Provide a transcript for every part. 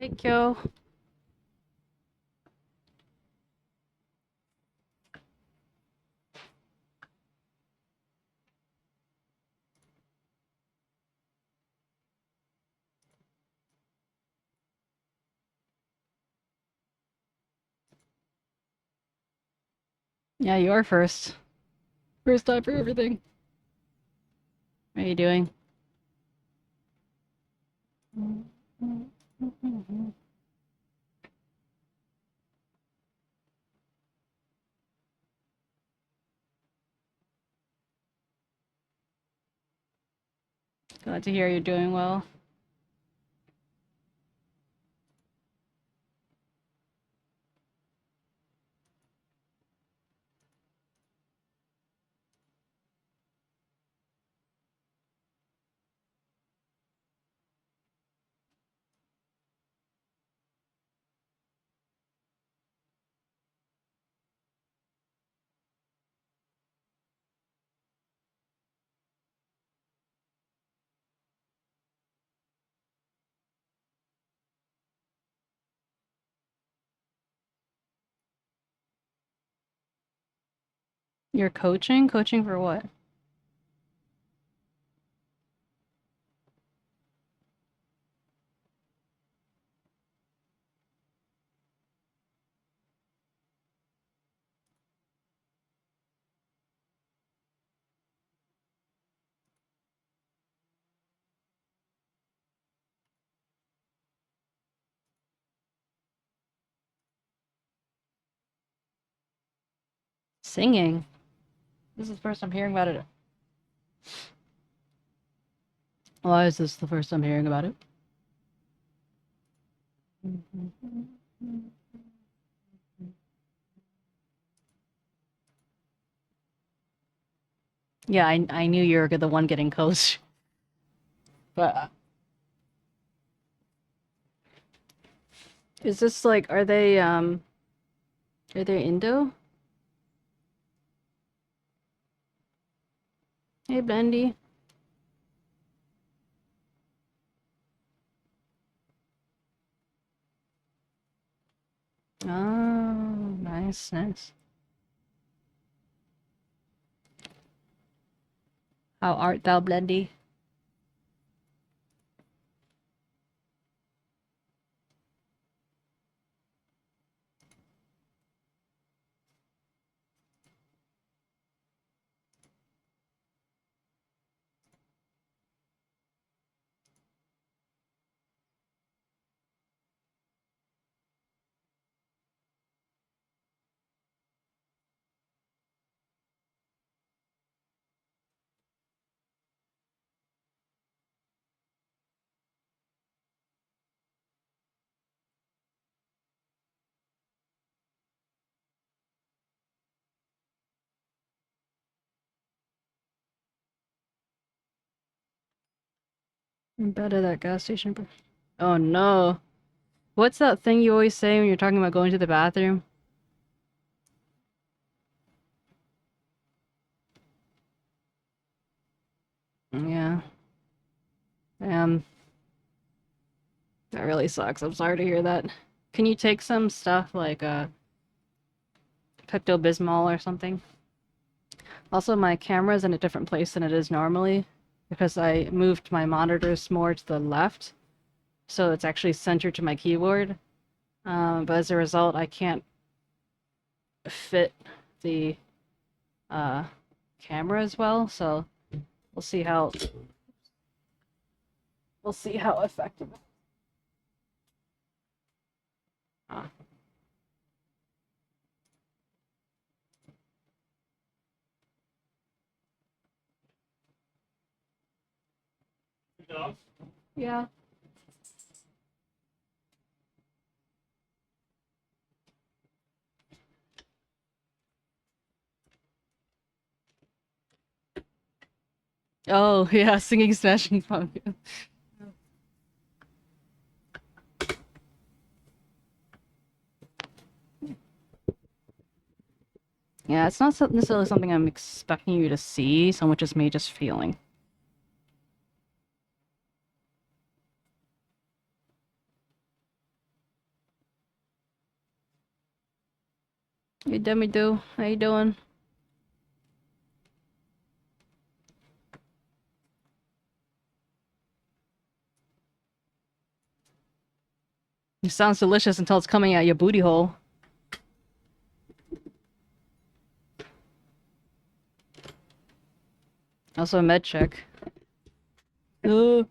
Hey, Kyo. Yeah, you are first. First time for everything. What are you doing? Glad to hear you're doing well. You're coaching? Coaching for what? Singing? This is the first I'm hearing about it. Why is this the first I'm hearing about it? Yeah, I knew you were the one getting coached. But is this like, are they Indo? Hey, Bendy. Oh, nice, nice. How art thou, Blendy? I'm better at that gas station. Oh no. What's that thing you always say when you're talking about going to the bathroom? Yeah. Damn. That really sucks. I'm sorry to hear that. Can you take some stuff like Pepto-Bismol or something? Also, my camera's in a different place than it is normally because I moved my monitors more to the left, so it's actually centered to my keyboard. But as a result, I can't fit the uh, camera as well, so we'll see how effective. Uh, yeah. Oh, yeah, singing Smashing Pumpkins. Yeah, it's not necessarily something I'm expecting you to see, so much as me just feeling. Hey, Demi Do, how you doing? It sounds delicious until it's coming out your booty hole. Also a med check. Uh.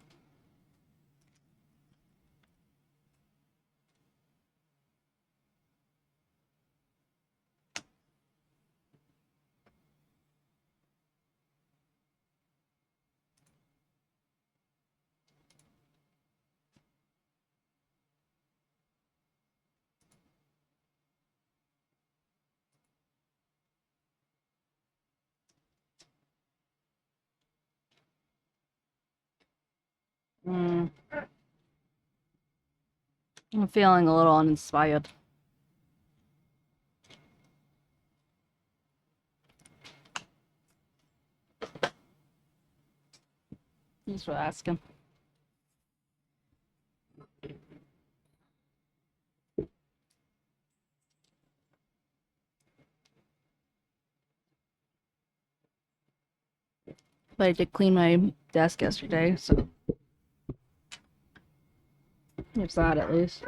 Mm. I'm feeling a little uninspired. Thanks for asking. But I did clean my desk yesterday, so there's that at least.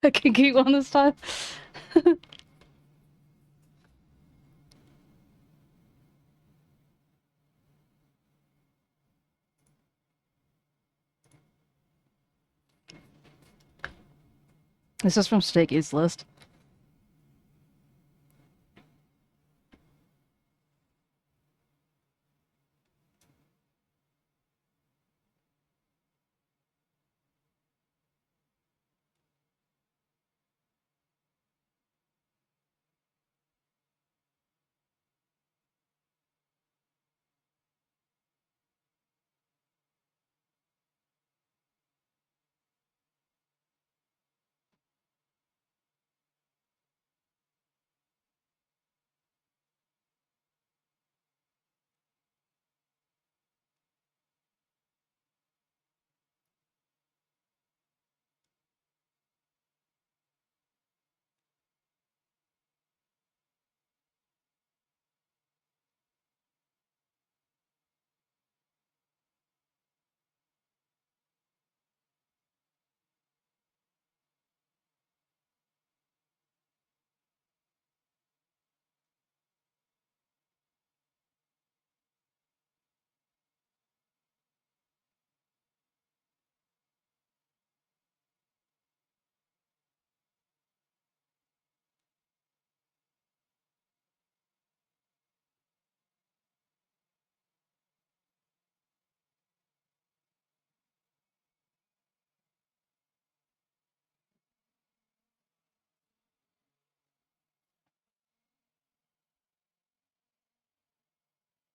I can keep one this time. This is from Stakey's list.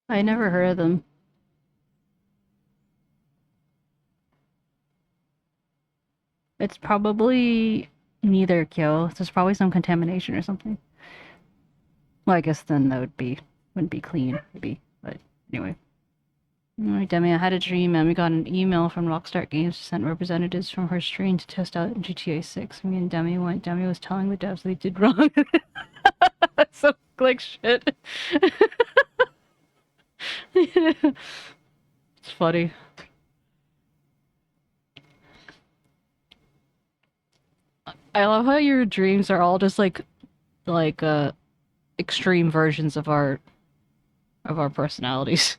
I never heard of them. It's probably neither kill. There's probably some contamination or something. Well, I guess then that wouldn't be clean, maybe. But anyway. Alright, Demi, I had a dream and we got an email from Rockstar Games to send representatives from her stream to test out GTA 6. Me and Demi went. Demi was telling the devs they did wrong. So, like, shit. It's funny. I love how your dreams are all just like extreme versions of our personalities.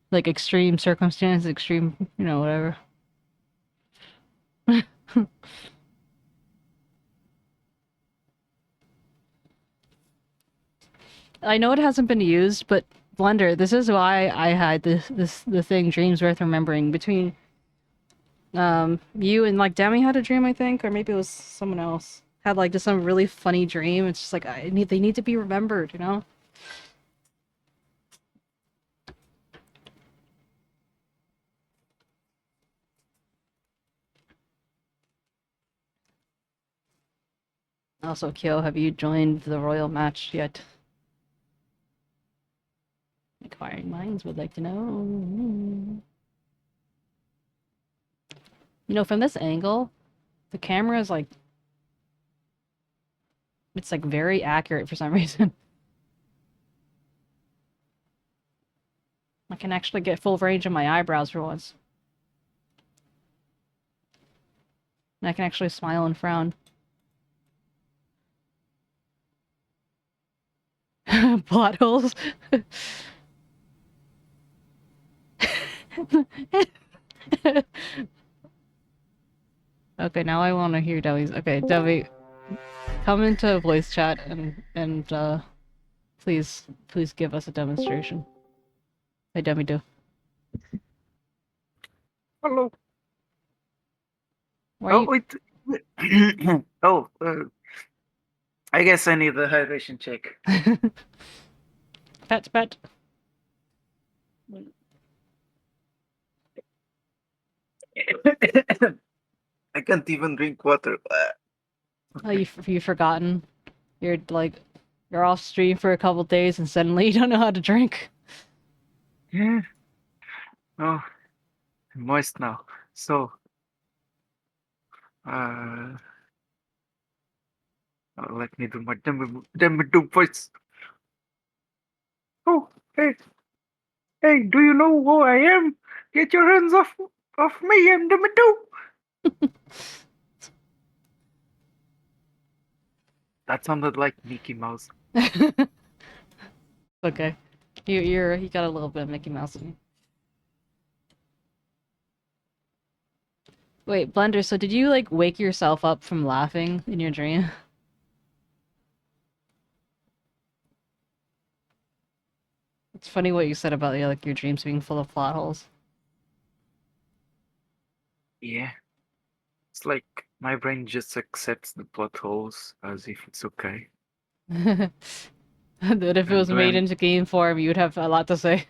Like extreme circumstance, extreme, whatever. I know it hasn't been used, but Blender, this is why I had the thing Dreams Worth Remembering between you and like Demi had a dream, I think, or maybe it was someone else. Had like just some really funny dream. It's just like they need to be remembered, you know? Also, Kyo, have you joined the royal match yet? Inquiring minds would like to know. You know, from this angle, the camera is like it's like very accurate for some reason. I can actually get full range of my eyebrows for once. And I can actually smile and frown. Plot holes. Okay, now I want to hear Debbie's. Okay, Debbie, come into voice chat and please give us a demonstration. Hey, Debbie, do. Hello. Why Oh, you... wait. Oh, I guess I need the hydration check. Pet. I can't even drink water. Oh, you've forgotten. You're off stream for a couple days and suddenly you don't know how to drink. Yeah. Oh, I'm moist now. So, let me do my demi voice. Oh, hey, do you know who I am? Get your hands off me, I'm demi That sounded like Mickey Mouse. Okay. You got a little bit of Mickey Mouse in you. Wait, Blender, so did you like wake yourself up from laughing in your dream? It's funny what you said about like your dreams being full of plot holes. Yeah. It's like my brain just accepts the plot holes as if it's okay. That if it was made into game form, you'd have a lot to say.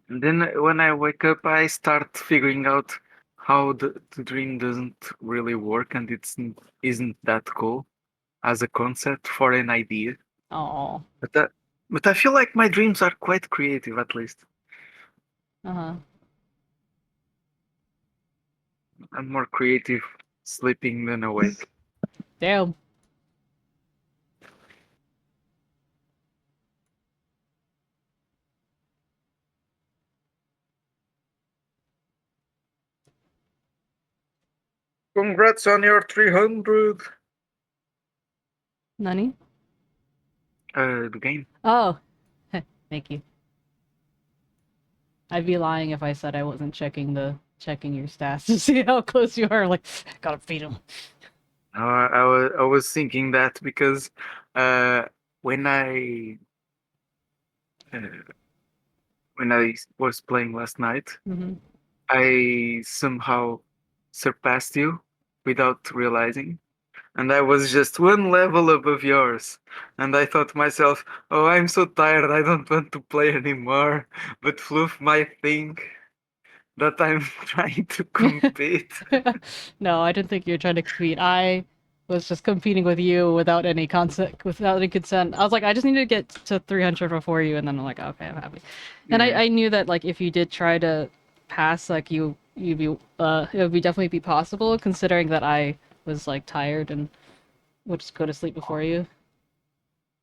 And then when I wake up, I start figuring out how the dream doesn't really work and isn't that cool as a concept for an idea. Oh. But I feel like my dreams are quite creative, at least. Uh-huh. I'm more creative sleeping than awake. Damn. Congrats on your 300. Nani? The game. Oh. Thank you. I'd be lying if I said I wasn't checking your stats to see how close you are. Like, gotta beat him. I was thinking that because when I was playing last night, I somehow surpassed you without realizing. And I was just one level above yours. And I thought to myself, oh, I'm so tired, I don't want to play anymore. But Fluff might think that I'm trying to compete. No, I didn't think you were trying to compete. was just competing with you without any consent, without any consent. I was like, I just need to get to 300 before you, and then I'm like, okay, I'm happy. And Yeah. I knew that like if you did try to pass, like you'd be it would be definitely be possible, considering that I was like tired and would just go to sleep before you.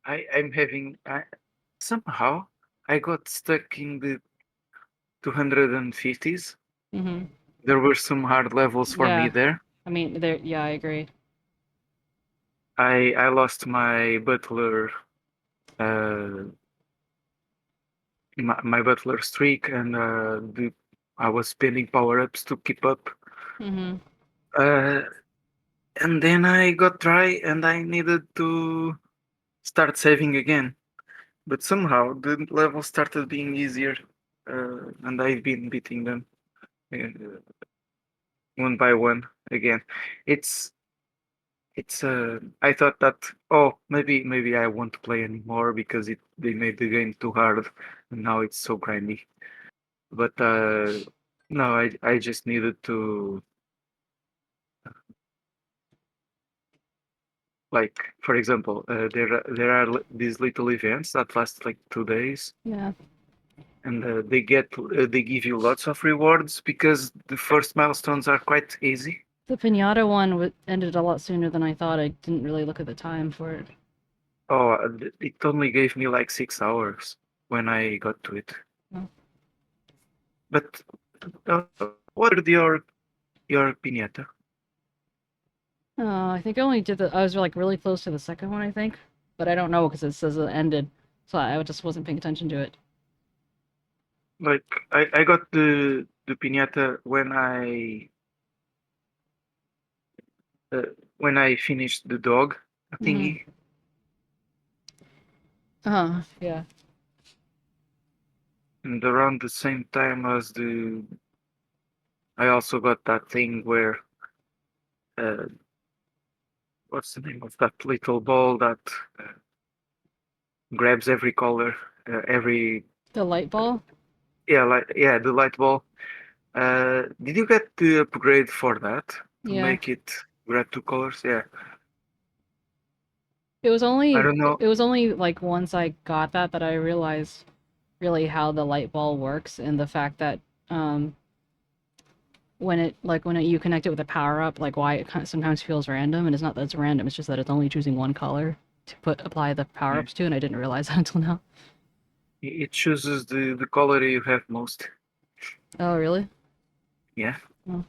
I'm having somehow I got stuck in the 250s. Mm-hmm. There were some hard levels for me Yeah, there. I mean, there. Yeah, I agree. I lost my butler uh my butler streak, and I was spending power-ups to keep up. Mm-hmm. Uh and then I got dry and I needed to start saving again. But somehow the level started being easier, and I've been beating them uh, one by one again. It's I thought that, oh, maybe I won't play anymore because they made the game too hard and now it's so grindy. But no, I just needed to, like, for example, there are these little events that last like 2 days, Yeah. and they give you lots of rewards because the first milestones are quite easy. The pinata one ended a lot sooner than I thought. I didn't really look at the time for it. Oh, it only gave me like 6 hours when I got to it. Oh. But uh, what are your piñata? I think I only did the. I was like really close to the second one, I think, but I don't know because it says it ended, so I just wasn't paying attention to it. Like I got the piñata uh, when I finished the dog Mm-hmm. thingy, Yeah. and around the same time as the I also got that thing where uh, what's the name of that little ball that uh, grabs every color, every The light ball. yeah, the light ball. Did you get the upgrade for that to Yeah. make it grab two colors? Yeah, It was I only don't know. it was only like once I got that I realized really how the light ball works and the fact that um you connect it with a power up, like why it kind of sometimes feels random, and it's not that it's random, it's just that it's only choosing one color to apply the power Yeah. ups to, and I didn't realize that until now. It chooses the color you have most. Oh, really? Yeah. Oh.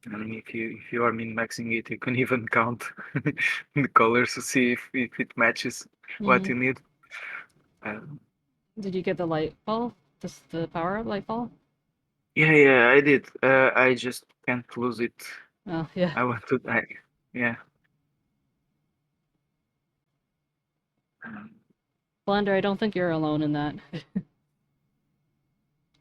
I mean, if you are min-maxing it, you can even count the colors to see if it matches what Hmm. you need. Um, Did you get the light ball? The power up light ball? yeah, I did. I just can't lose it. Oh, yeah. I want to. Yeah. Um, Blender, I don't think you're alone in that.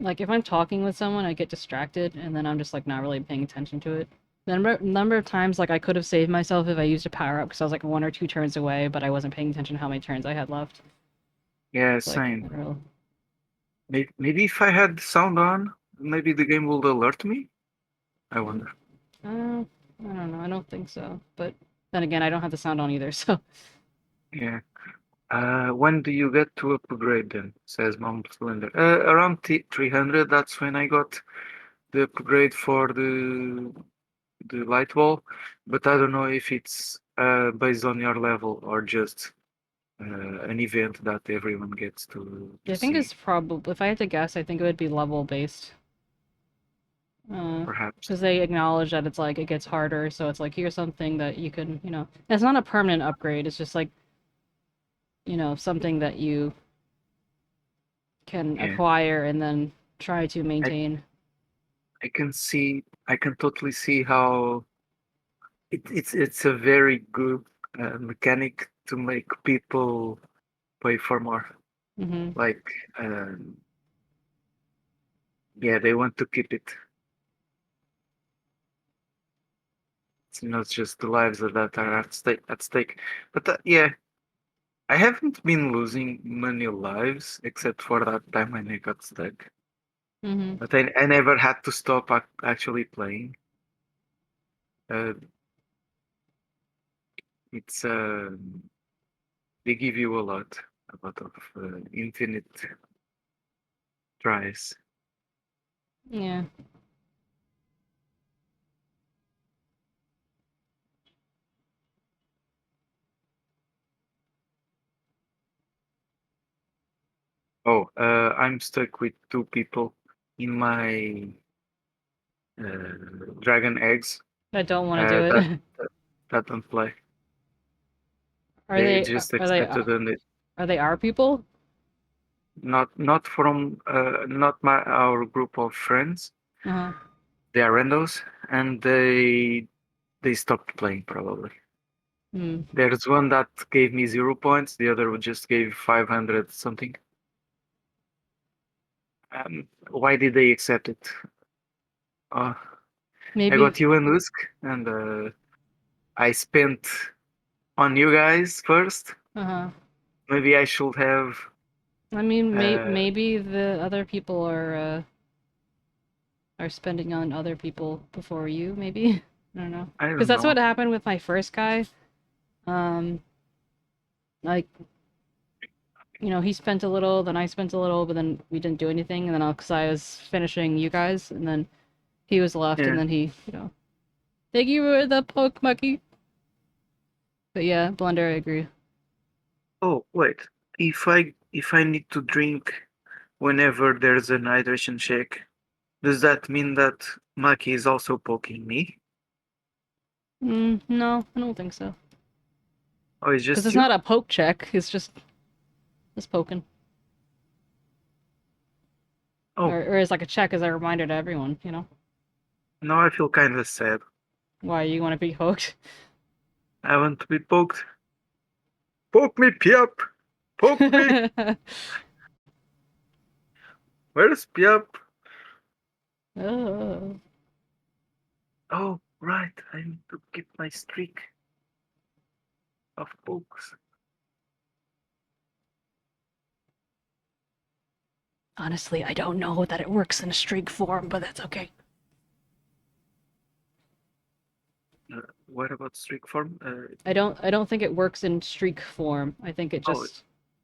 Like, if I'm talking with someone, I get distracted, and then I'm just, like, not really paying attention to it. The number of times, like, I could have saved myself if I used a power-up, because I was, like, one or two turns away, but I wasn't paying attention to how many turns I had left. yeah, It's like, same. I don't know. Maybe if I had sound on, maybe the game would alert me. I wonder. I don't know. I don't think so. But then again, I don't have the sound on either, so. Yeah. When do you get to upgrade then? Says Mom Cylinder. Around 300, that's when I got the upgrade for the light ball, but I don't know if it's based on your level or just an event that everyone gets to I think see, it's probably, if I had to guess, I think it would be level based. perhaps. Because they acknowledge that it's like, it gets harder, so it's like, here's something that you can, it's not a permanent upgrade, it's just like, something that you can Yeah, acquire and then try to I maintain. I can totally see how it's a very good mechanic to make people pay for more. Hmm. Like, um, yeah, they want to keep it. It's not just the lives that are at stake. But yeah, I haven't been losing many lives except for that time when I got stuck. Hmm. But I never had to stop actually playing. Uh, It's they give you a lot of infinite tries. Yeah. Oh, I'm stuck with two people in my dragon eggs. I don't want to do That, it. that that don't play. Are They they just are they accepted and it are they our people? not from not my our group of friends. Uh-huh. They are randos and they stopped playing probably. Hmm. There's one that gave me 0 points. The other just gave 500 something. Why did they accept it? Uh, I Maybe. got you and Lusk, and I spent on you guys first. Uh-huh. Maybe I should have. I mean, Uh, maybe the other people are spending on other people before you, maybe. I don't know. I Because don't that's what know. happened with my first guy. Um, like, he spent a little, then I spent a little, but then we didn't do anything, and then because I was finishing you guys, and then he was left, and Yeah. then thank you for the poke, Mucky. But yeah, Blender, I agree. Oh wait. If I need to drink whenever there's an hydration shake, does that mean that Maki is also poking me? No, I don't think so. Oh, it's Because just it's you? not a poke check, it's just poking. Oh, Or it's like a check as a reminder to everyone. now I feel kind of sad. Why you want to be poked. I want to be poked. Poke me, Piap! Poke me! Where's Piap? Oh. Oh, right. I need to keep my streak of pokes. Honestly, I don't know that it works in a streak form, but that's okay. What about streak form? I don't think it works in streak form. I think Oh,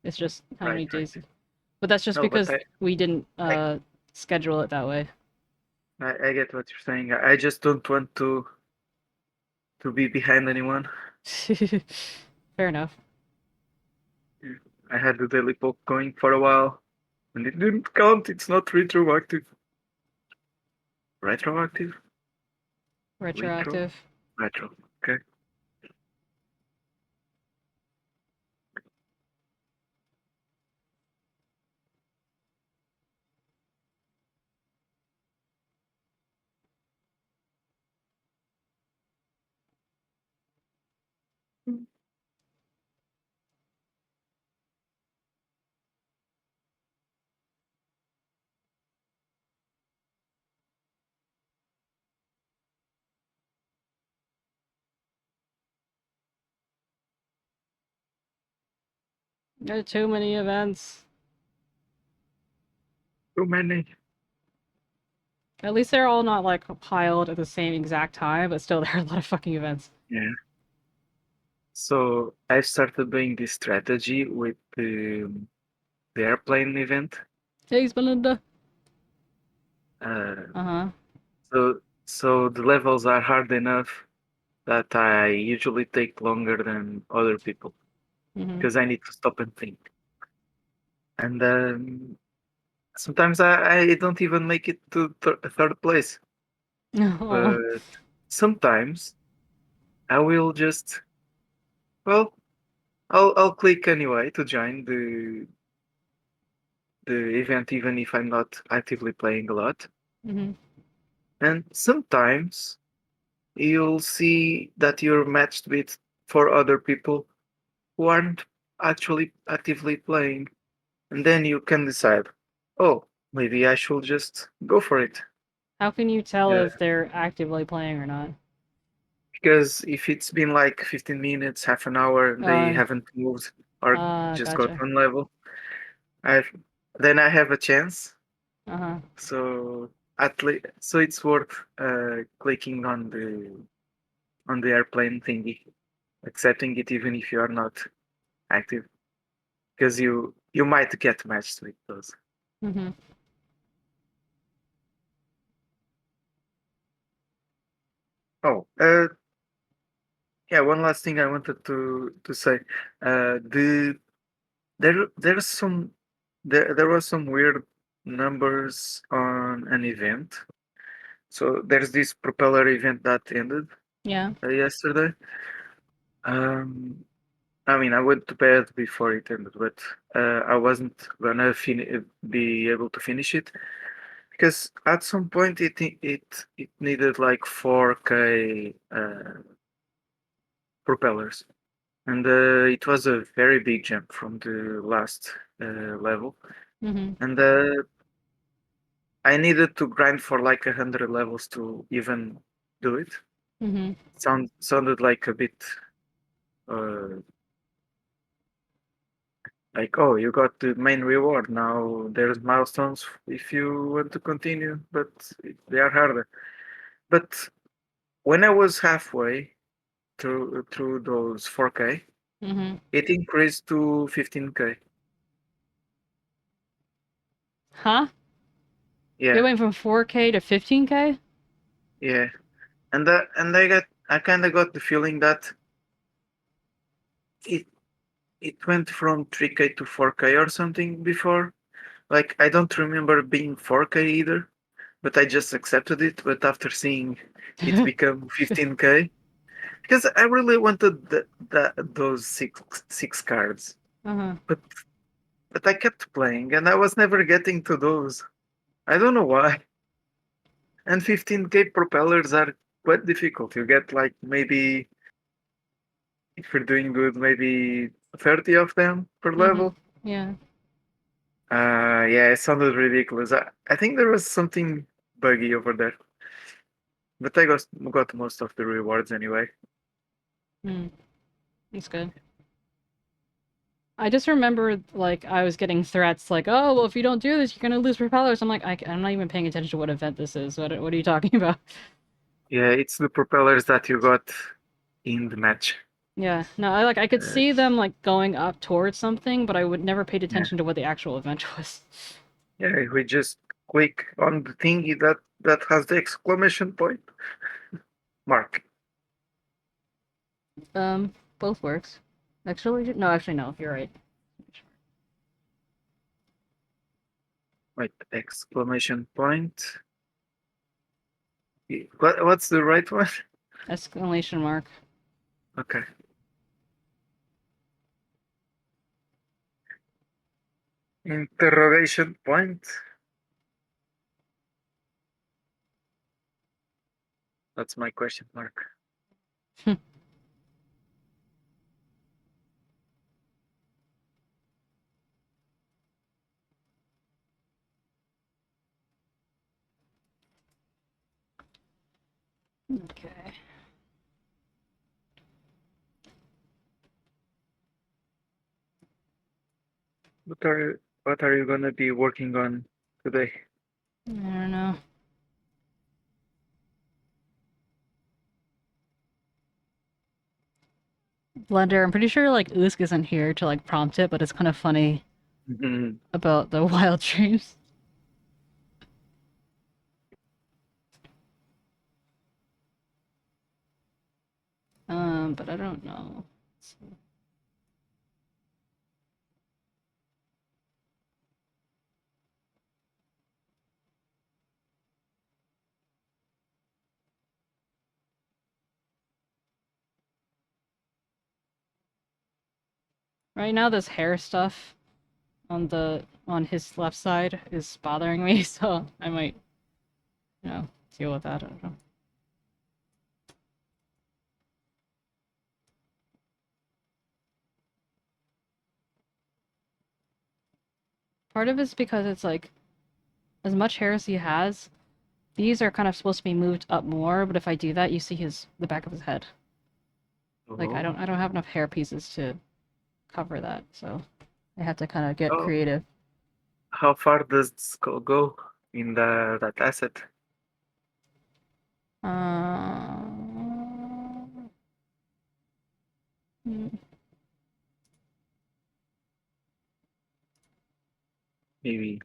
it's just how right, many right. days. But that's just No, but because we didn't I, schedule it that way. I get what you're saying. I just don't want to be behind anyone. Fair enough. I had the daily poke going for a while, and it didn't count. It's not retroactive. Retroactive? Retro? Retroactive. Retro. Okay. There are too many events. Too many. At least they're all not like piled at the same exact time, but still there are a lot of fucking events. Yeah. So I've started doing this strategy with the airplane event. Thanks, Belinda. Uh, Uh-huh. so the levels are hard enough that I usually take longer than other people Mm-hmm. because I need to stop and think. And sometimes I don't even make it to third place. Oh. But sometimes I will just, well, I'll click anyway to join the event even if I'm not actively playing a lot. Mm-hmm. And sometimes you'll see that you're matched with four other people who aren't actually actively playing. And then you can decide, oh, maybe I should just go for it. How can you tell Yeah. if they're actively playing or not? Because if it's been like 15 minutes, half an hour, they haven't moved or just got Gotcha. one level, I then I have a chance. Uh-huh. So at least, it's worth clicking on the airplane thingy. accepting it even if you are not active, because you might get matched with those. Mm-hmm. Oh, yeah. One last thing I wanted to say. The there's some there was some weird numbers on an event. So there's this propeller event that ended Yeah. yesterday. Um, I mean, I went to bed before it ended, but I wasn't gonna be able to finish it because at some point it needed like 4K propellers, and it was a very big jump from the last level, Mm-hmm. and I needed to grind for like 100 levels to even do it. Mm-hmm. Sounded like a bit uh, like, oh, you got the main reward. Now there's milestones if you want to continue, but they are harder. But when I was halfway through those 4K, Mm-hmm. it increased to 15K. Huh? It Yeah, went from 4K to 15K? yeah. And I kind of got the feeling that it it went from 3K to 4K or something before. Like I don't remember being 4K either, but I just accepted it. But after seeing it become 15K, because I really wanted those six cards, Uh-huh. but I kept playing and I was never getting to those. I don't know why. And 15K propellers are quite difficult. You get like maybe if you're doing good, maybe 30 of them per Mm-hmm. level. Yeah. Yeah, it sounded ridiculous. I think there was something buggy over there, but I got most of the rewards anyway. Mm. That's good. I just remember, like, I was getting threats like, oh, well, if you don't do this, you're gonna lose propellers. I'm like, I'm not even paying attention to what event this is. What are you talking about? Yeah, it's the propellers that you got in the match. Yeah, no, I could Uh, see them, like, going up towards something, but I would never paid yeah, attention to what the actual event was. yeah. We just click on the thingy that has the exclamation point mark. Both works. Actually, no, actually, no, you're right. Wait, exclamation point. What's the right one? Exclamation mark. Okay. Interrogation point. That's my question mark. Okay. What are you gonna be working on today? I don't know. Blender, I'm pretty sure, like, 𝗟𝗀𝘀 isn't here to, like, prompt it, but it's kind of funny Mhm. about the wild dreams. But I don't know. Right now, this hair stuff on his left side is bothering me, so I might, deal with that. I don't know. Part of it's because it's like, as much hair as he has, these are kind of supposed to be moved up more, but if I do that, you see the back of his head. Like Oh, I don't have enough hair pieces to cover that, so I have to kind of get oh, creative. how far does the skull go in that asset? Uh, Maybe.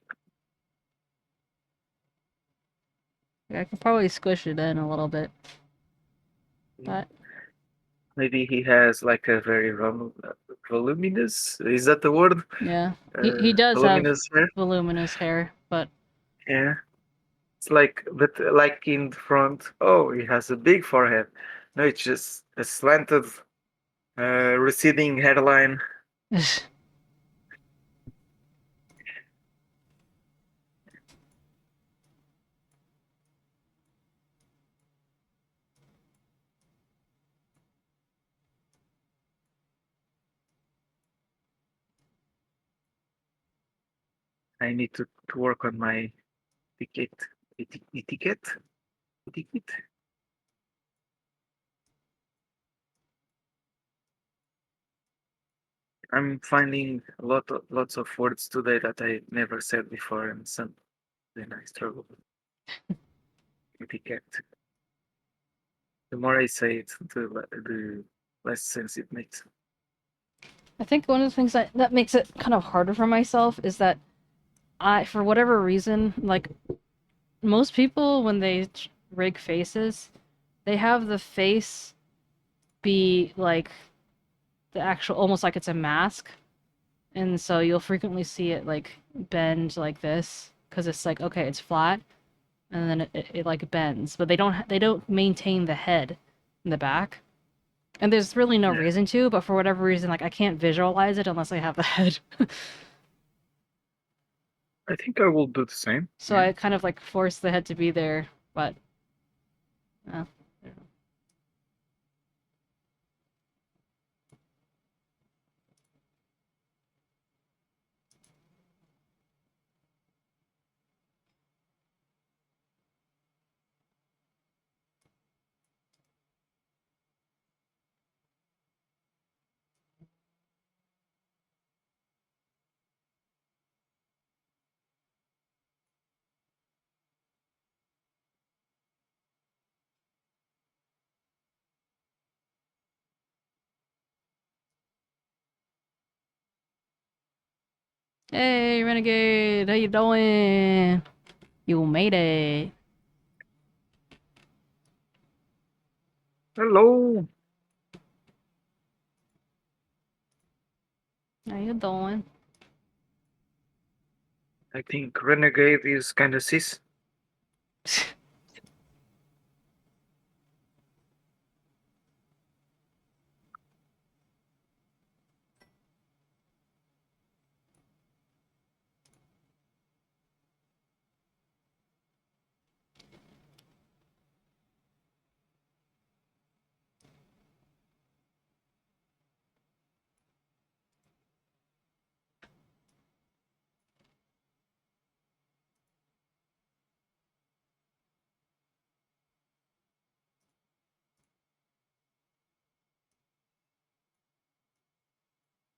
I could probably squish it in a little bit. But maybe he has like a very voluminous. Is that the word? yeah, he does have Voluminous hair. voluminous hair, but Yeah. It's like, but like in front. Oh, he has a big forehead. No, it's just a slanted, receding hairline. I need to work on my etiquette. Etiquette? Etiquette? I'm finding lots of words today that I never said before, and some then I struggle. Etiquette. The more I say it, the less sense it makes. I think one of the things that makes it kind of harder for myself is that for whatever reason, like most people when they rig faces, they have the face be like the actual, almost like it's a mask. And so you'll frequently see it like bend like this because it's like, okay, it's flat and then it like bends, but they don't maintain the head in the back. And there's really no Yeah. reason to, but for whatever reason, like I can't visualize it unless I have the head. I think I will do the same. So Yeah. I kind of like force the head to be there, but I don't know. Hey, Renegade, how you doing? You made it. Hello. How you doing? I think Renegade is kind of cis.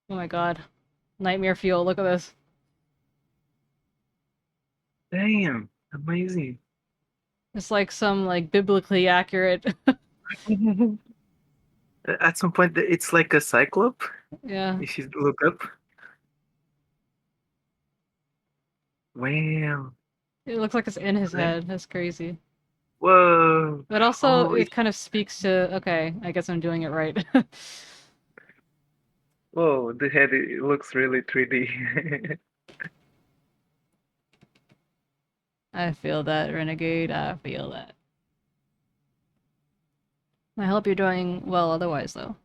Oh my god. Nightmare fuel, look at this. Damn, amazing. It's like some like biblically accurate. At some point, it's like a cyclop. Yeah. If you look up. Wow. It looks like it's in his Yeah. head. That's crazy. Whoa. But also, Oh, it kind of speaks to, okay, I guess I'm doing it right. whoa. The head it looks really 3D. I feel that, Renegade. I feel that. I hope you're doing well otherwise, though.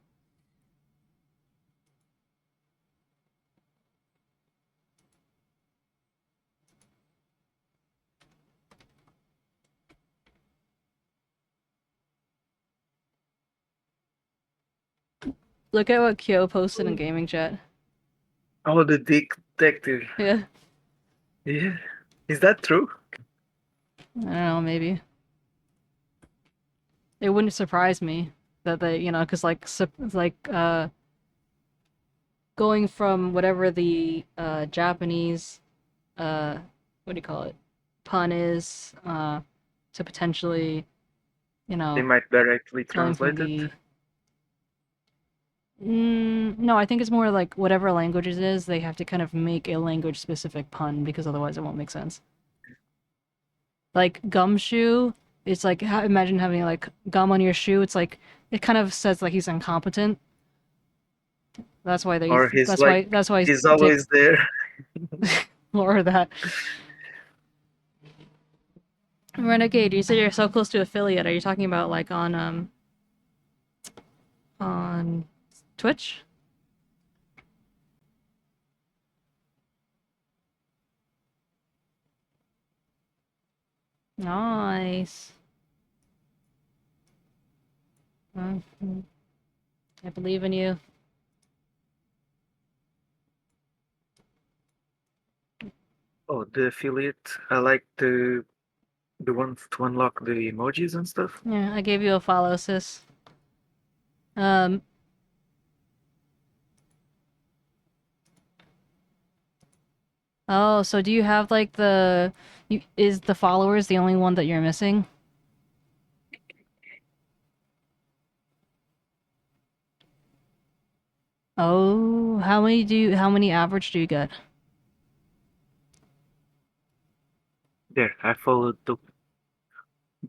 Look at what Kyo posted in gaming chat. Oh, the detective. Yeah. Yeah. Is that true? I don't know, maybe. It wouldn't surprise me that they, because going from whatever the Japanese what do you call it, pun is, to potentially, They might directly going from translate it. the No, I think it's more like whatever language it is, they have to kind of make a language-specific pun because otherwise it won't make sense. Like gumshoe, it's like imagine having like gum on your shoe. It's like it kind of says like he's incompetent. That's why they. Or he's That's like, why. That's why he's Dick always there. or that. Renegade, you said you're so close to affiliate. Are you talking about like on Twitch? Nice. Mhm. I believe in you. Oh, the affiliate. I like the one to unlock the emojis and stuff. Yeah, I gave you a follow, sis. Um. Oh, so do you have like is the followers the only one that you're missing? Oh, how many average do you get? There, I followed too.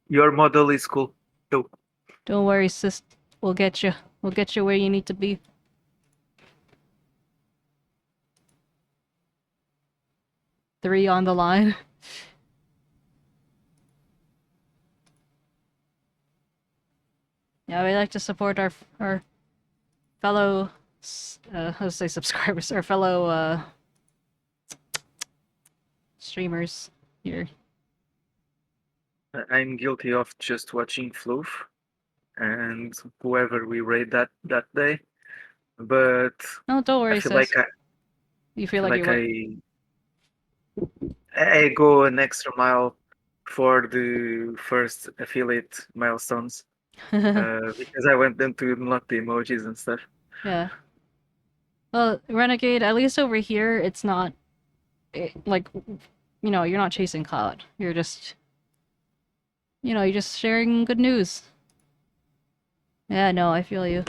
Your model is cool too. Don't worry, sis. We'll get you. We'll get you where you need to be. Three on the line. Yeah, we like to support our fellow, how to say subscribers, our fellow streamers here. I'm guilty of just watching Floof and whoever we raid that day, but No, don't I worry, feel like sis. I You feel feel like you like what? I go an extra mile for the first affiliate milestones because I want them to unlock the emojis and stuff. Yeah. Well, Renegade, at least over here, it's not like you're not chasing clout. You're just you're just sharing good news. Yeah, no, I feel you.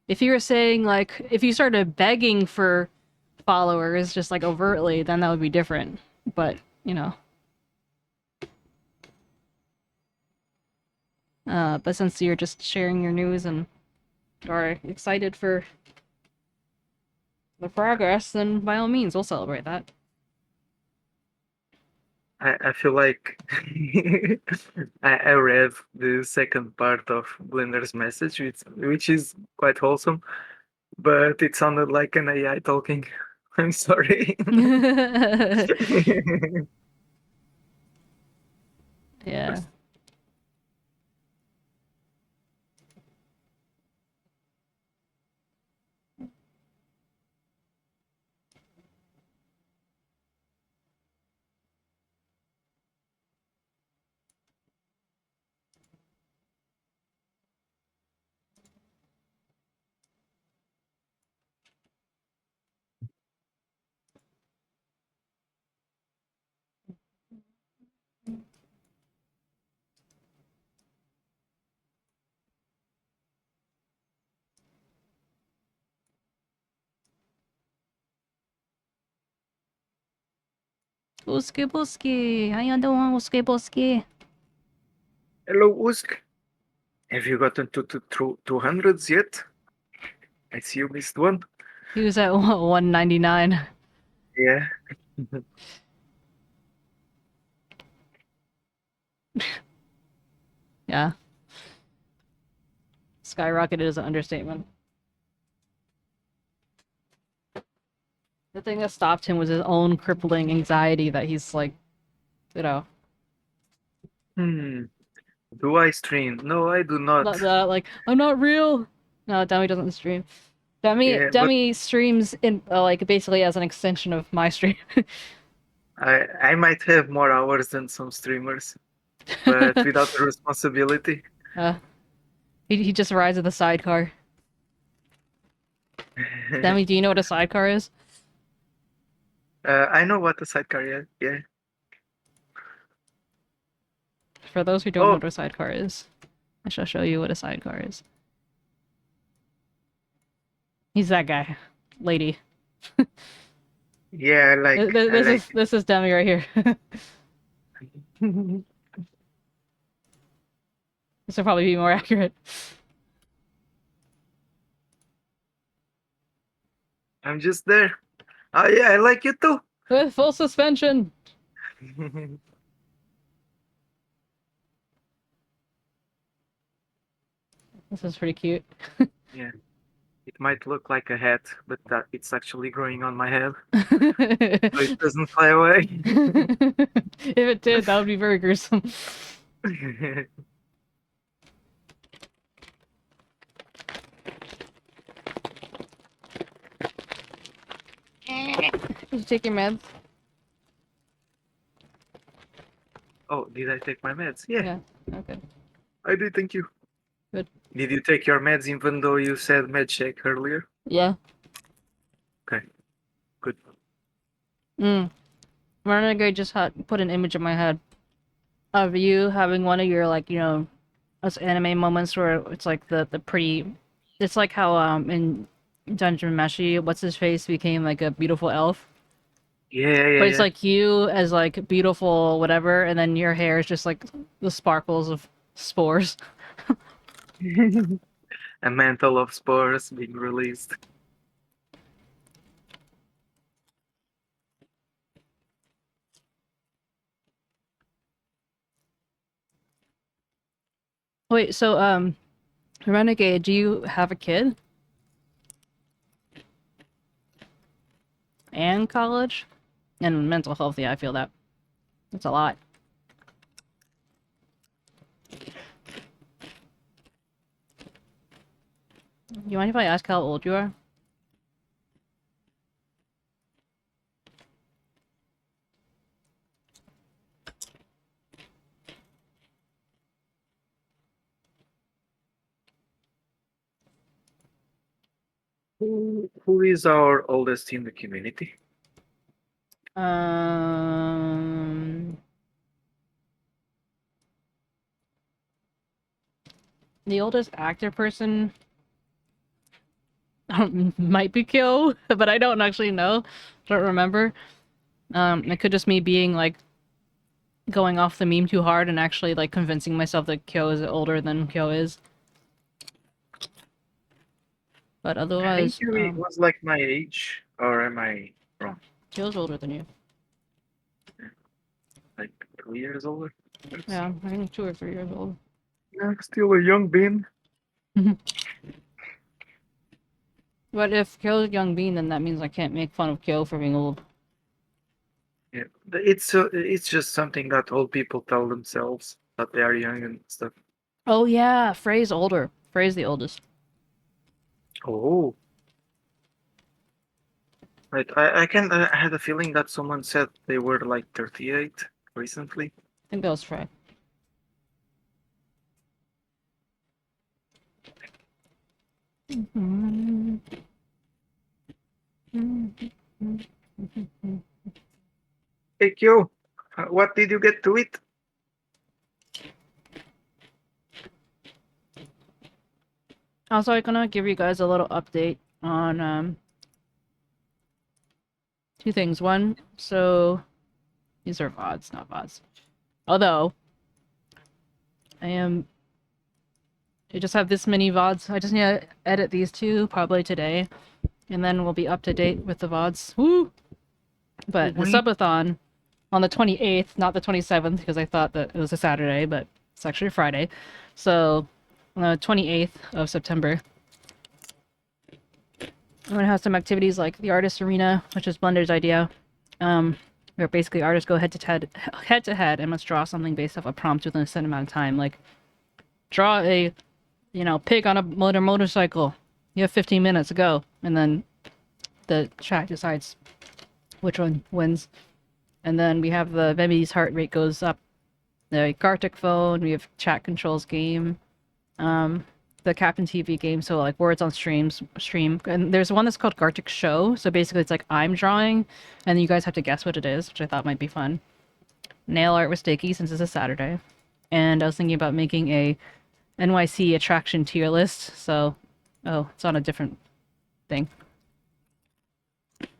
If you were saying like if you started begging for followers just like overtly, then that would be different. But, but since you're just sharing your news and are excited for the progress, then by all means, we'll celebrate that. I feel like I read the second part of Blender's message, which is quite wholesome, but it sounded like an AI talking. I'm sorry. Yeah. 𝗟𝗶ৃ〗. How you doing, 𝗟𝗶ৃ〗? Hello, Usk. Have you gotten to 200s yet? I see you missed one. He was at 199. Yeah. Yeah. Skyrocketed is an understatement. The thing that stopped him was his own crippling anxiety that he's like, you know, Hmm. Do I stream? No, I do not. like, I'm not real. No, Demi doesn't stream. Demi Yeah, but Demi streams in like basically as an extension of my stream. I might have more hours than some streamers, but without the responsibility. uh, he just rides in the sidecar. Demi, do you know what a sidecar is? I know what a sidecar is. Yeah. For those who don't know Oh, what a sidecar is, I shall show you what a sidecar is. He's that guy. Lady. Yeah, This is Demi right here. This will probably be more accurate. I'm just there. Oh yeah, I like you too. With full suspension. This is pretty cute. Yeah. It might look like a hat, but it's actually growing on my head. So it doesn't fly away. If it did, that would be very gruesome. Did you take your meds? Oh, did I take my meds? Yeah. Okay. I did, thank you. Good. Did you take your meds even though you said med check earlier? Yeah. Okay. Good. Renegade just put an image in my head of you having one of your, like, you know, those anime moments where it's like the pretty... It's like how in Dungeon Meshi, what's his face became like a beautiful elf. Yeah. But it's like you as like beautiful whatever, and then your hair is just like the sparkles of spores. A mantle of spores being released. Wait, so Renegade, do you have a kid? And college? And mental health, yeah, I feel that. That's a lot. You mind if I ask how old you are? Who is our oldest in the community? The oldest active person might be 𝗟𝗀, but I don't actually know. Don't remember. It could just me being like going off the meme too hard and actually like convincing myself that 𝗟𝗀 is older than 𝗟𝗀 is. But otherwise, I think it was like my age, or am I wrong? 𝗟𝗀's older than you. Like 2 years older? Yeah, I think 2 or 3 years old. Yeah, still a young bean. But if 𝗟𝗀's young bean, then that means I can't make fun of 𝗟𝗀 for being old. Yeah, it's just something that old people tell themselves that they are young and stuff. Oh yeah, 𝗟's older. 𝗟's the oldest. Oh. Right, I had a feeling that someone said they were like 38 recently. I think that was 𝗟. Hey Kyo, what did you get to eat? Also, I'm gonna give you guys a little update on 2 things. One, so these are VODs, not VODs. Although I just have this many VODs. I just need to edit these 2 probably today, and then we'll be up to date with the VODs. Woo! But the subathon on the 28th, not the 27th, because I thought that it was a Saturday, but it's actually a Friday. So on the 28th of September, I'm gonna have some activities like the artist arena, which is Blender's idea. Where basically artists go head to head and must draw something based off a prompt within a set amount of time. Like, draw a, pig on a motorcycle. You have 15 minutes to go, and then the chat decides which one wins. And then we have the Vemi's heart rate goes up. The 𝗟𝗶ৃh phone. We have chat controls game. The Captain TV game, so like words on stream, and there's one that's called 𝗟𝗶ৃh Show. So basically, it's like I'm drawing, and you guys have to guess what it is, which I thought might be fun. Nail art with 𝗟𝗍 since it's a Saturday, and I was thinking about making a 𝗦ci attraction tier list. So, oh, it's on a different thing.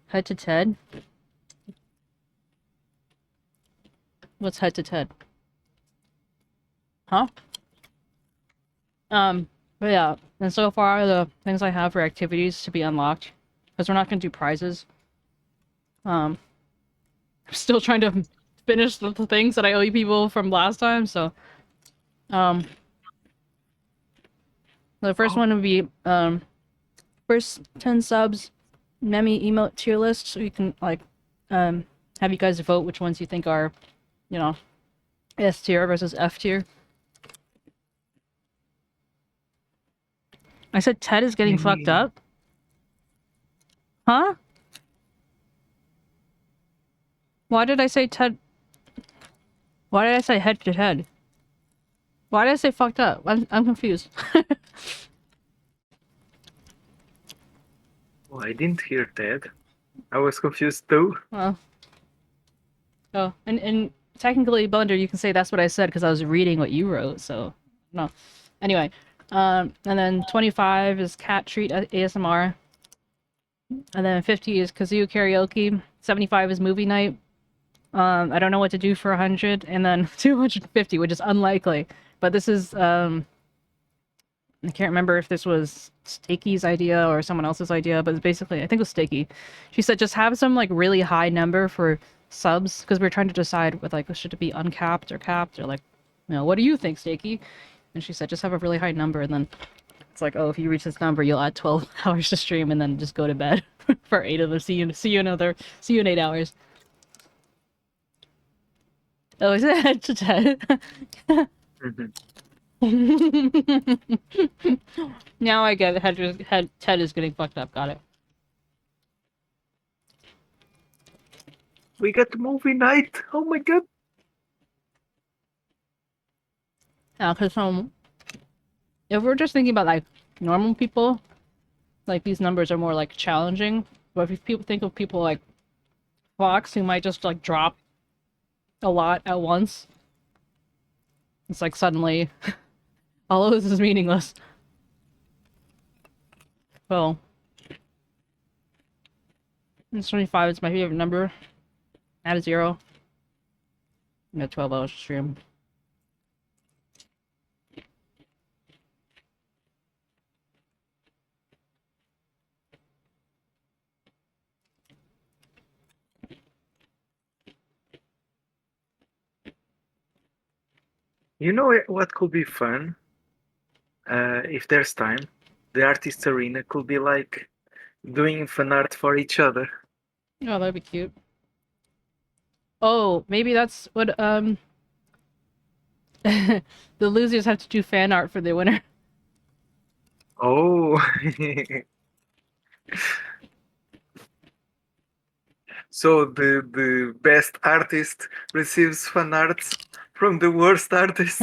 Head to Ted? What's head to Ted? Huh? But yeah, and so far the things I have for activities to be unlocked, because we're not gonna do prizes. I'm still trying to finish the things that I owe you people from last time, so the first one would be first 10 subs Memi emote tier list, so you can like have you guys vote which ones you think are, you know, S tier versus F tier. I said Ted is getting fucked up? Huh? Why did I say Ted? Why did I say head to head? Why did I say fucked up? I'm confused. Well, I didn't hear Ted. I was confused too. Well. Oh, and technically, Blender, you can say that's what I said because I was reading what you wrote, so no. Anyway, and then 25 is Cat Treat ASMR. And then 50 is Kazoo Karaoke. 75 is Movie Night. I don't know what to do for 100. And then 250, which is unlikely. But this is, I can't remember if this was Stakey's idea or someone else's idea, but it's basically, I think it was Stakey. She said just have some, like, really high number for subs, because we were trying to decide with, like, should it be uncapped or capped, or, like, you know, what do you think, Stakey? And she said just have a really high number, and then it's like, oh, if you reach this number, you'll add 12 hours to stream, and then just go to bed for 8 of them. See you in 8 hours. Oh, is it head to Ted? Now I get it. Ted is getting fucked up. Got it. We got movie night. Oh my god. Yeah, because if we're just thinking about like normal people, like these numbers are more like challenging. But if you people think of people like Fox, who might just like drop a lot at once, it's like suddenly all of this is meaningless. Well, 25 is my favorite number. Add a 0. I got 12 hours to stream. You know what could be fun? If there's time, the artist arena could be like doing fan art for each other. Oh, that'd be cute. Oh, maybe that's what the losers have to do fan art for the winner. Oh. So the best artist receives fan arts from the worst artist.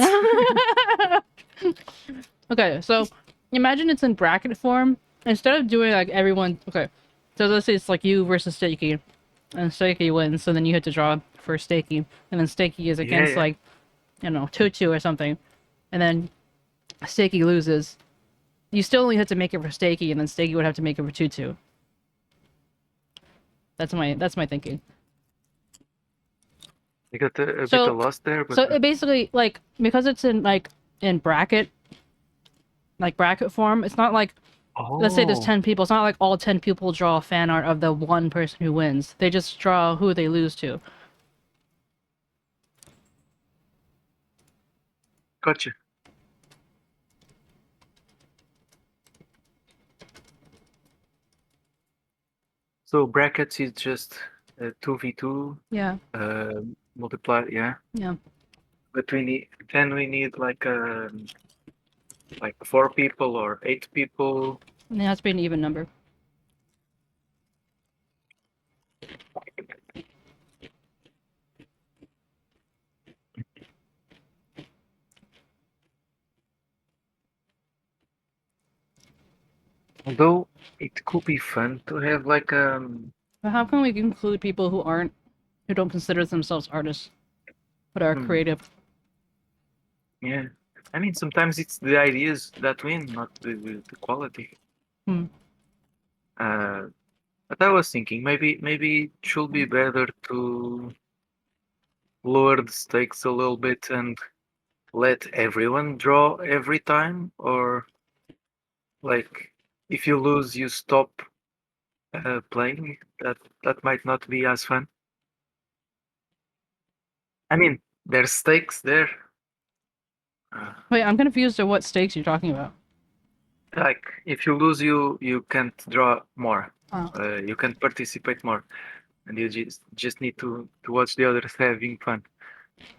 Okay, so imagine it's in bracket form. Instead of doing like everyone, okay, so let's say it's like you versus Stakey, and Stakey wins, so then you have to draw for Stakey, and then Stakey is against like, you know, Tutu or something, and then Stakey loses. You still only have to make it for Stakey, and then Stakey would have to make it for Tutu. That's my thinking. You got a bit of lost there, but so it basically, like, because it's in like in bracket form, it's not like, let's say there's 10 people. It's not like all 10 people draw fan art of the one person who wins. They just draw who they lose to. Gotcha. So brackets is just 2v2. Yeah. Multiply, yeah. Yeah. But we need like 4 people or 8 people. And it has to be an even number. Although it could be fun to have like But how can we include people who don't consider themselves artists, but are creative? Yeah, I mean sometimes it's the ideas that win, not the quality. But I was thinking maybe it should be better to lower the stakes a little bit and let everyone draw every time, or like if you lose, you stop playing. That might not be as fun. I mean, there's stakes there. Wait, I'm confused at what stakes you're talking about. Like if you lose, you can't draw more. Oh. You can participate more, and you just need to watch the others having fun.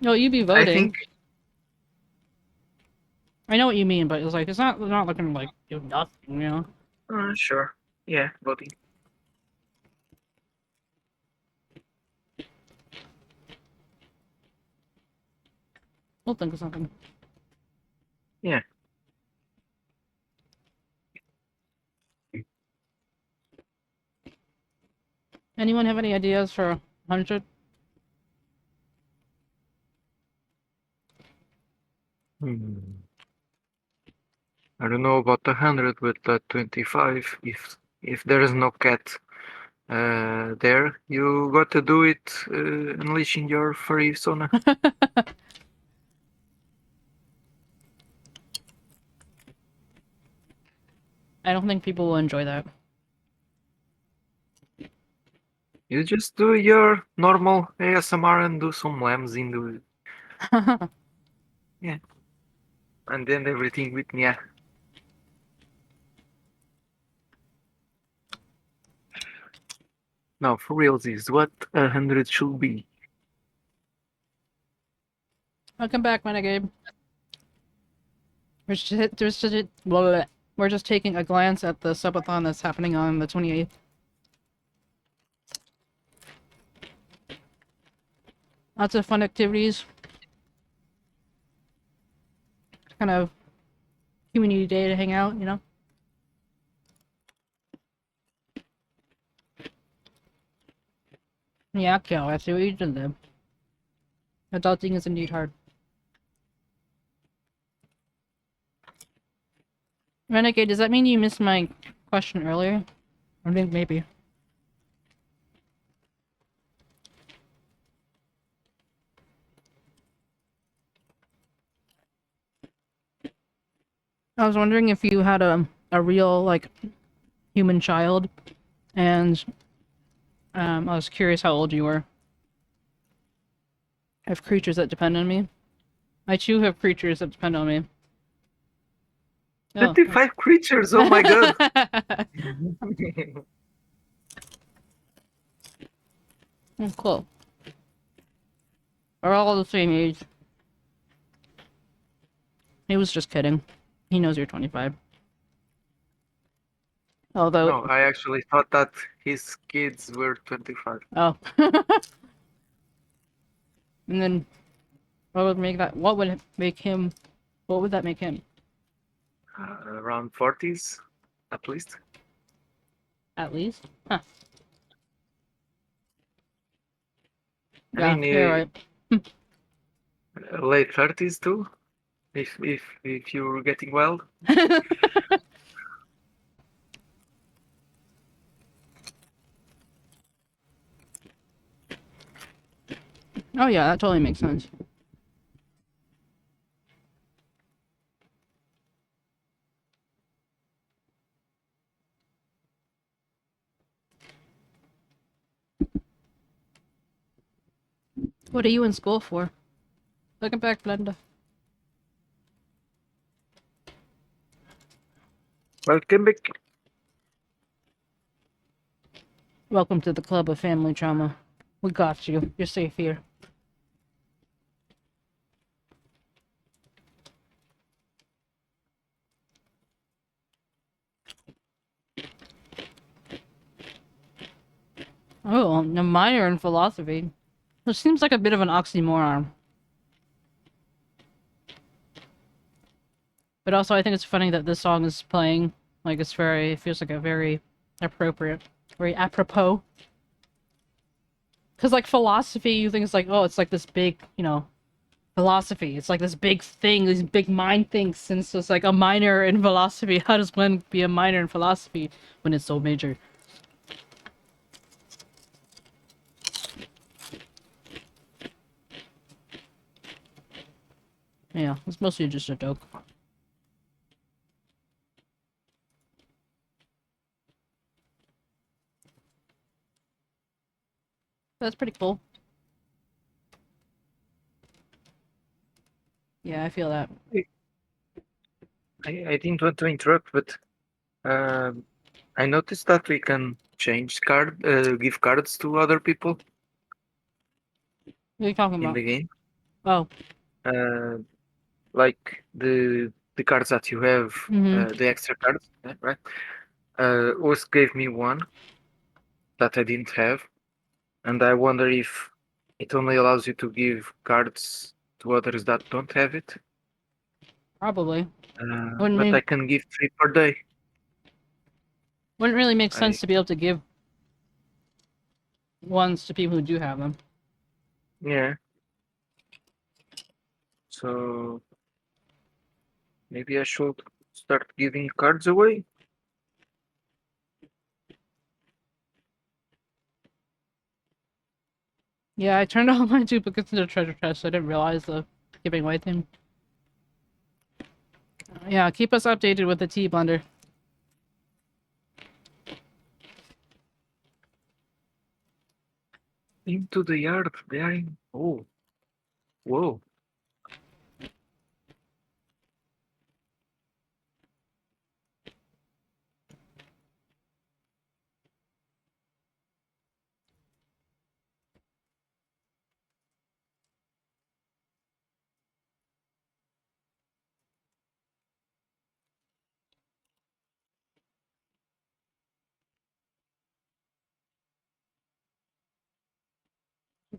No, you'd be I voting. think I know what you mean, but it's like it's not looking like do nothing, you know. sure, yeah, voting. We'll think of something. Yeah. Anyone have any ideas for 100? I don't know about 100, but 25. If there is no cat there, you got to do it unleashing your furry persona. I don't think people will enjoy that. You just do your normal ASMR and do some lambs in the yeah, and then everything with yeah. No, for reals is what 100 should be. Welcome back, Renegade. We're just taking a glance at the subathon that's happening on the 28th. Lots of fun activities. Kind of community day to hang out, you know? Yeah, Kel, I see what you did there. Adulting is indeed hard. Renegade, does that mean you missed my question earlier? I think maybe. I was wondering if you had a real, like, human child, and I was curious how old you were. I have creatures that depend on me. I too have creatures that depend on me. 25 creatures, oh my god! Cool. We're all the same age. He was just kidding. He knows you're 25. Although... No, I actually thought that his kids were 25. Oh. And then, what would make that? What would make him? What would that make him? Around 40s, at least. At least? Huh. I Yeah, mean, you're right. late 30s too, if you're getting wild. Oh yeah, that totally makes sense. What are you in school for? Welcome back, Blenda. Welcome back. Welcome to the club of family trauma. We got you. You're safe here. Oh, a minor in philosophy. Which seems like a bit of an oxymoron. But also, I think it's funny that this song is playing. Like, it feels like a very appropriate, very apropos. Because, like, philosophy, you think it's like, oh, it's like this big, you know, philosophy. It's like this big thing, these big mind things. Since it's like a minor in philosophy, how does one be a minor in philosophy when it's so major? Yeah, it's mostly just a joke. That's pretty cool. Yeah, I feel that. I didn't want to interrupt, but I noticed that we can change give cards to other people What are you talking in about? the game. Oh. Uh, like the cards that you have, the extra cards, right? Urs gave me one that I didn't have, and I wonder if it only allows you to give cards to others that don't have it. Probably. But I can give 3 per day. Wouldn't really make sense to be able to give ones to people who do have them. Yeah. So maybe I should start giving cards away. Yeah, I turned all my duplicates into treasure chest, so I didn't realize the giving away thing. Yeah, keep us updated with the tea blender. Into the yard. They are in. Oh. Whoa.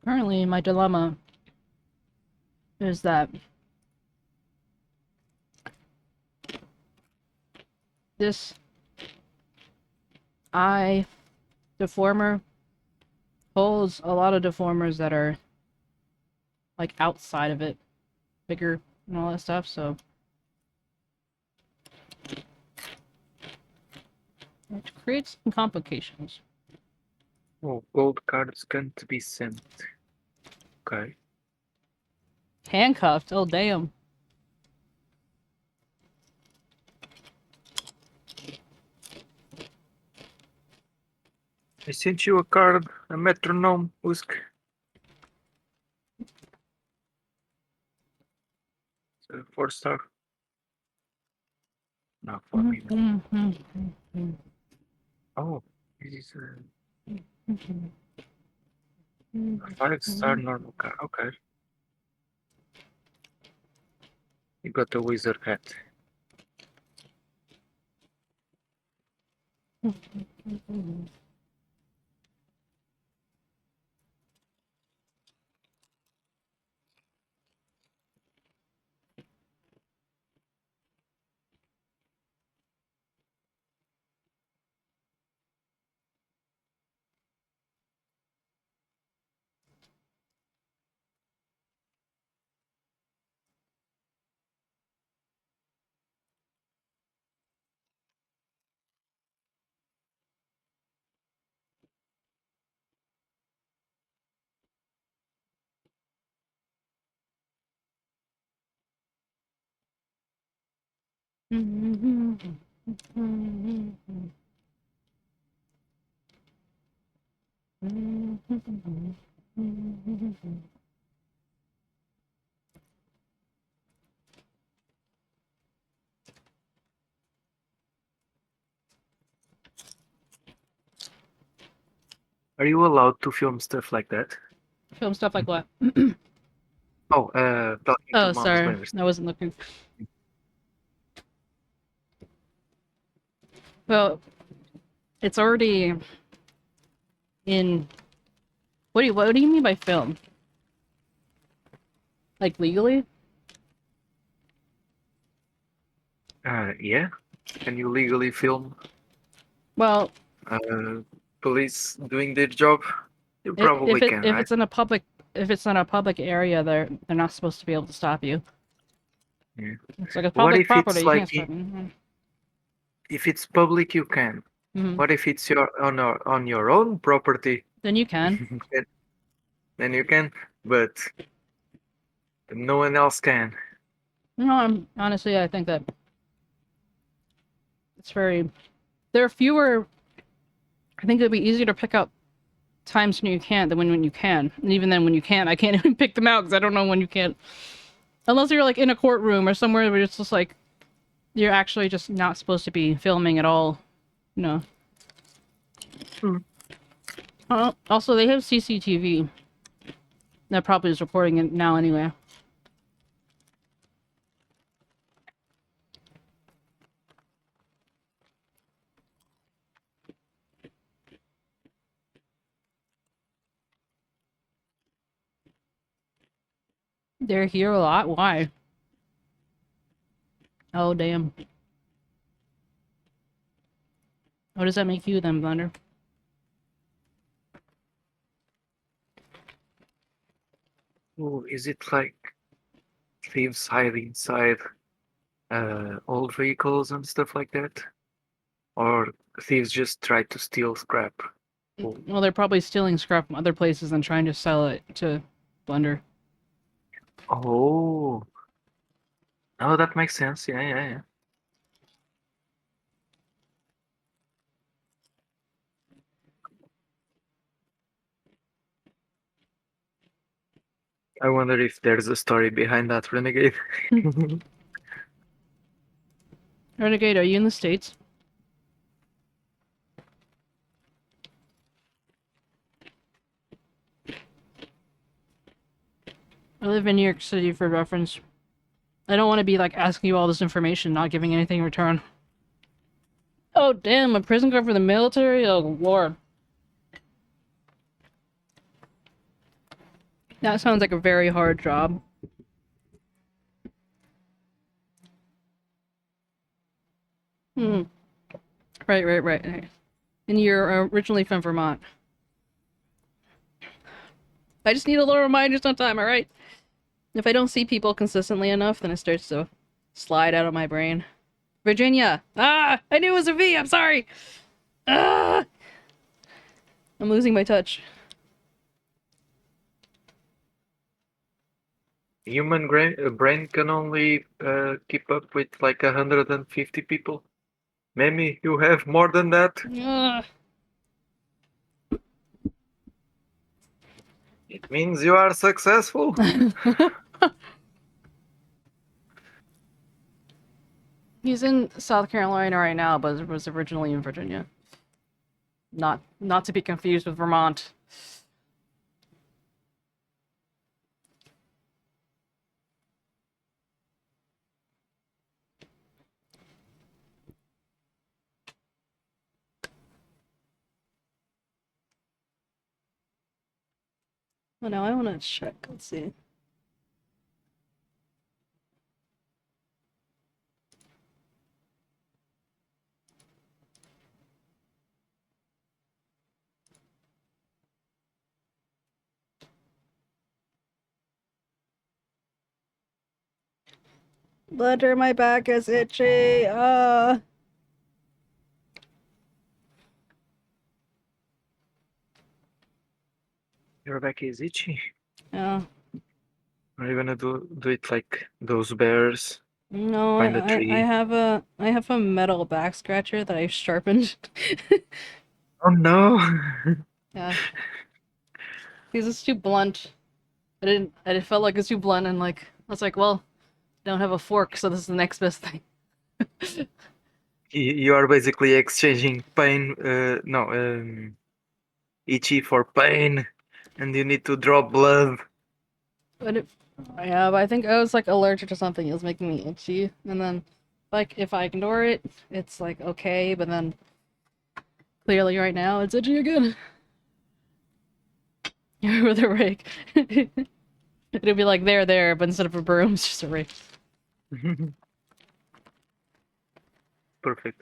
Currently, my dilemma is that this eye deformer holds a lot of deformers that are like outside of it, bigger and all that stuff, so it creates some complications. Oh, gold cards can't be sent. Okay. Handcuffed? Oh, damn. I sent you a card, a metronome, Usk. So 4-star. No, 4 minutes. Oh, this is a 5-star normal card. Okay. You got the wizard hat. Are you allowed to film stuff like that? Film stuff like what? Oh, talking to Oh, moms by sorry. mistake. I wasn't looking. Well, it's already in. What do you mean by film? Like legally? Yeah. Can you legally film Well, police doing their job? You probably can, if right? it's in a public if it's not a public area, they're not supposed to be able to stop you. Yeah. It's like a What public if property. it's You like can't stop me. if it's public, you can. What if it's on your own property? Then you can. Then you can, but no one else can. No, honestly, I think that it's very. There are fewer. I think it'd be easier to pick up times when you can't than when you can. And even then, when you can't, I can't even pick them out because I don't know when you can't. Unless you're like in a courtroom or somewhere where it's just like you're actually just not supposed to be filming at all. No. Also, they have CCTV. That probably is reporting it now anyway. They're here a lot? Why? Oh, damn. What does that make you then, Blender? Oh, is it like thieves hide inside old vehicles and stuff like that? Or thieves just try to steal scrap? Oh. Well, they're probably stealing scrap from other places and trying to sell it to Blender. Oh, that makes sense. Yeah. I wonder if there's a story behind that, Renegade. Renegade, are you in the States? I live in New York City for reference. I don't want to be like asking you all this information, not giving anything in return. Oh damn, a prison guard for the military? Oh lord. That sounds like a very hard job. Hmm. Right. And you're originally from Vermont. I just need a little reminder sometime, alright? If I don't see people consistently enough, then it starts to slide out of my brain. Virginia! Ah! I knew it was a V! I'm sorry! Ah! I'm losing my touch. Human brain can only keep up with like 150 people. Maybe you have more than that. It means you are successful. He's in South Carolina right now, but was originally in Virginia. Not to be confused with Vermont. Well, now I want to check. Let's see. Butter, my back is itchy. Your back is itchy. Yeah. Are you gonna do it like those bears? No, Find a tree. I have a metal back scratcher that I sharpened. Oh no. Yeah. Because it's too blunt. I felt like it's too blunt and like I was like, well, I don't have a fork, so this is the next best thing. You are basically exchanging pain, itchy for pain, and you need to draw blood. But yeah, but I think I was like allergic to something. It was making me itchy, and then like if I ignore it, it's like okay, but then clearly right now it's itchy again. With a rake. It'll be like there, but instead of a broom, it's just a rake. Perfect.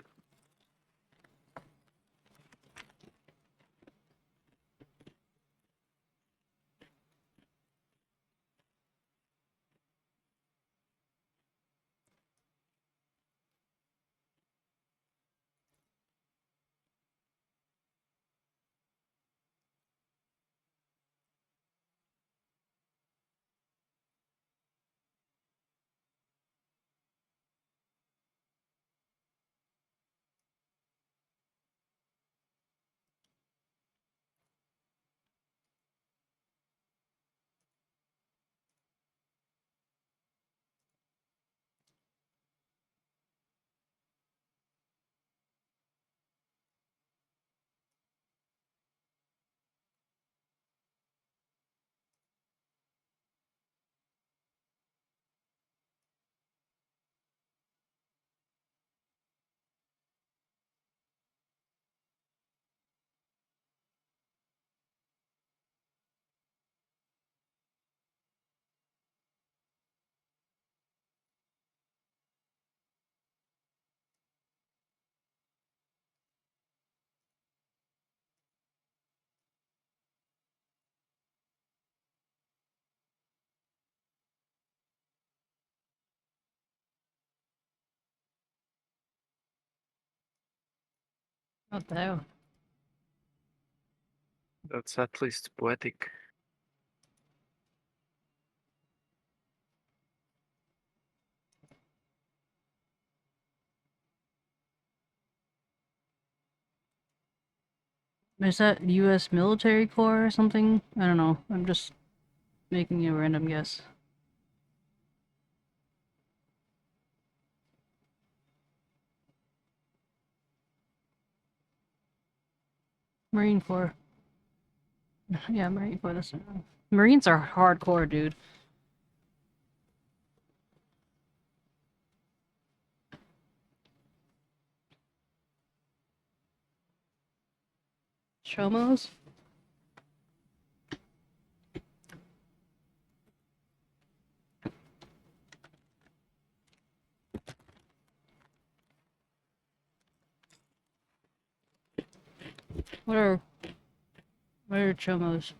What the hell? That's at least poetic. Is that U.S. military corps or something? I don't know. I'm just making a random guess. Marine Corps. Yeah, Marine Corps. That's Marines are hardcore, dude. Chomos? What are chomos?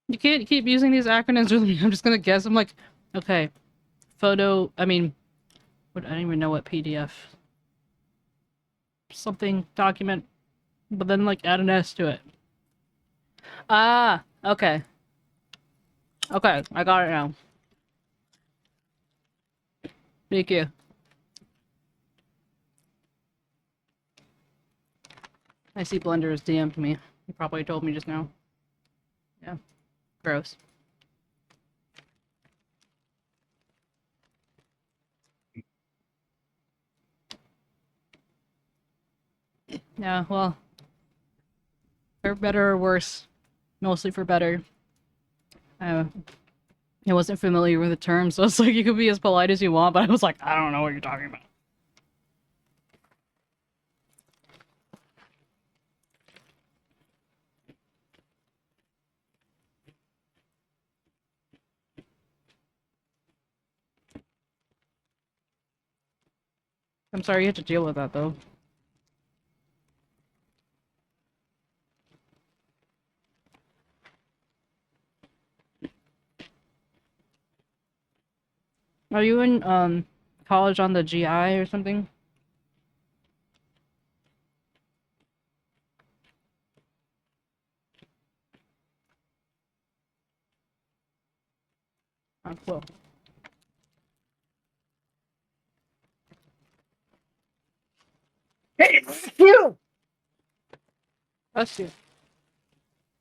You can't keep using these acronyms with me. I'm just gonna guess. I'm like, okay, photo. I mean, what? I don't even know what PDF. Something document, but then like add an S to it. Ah, okay. Okay, I got it now. Thank you. I see Blender has DM'd me. He probably told me just now. Yeah. Gross. Yeah, well, for better or worse. Mostly for better. I wasn't familiar with the term, so it's like you could be as polite as you want, but I was like, I don't know what you're talking about. I'm sorry you had to deal with that, though. Are you in, college on the GI or something? Oh, cool. Hey, it's you! That's you.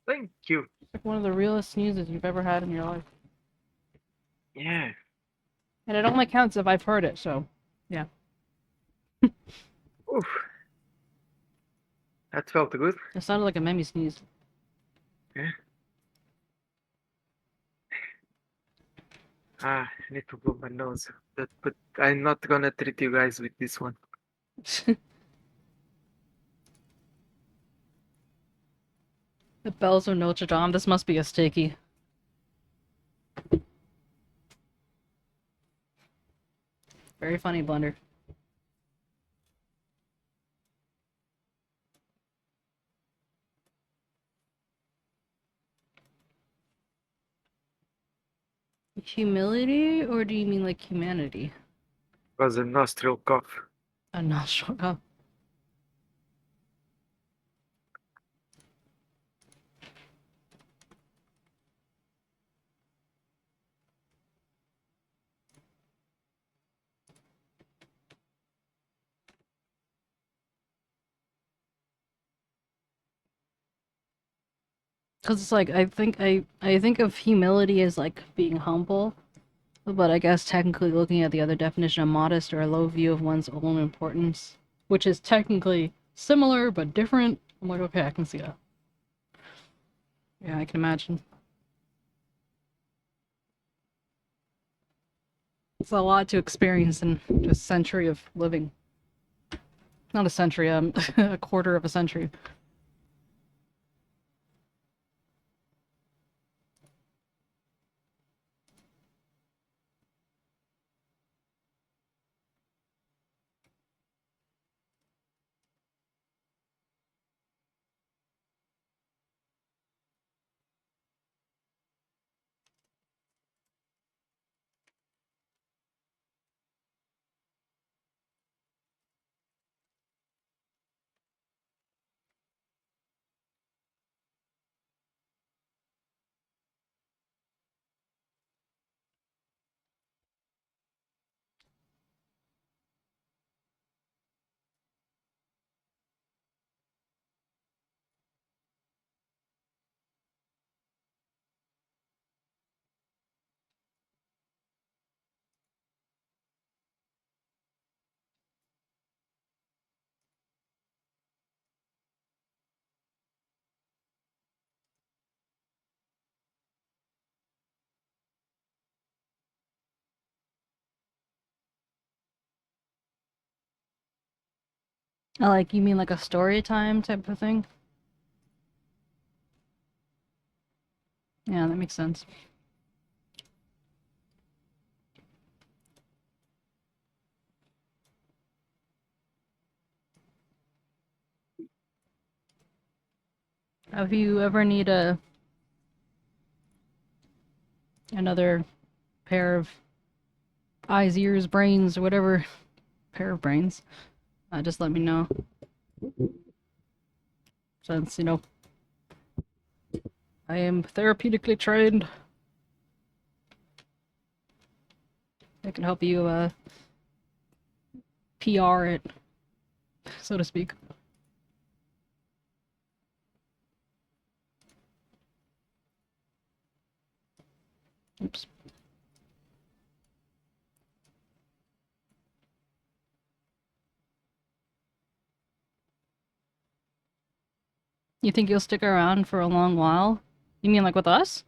Thank you. It's like one of the realest sneezes you've ever had in your life. Yeah. And it only counts if I've heard it, so, yeah. Oof. That felt good. It sounded like a Memmy sneeze. Yeah. I need to blow my nose. But I'm not gonna treat you guys with this one. The bells of Notre Dame. This must be a sticky. Very funny, Blender. Humility, or do you mean like humanity? Was a nostril cough. A nostril. Oh. Because it's like, I think of humility as like being humble, but I guess technically looking at the other definition of modest or a low view of one's own importance, which is technically similar but different. I'm like, okay, I can see that. Yeah, I can imagine. It's a lot to experience in a century of living. Not a century, a quarter of a century. Like, you mean like a story time type of thing? Yeah, that makes sense. If you ever need another pair of eyes, ears, brains, or whatever pair of brains, just let me know. Since, I am therapeutically trained. I can help you, PR it, so to speak. Oops. You think you'll stick around for a long while? You mean like with us?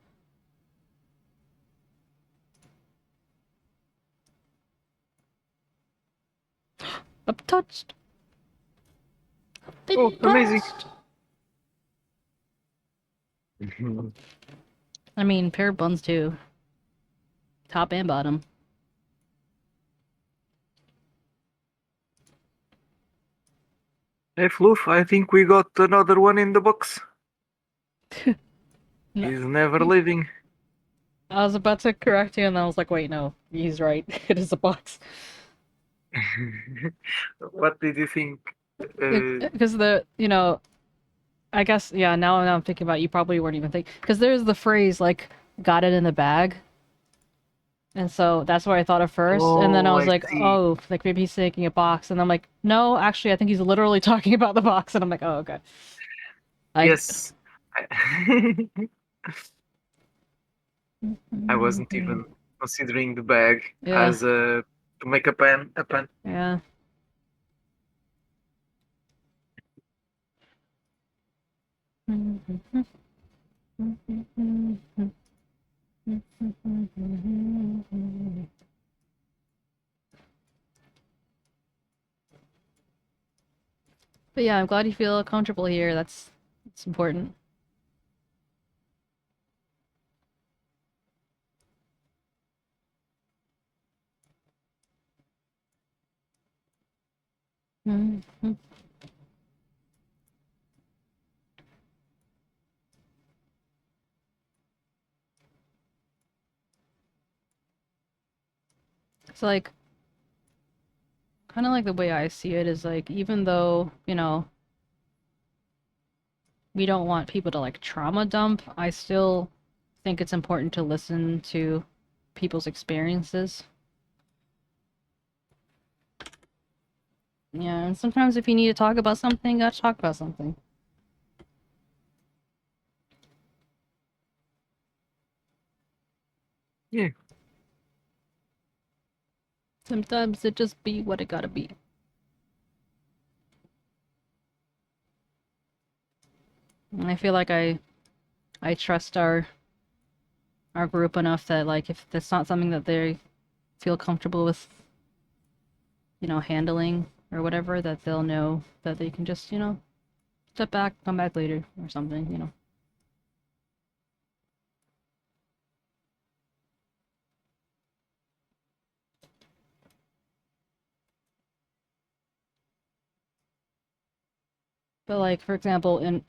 I'm touched. Oh, amazing. I mean, pair of buns too. Top and bottom. Hey, Floof, I think we got another one in the box. No. He's never leaving. I was about to correct you, and I was like, wait, no, he's right. It is a box. What did you think? Because I guess, yeah, now I'm thinking about it, you probably weren't even thinking. Because there's the phrase, like, got it in the bag. And so that's what I thought at first. And then I Oh, was I like, see. oh, like maybe he's thinking a box. And I'm like, no, actually, I think he's literally talking about the box. And I'm like, oh, okay. Yes. I wasn't even considering the bag Yeah. as to make a pen. A pen. Yeah. But yeah, I'm glad you feel comfortable here. That's important. It's like, kind of like the way I see it is like, even though, we don't want people to like trauma dump, I still think it's important to listen to people's experiences. Yeah, and sometimes if you need to talk about something, you gotta talk about something. Yeah. Sometimes it just be what it gotta be. And I feel like I trust our group enough that like if that's not something that they feel comfortable with, handling or whatever, that they'll know that they can just, step back, come back later or something. But like, for example, in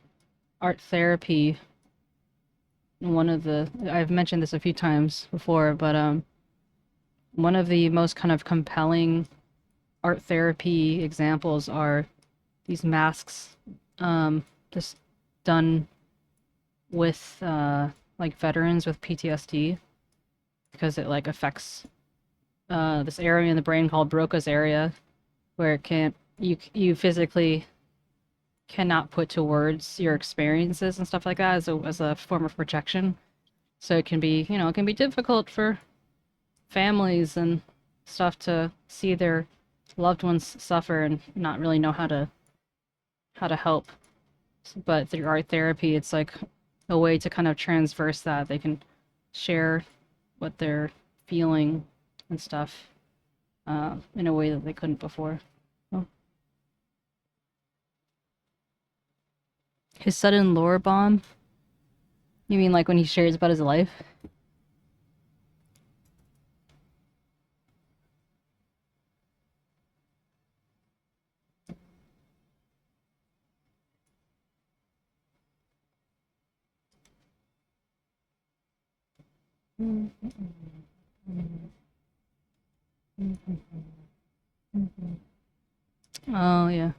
art therapy, I've mentioned this a few times before, but one of the most kind of compelling art therapy examples are these masks, just done with like veterans with PTSD, because it like affects this area in the brain called Broca's area, where it can't you physically cannot put to words your experiences and stuff like that as a form of protection. So it can be, it can be difficult for families and stuff to see their loved ones suffer and not really know how to help. But through art therapy, it's like a way to kind of transverse that. They can share what they're feeling and stuff in a way that they couldn't before. Oh. His sudden lore bomb? You mean like when he shares about his life? Oh, yeah.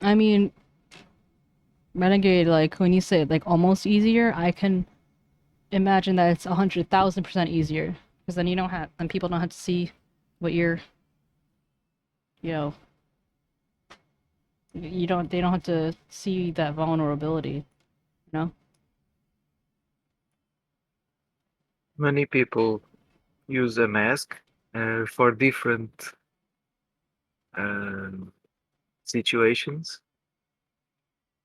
I mean, Renegade, like, when you say, like, almost easier, I can imagine that it's 100,000% easier. Because then then people don't have to see what you're, you know, they don't have to see that vulnerability, Many people use a mask for different um, situations.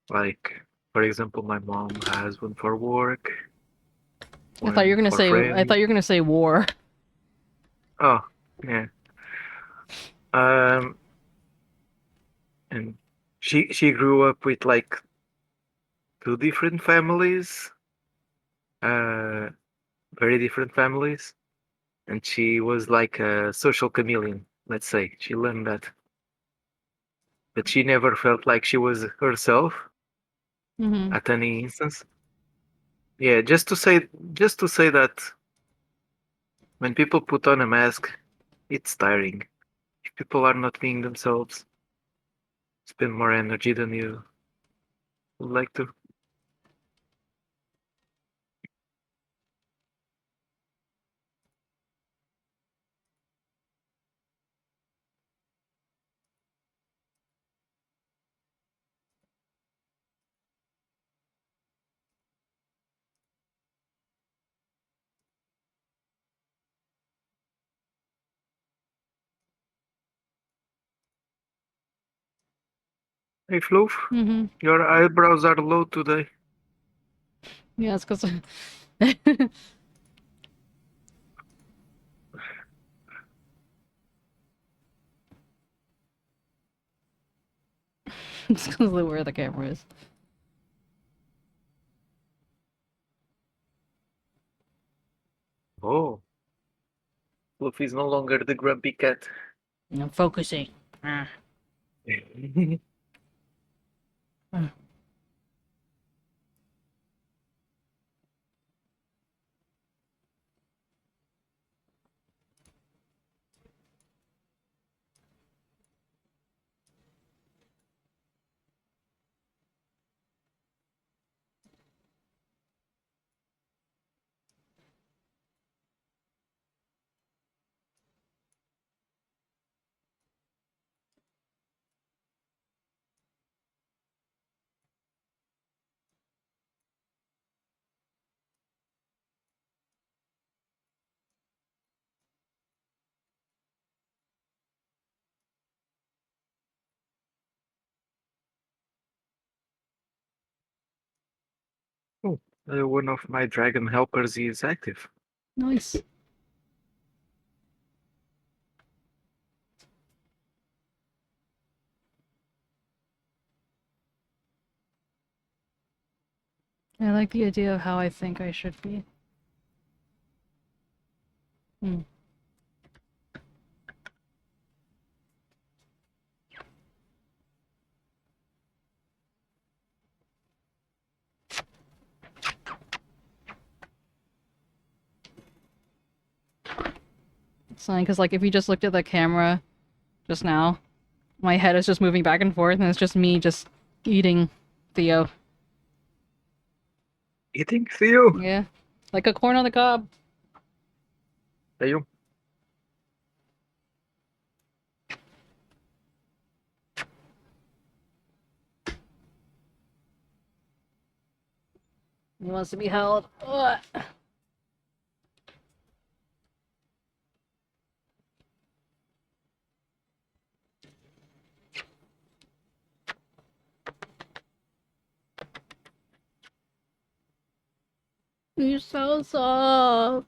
Like, for example, my mom has one for work, one for I thought friends. you were gonna say war. Oh, yeah. Um, and she grew up with like two different families, uh, very different families, and she was like a social chameleon. Let's say she learned that, but she never felt like she was herself Mm-hmm. at any instance. Yeah, just to say that when people put on a mask, it's tiring. If people are not being themselves, spend more energy than you would like to. Hey, Floof, Mm-hmm. your eyebrows are low today. Yeah, it's because it's because of where the camera is. Oh, Floof is no longer the grumpy cat. I'm focusing. Ah. One of my dragon helpers is active. Nice. I like the idea of how I think I should be. It's funny because, like, if you just looked at the camera just now, my head is just moving back and forth, and it's just me just eating Theo. Eating Theo? Yeah. Like a corn on the cob. Theo? He wants to be held. Ugh. He's so soft.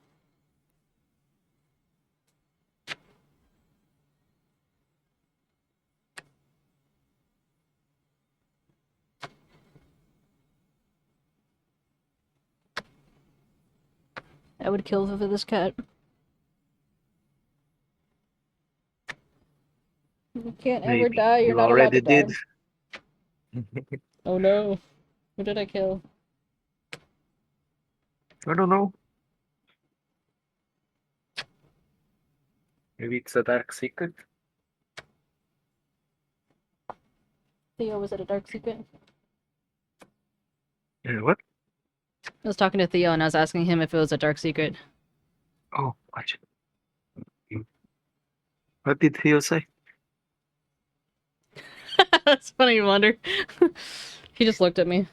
I would kill for this cat. You can't ever Maybe. die. You're You not allowed to already die. did. Oh no. Who did I kill? I don't know. Maybe it's a dark secret. Theo, was it a dark secret? What? I was talking to Theo and I was asking him if it was a dark secret. Oh, watch it. What did Theo say? That's funny, you wonder. He just looked at me.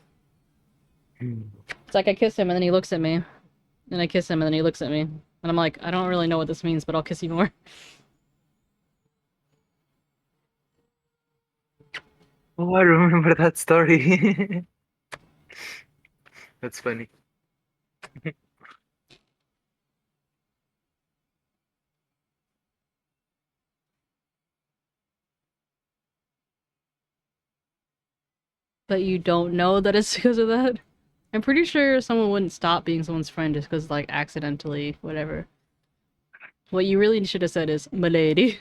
It's like I kiss him and then he looks at me. And I kiss him and then he looks at me. And I'm like, I don't really know what this means, but I'll kiss you more. Oh, I remember that story. That's funny. But you don't know that it's because of that? I'm pretty sure someone wouldn't stop being someone's friend just because, like, accidentally, whatever. What you really should have said is, "Milady."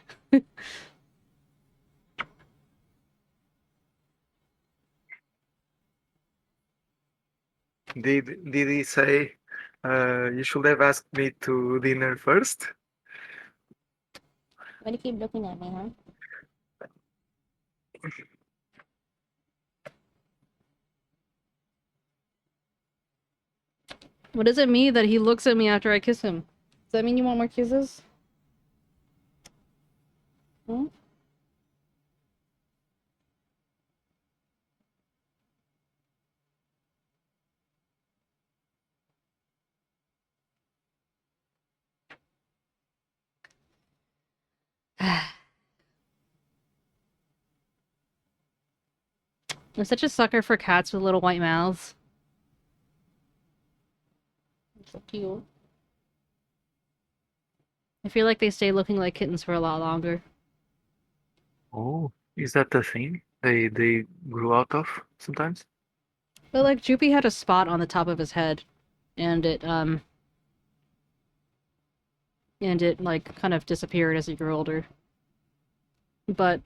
Did he say you should have asked me to dinner first? Why do you keep looking at me, huh? What does it mean that he looks at me after I kiss him? Does that mean you want more kisses? Hmm? I'm such a sucker for cats with little white mouths. So cute. I feel like they stay looking like kittens for a lot longer. Oh, is that the thing they grew out of sometimes? But like Droopy had a spot on the top of his head, and it like kind of disappeared as he grew older. But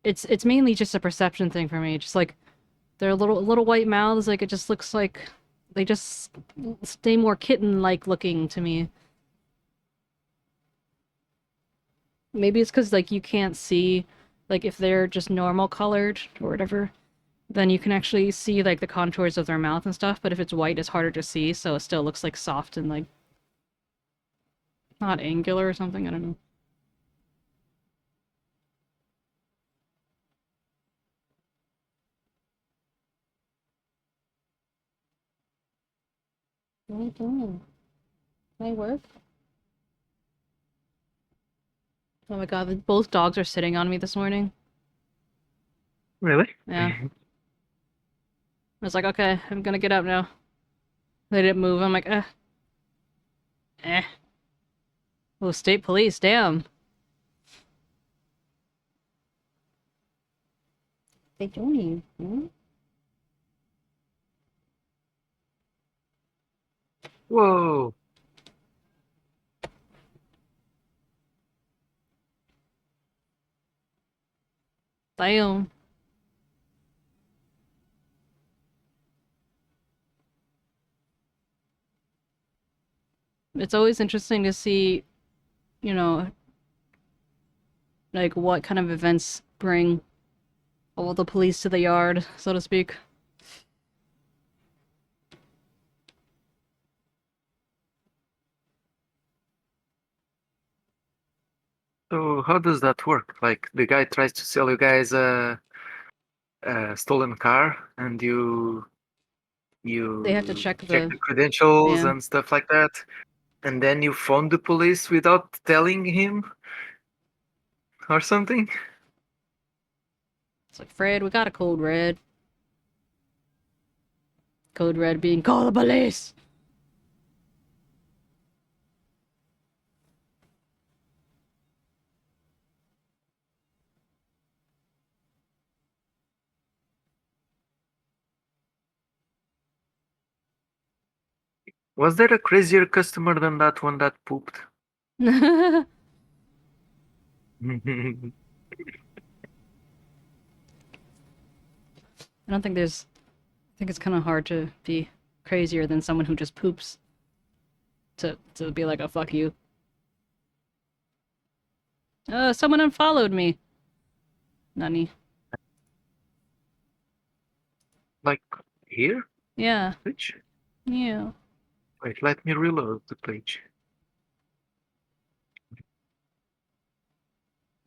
it's mainly just a perception thing for me. Just like their little white mouths, like it just looks like they just stay more kitten-like looking to me. Maybe it's because like you can't see, like if they're just normal colored or whatever, then you can actually see like the contours of their mouth and stuff. But if it's white, it's harder to see, so it still looks like soft and like not angular or something. I don't know. What are you doing? Can I work? Oh my god, both dogs are sitting on me this morning. Really? Yeah. I was like, okay, I'm gonna get up now. They didn't move. I'm like, eh. Oh, state police, damn. They doing? Hmm? Whoa. Damn. It's always interesting to see, you know, like what kind of events bring all the police to the yard, so to speak. So how does that work? Like the guy tries to sell you guys a stolen car, and you They have to you check check the, the credentials yeah. and stuff like that, and then you phone the police without telling him or something. It's like, Fred, we got a code red. Code red being, call the police! Was there a crazier customer than that one that pooped? I don't think there's... I think it's kind of hard to be crazier than someone who just poops. To be like, oh, fuck you. Someone unfollowed me. Nani. Like here? Yeah. Which? Yeah. Wait, let me reload the page.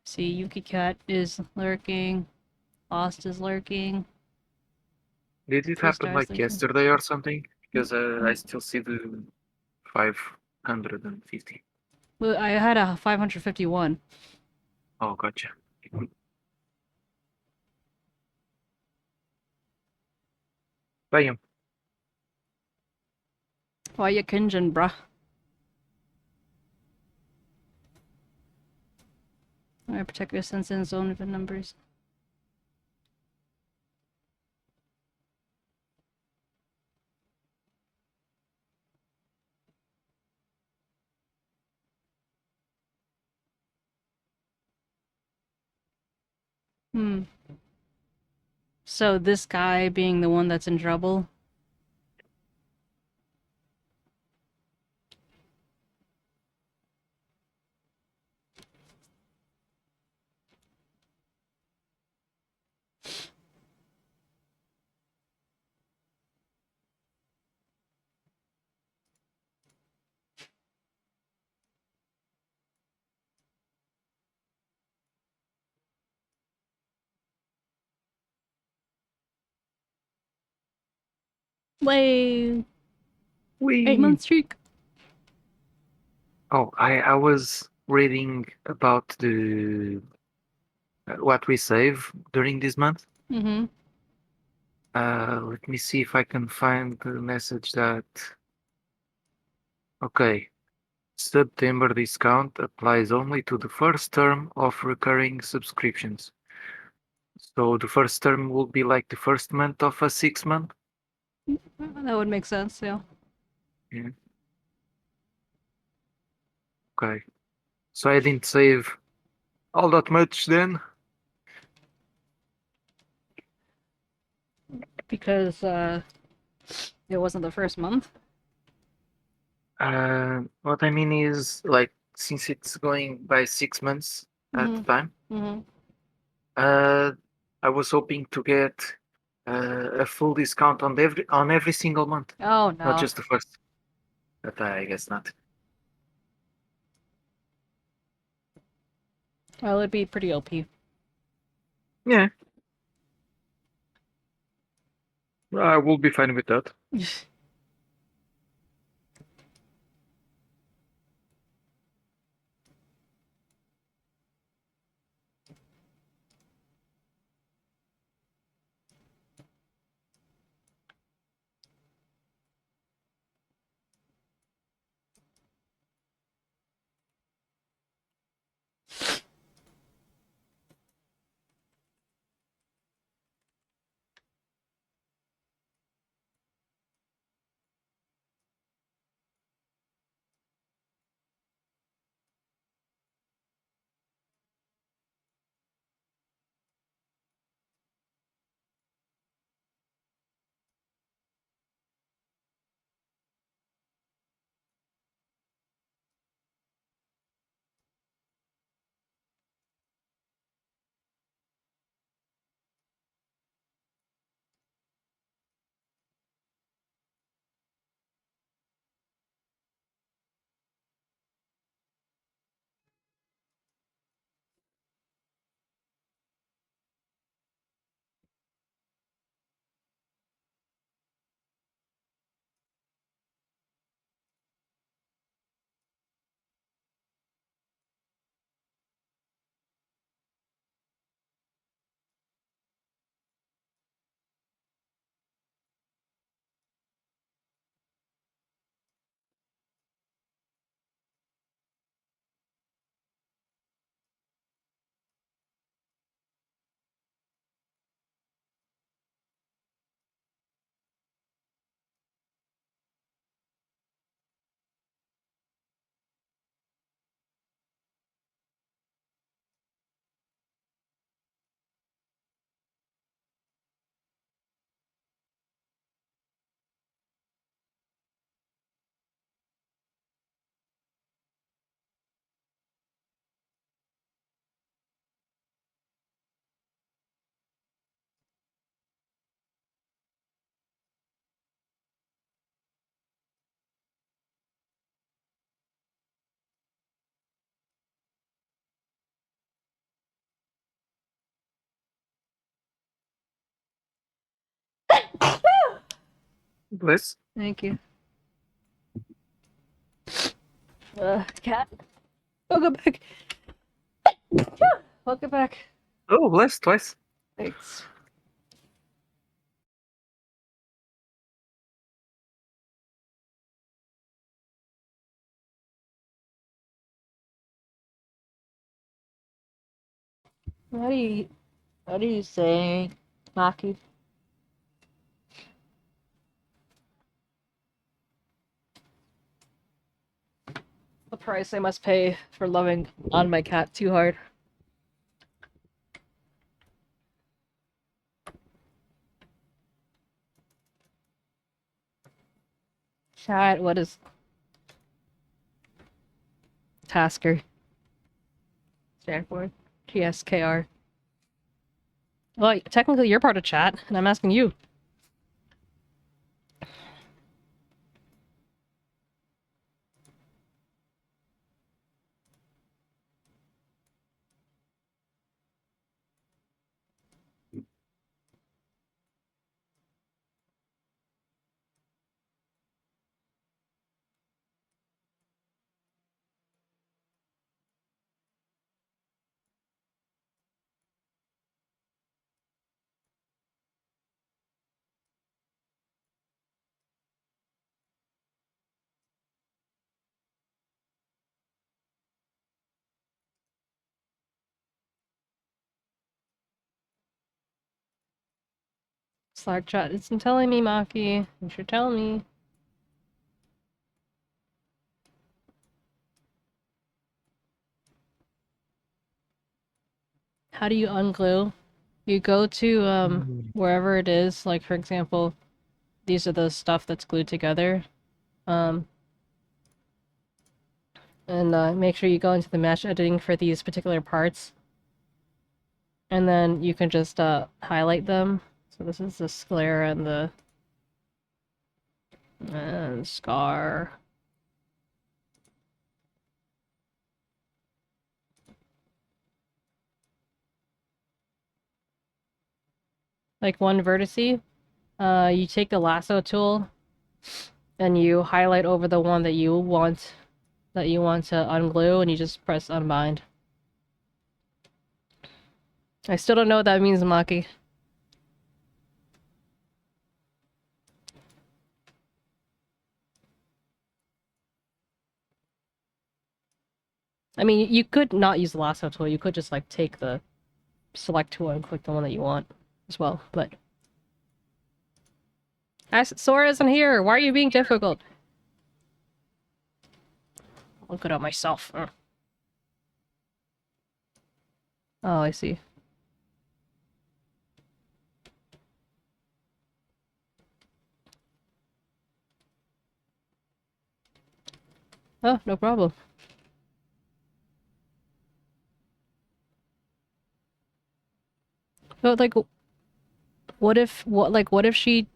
See, Yuki Cat is lurking. Lost is lurking. Did it 3 happen stars like lurking. yesterday or something? Because I still see the 550. Well, I had a 551. Oh, gotcha. Bam. Why you cringing, bruh? Alright, protect your sense in zone of numbers. Hmm. So this guy being the one that's in trouble? Way 8 month We. streak. Oh, I was reading about the what we save during this month. Mm-hmm. Let me see if I can find the message that. Okay, September discount applies only to the first term of recurring subscriptions. So the first term will be like the first month of a 6 month. That would make sense, yeah. Yeah. Okay. So I didn't save all that much then. Because, it wasn't the first month. What I mean is like since it's going by 6 months at Mm-hmm. a time, Mm-hmm. uh, I was hoping to get a full discount on every single month, Oh, not no. just the first. But I guess not. Well, it'd be pretty OP. Yeah, I will be fine with that. Bliss. Thank you. Cat. Welcome back. Welcome back. Oh, Bliss, twice. Thanks. What are you saying, Maki? The price I must pay for loving on my cat too hard. Chat, what is Tasker? Stand for TSKR. Well, technically you're part of chat, and I'm asking you. Slack chat isn't telling me, Maki. You should tell me. How do you unglue? You go to wherever it is, like for example, these are the stuff that's glued together. And make sure you go into the mesh editing for these particular parts. And then you can just highlight them. So this is the sclera and the scar. Like one vertice, you take the lasso tool and you highlight over the one that you want to unglue, and you just press unbind. I still don't know what that means, Maki. I mean, you could not use the lasso tool. You could just like take the select tool and click the one that you want as well, but Sora isn't here. Why are you being difficult? Look it up myself. Oh, I see. Oh, no problem. But like, what if she?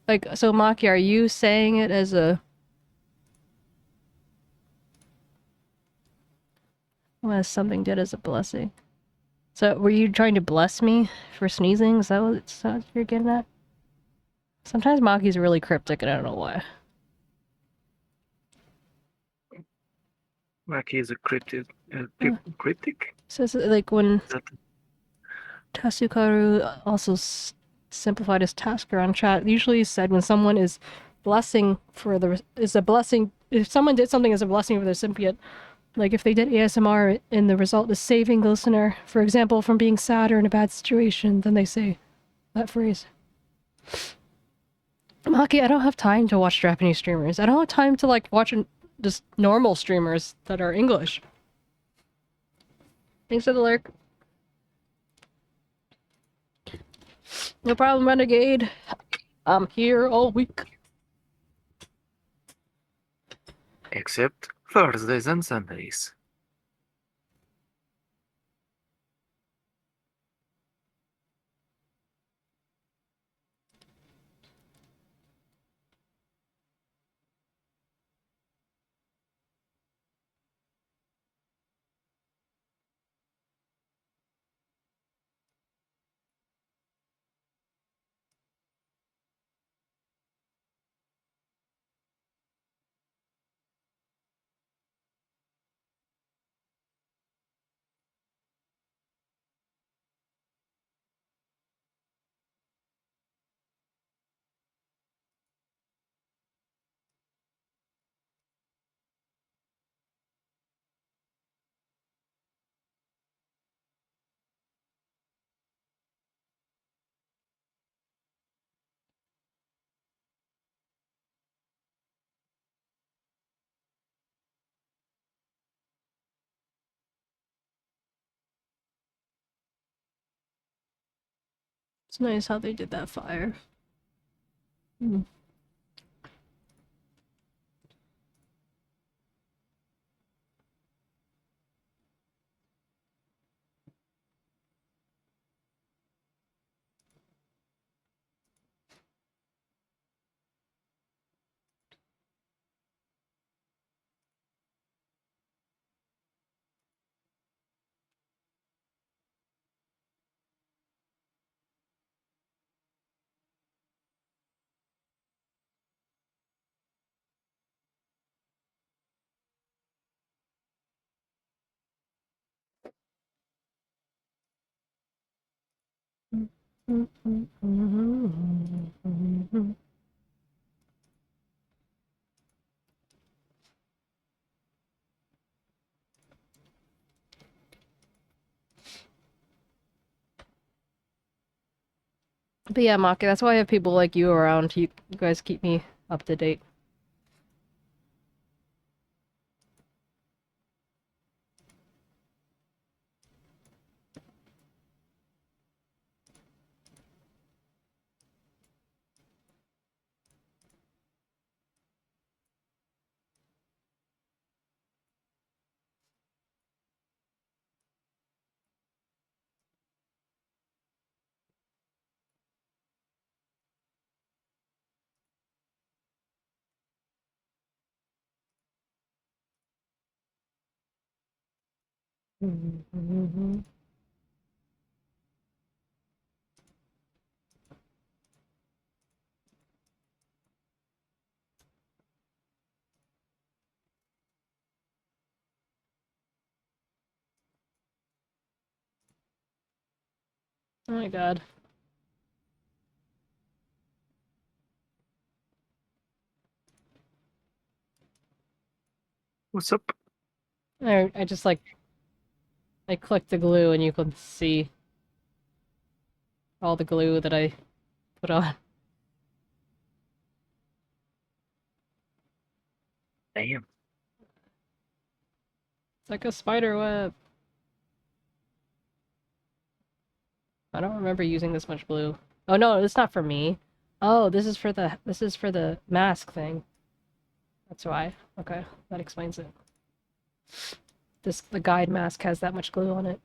Like, so Maki, are you saying it as a... Well, something did as a blessing. So, were you trying to bless me for sneezing? Is that what you're getting at? Sometimes Maki's really cryptic, and I don't know why. Maki is a cryptic. Cryptic? So, like, when Tasukaru also simplified his tasker on chat, usually said when someone is blessing for is a blessing, if someone did something as a blessing for the recipient, like if they did ASMR and the result is saving the listener, for example, from being sad or in a bad situation, then they say that phrase. Maki, I don't have time to watch Japanese streamers. I don't have time to like watch just normal streamers that are English. Thanks for the lurk. No problem, Renegade. I'm here all week. Except Thursdays and Sundays. It's nice how they did that fire. Mm. But yeah, Maki, that's why I have people like you around. You guys keep me up to date. Oh my god. What's up? I just like I clicked the glue and you could see all the glue that I put on. Damn. It's like a spider web. I don't remember using this much glue. Oh no, it's not for me. Oh, this is for the mask thing. That's why. Okay, that explains it. The guide mask has that much glue on it.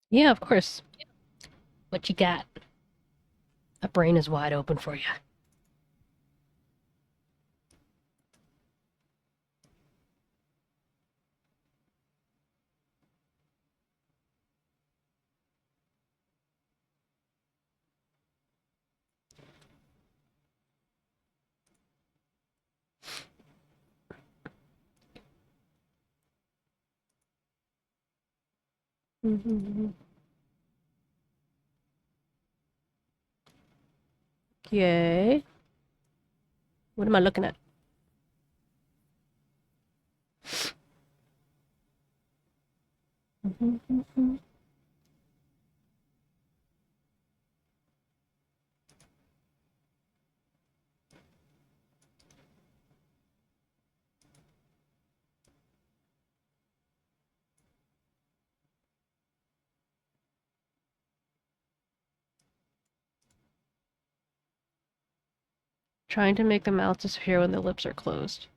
Yeah, of course. What you got? My brain is wide open for you. Okay. What am I looking at? Trying to make the mouth disappear when the lips are closed.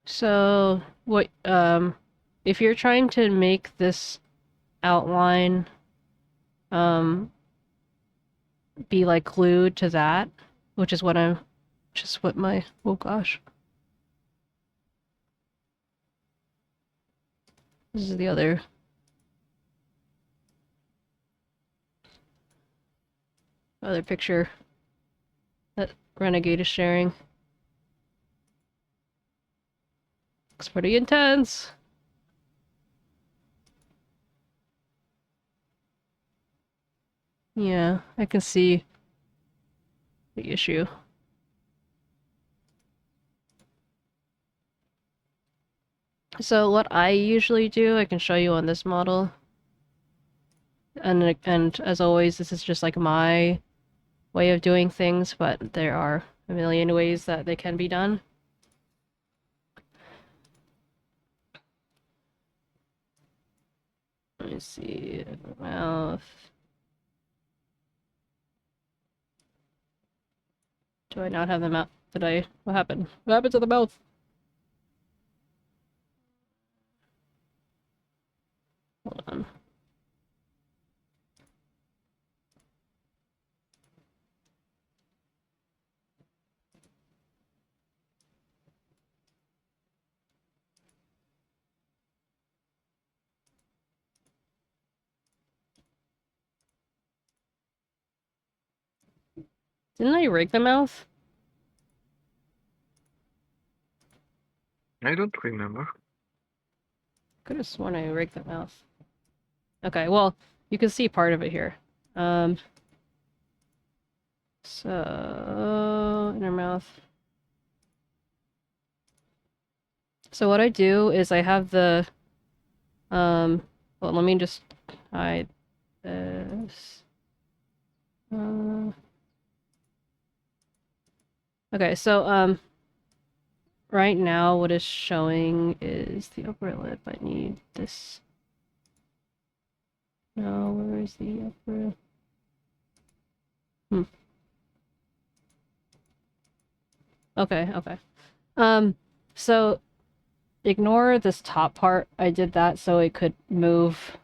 So, what, if you're trying to make this outline, be like glued to that, which is what my, oh gosh. This is the other picture that Renegade is sharing. Looks pretty intense. Yeah, I can see the issue. So what I usually do, I can show you on this model. And as always, this is just like my way of doing things, but there are a million ways that they can be done. Let me see, mouth. Do I not have the mouth? What happened? What happened to the mouth? Hold on. Didn't I rig the mouth? I don't remember. Could have sworn I rigged the mouth. Okay, well, you can see part of it here. So, inner mouth. So what I do is I have the, well, let me just hide this. Okay, so, right now what is showing is the upper lip. I need this. No, where is the upper? Okay, okay. So ignore this top part. I did that so it could move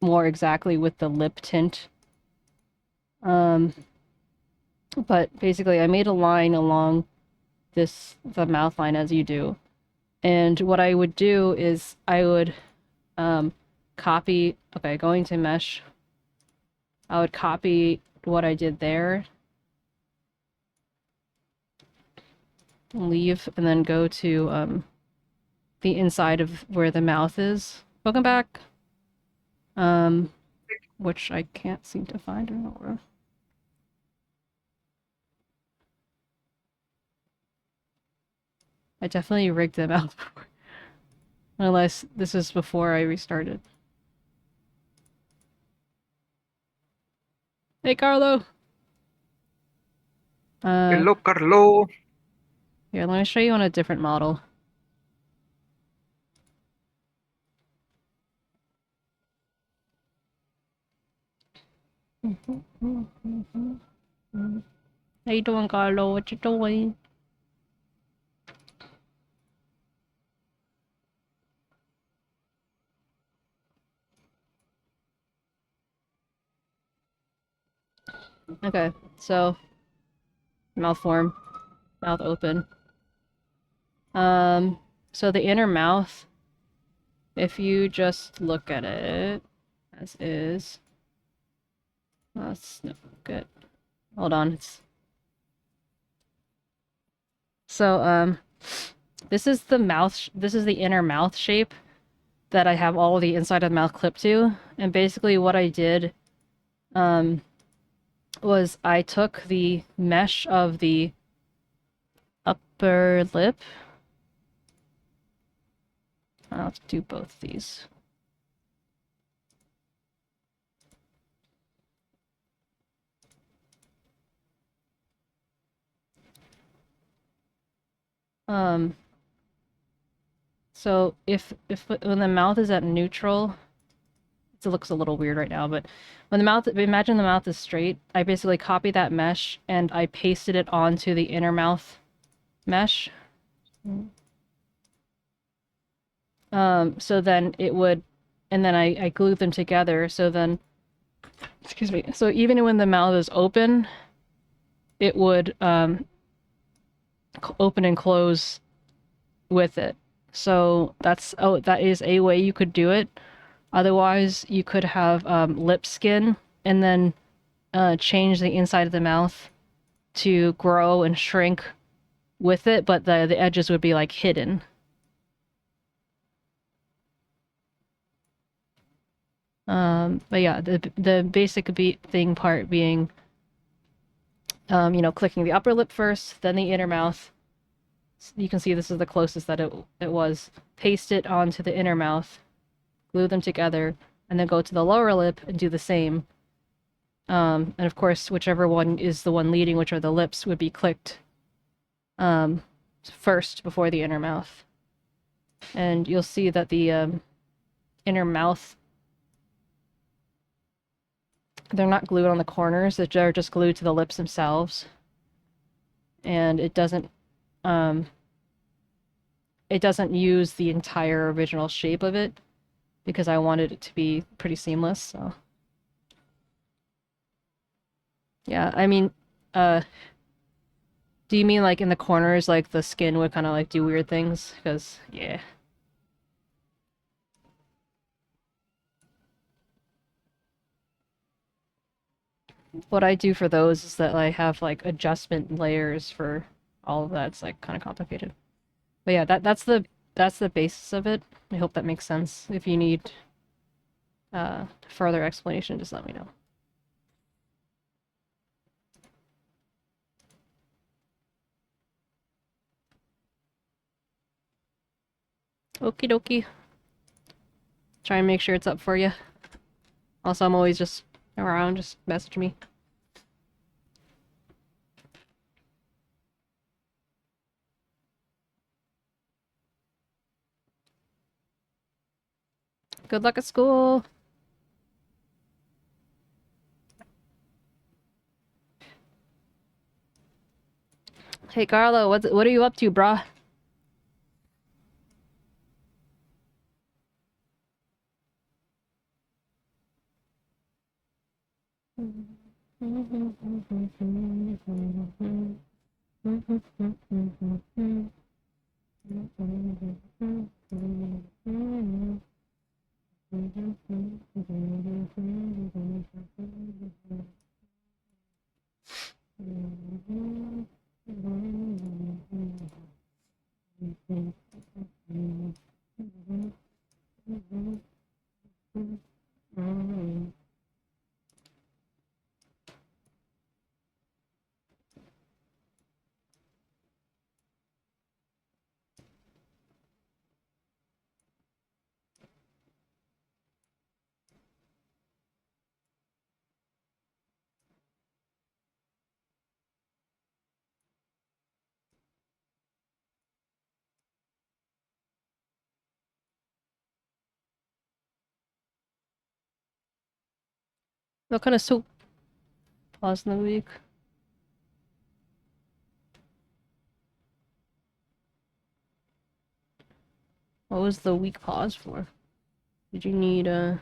more exactly with the lip tint. But basically I made a line along the mouth line as you do. And what I would do is I would copy, okay, going to mesh, I would copy what I did there, leave, and then go to the inside of where the mouth is. Welcome back. Which I can't seem to find. I don't know where. I definitely rigged them out before. Unless this is before I restarted. Hey, Carlo! Hello, Carlo! Here, let me show you on a different model. How you doing, Carlo? What you doing? Okay, so mouth form, mouth open. So the inner mouth, if you just look at it as is, that's no good. Hold on, it's so this is the mouth. This is the inner mouth shape that I have all the inside of the mouth clipped to, and basically what I did, was I took the mesh of the upper lip. I'll do both these. So if when the mouth is at neutral, it looks a little weird right now, but when the mouth, imagine the mouth is straight, I basically copied that mesh and I pasted it onto the inner mouth mesh. So then it would, and then I glued them together, so then, excuse me, so even when the mouth is open, it would open and close with it. So that's, oh, that is a way you could do it. Otherwise, you could have lip skin and then change the inside of the mouth to grow and shrink with it, but the edges would be like hidden. But yeah, the basic thing part being, you know, clicking the upper lip first, then the inner mouth. You can see this is the closest that it was. Paste it onto the inner mouth, glue them together, and then go to the lower lip and do the same. And of course, whichever one is the one leading, which are the lips, would be clicked first before the inner mouth. And you'll see that the inner mouth, they're not glued on the corners, they're just glued to the lips themselves. And it doesn't use the entire original shape of it because I wanted it to be pretty seamless, so. Yeah, I mean, do you mean like in the corners, like the skin would kind of like do weird things? Because, yeah. What I do for those is that I have like adjustment layers for all of that. It's like kind of complicated. But yeah, that's the basis of it. I hope that makes sense. If you need further explanation, just let me know. Okie dokie. Try and make sure it's up for you. Also, I'm always just around, just message me. Good luck at school. Hey Carlo, what are you up to, brah? What kind of soup? Pause in the week. What was the week pause for? Did you need a...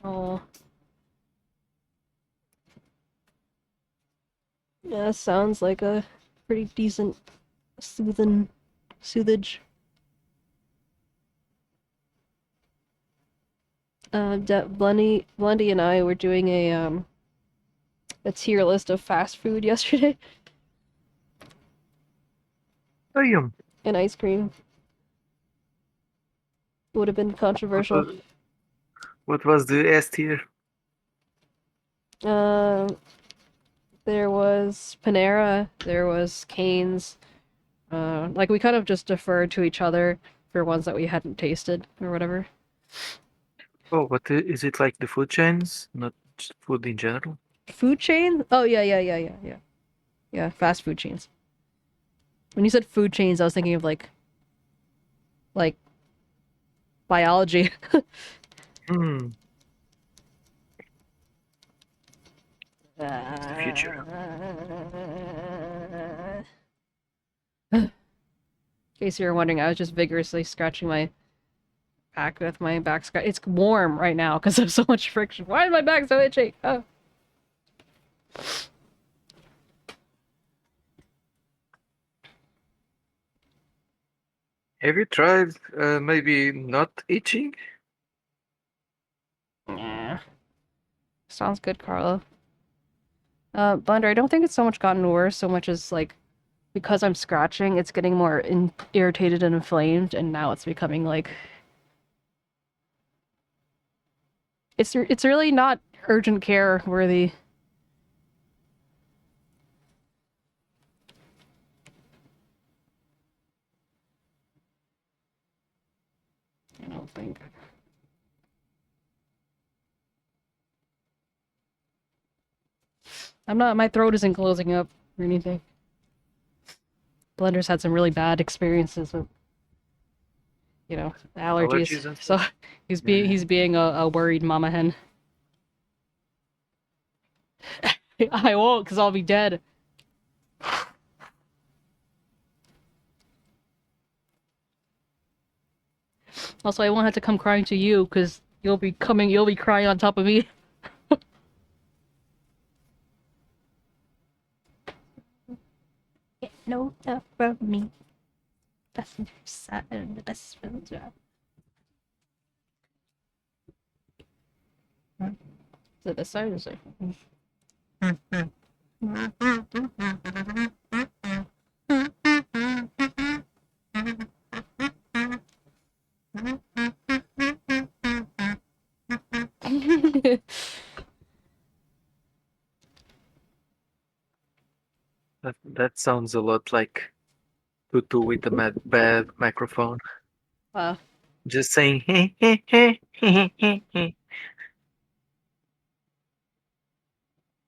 Oh... Yeah, sounds like a pretty decent soothage. Blondie and I were doing a tier list of fast food yesterday. Damn. And ice cream. Would have been controversial. What was the S tier? There was Panera, there was Cane's. Like we kind of just deferred to each other for ones that we hadn't tasted or whatever. Oh, what is it like the food chains, not just food in general? Food chain? Oh yeah. Yeah, fast food chains. When you said food chains, I was thinking of like biology. Hmm. Future. In case you were wondering, I was just vigorously scratching my back with my back scratch. It's warm right now because of so much friction. Why is my back so itchy? Oh. Have you tried maybe not itching? Yeah. Sounds good, Carla. Blender, I don't think it's so much gotten worse so much as like because I'm scratching, it's getting more irritated and inflamed, and now it's becoming like it's really not urgent care worthy. I don't think. I'm not. My throat isn't closing up or anything. Blender's had some really bad experiences with, allergies. And So stuff? he's being a worried mama hen. I won't, because I'll be dead. Also, I won't have to come crying to you, because you'll be crying on top of me. Get no love from me. Passenger side and the best friend's job. Is it this side or this side? That sounds a lot like Tutu with a bad microphone. Wow. Just saying hey hey hey hey hey hey.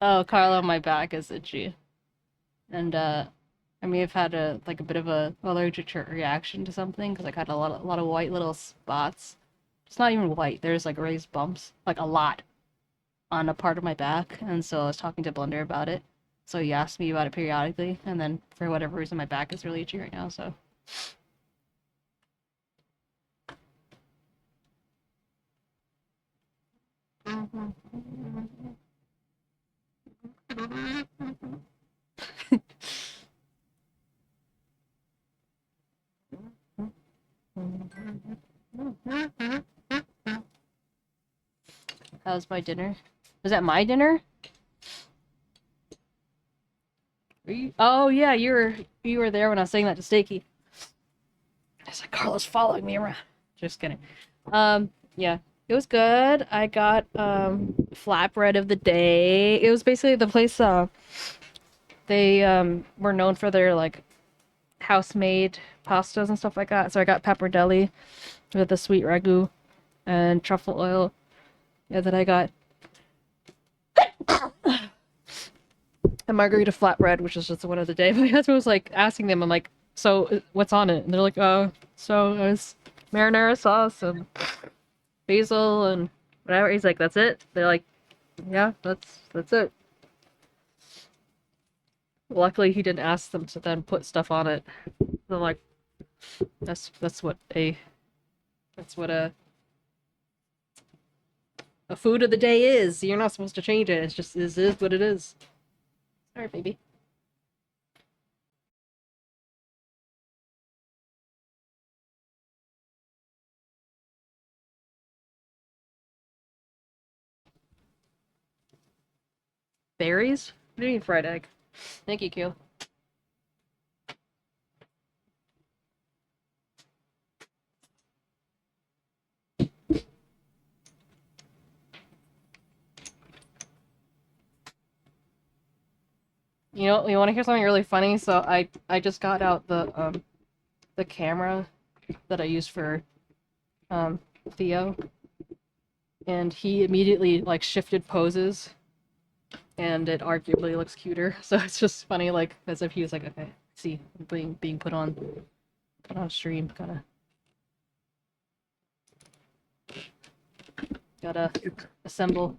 Oh, Carla, my back is itchy. And I may have had a bit of a allergic reaction to something because I got a lot of white little spots. It's not even white. There's like raised bumps, like a lot, on a part of my back. And so I was talking to Blender about it. So he asked me about it periodically, and then for whatever reason, my back is really itchy right now. So. How's my dinner? Was that my dinner? Oh yeah, you were there when I was saying that to 𝗟𝗶희. It's like Carla's following me around. Just kidding. Yeah, it was good. I got flatbread of the day. It was basically the place. They were known for their like house-made pastas and stuff like that. So I got pappardelle with the sweet ragu and truffle oil. Yeah, then I got a margarita flatbread, which is just the one of the day. My husband was like asking them, I'm like, so what's on it? And they're like, so it's marinara sauce and basil and whatever. He's like, that's it? They're like, yeah, that's it. Luckily, he didn't ask them to then put stuff on it. They're like, that's what a food of the day is. You're not supposed to change it. It's just is what it is. Sorry, baby. Berries? What do you mean fried egg? Thank you, Q. You know, you want to hear something really funny? So I just got out the camera that I used for Theo, and he immediately like shifted poses, and it arguably looks cuter. So it's just funny, like as if he was like, okay, see, being put on stream, gotta assemble.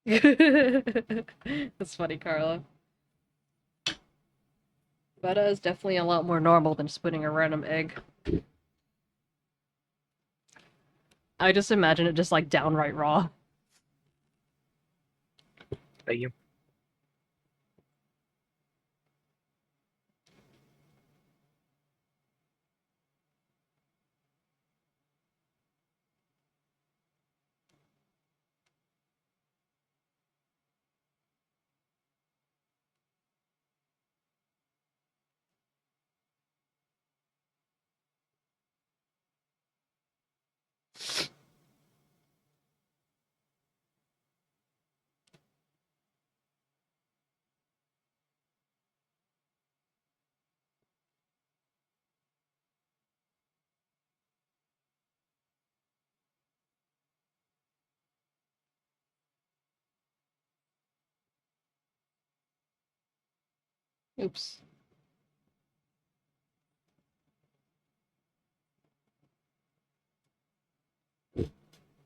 That's funny, Carla. Butter is definitely a lot more normal than just putting a random egg. I just imagine it just like downright raw. Thank you. Oops.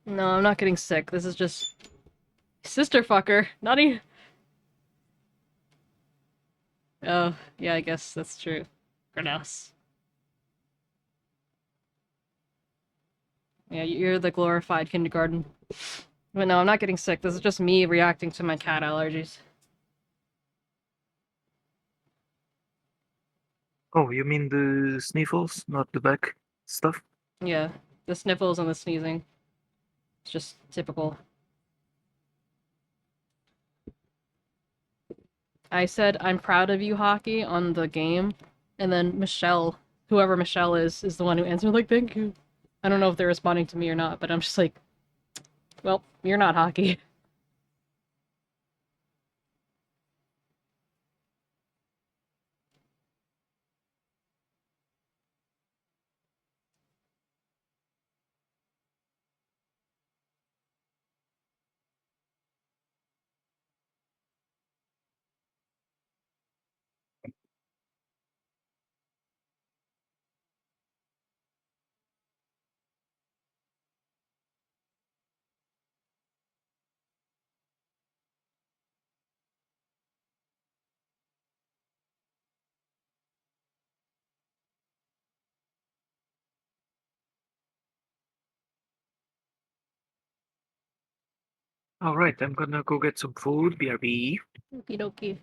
No, I'm not getting sick. This is just sister fucker. Not even. Oh, yeah, I guess that's true. Gross. Yeah, you're the glorified kindergarten. But no, I'm not getting sick. This is just me reacting to my cat allergies. Oh, you mean the sniffles, not the back stuff? Yeah, the sniffles and the sneezing. It's just typical. I said, I'm proud of you, Hockey, on the game. And then Michelle, whoever Michelle is the one who answered, like, thank you. I don't know if they're responding to me or not, but I'm just like, well, you're not Hockey. Alright, I'm gonna go get some food, BRB. Okie dokie.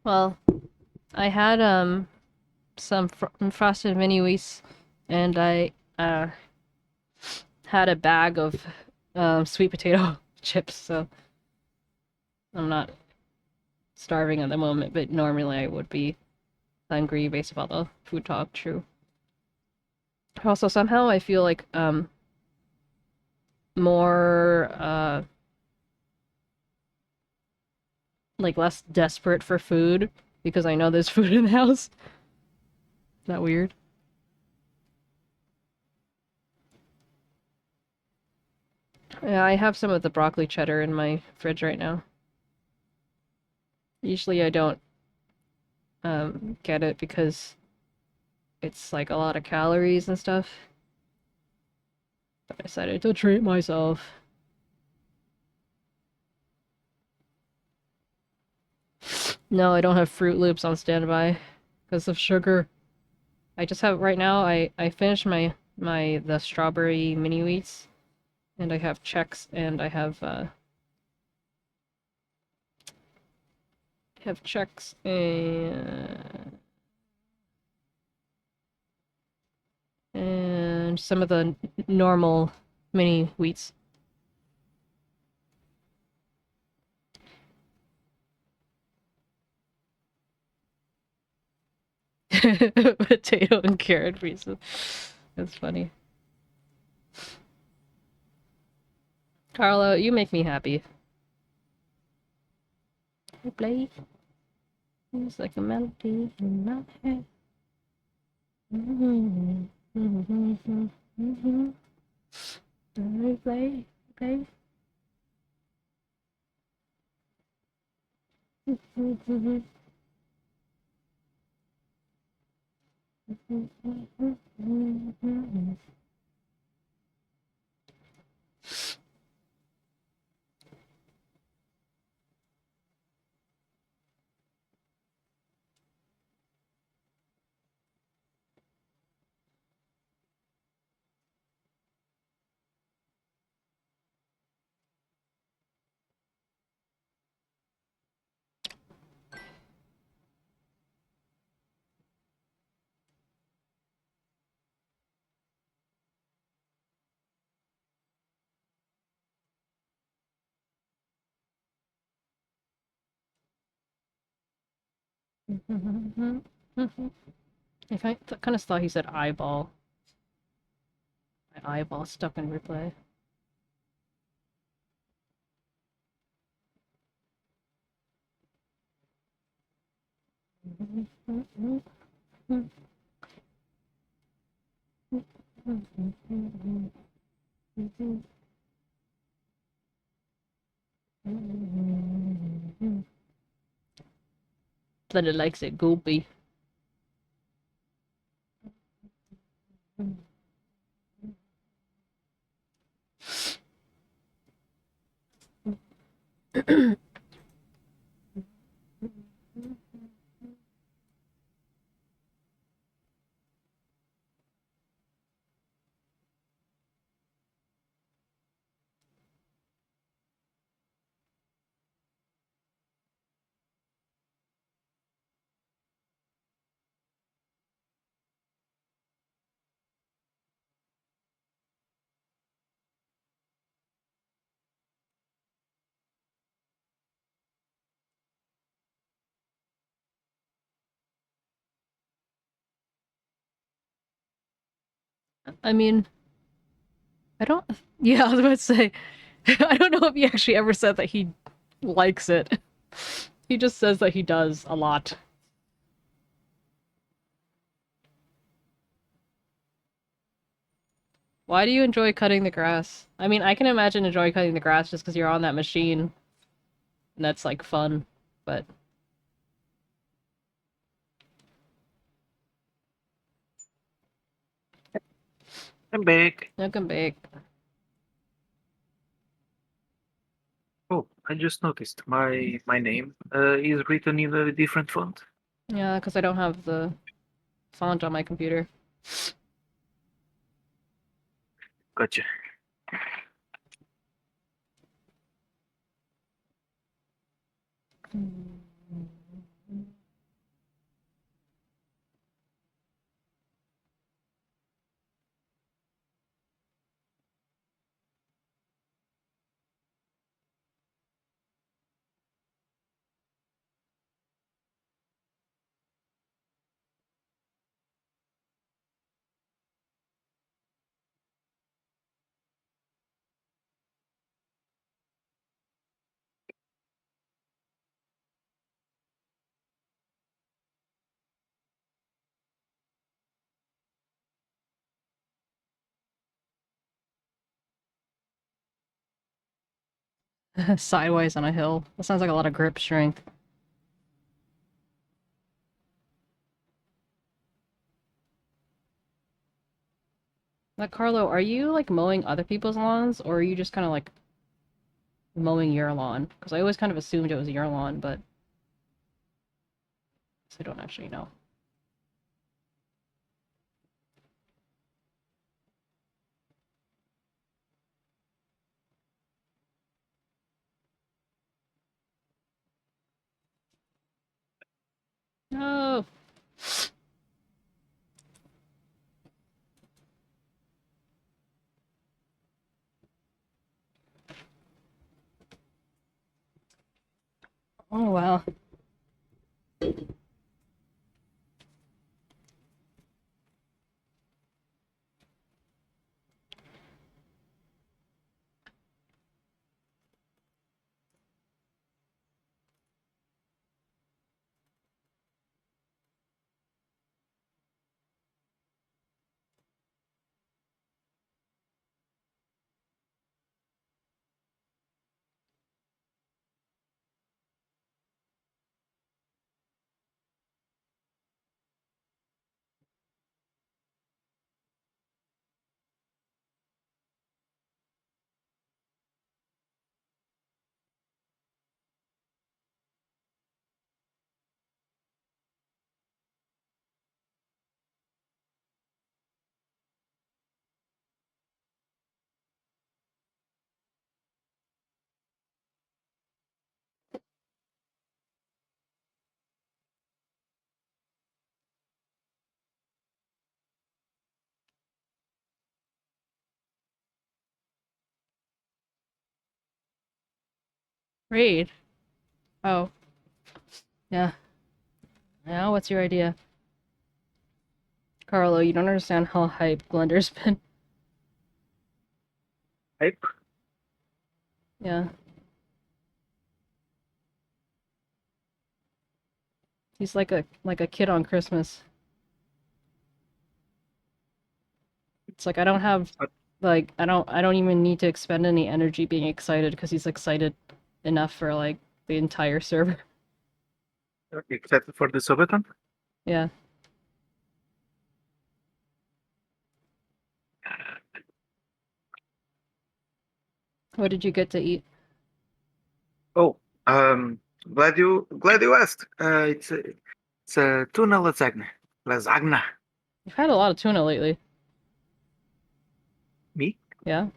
Well, I had some frosted mini wheats, and I had a bag of sweet potato chips, so I'm not starving at the moment, but normally I would be hungry based on all the food talk, true. Also, somehow I feel like more like less desperate for food because I know there's food in the house. Is that weird? Yeah, I have some of the broccoli cheddar in my fridge right now. Usually I don't get it because it's like a lot of calories and stuff. But I decided to treat myself. No, I don't have Fruit Loops on standby because of sugar. I just have right now. I finished the strawberry mini wheats, and I have Chex, and I have Chex and some of the normal mini wheats. Potato and carrot pieces. That's funny. Carlo, you make me happy. You play. It's like a melody in my head. Play, play. I kind of thought he said eyeball. My eyeball stuck in replay. Thunder likes it goopy. I mean, I don't. Yeah, I was about to say. I don't know if he actually ever said that he likes it. He just says that he does a lot. Why do you enjoy cutting the grass? I mean, I can imagine enjoying cutting the grass just because you're on that machine. And that's like fun, but I'm back. welcome back. Oh, I just noticed my name is written in a different font. Yeah, because I don't have the font on my computer. Gotcha. Sideways on a hill. That sounds like a lot of grip strength. Like, Carlo, are you, like, mowing other people's lawns, or are you just kind of, like, mowing your lawn? Because I always kind of assumed it was your lawn, but I don't actually know. No! Oh, wow. Raid. Oh. Yeah. Now, what's your idea? Carlo, you don't understand how hype Blender's been. Hype? Yeah. He's like a kid on Christmas. It's like I don't have like I don't even need to expend any energy being excited because he's excited enough for like the entire server. Except for the subathon? Yeah. What did you get to eat? Oh, glad you asked. It's a tuna lasagna. Lasagna. You've had a lot of tuna lately. Me? Yeah.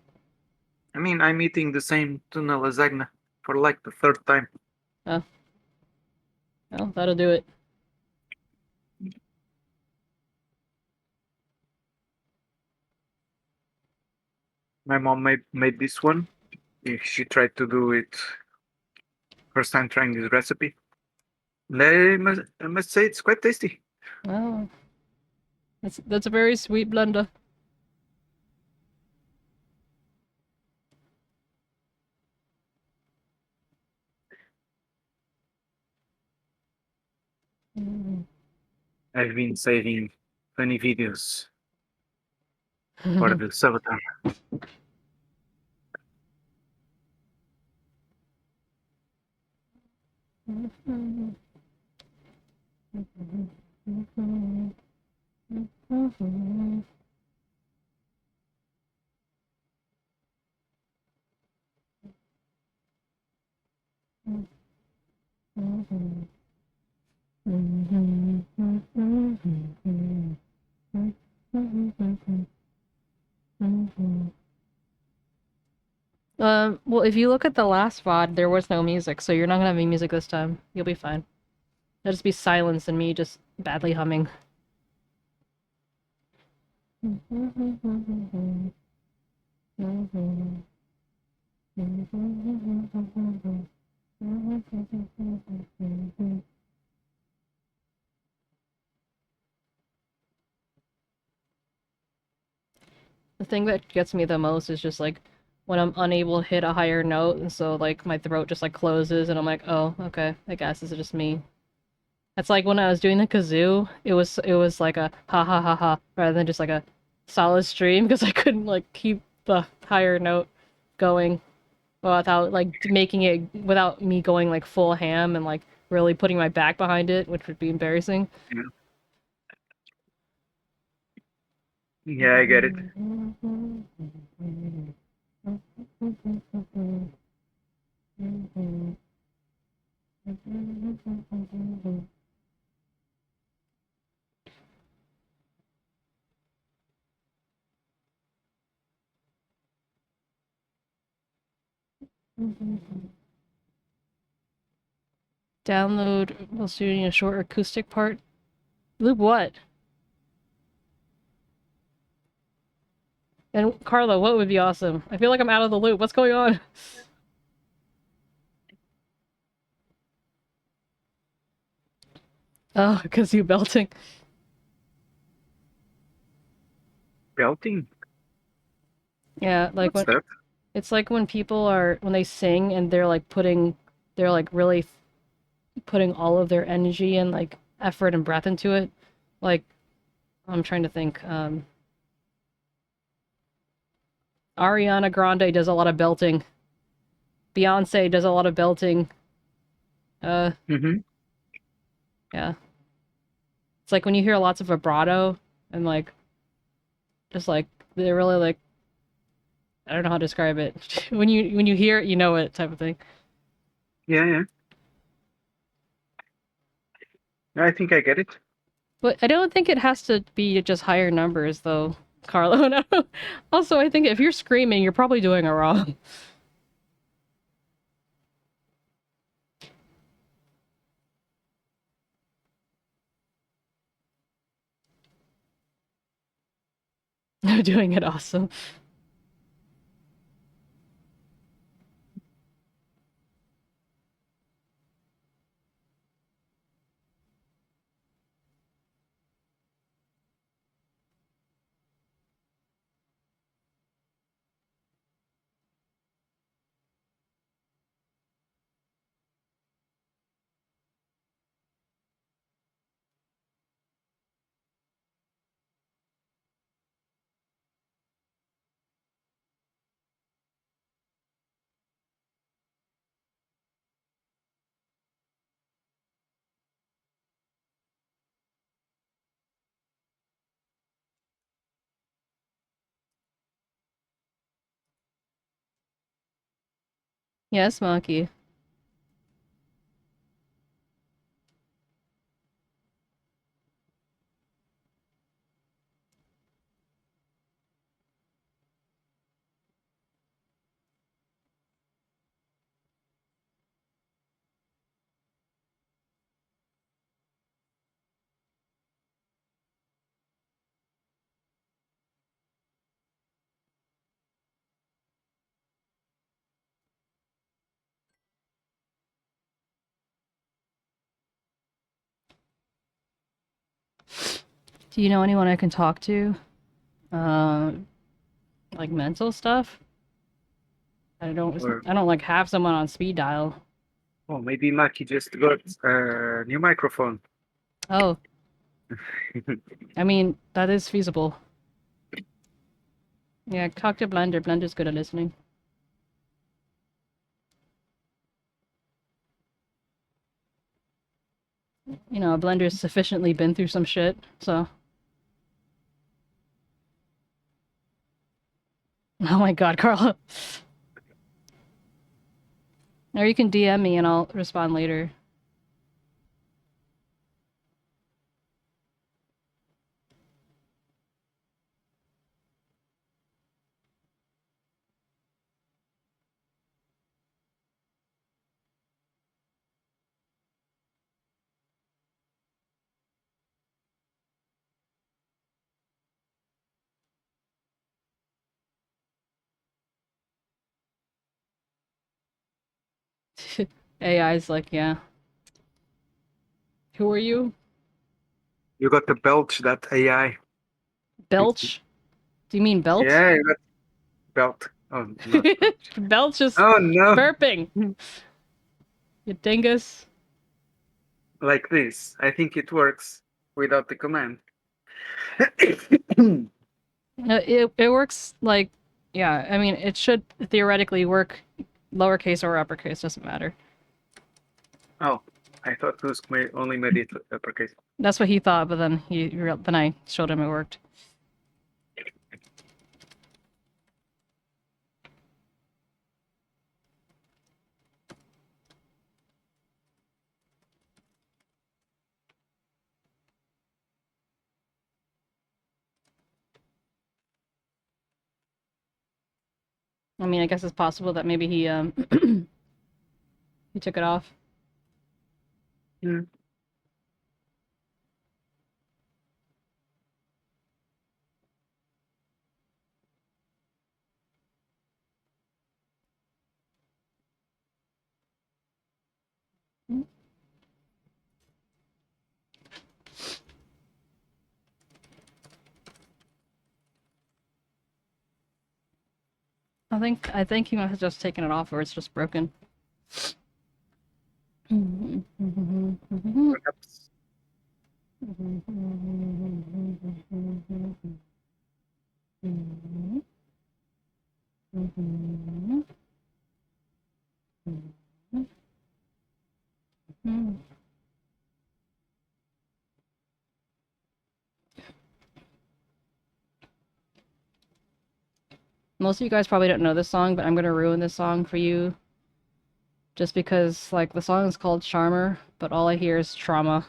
I mean, I'm eating the same tuna lasagna for like the third time. Oh. Well, that'll do it. My mom made this one. She tried to do it first time trying this recipe. And I must say it's quite tasty. Oh. That's a very sweet blender. I've been saving funny videos for the subathon. Well, if you look at the last VOD, there was no music, so you're not gonna have any music this time. You'll be fine. There'll just be silence and me just badly humming. The thing that gets me the most is just like when I'm unable to hit a higher note, and so like my throat just like closes, and I'm like, oh, okay, I guess it's just me. That's like when I was doing the kazoo, it was like a ha ha ha ha rather than just like a solid stream because I couldn't like keep the higher note going. without like making it without me going like full ham and like really putting my back behind it, which would be embarrassing. Yeah. Yeah, I get it. Download while shooting a short acoustic part. Loop what? And Carla, what would be awesome? I feel like I'm out of the loop. What's going on? Oh, because you belting. Belting? Yeah, like What's when that? it's like when people are when they sing and they're like they're like really putting all of their energy and like effort and breath into it. Like I'm trying to think. Ariana Grande does a lot of belting. Beyonce does a lot of belting. Mm-hmm. Yeah. It's like when you hear lots of vibrato and like just like they're really like I don't know how to describe it. When you hear it, you know it type of thing. Yeah, yeah. I think I get it. But I don't think it has to be just higher numbers though, Carlo. No. Also, I think if you're screaming, you're probably doing it wrong. Doing it awesome. Yes, Monkey. Do you know anyone I can talk to? Uh, like mental stuff? Or I don't like have someone on speed dial. oh, maybe Maki just got a new microphone. Oh, I mean, that is feasible. Yeah, talk to Blender. Blender's good at listening. You know, Blender's sufficiently been through some shit, so. Oh my god, Carla. Or you can DM me and I'll respond later. AI's like, yeah. Who are you? You got the belch, that AI. Belch? Do you mean belt? Yeah, you got belt. Oh, not belch. Belch just Oh no, burping. You dingus. like this. I think it works without the command. It works like, yeah, I mean, it should theoretically work Lowercase or uppercase, doesn't matter. Oh, I thought those only made it uppercase. That's what he thought, but then then I showed him it worked. I mean, I guess it's possible that maybe he he took it off. Hmm. I think he must have just taken it off, or it's just broken. Perhaps. Most of you guys probably don't know this song, but I'm gonna ruin this song for you. Just because, like, the song is called Charmer, but all I hear is trauma.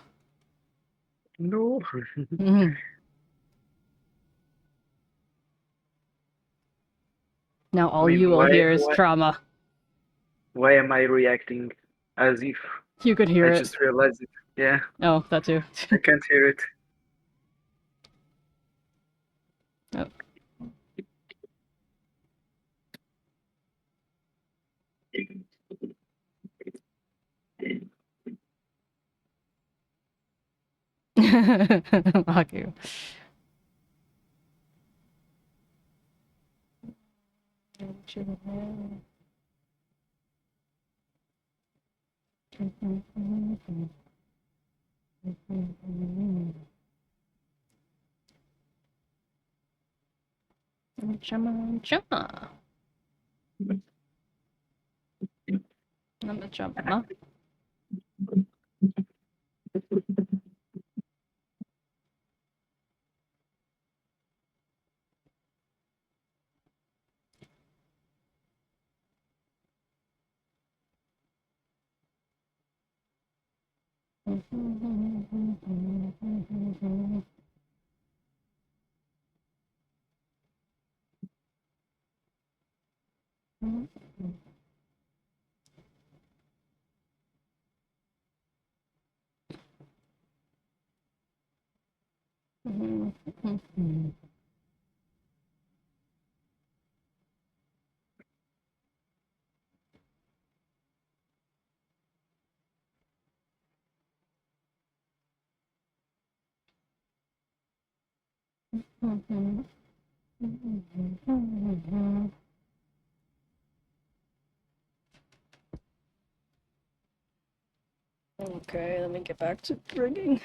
No. Now I all mean, you will hear is trauma. why am I reacting as if You could hear I it. just realized it? Yeah, Oh, that too. I can't hear it. Oh. Fuck you. Chama, chama. Chama. Okay, let me get back to rigging.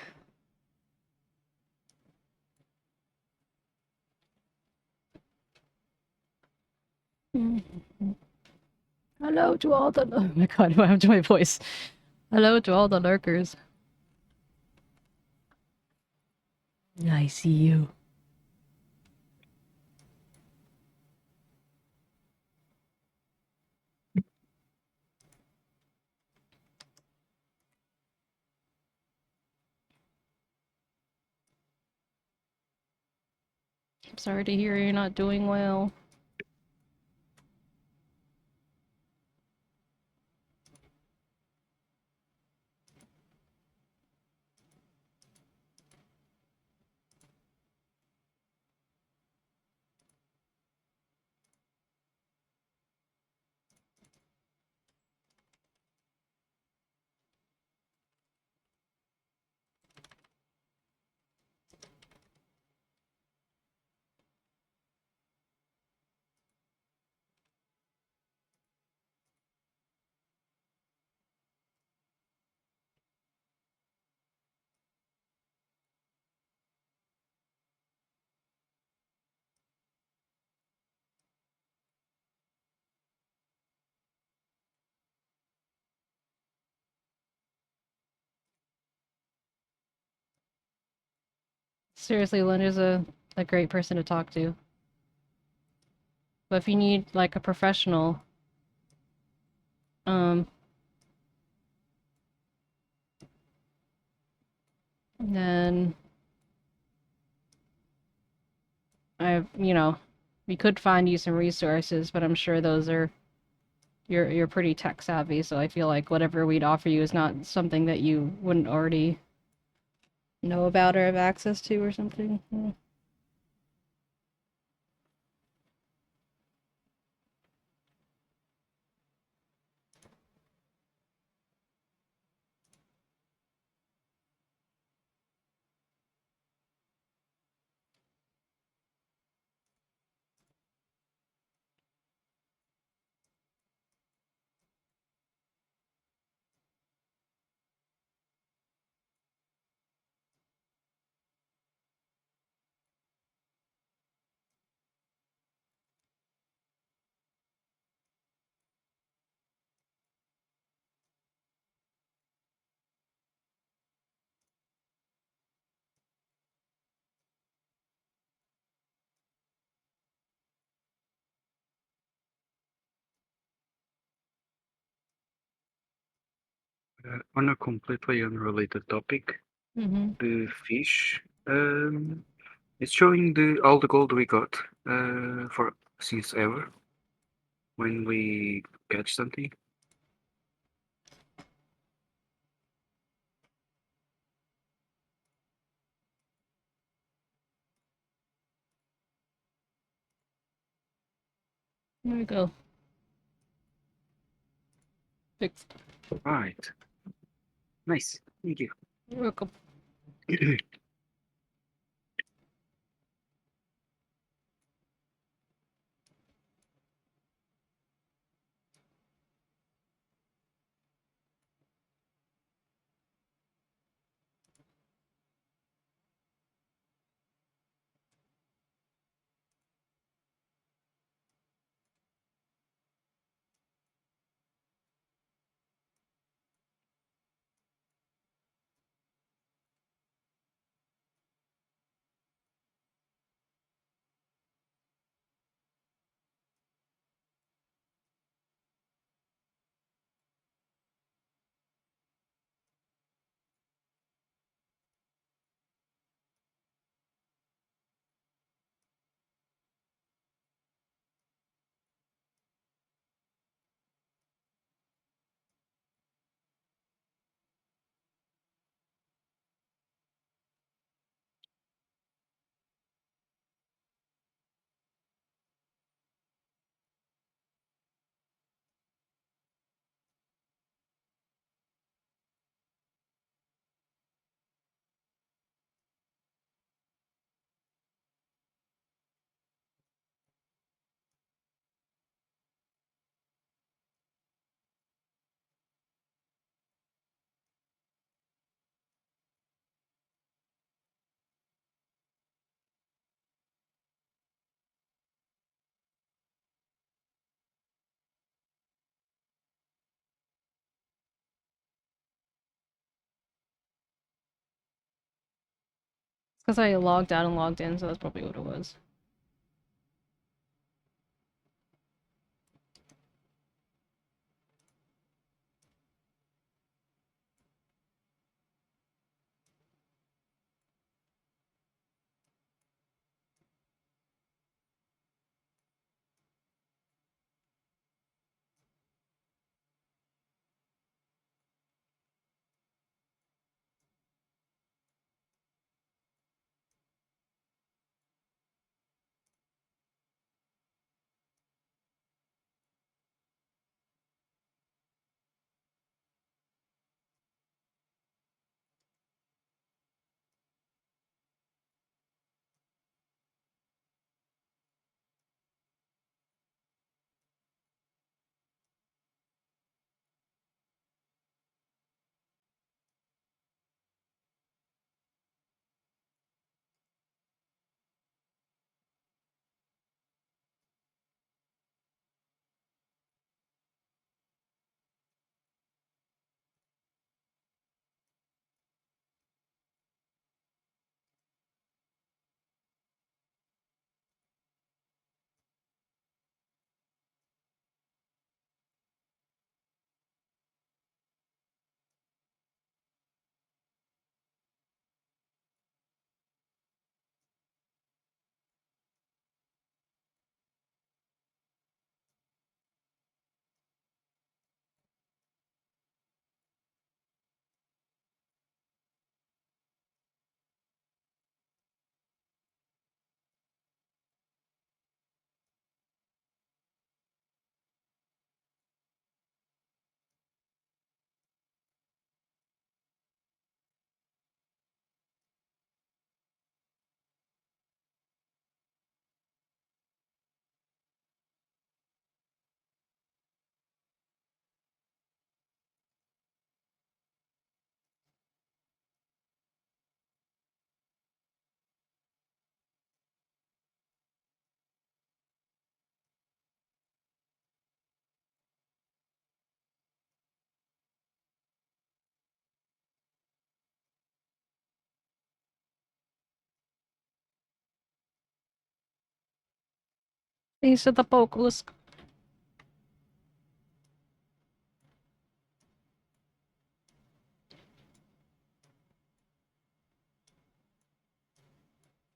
Hello to all the. Oh my god, what happened to my voice? Hello to all the lurkers. I see you. I'm sorry to hear you're not doing well. Seriously, Linda's a great person to talk to. But if you need like a professional, then we could find you some resources, but I'm sure those are you're pretty tech savvy, so I feel like whatever we'd offer you is not something that you wouldn't already know about or have access to or something. On a completely unrelated topic, the fish, it's showing all the gold we got for since ever when we catch something. There we go. Fixed. Right. Nice. Thank you. You're welcome. It's because I logged out and logged in, so that's probably what it was. Piece of the focus.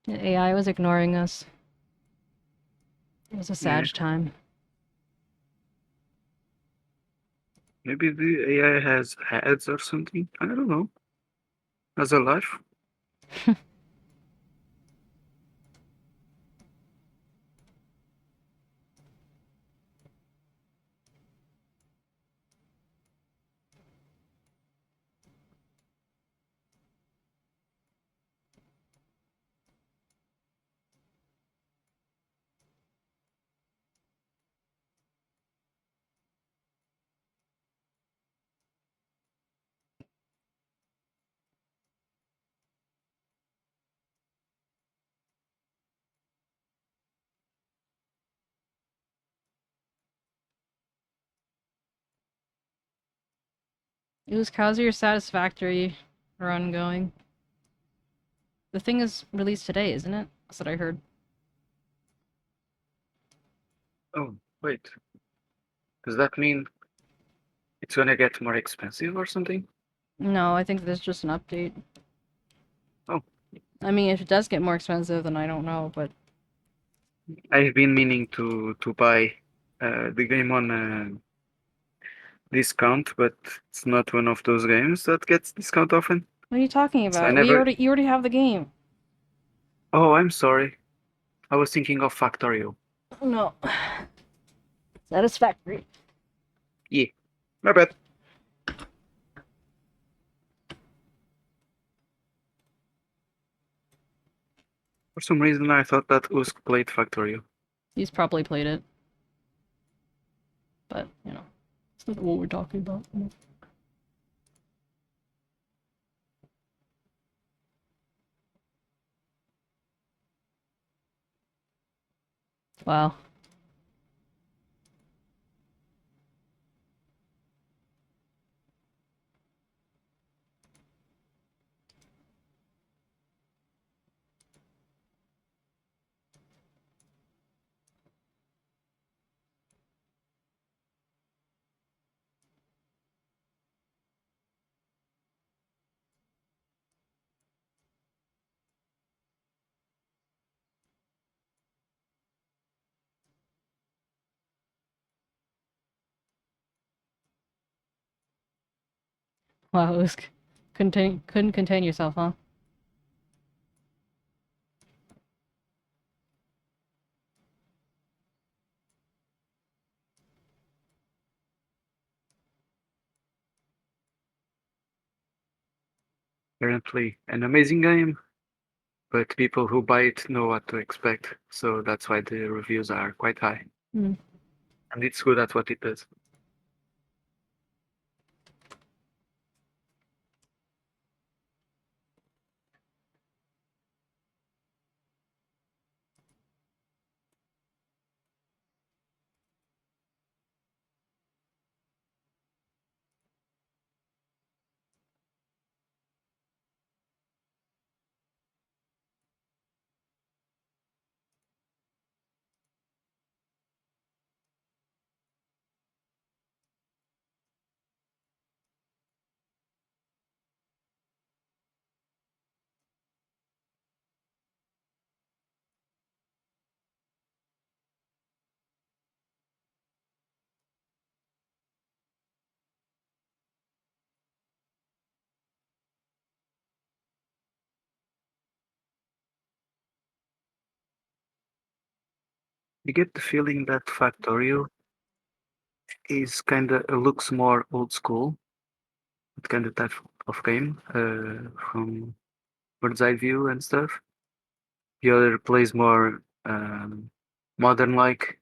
The AI was ignoring us. It was a sad time. Maybe the AI has heads or something. I don't know. Has a life. How's your satisfactory run going? The thing is released today, isn't it? That's what I heard. Oh, wait. Does that mean it's gonna get more expensive or something? No, I think there's just an update. Oh. I mean, if it does get more expensive, then I don't know, but... I've been meaning to buy the game on discount, but it's not one of those games that gets discount often. What are you talking So I about? never... You already have the game. Oh, I'm sorry. I was thinking of Factorio. No. Satisfactory. Yeah, my bad. For some reason, I thought that Usk played Factorio. He's probably played it. But, you know, it's not what we're talking about. Wow. Wow, it was... couldn't contain yourself, huh? Apparently, an amazing game, but people who buy it know what to expect, so that's why the reviews are quite high. Mm. And it's good at what it does. You get the feeling that Factorio is kinda looks more old school, that kind of type of game, from bird's eye view and stuff. The other plays more modern like.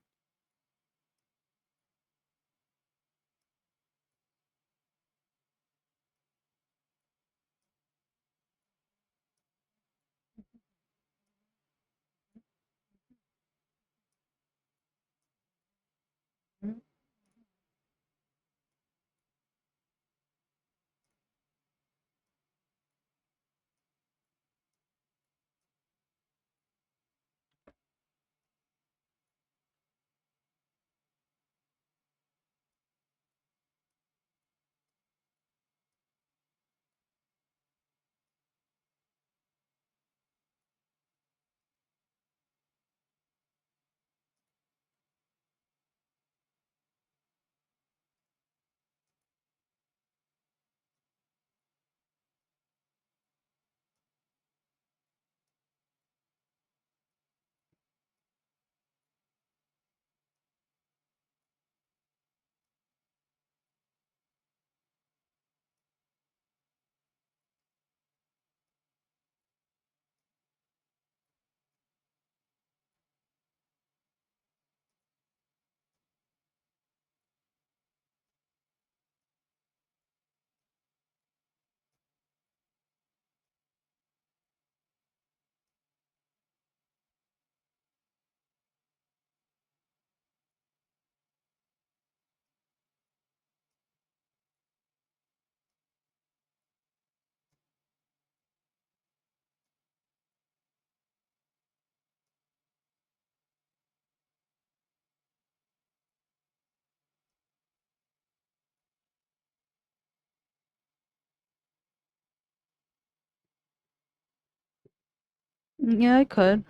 Yeah, I could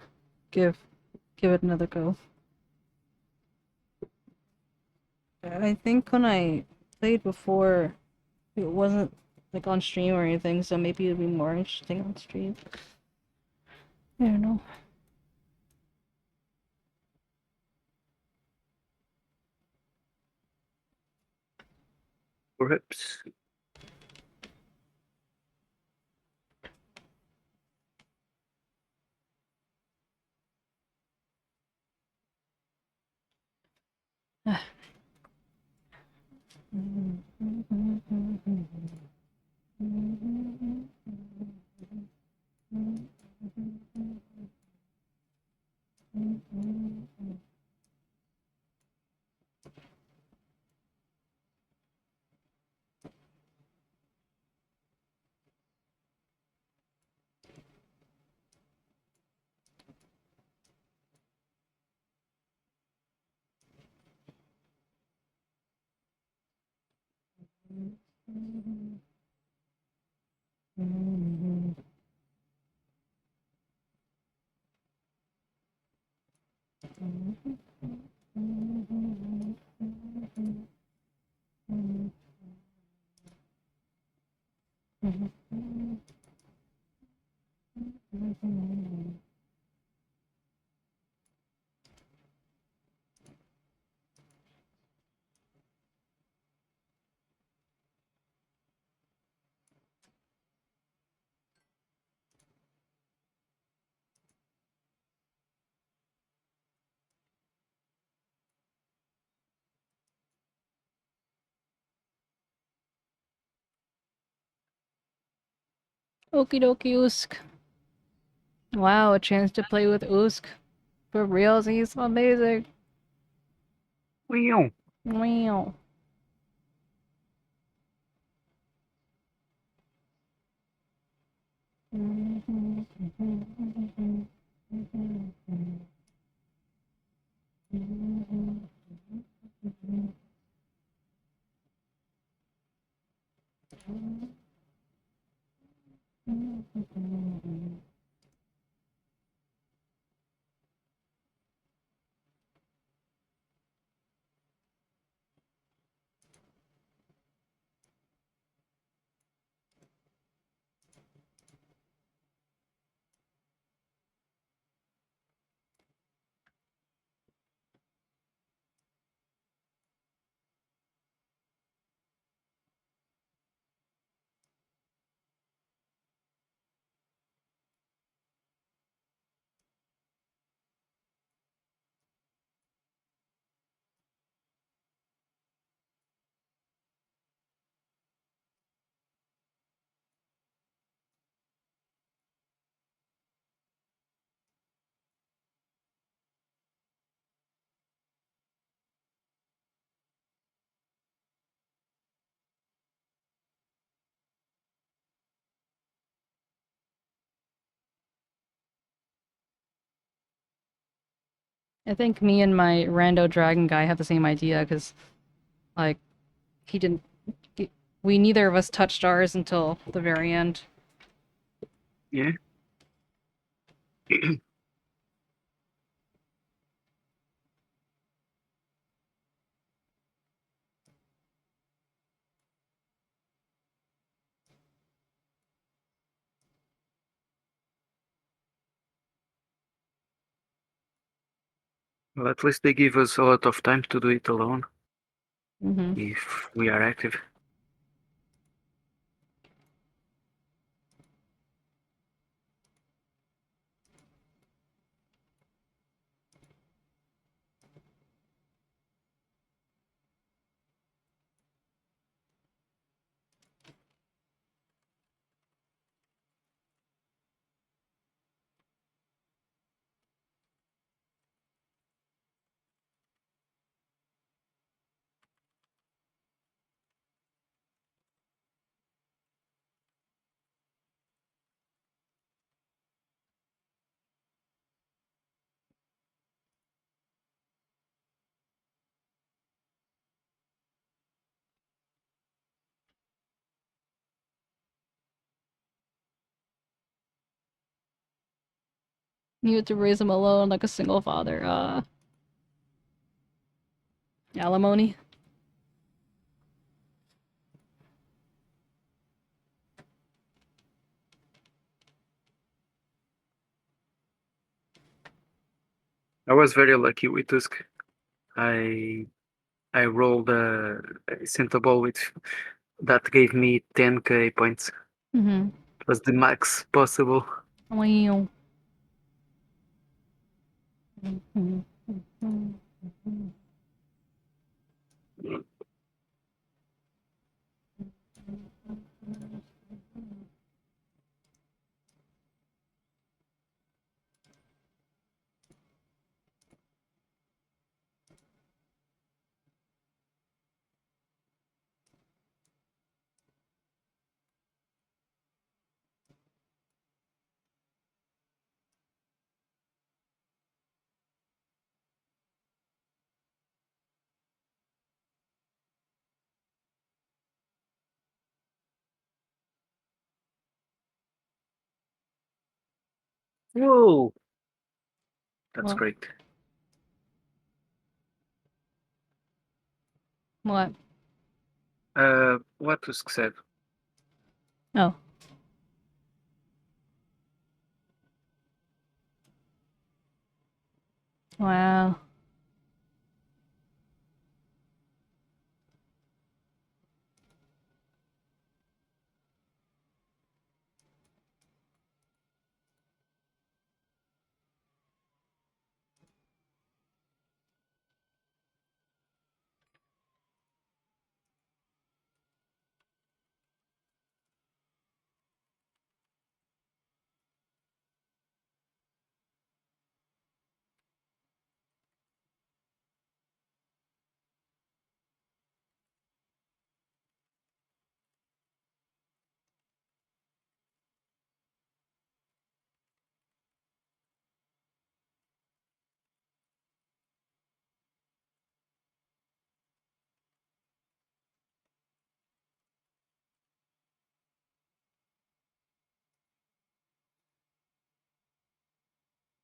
give it another go. I think when I played before, it wasn't like on stream or anything, so maybe it'd be more interesting on stream. I don't know. Perhaps. Okie dokie, Usk. Wow, a chance to play with Usk. For reals, he's amazing. Meow. Wow. I think me and my rando dragon guy have the same idea, because, like, he didn't... we neither of us touched ours until the very end. Yeah. Well, at least they give us a lot of time to do it alone if we are active. You had to raise him alone like a single father. Alimony? I was very lucky with Tusk. I I rolled a center ball with that gave me 10k points. Mm-hmm. It was the max possible. Wow. Whoa, that's What? great. What? What Tusk said. Oh. Wow.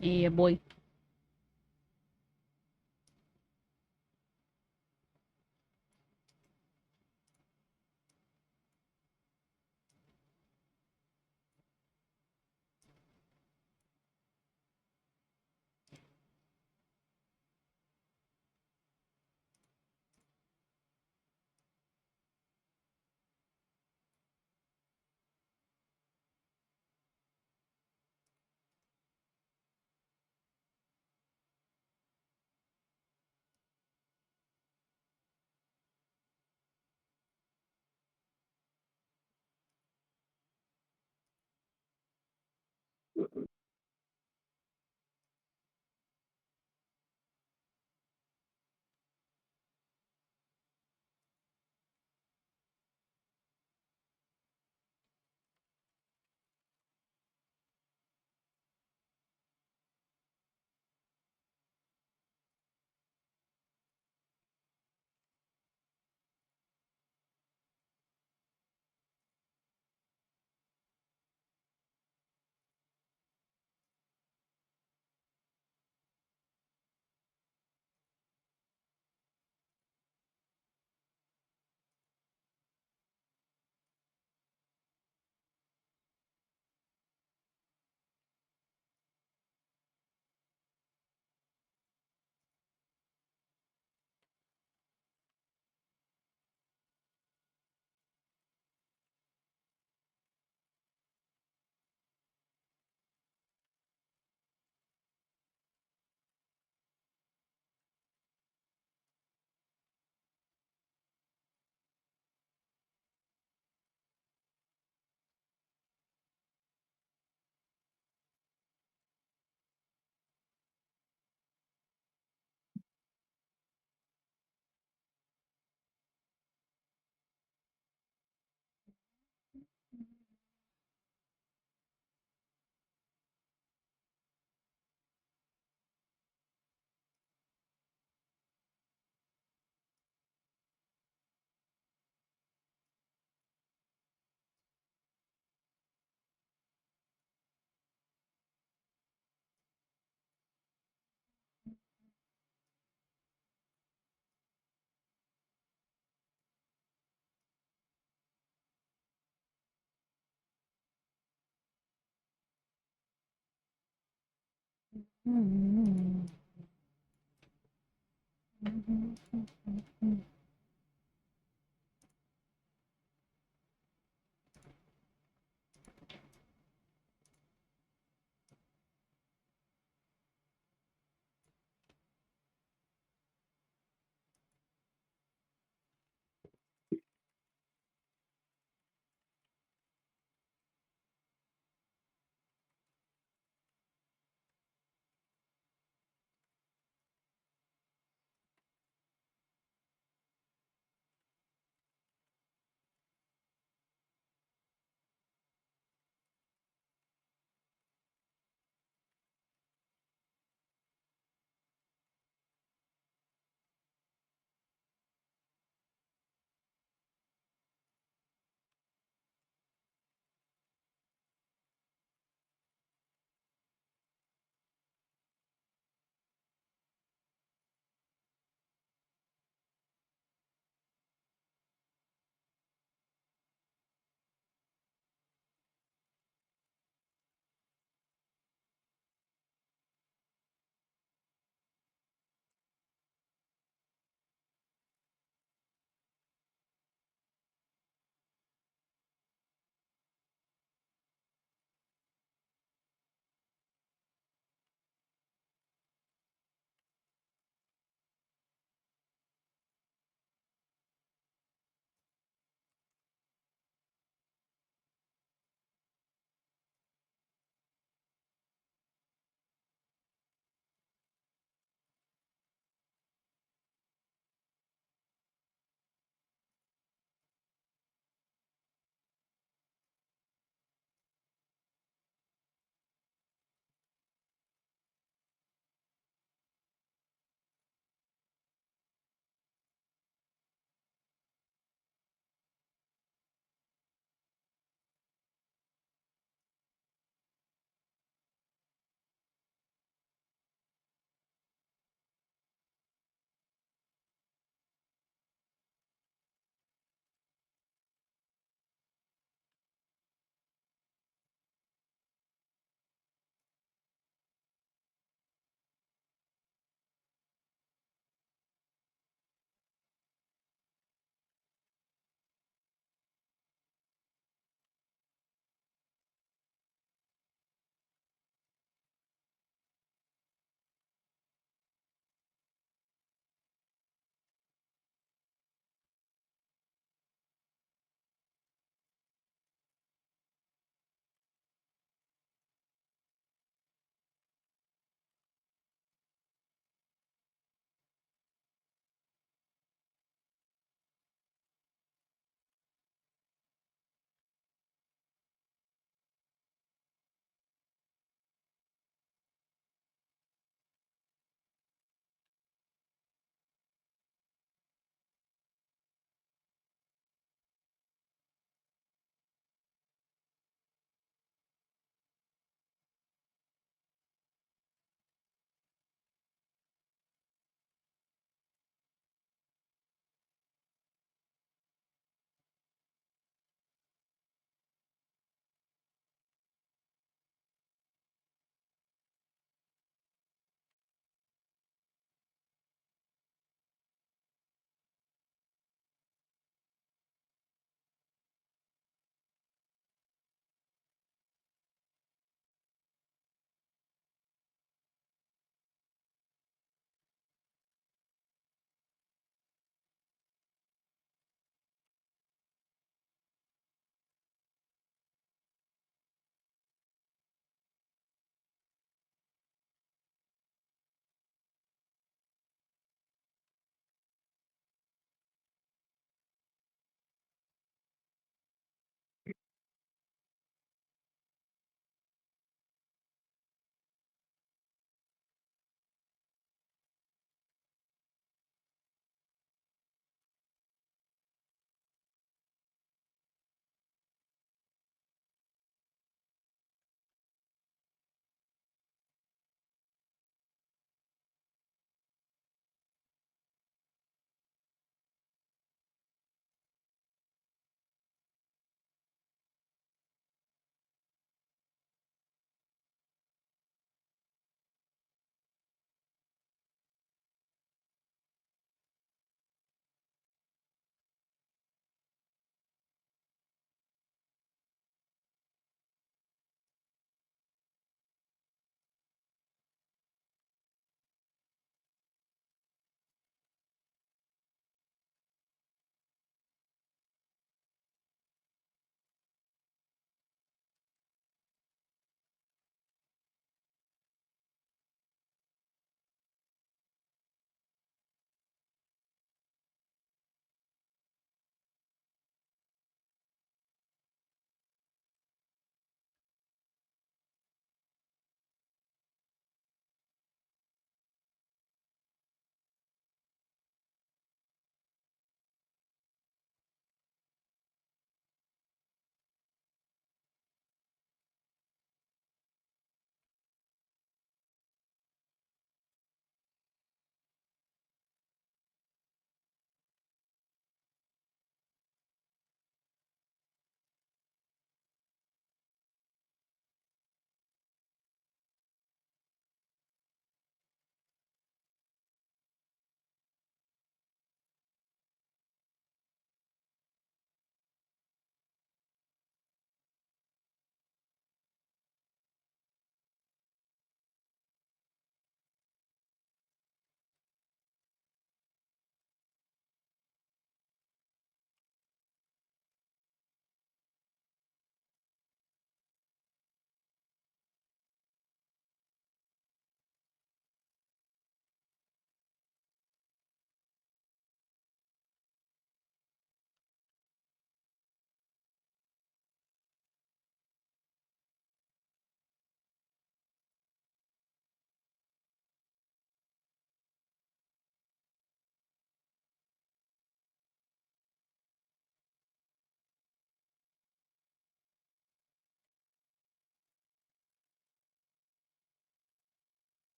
Yeah, boy.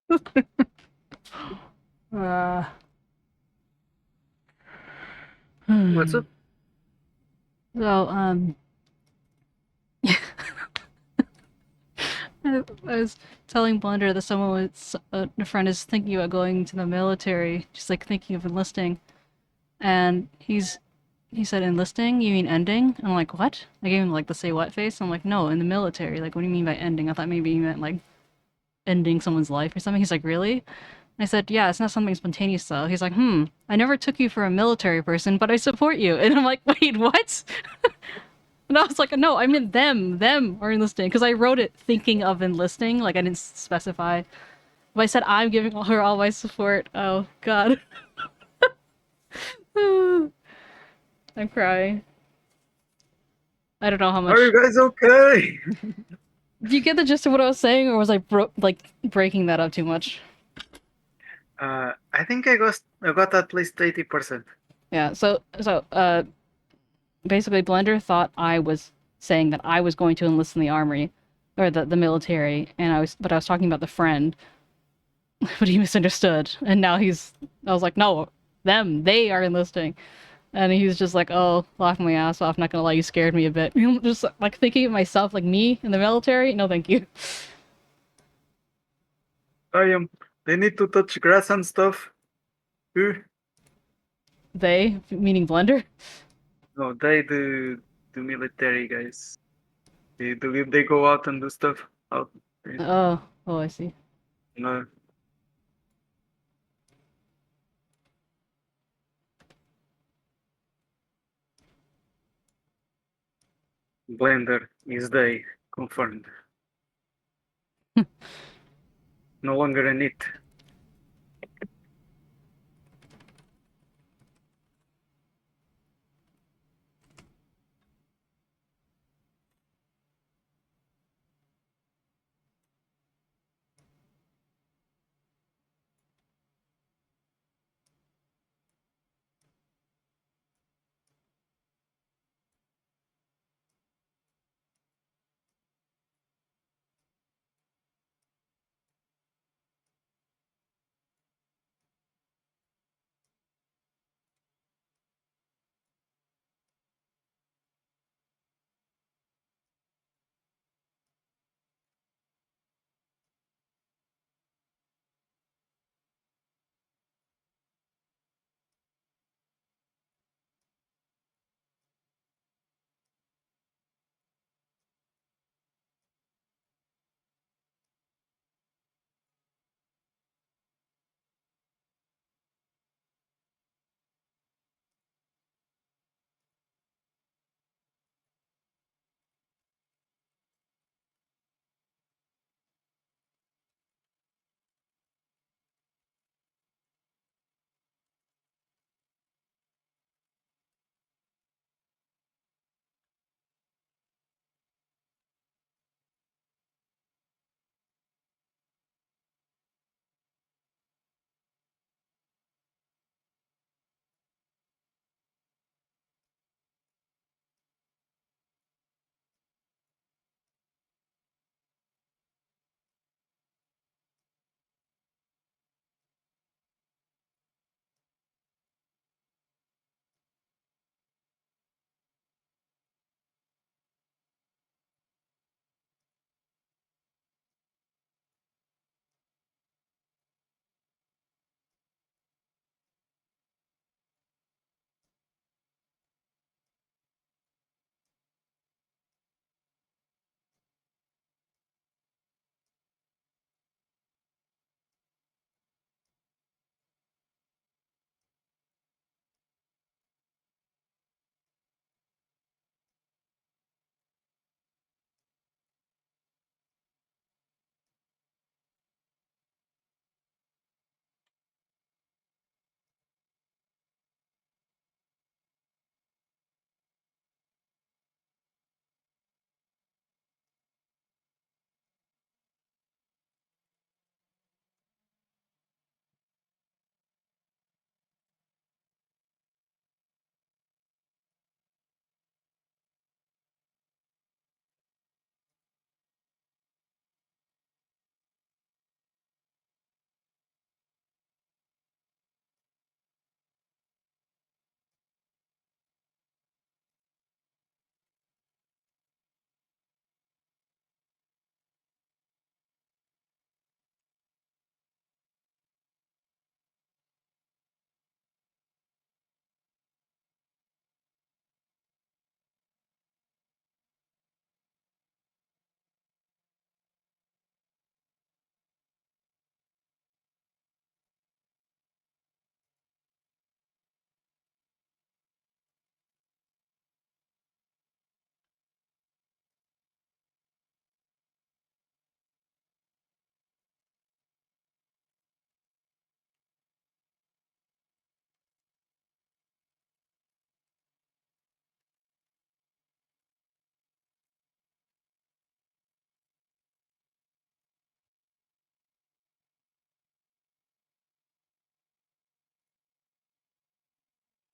Uh, What's up? So, I was telling Blender that someone was, a friend is thinking about going to the military, just like thinking of enlisting, and he said, enlisting? You mean ending? I'm like, what? I gave him like the say what face. I'm like, no, in the military. Like, what do you mean by ending? I thought maybe you meant like ending someone's life or something. He's like, really? I said, yeah, it's not something spontaneous though. He's like, I never took you for a military person, but I support you. And I'm like, wait, what? And I was like, no, I meant them are enlisting. Because I wrote it thinking of enlisting, like I didn't specify. But I said, I'm giving her all my support. Oh, God. I'm crying. I don't know how much. Are you guys okay? Do you get the gist of what I was saying, or was I breaking that up too much? I think I got at least 80%. Yeah, so basically Blender thought I was saying that I was going to enlist in the army or the military, and I was talking about the friend, but he misunderstood. And now I was like, no, they are enlisting. And he's just like, oh, laughing my ass off, not gonna lie, you scared me a bit. Just like thinking of myself, like me in the military, no thank you. They need to touch grass and stuff. They, meaning Blender? No, the military guys. They go out and do stuff out. Oh, I see. No. Blender is they confirmed. No longer a need.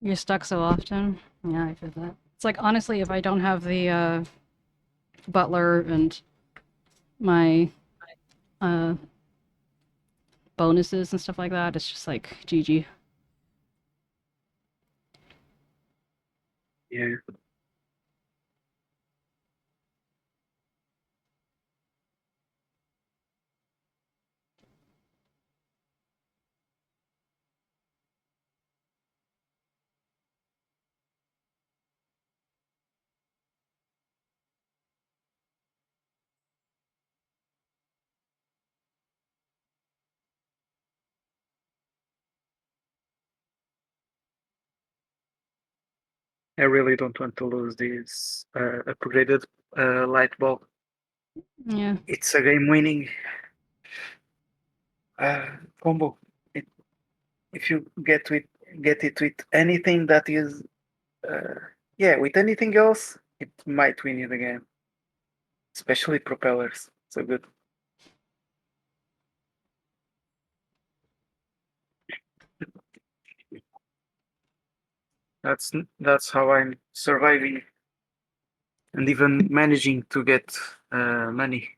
You're stuck so often. Yeah, I feel that. It's like, honestly, if I don't have the butler and my uh bonuses and stuff like that, it's just like GG. Yeah. I really don't want to lose this upgraded light bulb. Yeah. It's a game winning combo. If you get it with anything that is with anything else, it might win you the game. Especially propellers. So good. That's how I'm surviving and even managing to get money.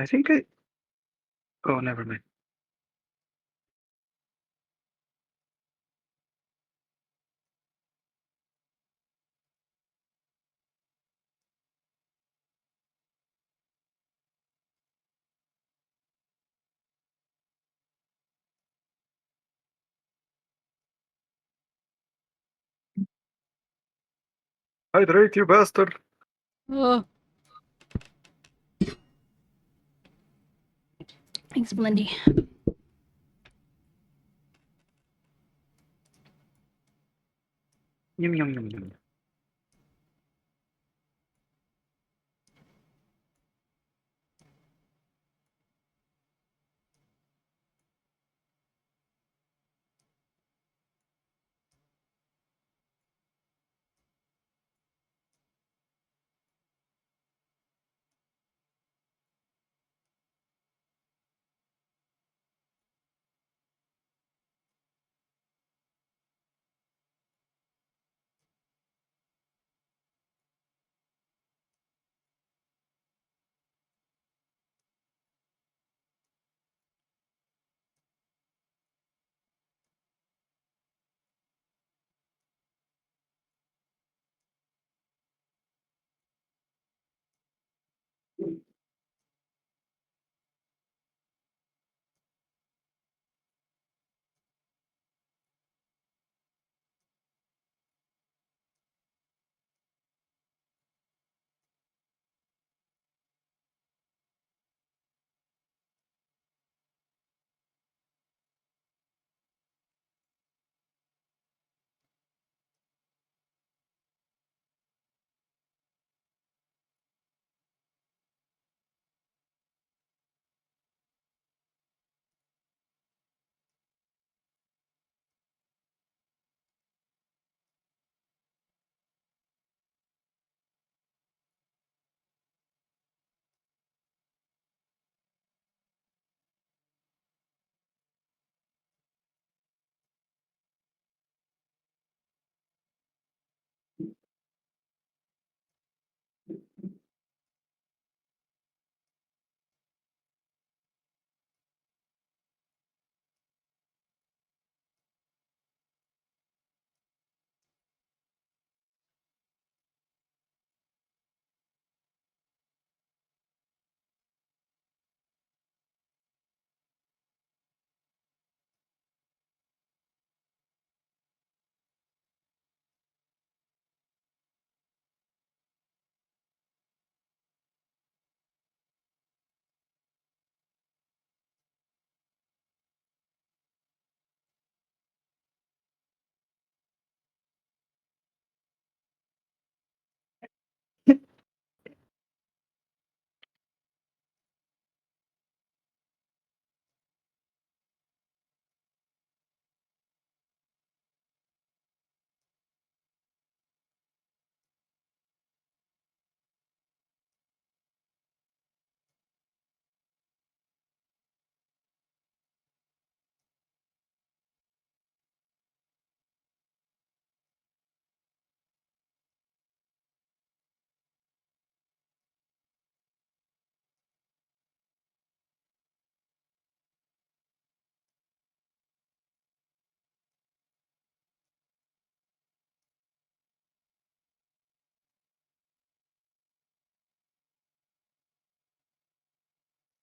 I think I. Oh, never mind. Hydrate, you bastard! Oh. Thanks, Blendy. Yum yum yum yum.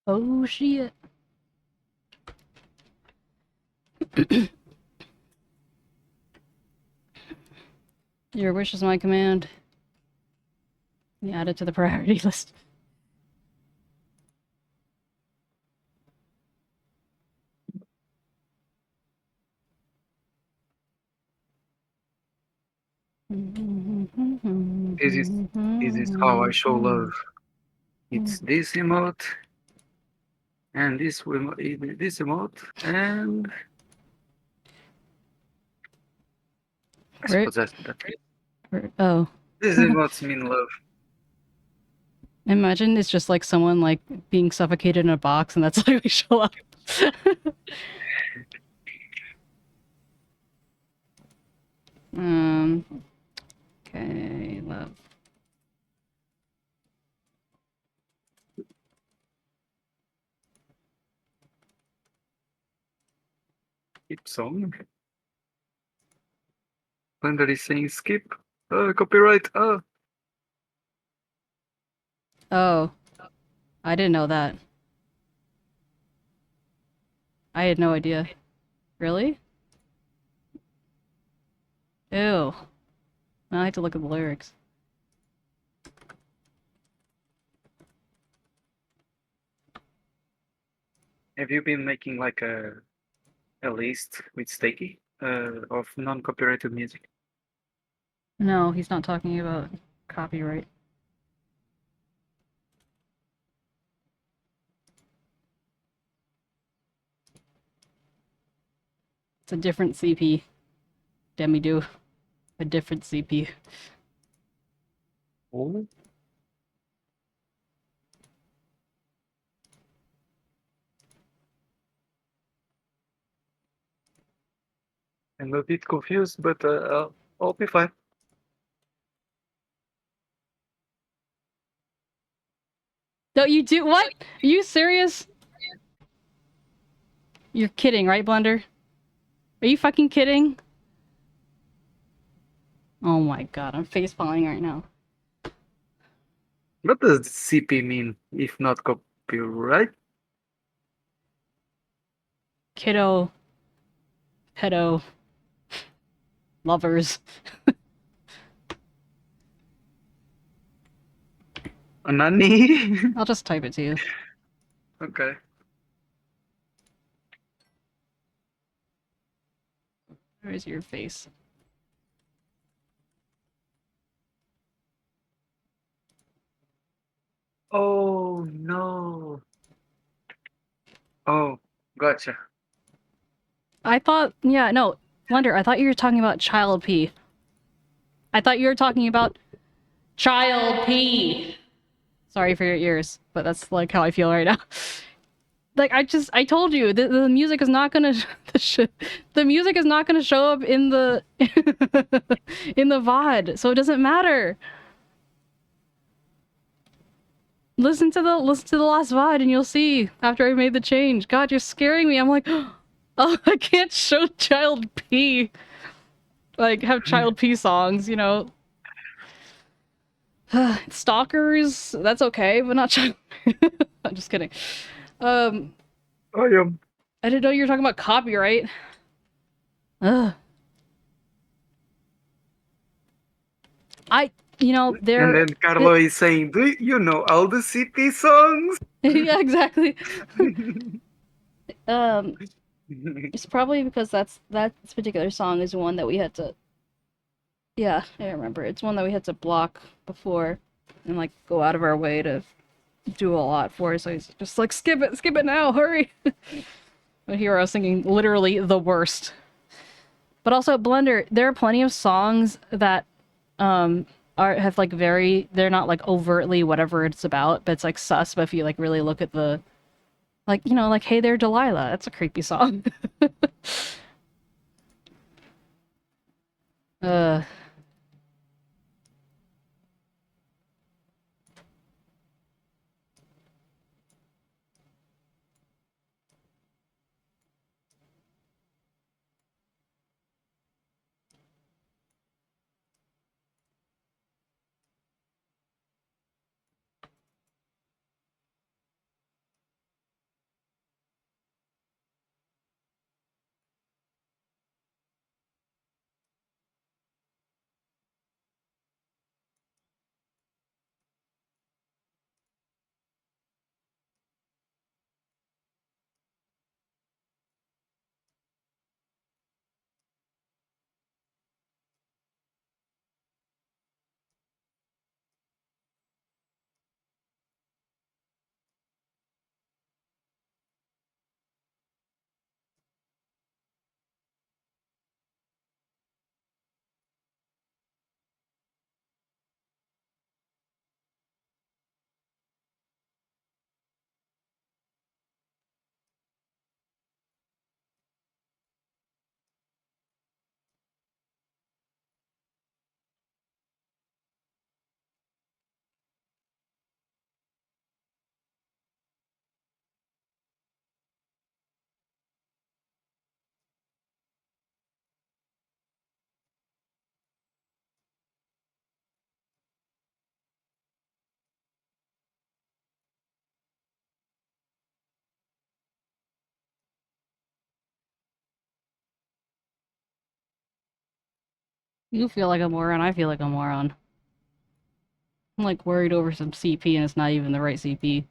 Oh shit. Your wish is my command. Add it to the priority list. This is how I show love. It's this emote, and this emote, and I suppose that's it. Oh. These emotes mean love. Imagine it's just like someone like being suffocated in a box and that's how we show up. Okay, love. Skip song. Blender is saying skip. Copyright. Oh. I didn't know that. I had no idea. Really? Ew. Now I have to look at the lyrics. Have you been making like a list with 𝗟𝗶H of non-copyrighted music? No, he's not talking about copyright. It's a different CP. Demi do. A different CP. Oh. I'm a bit confused, but I'll be fine. Don't you do what? Are you serious? You're kidding, right, Blender? Are you fucking kidding? Oh my god, I'm facepalming right now. What does CP mean if not copyright? Kiddo. Pedo. Lovers. Nani? I'll just type it to you. Okay. Where's your face? Oh no. Oh, gotcha. I thought, yeah, no, Blender, I thought you were talking about 𝗟𝗶. I thought you were talking about 𝗟𝗶. Sorry for your ears, but that's like how I feel right now. Like I told you the music is not gonna the music is not gonna show up in the in the VOD, so it doesn't matter. Listen to the last VOD and you'll see after I made the change. God, you're scaring me. I'm like, oh, I can't show 𝗟𝗶. Like have 𝗟𝗶 songs, you know. Stalkers, that's okay, but not child. I'm just kidding. I am. I didn't know you were talking about copyright. Ugh. You know, And then Carlo is saying, "Do you know all the CP songs?" Yeah, exactly. It's probably because that particular song is one that we had to. Yeah, I remember. It's one that we had to block before, and like go out of our way to do a lot for. So he's just like, skip it now, hurry. But here I was thinking literally the worst. But also, Blender, there are plenty of songs that have like they're not like overtly whatever it's about, but it's like sus. But if you like really look at the, like, you know, like Hey There Delilah, that's a creepy song. uh you feel like a moron, I feel like a moron. I'm like worried over some CP and it's not even the right CP.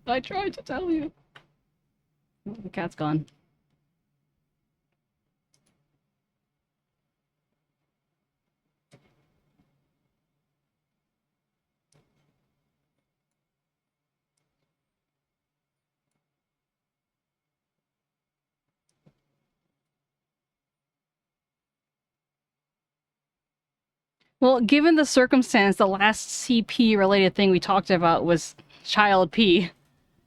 I tried to tell you. Oh, the cat's gone. Well, given the circumstance, the last CP-related thing we talked about was child P.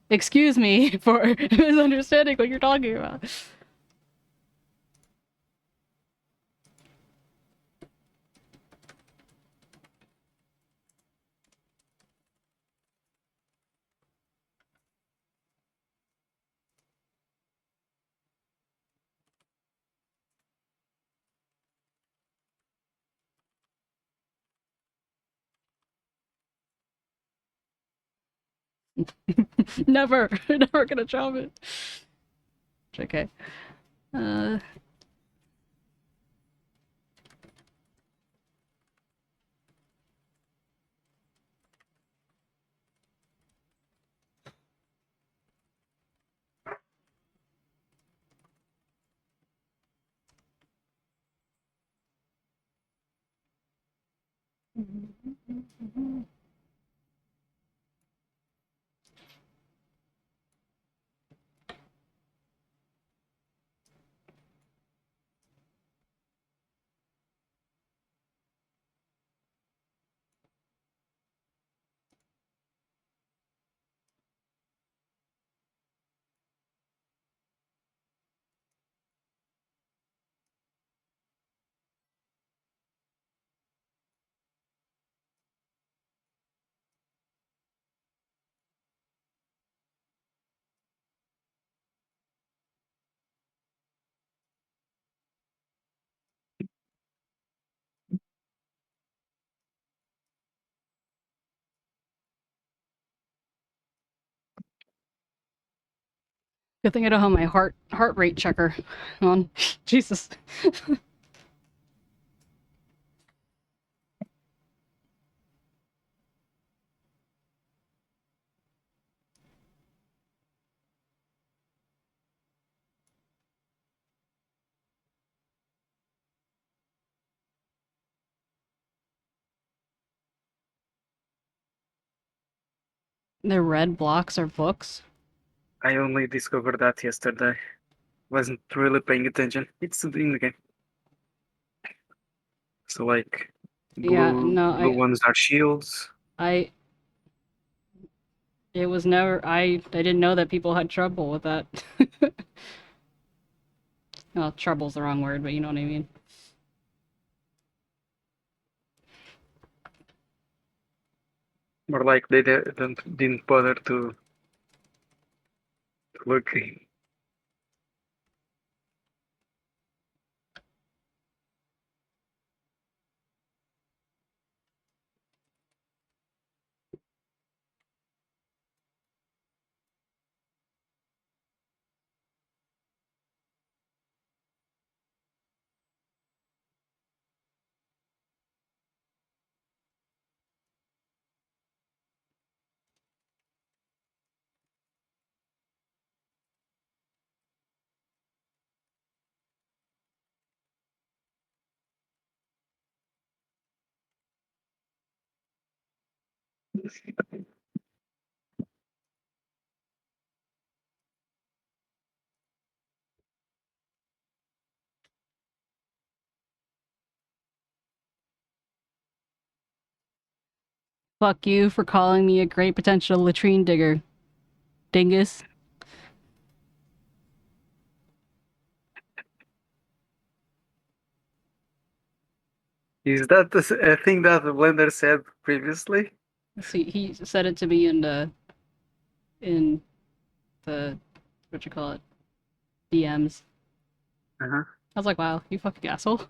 Excuse me for misunderstanding what you're talking about. Never, never gonna drop it. Okay. Good thing I don't have my heart rate checker on. Jesus. The red blocks are books. I only discovered that yesterday. Wasn't really paying attention. It's in the game. So like, Yeah, no, blue ones are shields. It was never. I didn't know that people had trouble with that. Well, trouble's the wrong word, but you know what I mean. More like they didn't bother to look. Fuck you for calling me a great potential latrine digger, dingus. Is that a thing that the Blender said previously? See, he said it to me in the what you call it, DMs. Uh-huh. I was like, wow, you fucking asshole.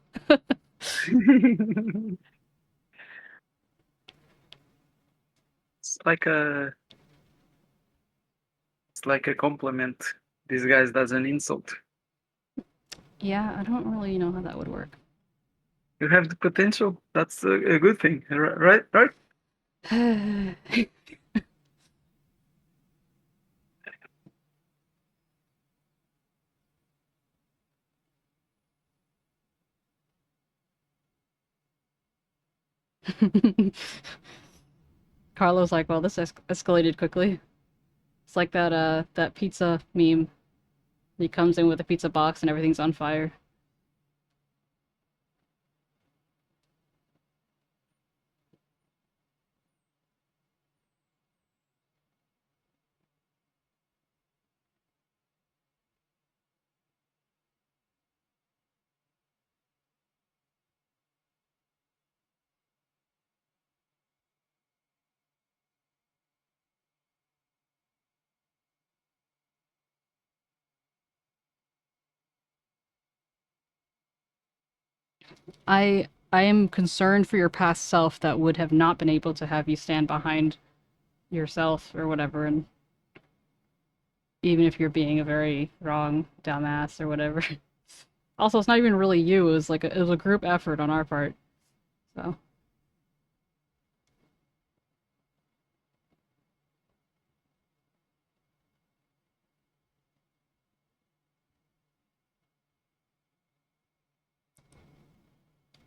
It's like a compliment disguised as an insult. Yeah, I don't really know how that would work. You have the potential. That's a good thing, right? Right? Carlo's like, well, this escalated quickly. It's like that pizza meme. He comes in with a pizza box and everything's on fire. I am concerned for your past self that would have not been able to have you stand behind yourself or whatever, and even if you're being a very wrong dumbass or whatever. Also, it's not even really you. It was a group effort on our part. So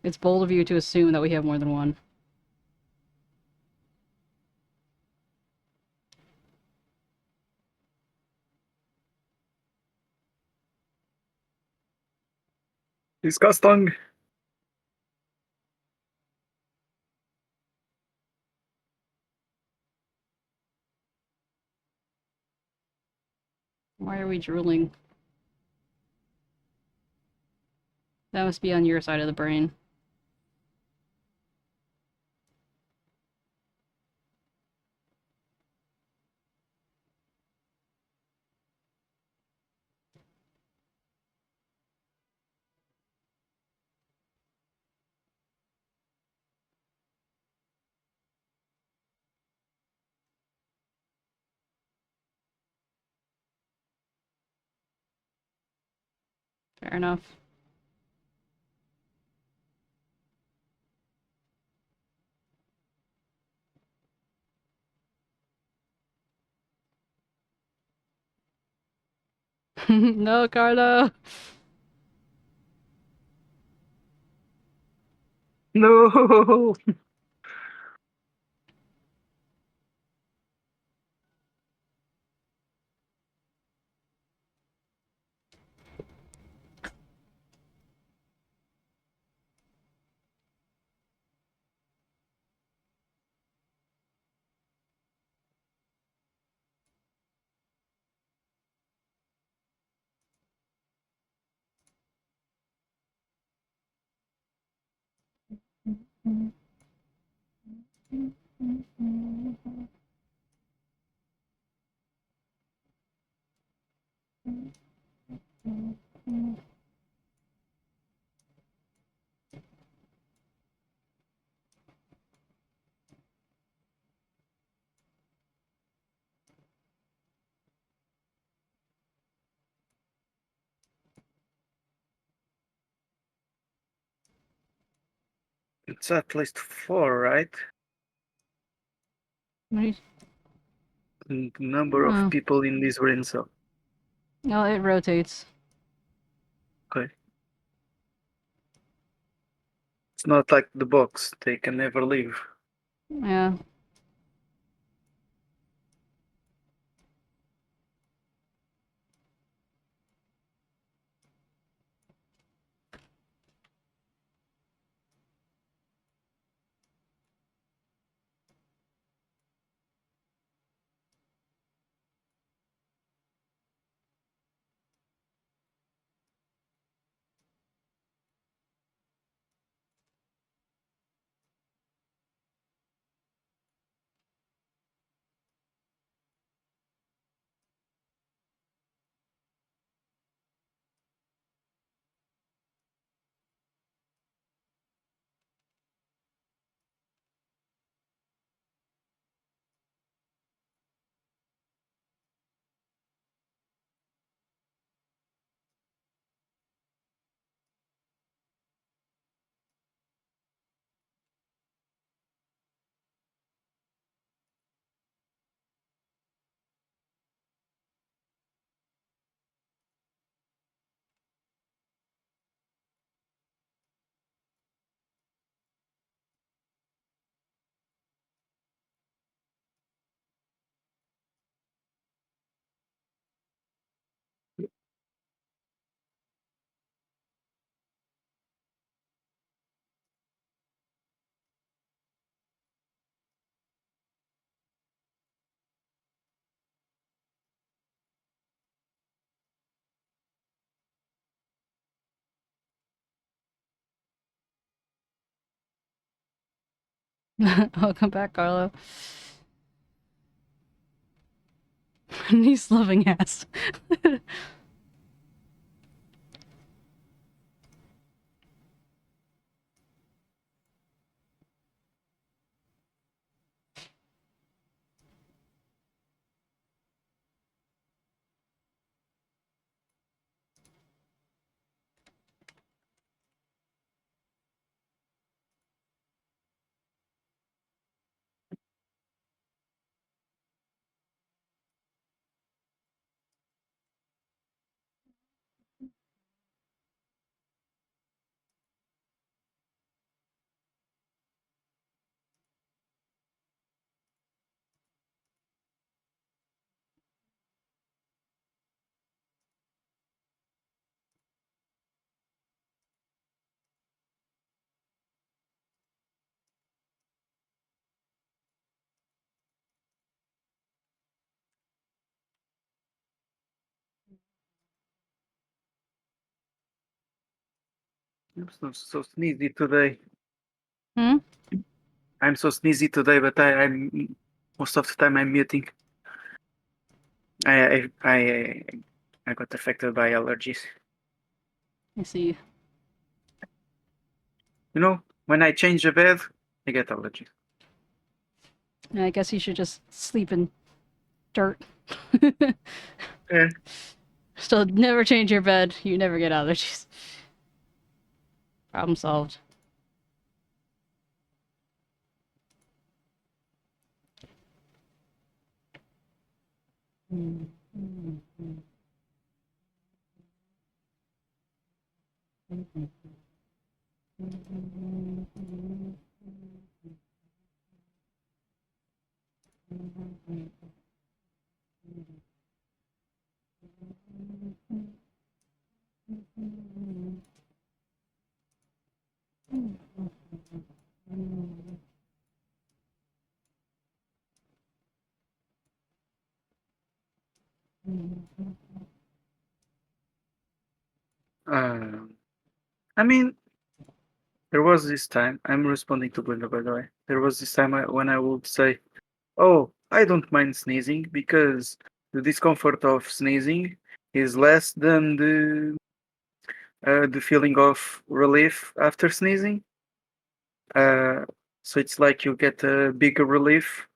it's bold of you to assume that we have more than one. Disgusting. Why are we drooling? That must be on your side of the brain. Fair enough. No, Carlo! No. It's at least 4, right? What Number of people in this brain cell. No, it rotates. Okay. It's not like the box. They can never leave. Yeah. Welcome back, Carlo. Niece loving ass. I'm so sneezy today. Hmm? I'm so sneezy today, but I'm most of the time I'm muting. I got affected by allergies. I see. You know, when I change the bed, I get allergies. I guess you should just sleep in dirt. Yeah. Still, never change your bed. You never get allergies. Problem solved. I mean, there was this time. I'm responding to Brenda, by the way. There was this time when I would say, "Oh, I don't mind sneezing because the discomfort of sneezing is less than the feeling of relief after sneezing. Uh, so it's like you get a bigger relief.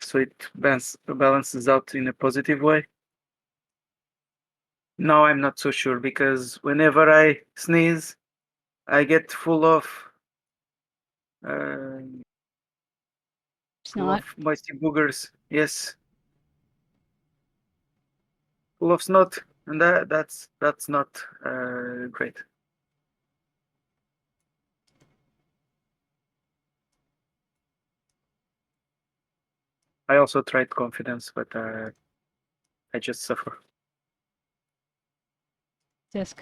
So it balances out in a positive way." No, I'm not so sure because whenever I sneeze, I get uh, It's full of not. moisty boogers. Yes, full of snot, and that's not great. I also tried confidence, but I just suffer. Disc.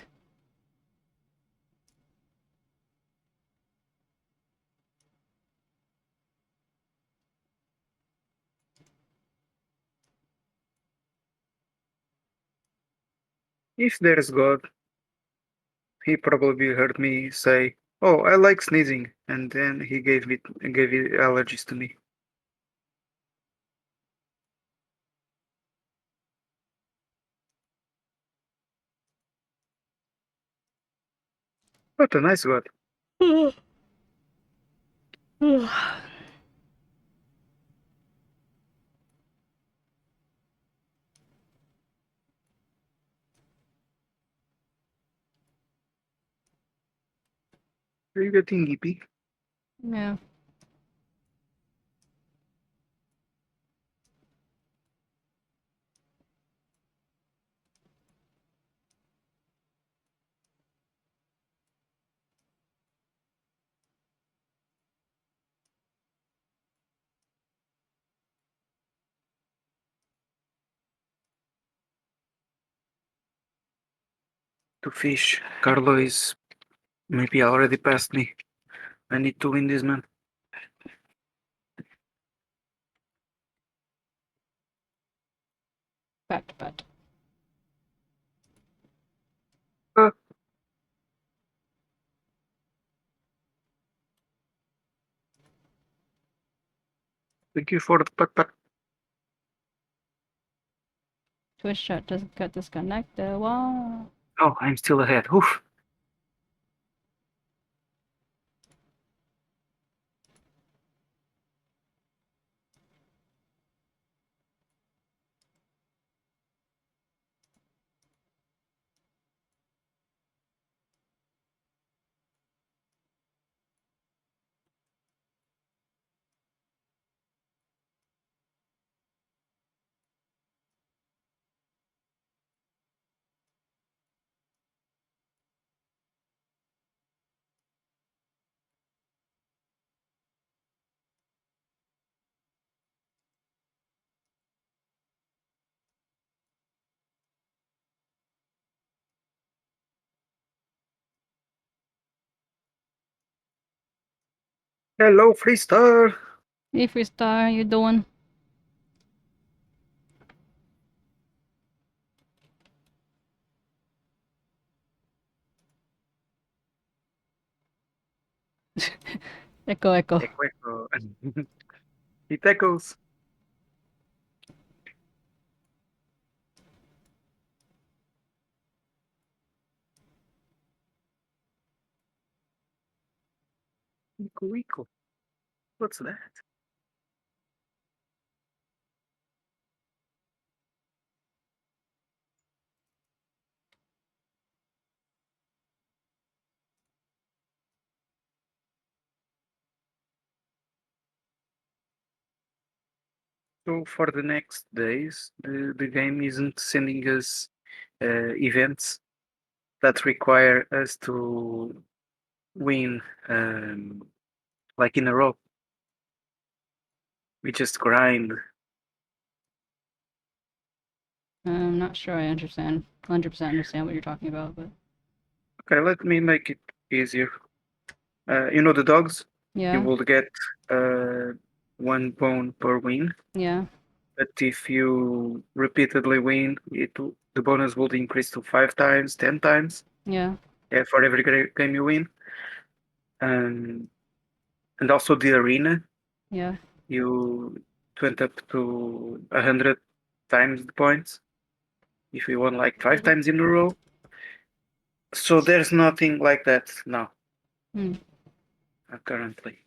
If there's God, he probably heard me say, "Oh, I like sneezing," and then he gave it allergies to me. What a nice God. Are you getting gippy? Yeah. To fish. Carlo is maybe already past me. I need to win this man. But. Uh, Thank you for the pat. Twitch chat doesn't get disconnected. Wow. Oh, I'm still ahead. Oof. Hello, Freestar. Hey, Freestar, how you doing? Echo, echo. Echo. It echoes. Echo. What's that? So for the next days, the game isn't sending us events that require us to win like in a row. We just grind. I'm not sure I understand. 100% understand what you're talking about, but Okay, let me make it easier. You know the dogs? You yeah, will get 1 bone per win. yeah, But if you repeatedly win, the bonus will increase to 5 times, 10 times yeah, for every game you win. And also the arena, yeah. you went up to 100 times the points if you won like 5 times in a row. So there's nothing like that now, Hmm. currently.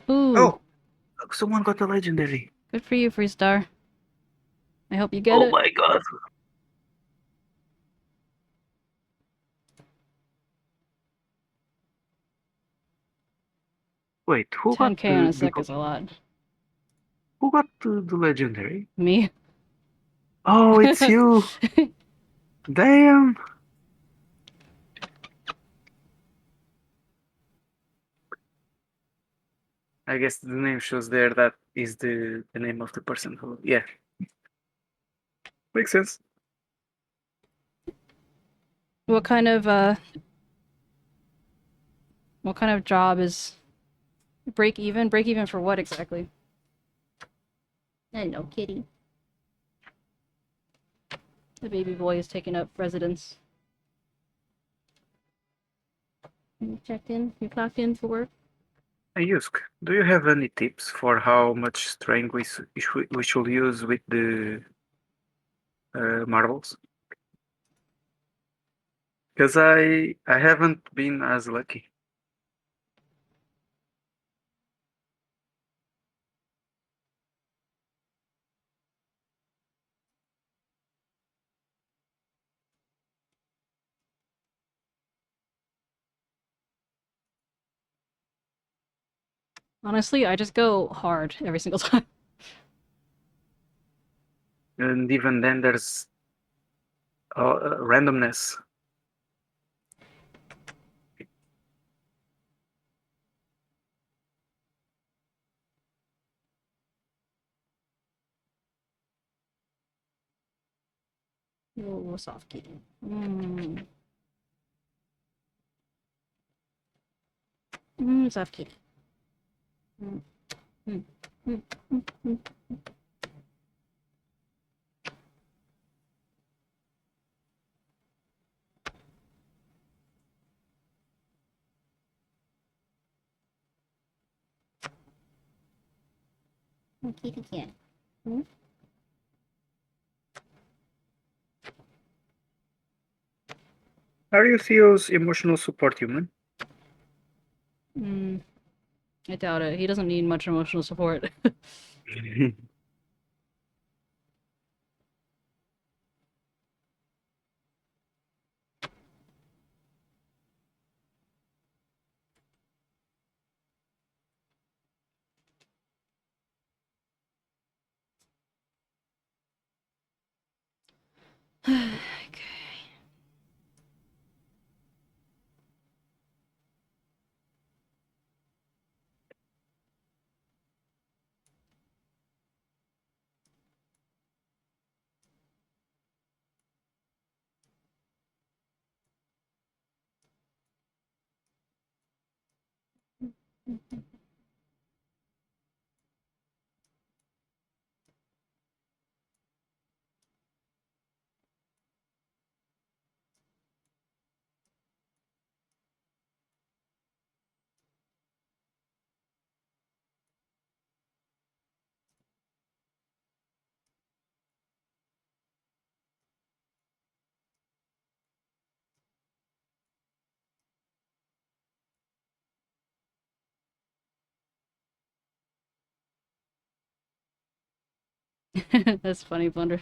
Ooh, Oh, look, someone got a legendary. good for you, Freestar. I hope you get Oh it. my god. Wait, who got 10K on a sec is a lot. the legendary? Me? Oh, it's you. Damn. I guess the name shows there that is the name of the person who, yeah. Makes sense. What kind of job is break even? Break even for what exactly? Hello, kitty. The baby boy is taking up residence. You checked in? You clocked in for work? Hey, Yusk, do you have any tips for how much strength we should use with the marbles? Because I haven't been as lucky. Honestly, I just go hard every single time. And even then there's randomness. Oh, soft kitty. Mmm. Soft kitty. Mm. Mm. Mm. Mm. Mm. kitty cat. Are you Theo's emotional support human? I doubt it. He doesn't need much emotional support. Okay. That's funny, Blunder.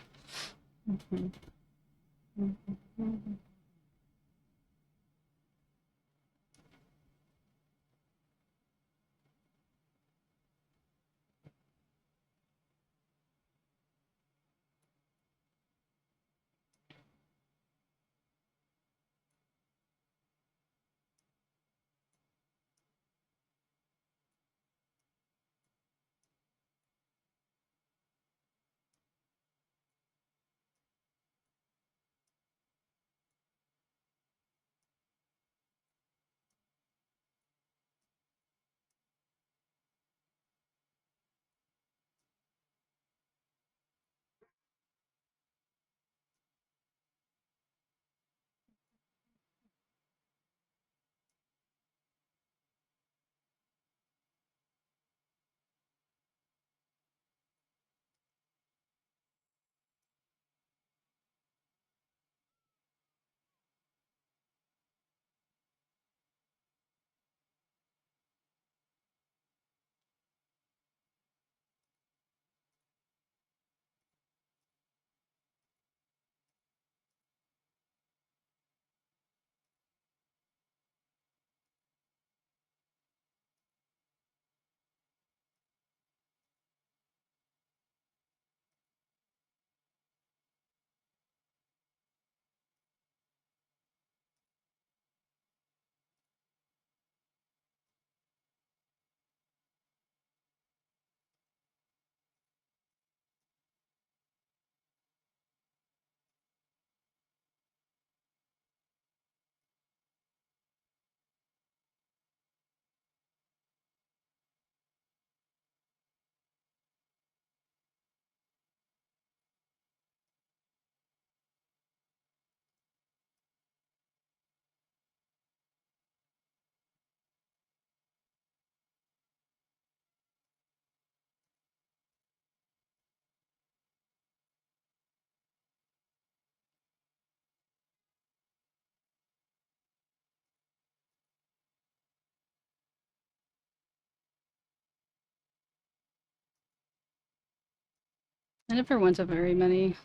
I never went to very many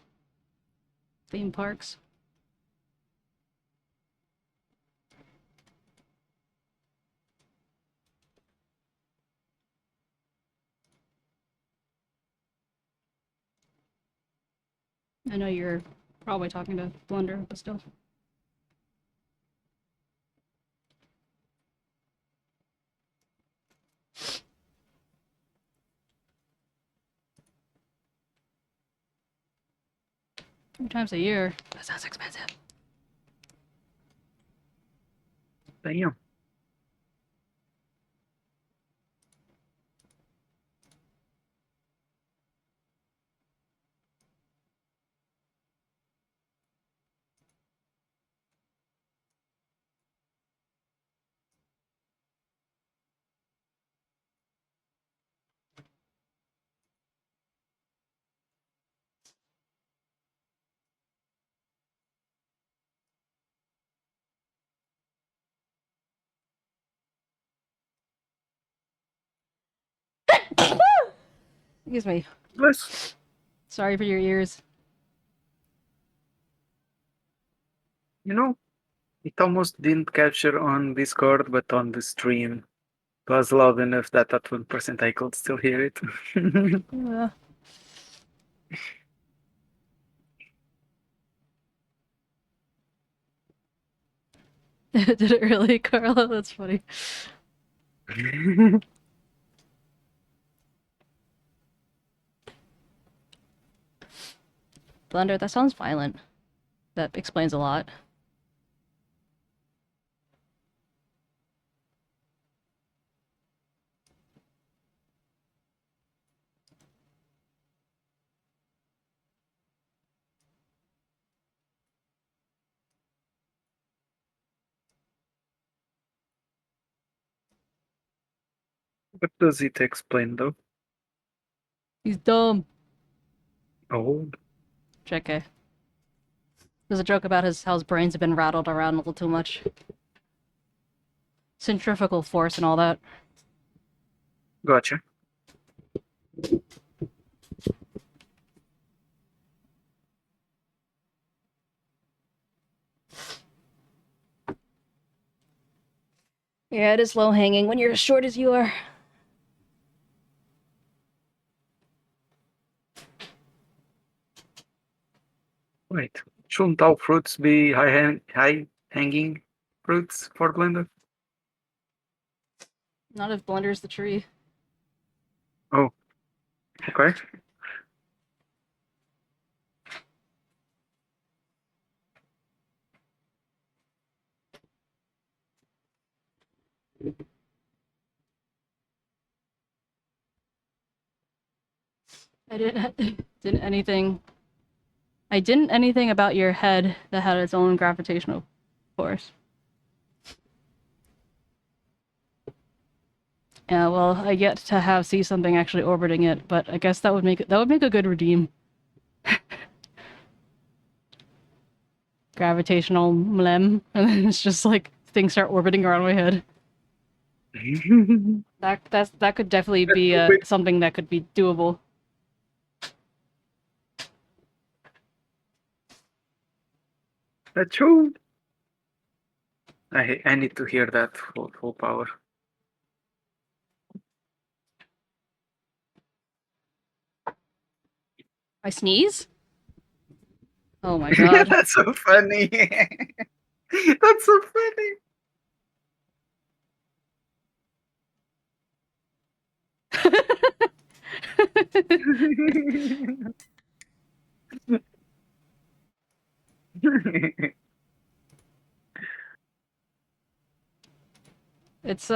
theme parks. I know you're probably talking to Blunder, but still. Three times a year. That sounds expensive. Damn. Excuse me. Bless. Sorry for your ears. You know, it almost didn't capture on Discord, but on the stream. It was loud enough that at 1% I could still hear it. Yeah. Did it really, Carla? That's funny. Blender, that sounds violent. That explains a lot. What does it explain, though? He's dumb. Oh, JK. There's a joke about how his brains have been rattled around a little too much. Centrifugal force and all that. gotcha. Yeah, it is low hanging when you're as short as you are. Wait, shouldn't all fruits be high-hanging fruits for Blender? Not if Blender's the tree. Oh, okay. I didn't anything. I didn't anything about your head that had its own gravitational force. Yeah, well, I yet to see something actually orbiting it, but I guess that would make a good redeem. Gravitational mlem, and then it's just like things start orbiting around my head. That could definitely be something that could be doable. That's true. I need to hear that full power. I sneeze? Oh my god. That's so funny. That's so funny. It's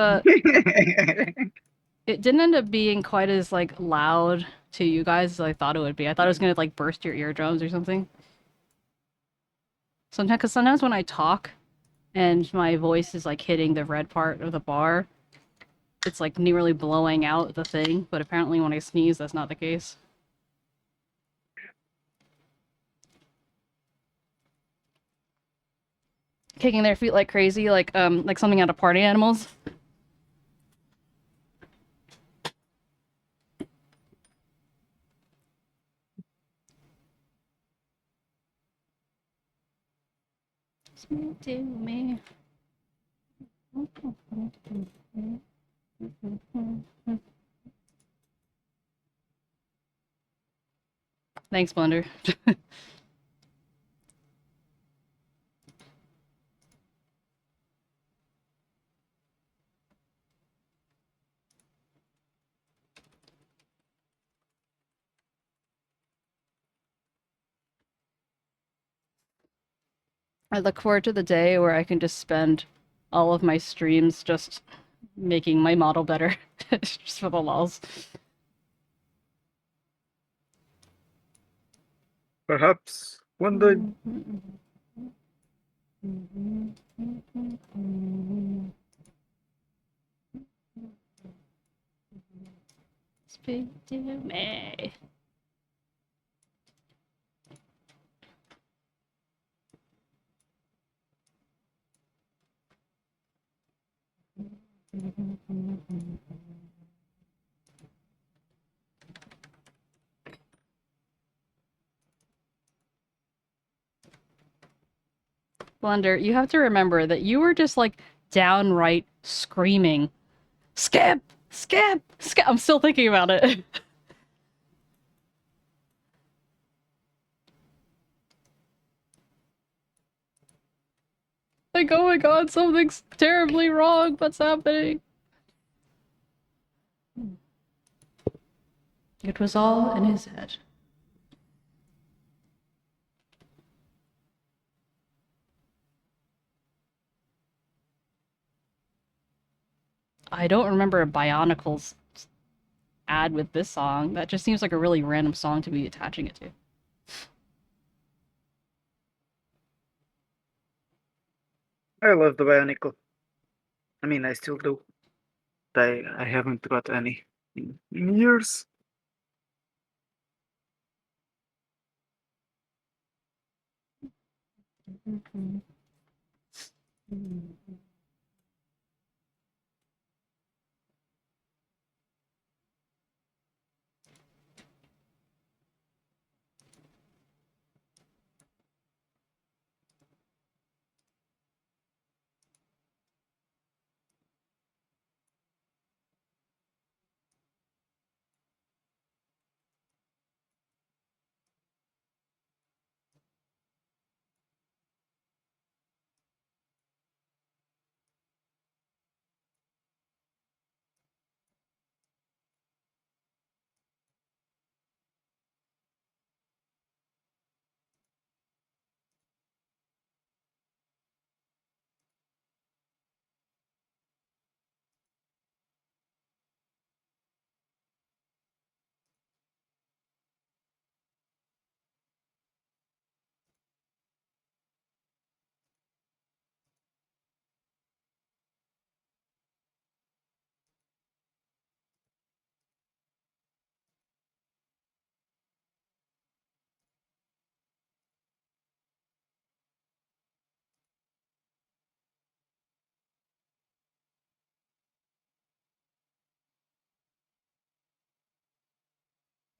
it didn't end up being quite as like loud to you guys as I thought it would be. I thought it was gonna like burst your eardrums or something. Because sometimes when I talk and my voice is like hitting the red part of the bar, it's like nearly blowing out the thing, but apparently when I sneeze, that's not the case. Kicking their feet like crazy, like something out of Party Animals. Speak to me. Thanks, Blender. I look forward to the day where I can just spend all of my streams just making my model better. Just for the lulz. Perhaps one day. Speak to me. Blunder, you have to remember that you were just like downright screaming, "Skip! Skip! Skip!" I'm still thinking about it. Like, oh my god, something's terribly wrong. What's happening? It was all in his head. I don't remember a Bionicles ad with this song. That just seems like a really random song to be attaching it to. I love the Bionicle. I mean, I still do. I haven't got any in years.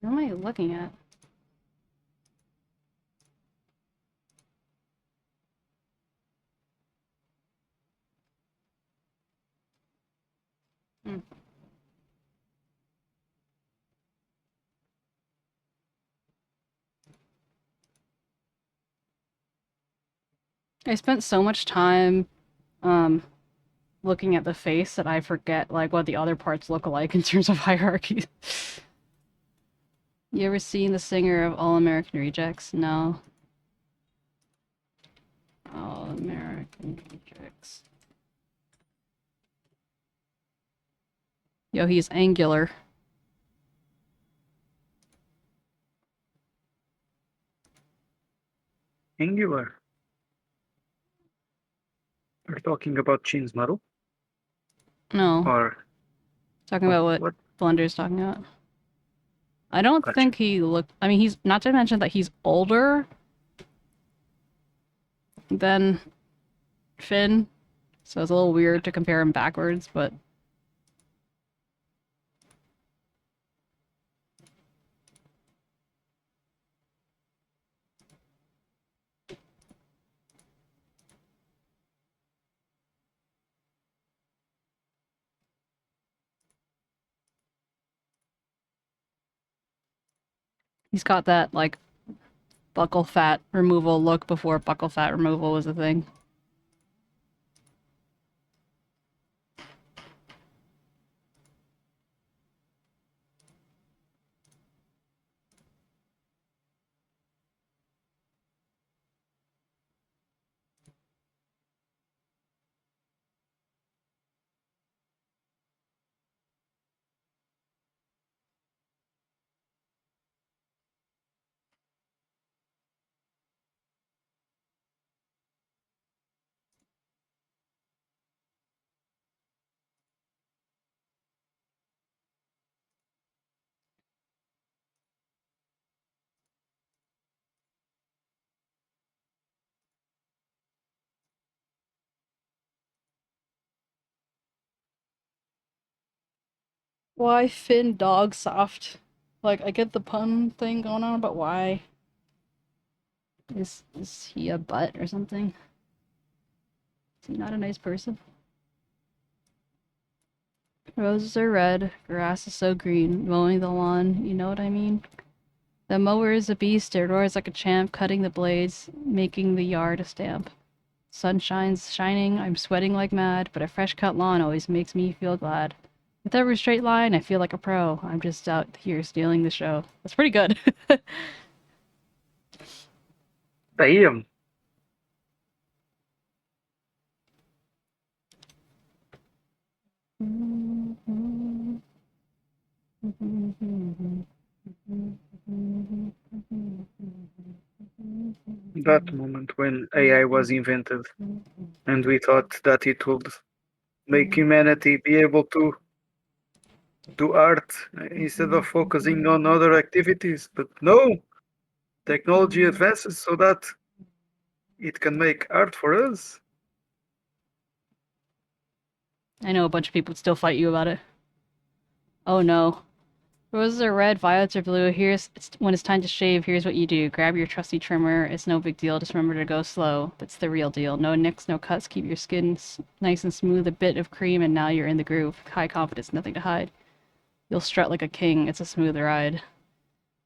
What am I looking at? I spent so much time looking at the face that I forget like what the other parts look like in terms of hierarchy. You ever seen the singer of All American Rejects? No. All American Rejects. Yo, he's angular. Angular. We're talking about Shin's model? No. Or Talking about what Blunder's talking about. I don't think he looked... I mean, he's... Not to mention that he's older than Finn, so it's a little weird to compare him backwards, but... He's got that, like, buccal fat removal look before buccal fat removal was a thing. Why Finn dog soft? Like, I get the pun thing going on, but why? Is he a butt or something? Is he not a nice person? Roses are red, grass is so green, mowing the lawn, you know what I mean? The mower is a beast, it roars like a champ, cutting the blades, making the yard a stamp. Sunshine's shining, I'm sweating like mad, but a fresh cut lawn always makes me feel glad. With every straight line, I feel like a pro. I'm just out here stealing the show. That's pretty good. Damn. That moment when AI was invented and we thought that it would make humanity be able to do art instead of focusing on other activities. But no, technology advances so that it can make art for us. I know a bunch of people would still fight you about it. Oh no. Roses are red, violets are blue. When it's time to shave, here's what you do. Grab your trusty trimmer. It's no big deal. Just remember to go slow. That's the real deal. No nicks, no cuts. Keep your skin nice and smooth. A bit of cream, and now you're in the groove. High confidence, nothing to hide. You'll strut like a king. It's a smooth ride.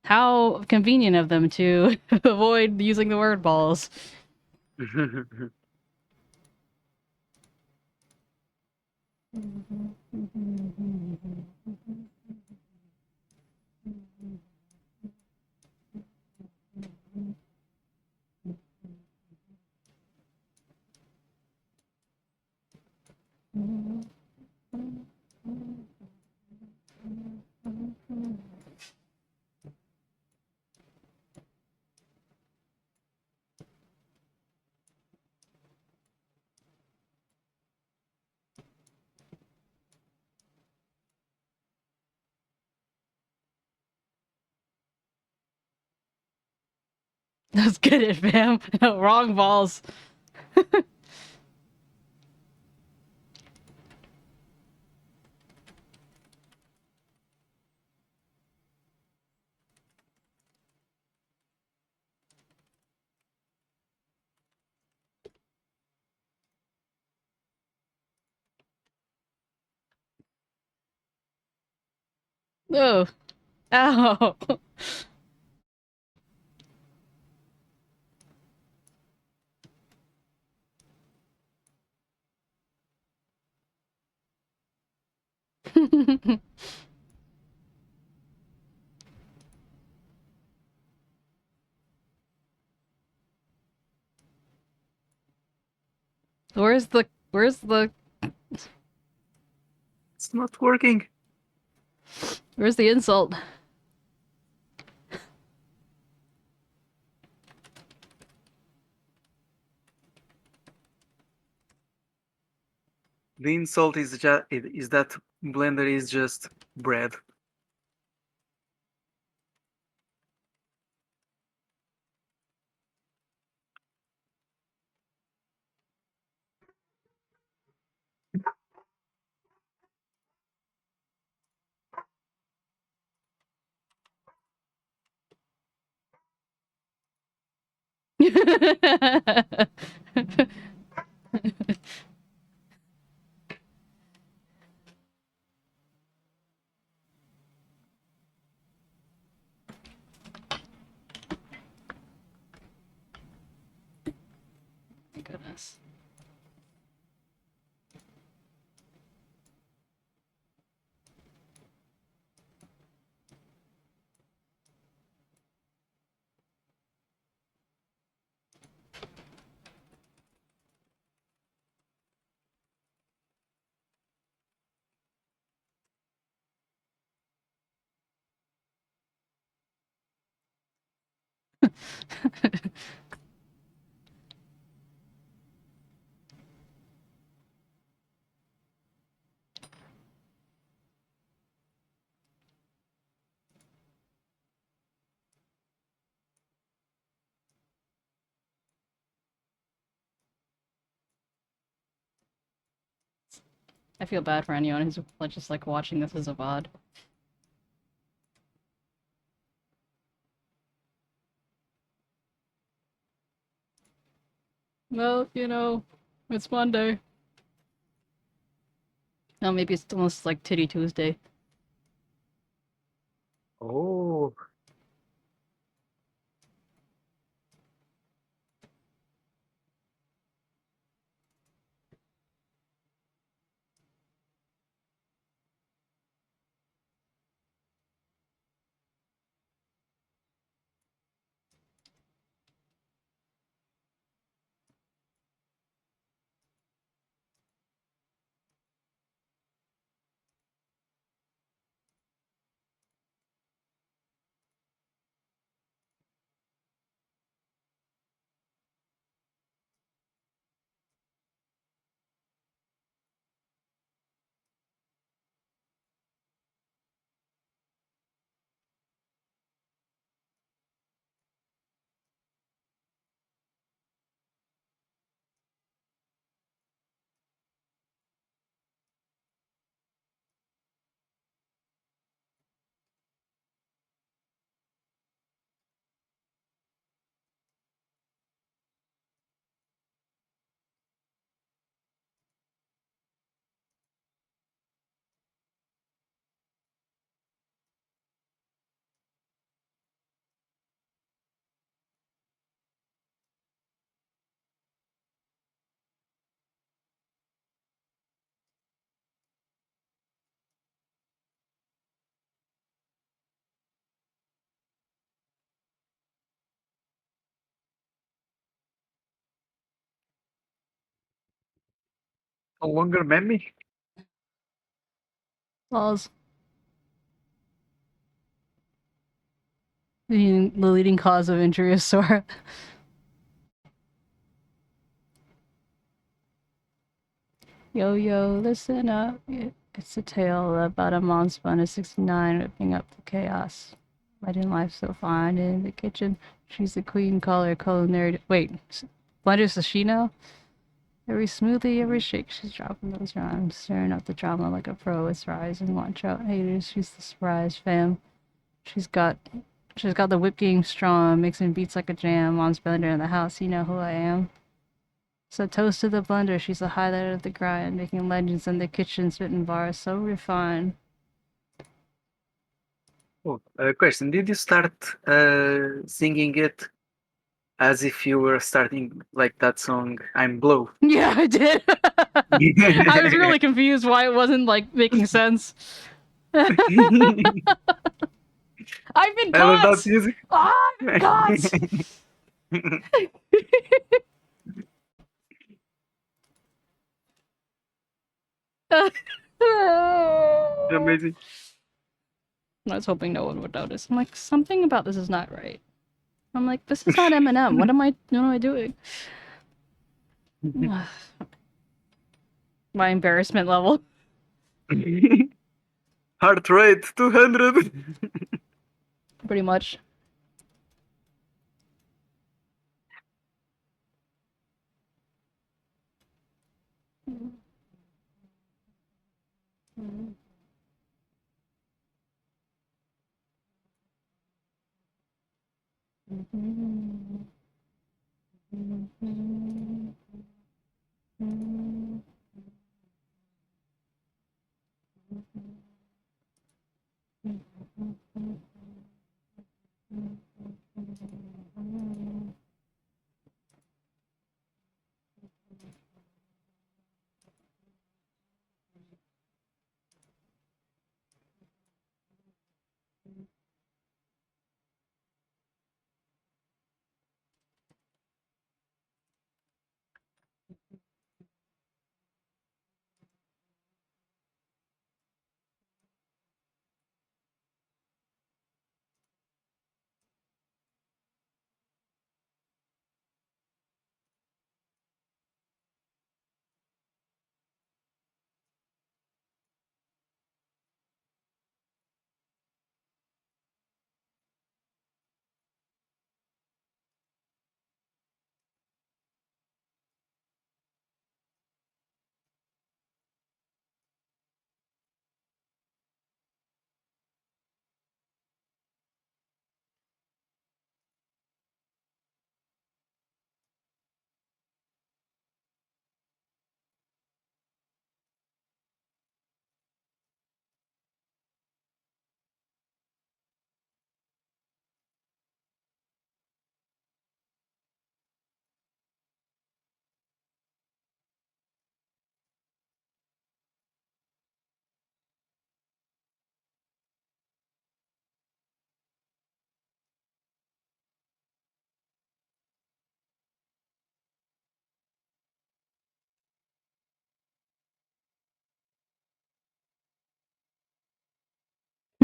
How convenient of them to avoid using the word balls. Let's get it, fam. Wrong balls. Oh. Ow. Where's the It's not working. where's the insult? The insult is that Blender is just bread. Goodness. I feel bad for anyone who's just like watching this as a VOD. Well, you know, It's Monday. No, maybe it's almost like Titty Tuesday. Oh. No longer memmy? Balls. The leading cause of injury is Sora. Yo, yo, listen up. It's a tale about a mom spun a 69 ripping up the chaos. Letting life so fine in the kitchen. She's the queen, call her culinary. Wait, Blender's the she now? Every smoothie, every shake, she's dropping those rhymes. Stirring up the drama like a pro. It's rising. Watch out, haters. She's the surprise fam. She's got the whip game strong, mixing beats like a jam. Mom's blender in the house, you know who I am. So toast to the blender, she's the highlight of the grind, making legends in the kitchen, spitting bars so refined. Oh, question. Did you start singing it as if you were starting like that song, I'm Blow? Yeah, I did. I was really confused why it wasn't like making sense. I've been I love that caught! music. Oh, I've been caught! Amazing. I was hoping no one would notice. I'm like, something about this is not right. I'm like, this is not Eminem. What am I doing? My embarrassment level. Heart rate 200. Pretty much.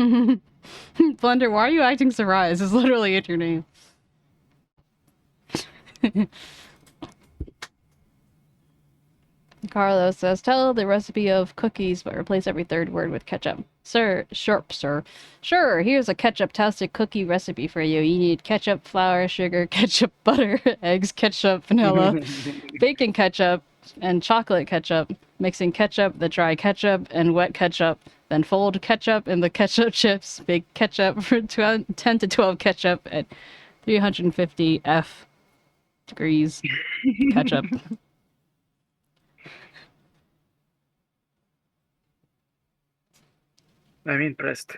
Blender, why are you acting surprised? It's literally in your name. Carlos says, tell the recipe of cookies, but replace every third word with ketchup. Sir. Sure, here's a ketchup-tastic cookie recipe for you. You need ketchup, flour, sugar, ketchup, butter, eggs, ketchup, vanilla, bacon ketchup, and chocolate ketchup. Mixing ketchup, the dry ketchup, and wet ketchup. Then fold ketchup in the ketchup chips. Bake ketchup for 10 to 12 ketchup at 350 F degrees ketchup. I'm impressed.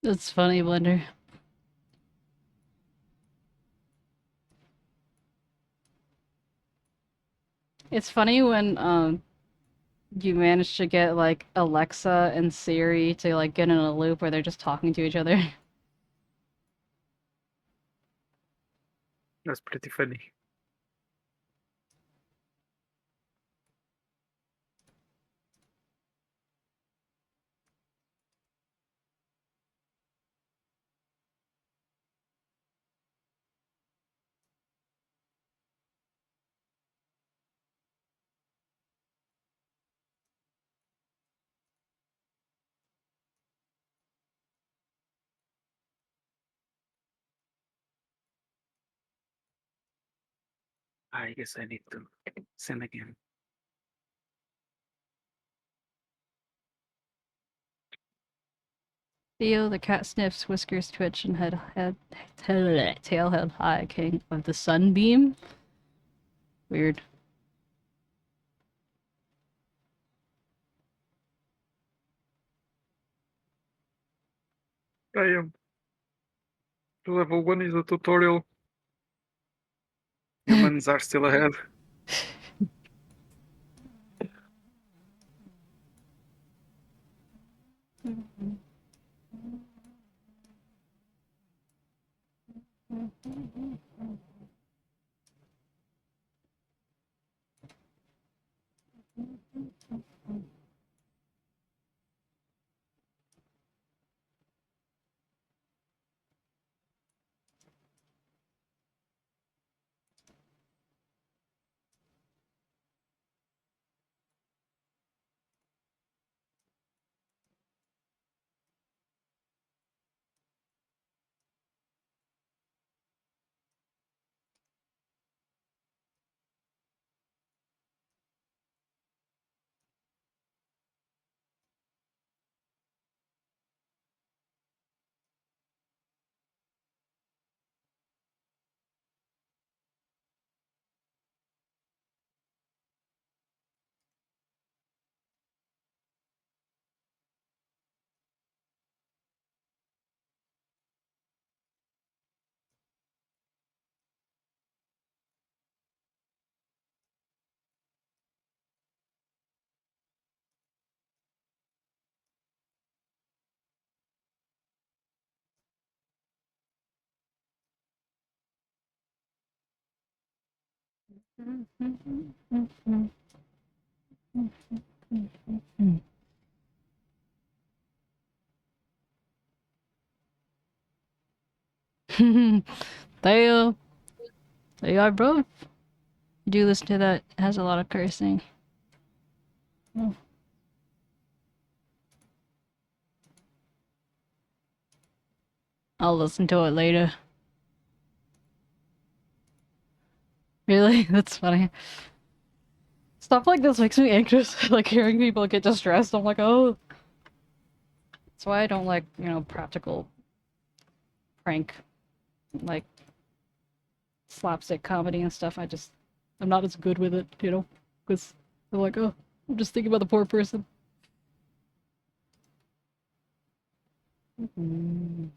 That's funny, Blender. It's funny when you manage to get like Alexa and Siri to like get in a loop where they're just talking to each other. That's pretty funny. I guess I need to send again. Theo, the cat sniffs, whiskers twitch, and tail held high, king of the sunbeam. Weird. I am. Level 1 is a tutorial. Humans are still ahead. Theo. There you are, bro. You do listen to that. It has a lot of cursing. Oh. I'll listen to it later. Really? That's funny. Stuff like this makes me anxious. Like hearing people get distressed, I'm like, oh. That's why I don't like, you know, practical prank, like slapstick comedy and stuff. I'm not as good with it, you know? Because I'm like, oh, I'm just thinking about the poor person. Mm-hmm.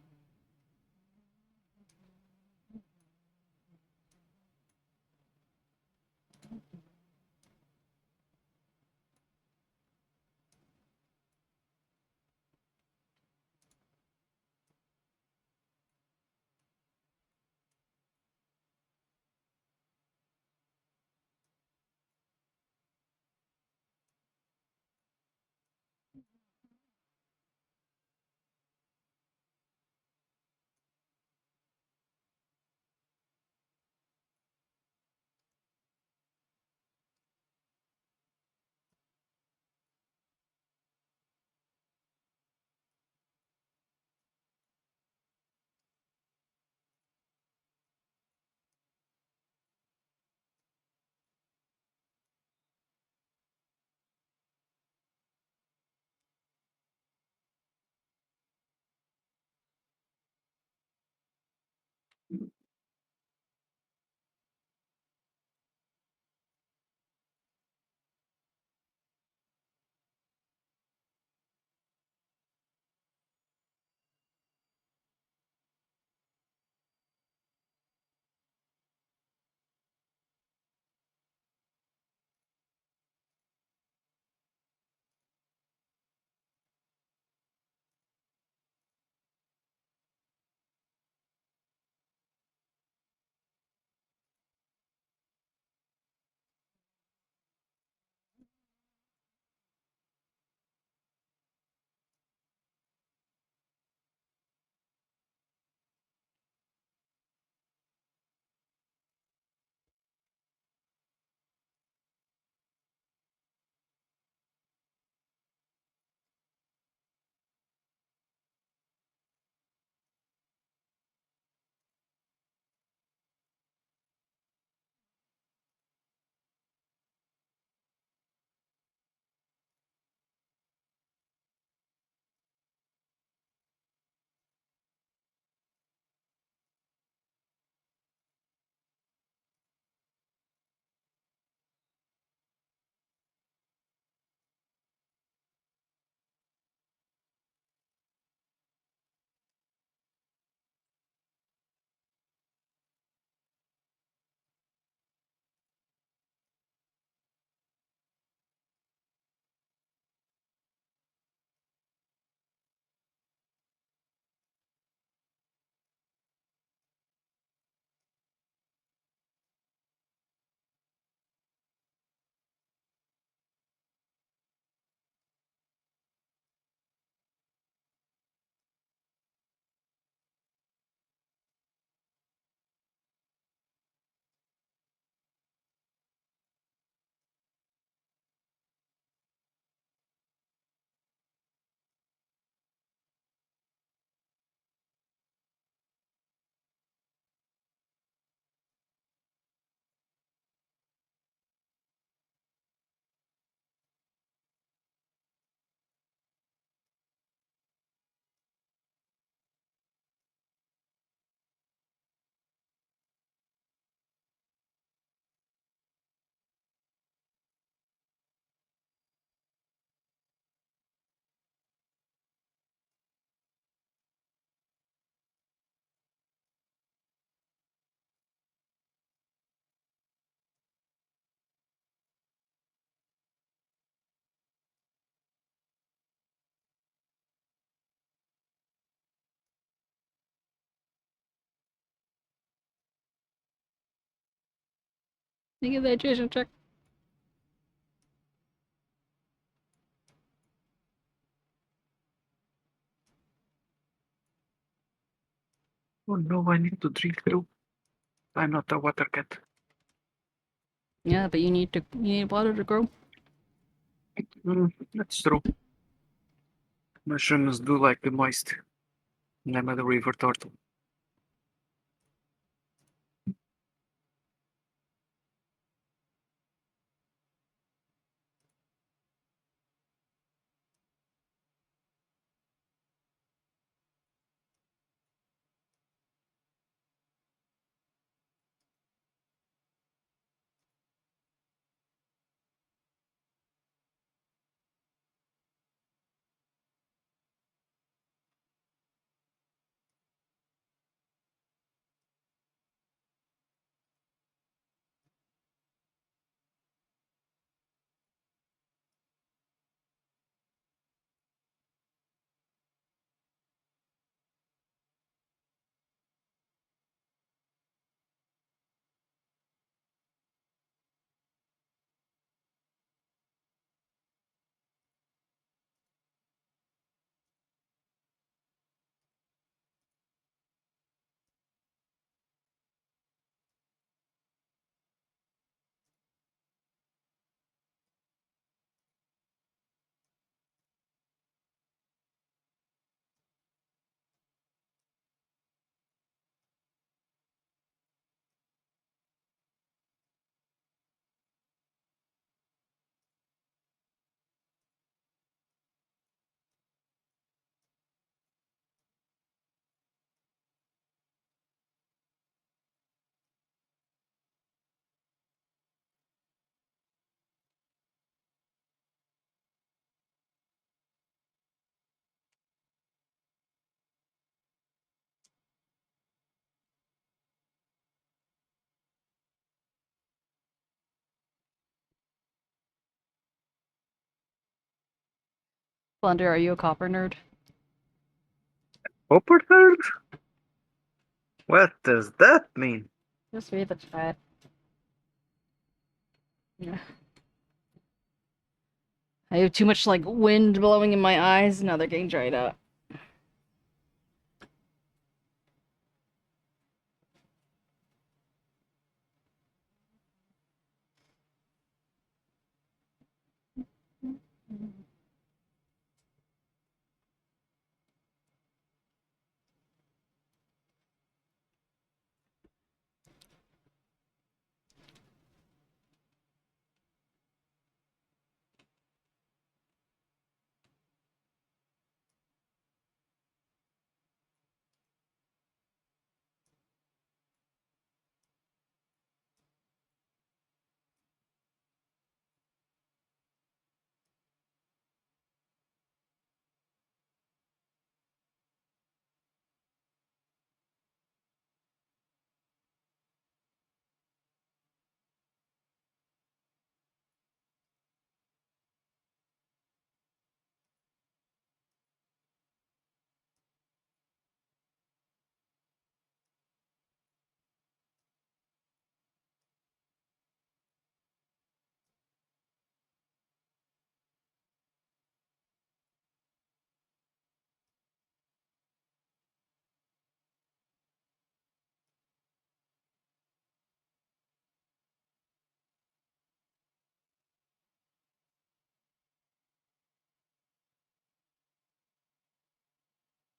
Thank you, that Jason check. Oh no, I need to drink too. I'm not a water cat. Yeah, but you need water to grow. That's true. Mushrooms do like the moist. I'm a river turtle. Blunder, are you a copper nerd? Copper nerd? What does that mean? Just read the chat. Yeah. I have too much like wind blowing in my eyes. Now they're getting dried out.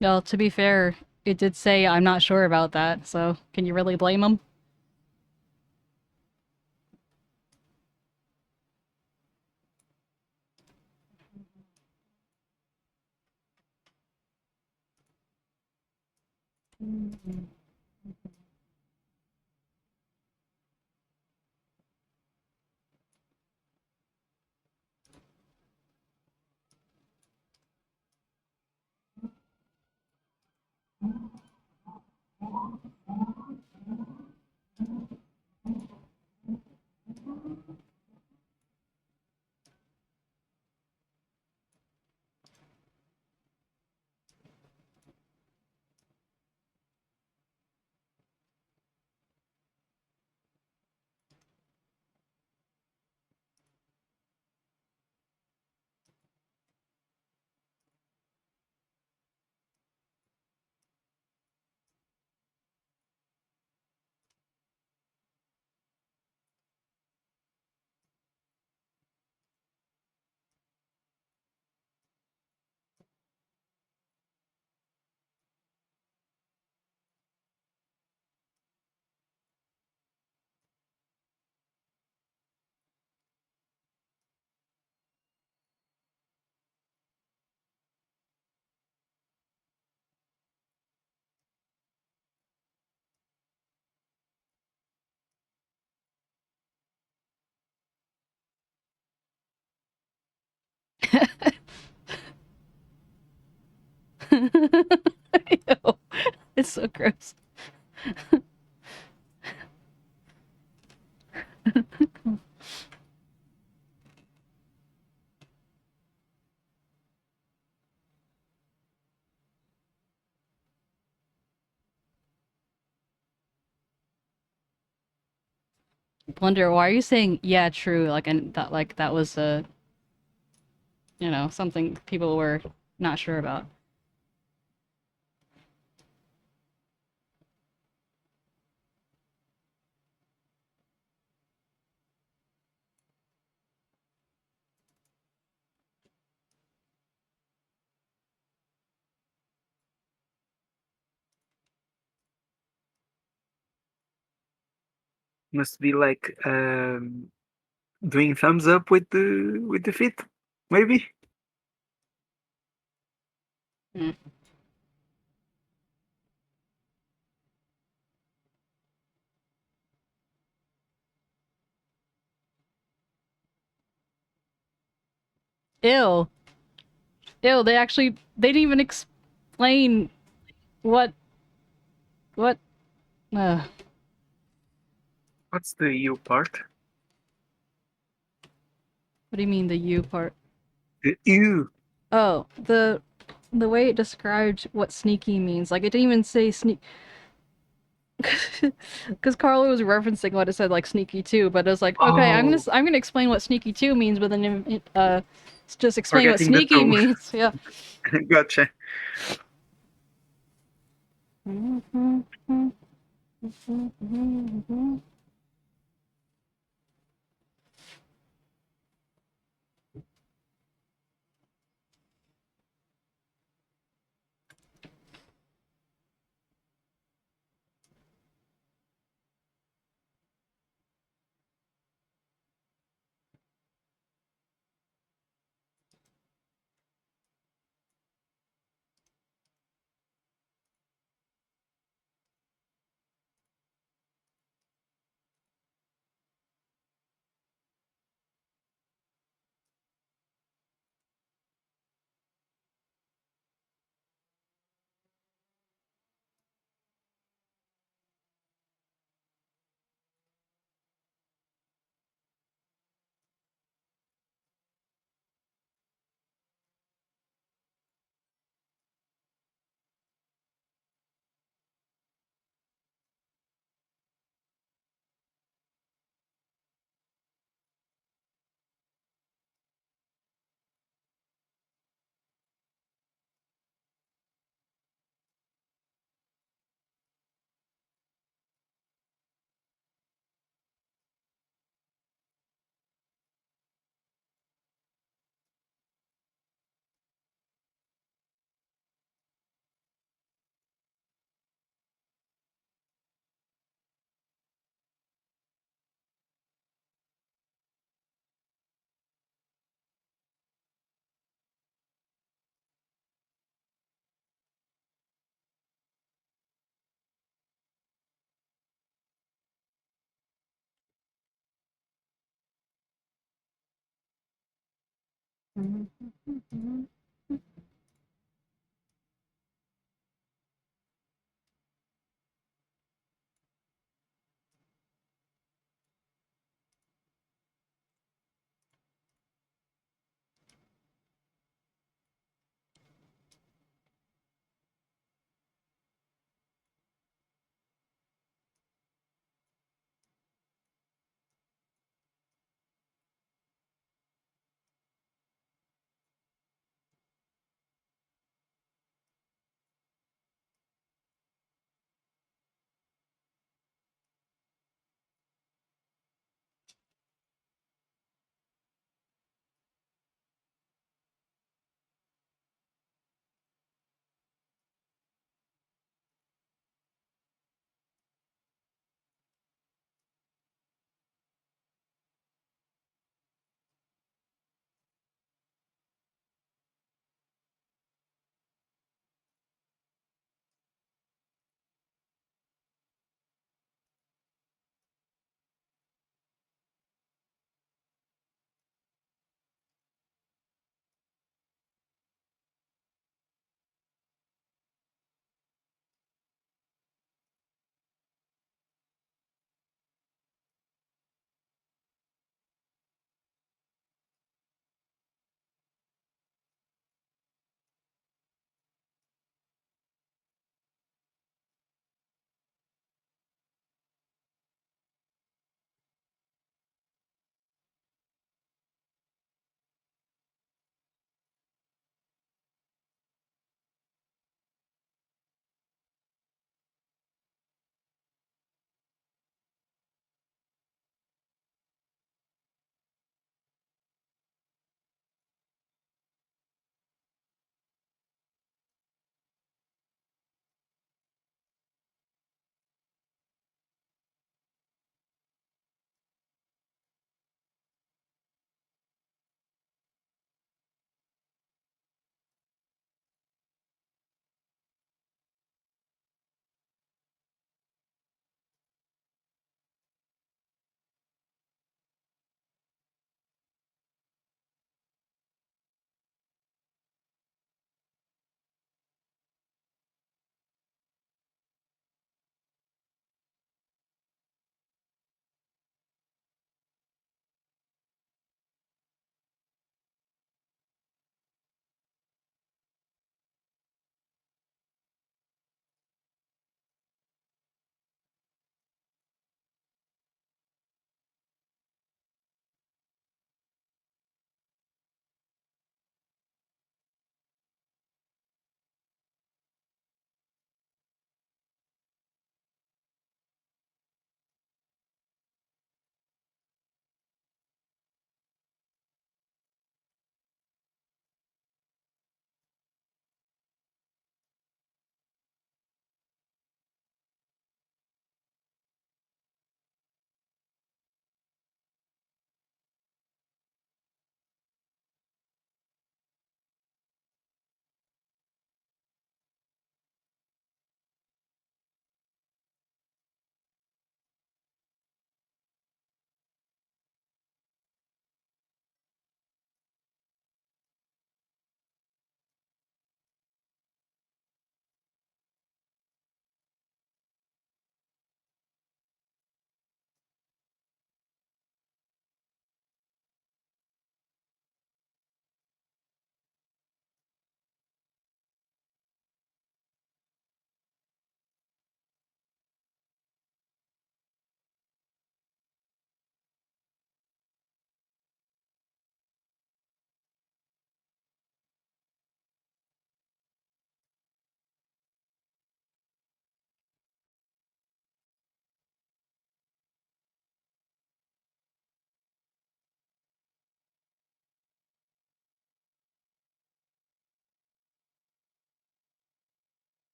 Well, to be fair, it did say I'm not sure about that, so can you really blame him? It's so gross. Wonder why are you saying yeah true and that was something people were not sure about. Must be like doing thumbs up with the feet, maybe. Mm. Ew. Ew, they didn't even explain what what What's the U part? what do you mean the U part? The U. Oh, the way it described what sneaky means, like it didn't even say sneak. Because Carla was referencing what it said, like sneaky too, but it was like, okay, Oh, I'm gonna explain what sneaky two means, but then just explain what forgetting the sneaky two. means. Yeah. Gotcha.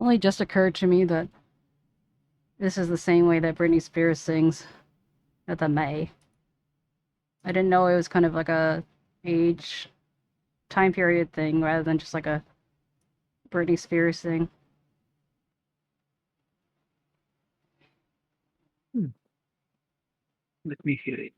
Only just occurred to me that this is the same way that Britney Spears sings at the May. I didn't know it was kind of like a age time period thing rather than just like a Britney Spears thing. Let me hear it.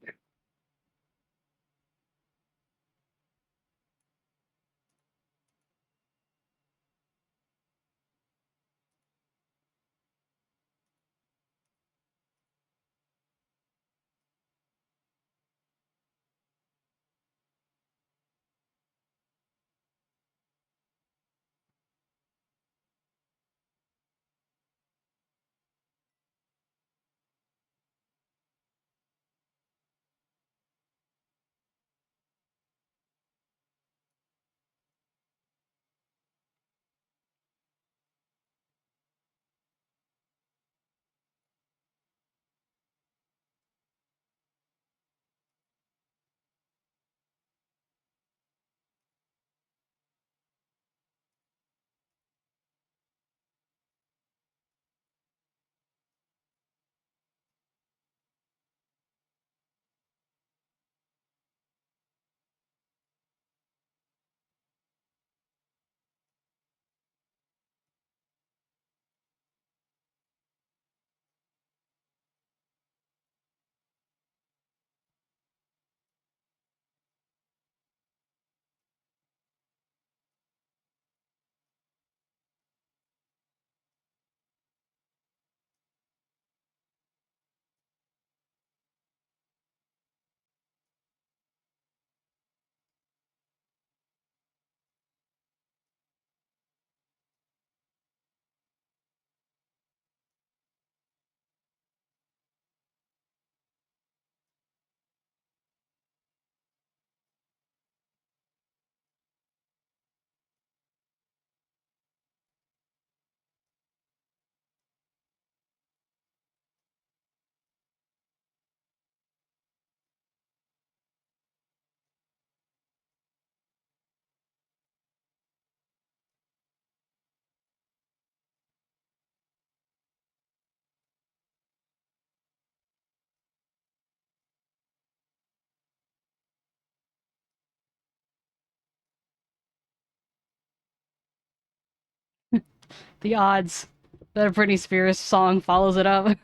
The odds that a Britney Spears song follows it up.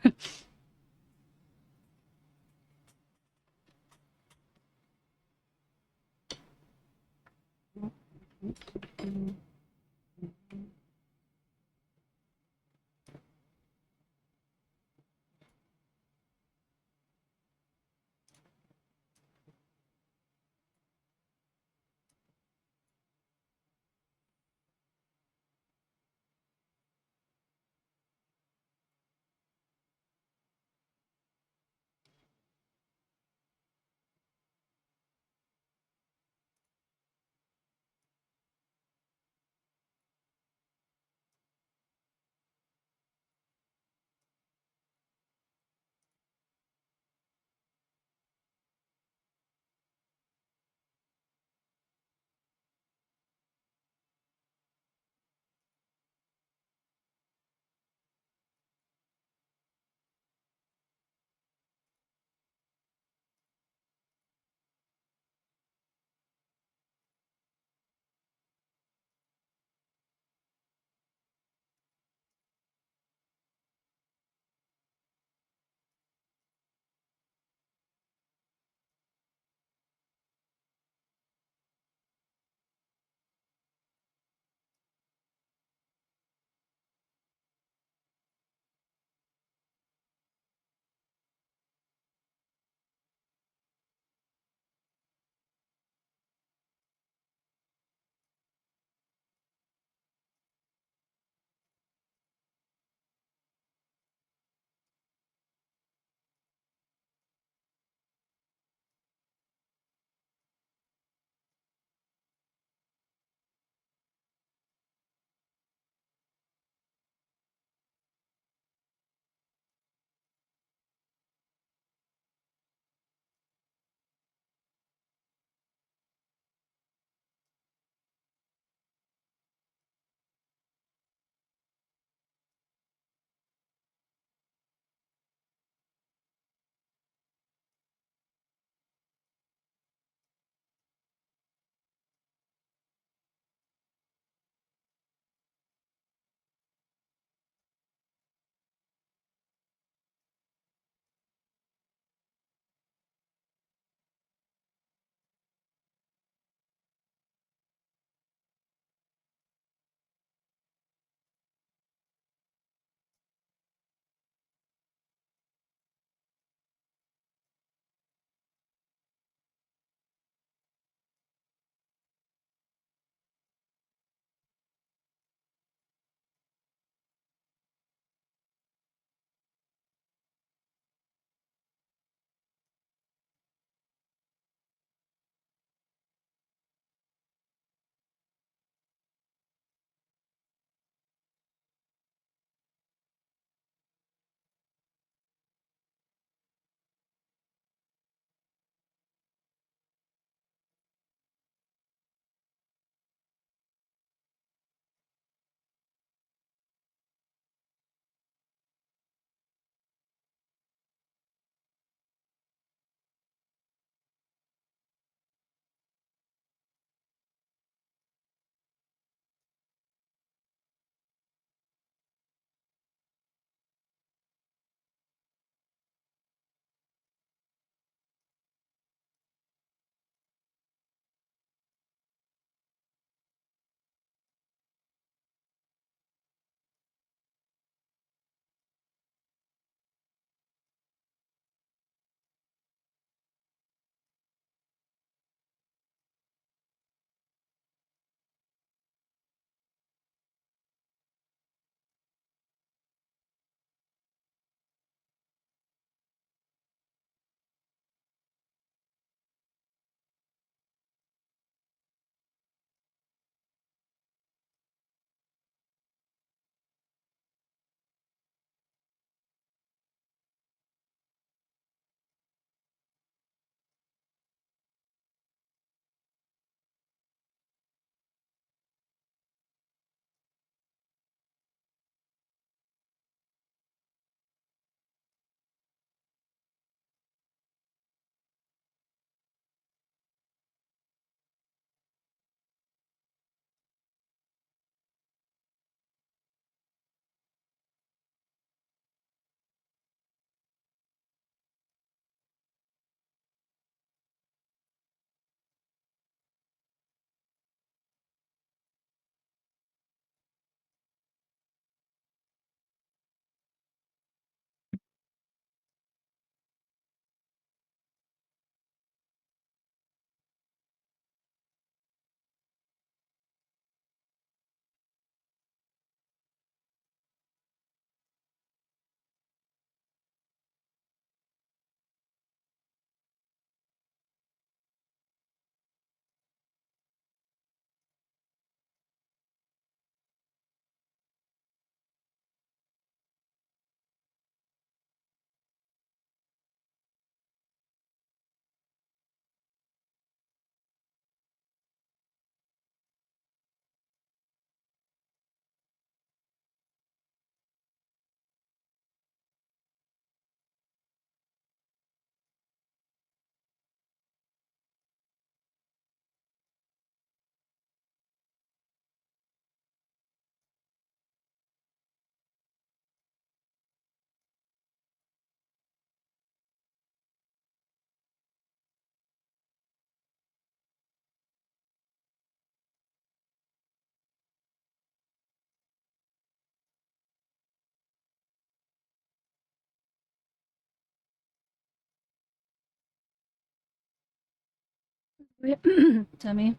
Demi,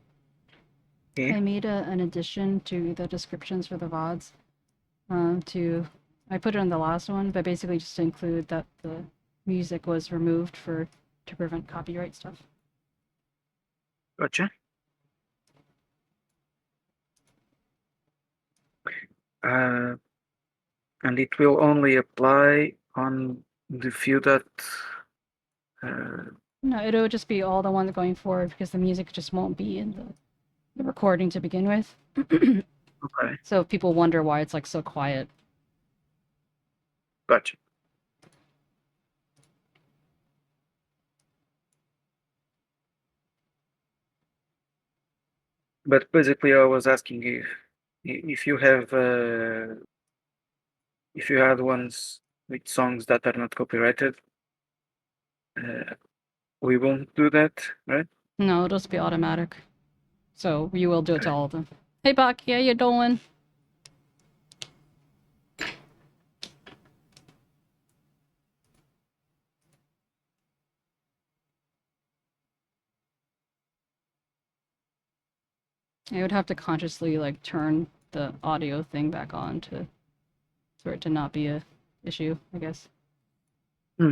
Yeah. I made an addition to the descriptions for the VODs. I put it on the last one, but basically just to include that the music was removed to prevent copyright stuff. Gotcha. And it will only apply on the few that. No, it'll just be all the ones going forward because the music just won't be in the recording to begin with. Okay. So if people wonder why it's like so quiet. Gotcha. But basically, I was asking if you have if you had ones with songs that are not copyrighted, we won't do that, right? No, it'll just be automatic. So you will do it to all of them. Hey, Buck, how you doing? I would have to consciously like turn the audio thing back on for it to not be a issue, I guess. Hmm.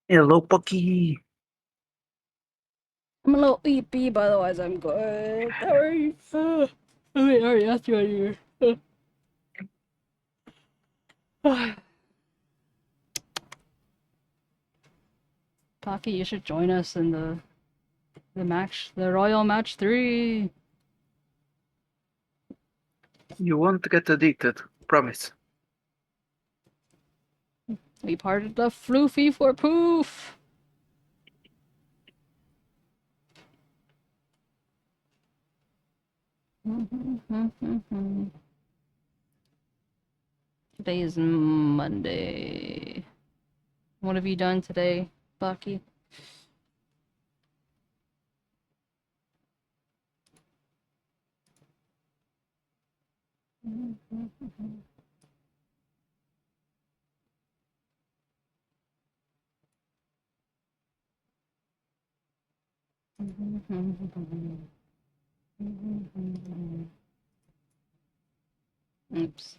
Hello, Pocky. I'm a little sleepy, but otherwise I'm good. How are you? Oh, wait, I already asked you out of here. Pocky, you should join us in the Royal Match 3. You won't get addicted, promise. We parted the floofy for poof. Today is Monday. What have you done today, Bucky? Oops.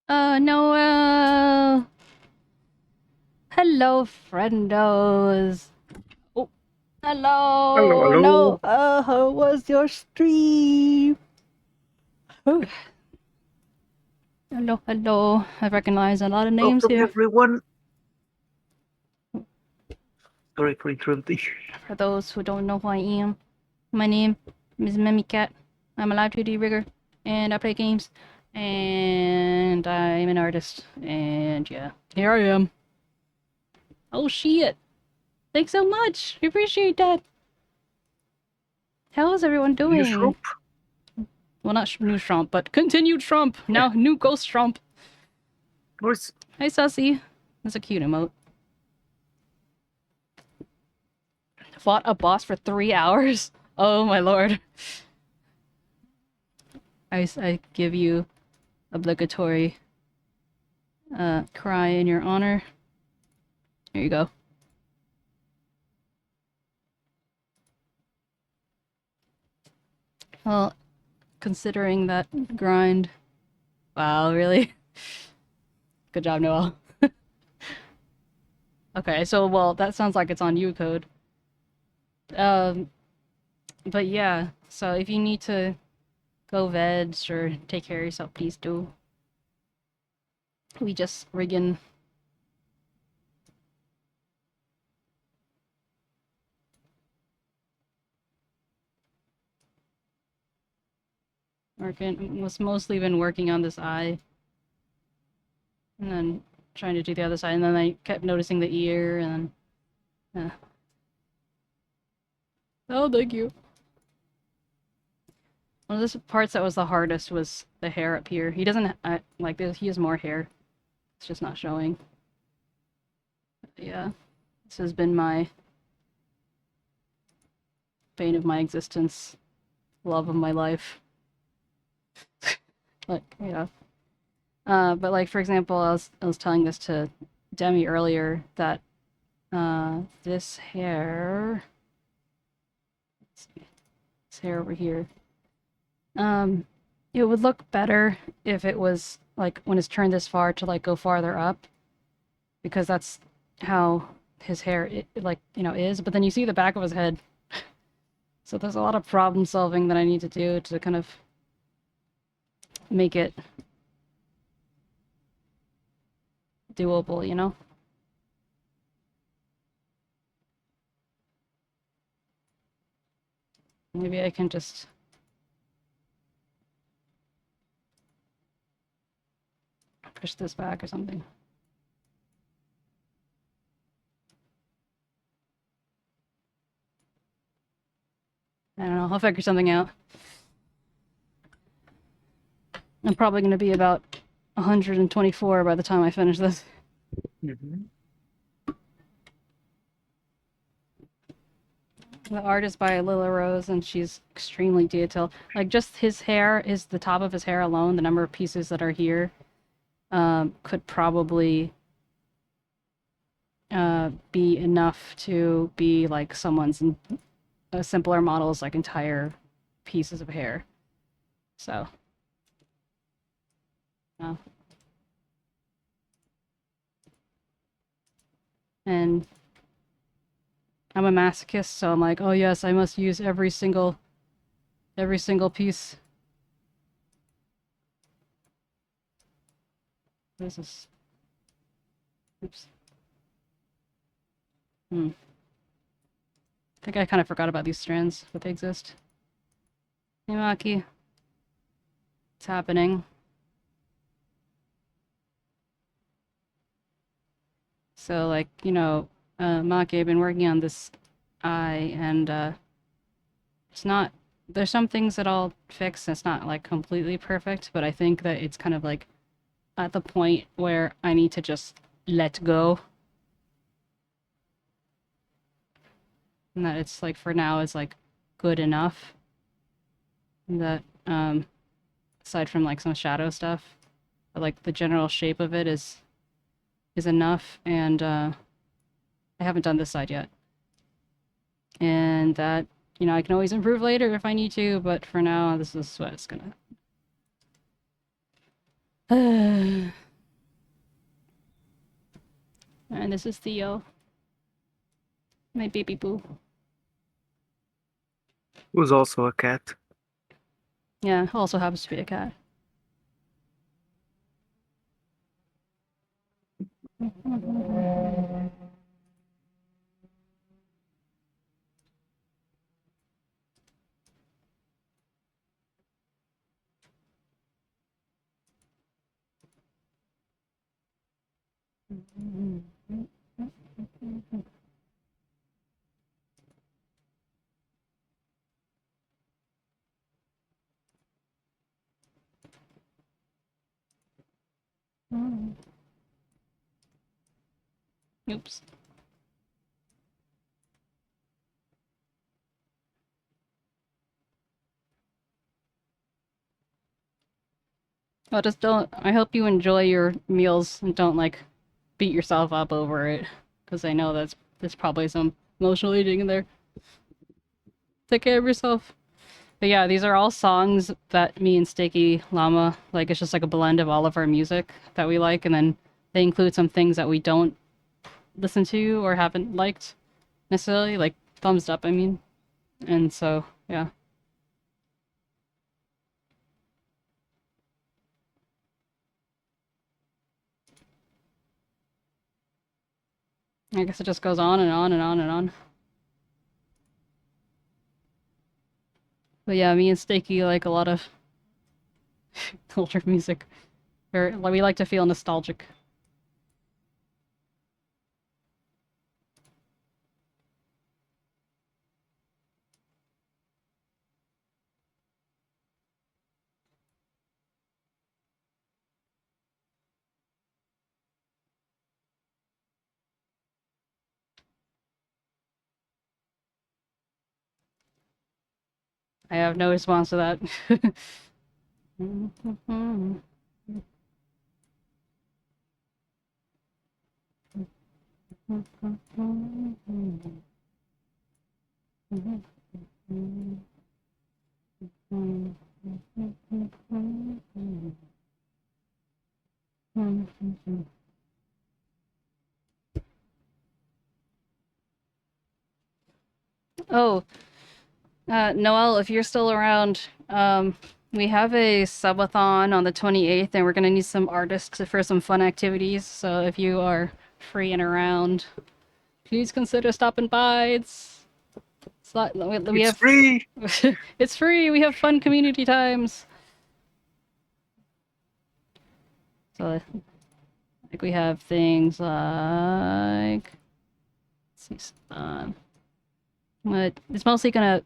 Noel! Hello, friendos! Oh, Hello, hello! No, hello. how was your stream? Oh. Hello, hello. I recognize a lot of names Welcome, here. everyone. Sorry for interrupting. For those who don't know who I am, my name is 𝗟𝗶𝗀𝗀. I'm a live 2D rigger, and I play games, and I'm an artist, and yeah, here I am. Oh shit! Thanks so much! I appreciate that! How is everyone New doing? Shroop? Well, not new Trump, but continued Trump! Now, new Ghost Trump! Nice. Hi, 𝗟𝗶. That's a cute emote. Fought a boss for 3 hours? Oh my lord. I give you obligatory cry in your honor. Here you go. Well, considering that grind... Wow, really? Good job, Noel. Okay, so, well, that sounds like it's on you, Code. But yeah, so if you need to go veg or take care of yourself, please do. We just rigging. Was mostly been working on this eye. And then trying to do the other side, and then I kept noticing the ear, and then... Oh, thank you. One of the parts that was the hardest was the hair up here. He doesn't, like, he has more hair. It's just not showing. But yeah, this has been my bane of my existence. Love of my life. Like, yeah. But like, for example, I was telling this to Demi earlier, that this hair... Let's see. This hair over here. It would look better if it was, like, when it's turned this far to, like, go farther up. Because that's how his hair, like, you know, is. But then you see the back of his head. So there's a lot of problem solving that I need to do to kind of make it doable, you know? Maybe I can just... push this back or something. I don't know, I'll figure something out. I'm probably going to be about 124 by the time I finish this. Mm-hmm. The art is by Lila Rose, and she's extremely detailed. Like, just his hair is the top of his hair alone, the number of pieces that are here, could probably be enough to be like someone's a simpler model's like entire pieces of hair. So, and I'm a masochist, so I'm like, oh yes, I must use every single piece. What is this? Oops. I think I kind of forgot about these strands, but they exist. Hey, Maki. It's happening. So, like, you know, Maki, I've been working on this eye, and it's not... There's some things that I'll fix. It's not, like, completely perfect, but I think that it's kind of, like, at the point where I need to just let go. And that it's, like, for now, it's, like, good enough. And that, aside from, like, some shadow stuff, but, like, the general shape of it is enough, and, I haven't done this side yet. And that, you know, I can always improve later if I need to, but for now, this is what it's gonna... And this is Theo. My baby boo. Who's also a cat. Yeah, also happens to be a cat. Oops. Well, just don't. I hope you enjoy your meals and don't like beat yourself up over it, because I know there's probably some emotional eating in there. Take care of yourself. But yeah, these are all songs that me and 𝗟𝗶ጵ like. It's just like a blend of all of our music that we like, and then they include some things that we don't listen to or haven't liked necessarily, like thumbs up, I mean. And so, yeah. I guess it just goes on and on and on and on. But yeah, me and 𝗟𝗍 like a lot of culture music. We like to feel nostalgic. I have no response to that. Oh, Noel, if you're still around, we have a subathon on the 28th, and we're gonna need some artists for some fun activities. So if you are free and around, please consider stopping by. It's not, we have free. It's free. We have fun community times. So, like, we have things like, let's see, but it's mostly gonna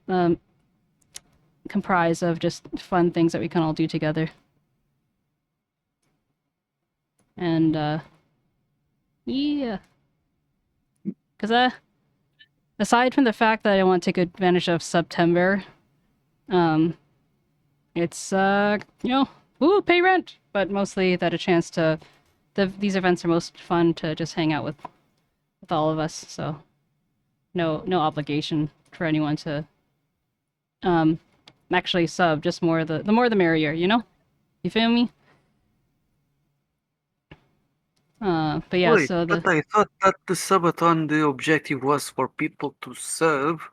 comprise of just fun things that we can all do together. And yeah, because aside from the fact that I want to take advantage of September, it's you know, ooh, pay rent, but mostly that a chance to these events are most fun to just hang out with all of us. So no obligation for anyone to actually sub. Just more the more the merrier, you know? You feel me? But yeah, Wait, so but I thought that the subathon, the objective was for people to serve.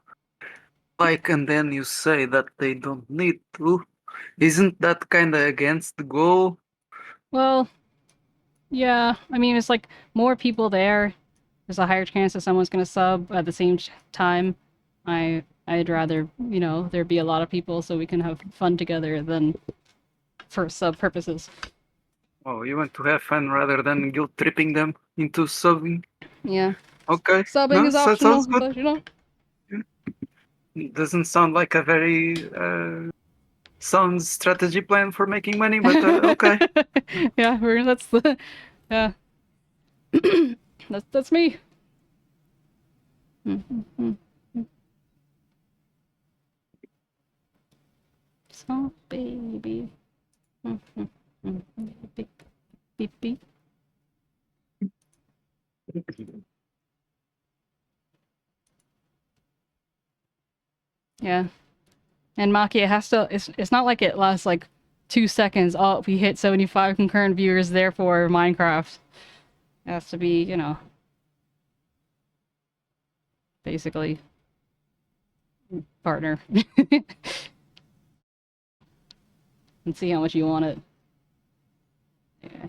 Like, and then you say that they don't need to. Isn't that kind of against the goal? well, yeah, I mean, it's like more people there, there's a higher chance that someone's gonna sub at the same time. I'd rather, you know, there be a lot of people so we can have fun together than for sub purposes. Oh, you want to have fun rather than guilt tripping them into subbing? Yeah. Okay. Subbing is that optional, sounds good. but you know. It doesn't sound like a very sound strategy plan for making money, but okay. Yeah, that's the yeah. that's me. So baby. Beep, beep, beep. Yeah. And Maki, it has to, it's not like it lasts like 2 seconds. Oh, we hit 75 concurrent viewers, therefore Minecraft. It has to be, you know, basically. Partner. And see how much you want it. Yeah.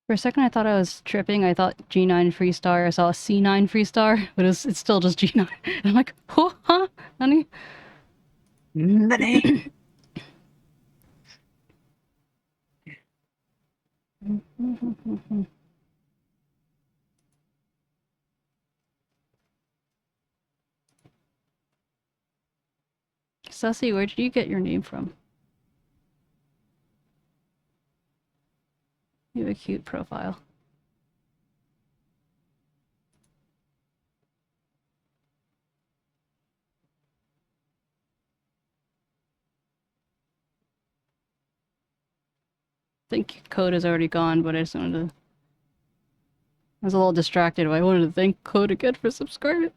For a second, I thought I was tripping. I thought G9 Freestar. I saw a C9 Freestar, but it's still just G9. And I'm like, oh, huh? Nani? Nani? Sussy, where did you get your name from? You have a cute profile. I think code is already gone, but I just wanted to... I was a little distracted, but I wanted to thank Code again for subscribing.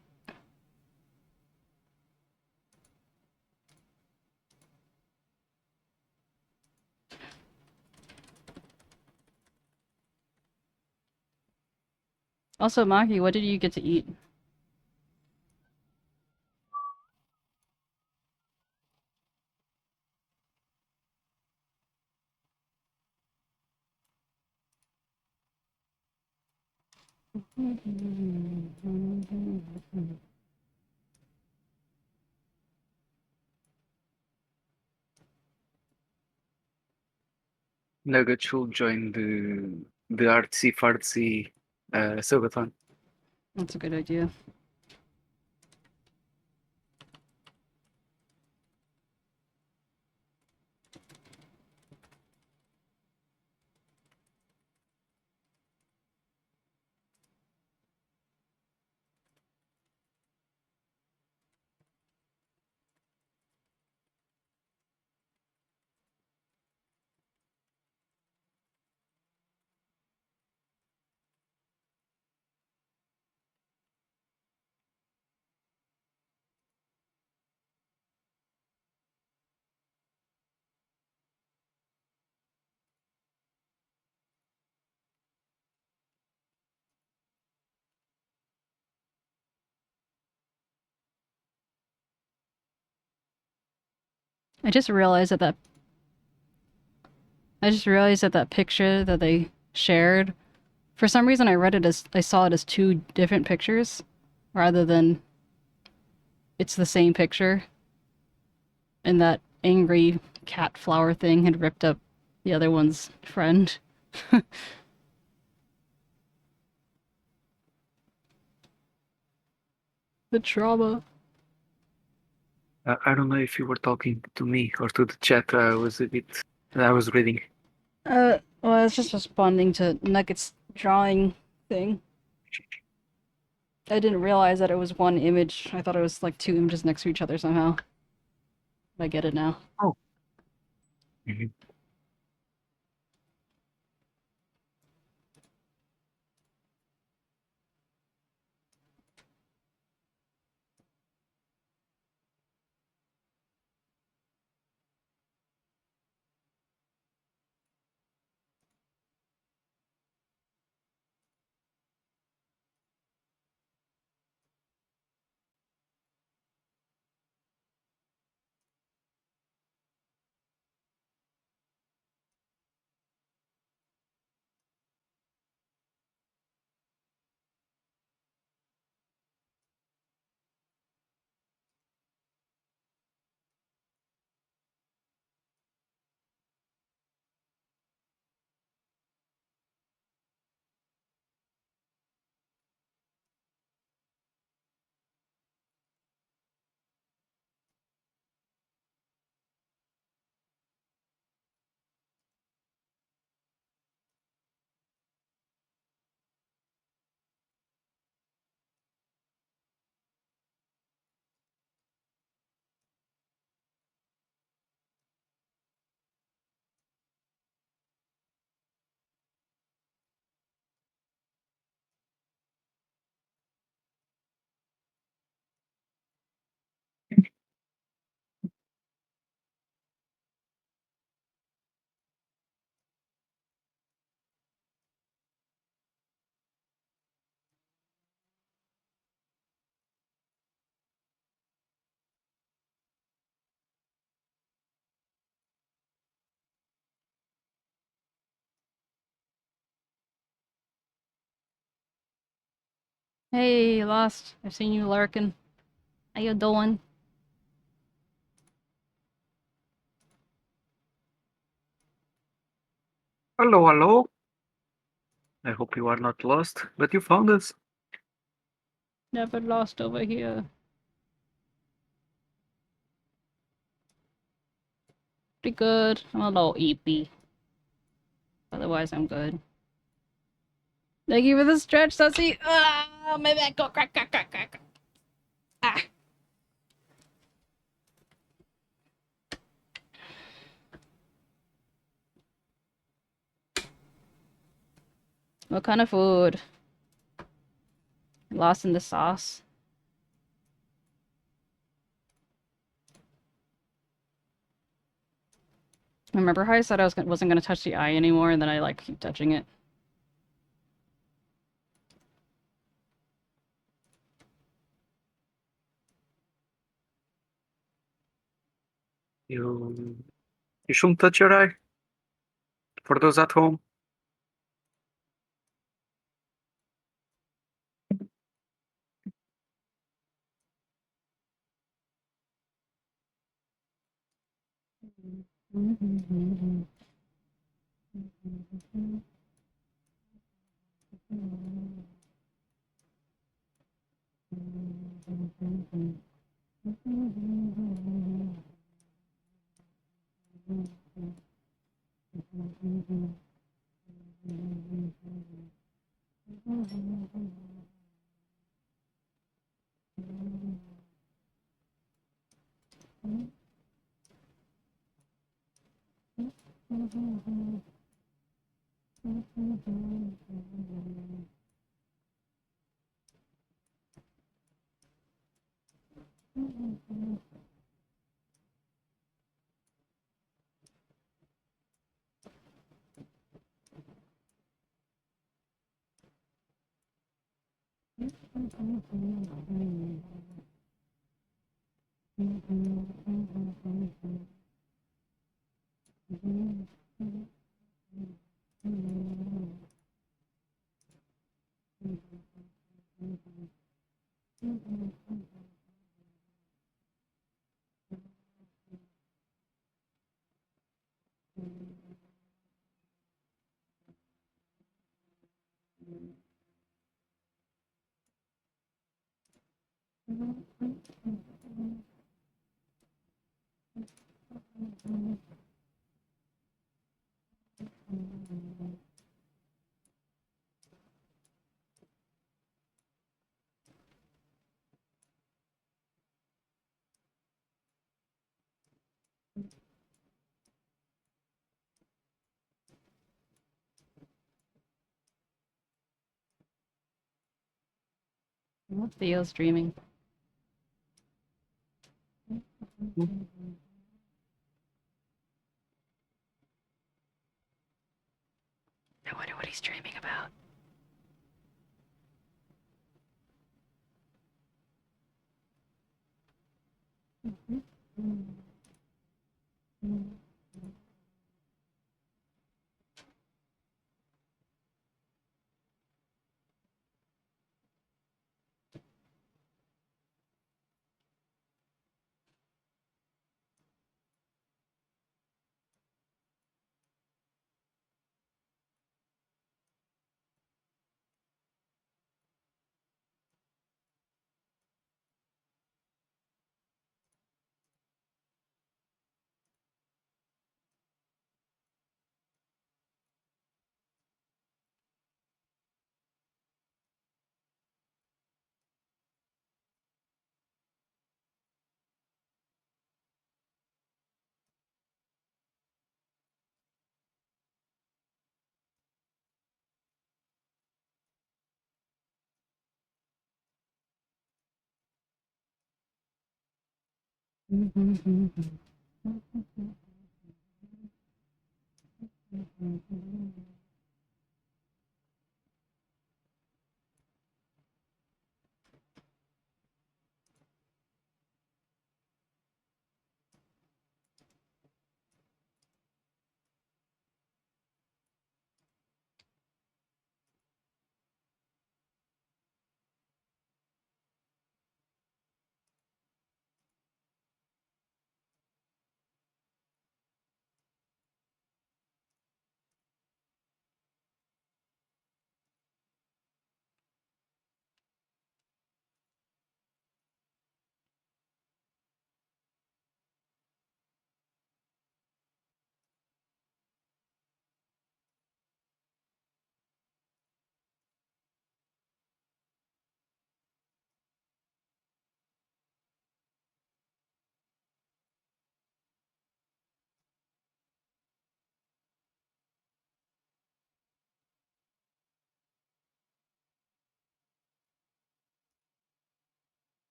Also, Maki, what did you get to eat? Nugget should join the 𝗟𝗶𝗶𝗀𝘀 subathon. That's a good idea. I just realized that that picture that they shared, for some reason I saw it as two different pictures rather than it's the same picture. And that angry cat flower thing had ripped up the other one's friend. The trauma. I don't know if you were talking to me or to the chat. I was reading. Well, I was just responding to Nugget's drawing thing. I didn't realize that it was one image. I thought it was like two images next to each other somehow. I get it now. Oh. Mm-hmm. Hey, Lost. I've seen you lurking. How you doing? Hello, hello. I hope you are not lost, but you found us. Never lost over here. Pretty good. I'm a little eepy. Otherwise, I'm good. Thank you for the stretch, 𝗟𝗶𝗶𝗀𝘀. Ah, my back go crack, crack, crack, crack. Ah. What kind of food? Lost in the sauce. Remember how I said wasn't gonna touch the eye anymore, and then I like keep touching it? You shouldn't touch your eye. For those at home. What Theo's dreaming? I wonder what he's dreaming about.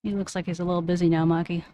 He looks like he's a little busy now, Maki.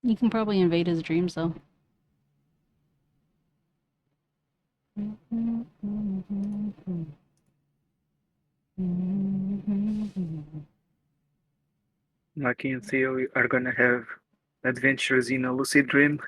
You can probably invade his dreams, though. Maki and Theo are gonna have adventures in a lucid dream.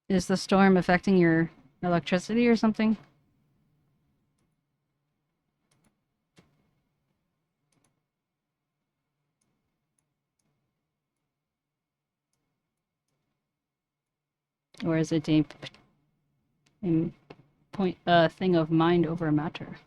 Is the storm affecting your electricity or something? Or is it a thing of mind over matter?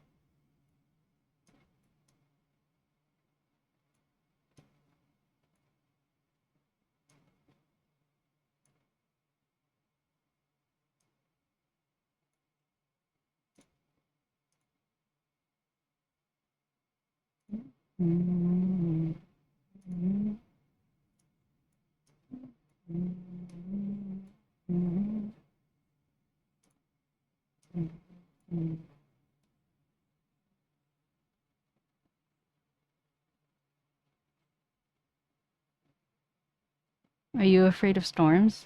Are you afraid of storms?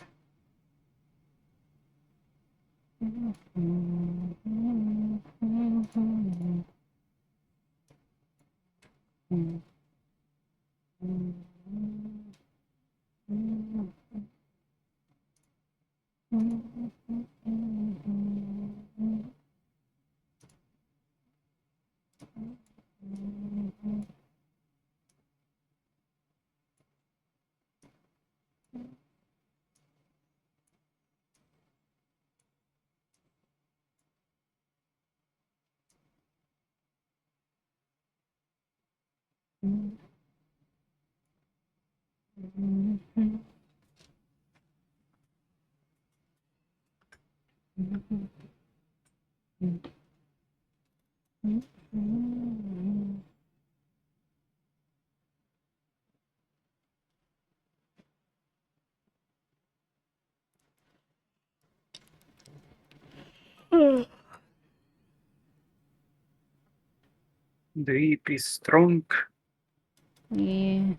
The heat is strong. Yeah.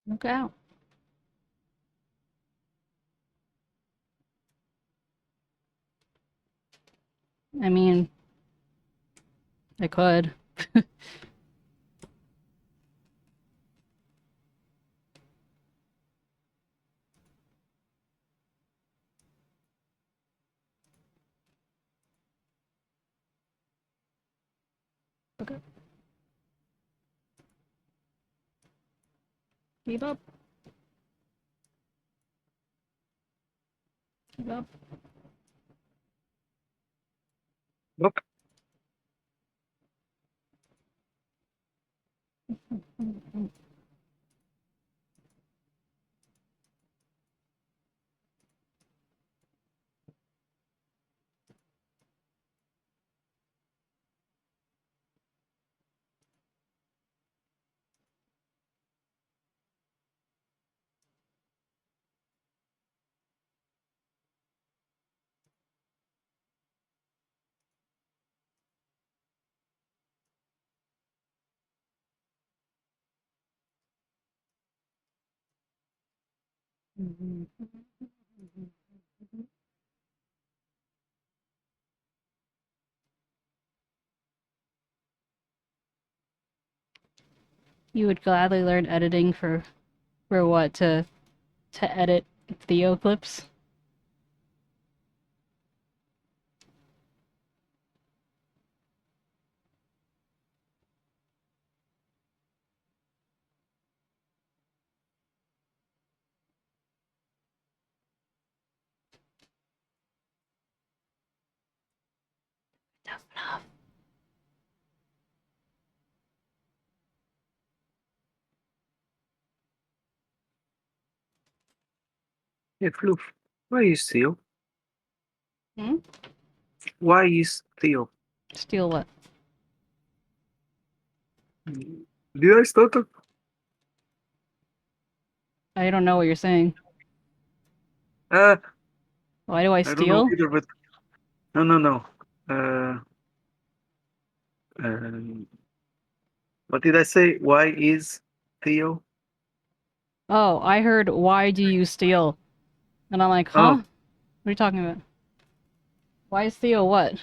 Look out. I mean, I could. Okay. Keep up. Keep up. Nope. You would gladly learn editing for what? To edit Theo clips? Tough enough. Yeah, Floof. Why is Theo? Hmm? Why is Theo? Steal what? Did I stutter? I don't know what you're saying. Uh, Why do I I don't know steal? either, but no. Uh, um, what did I say? Why is Theo? Oh, I heard, why do you steal? And I'm like, huh? Oh, What are you talking about? Why is Theo what?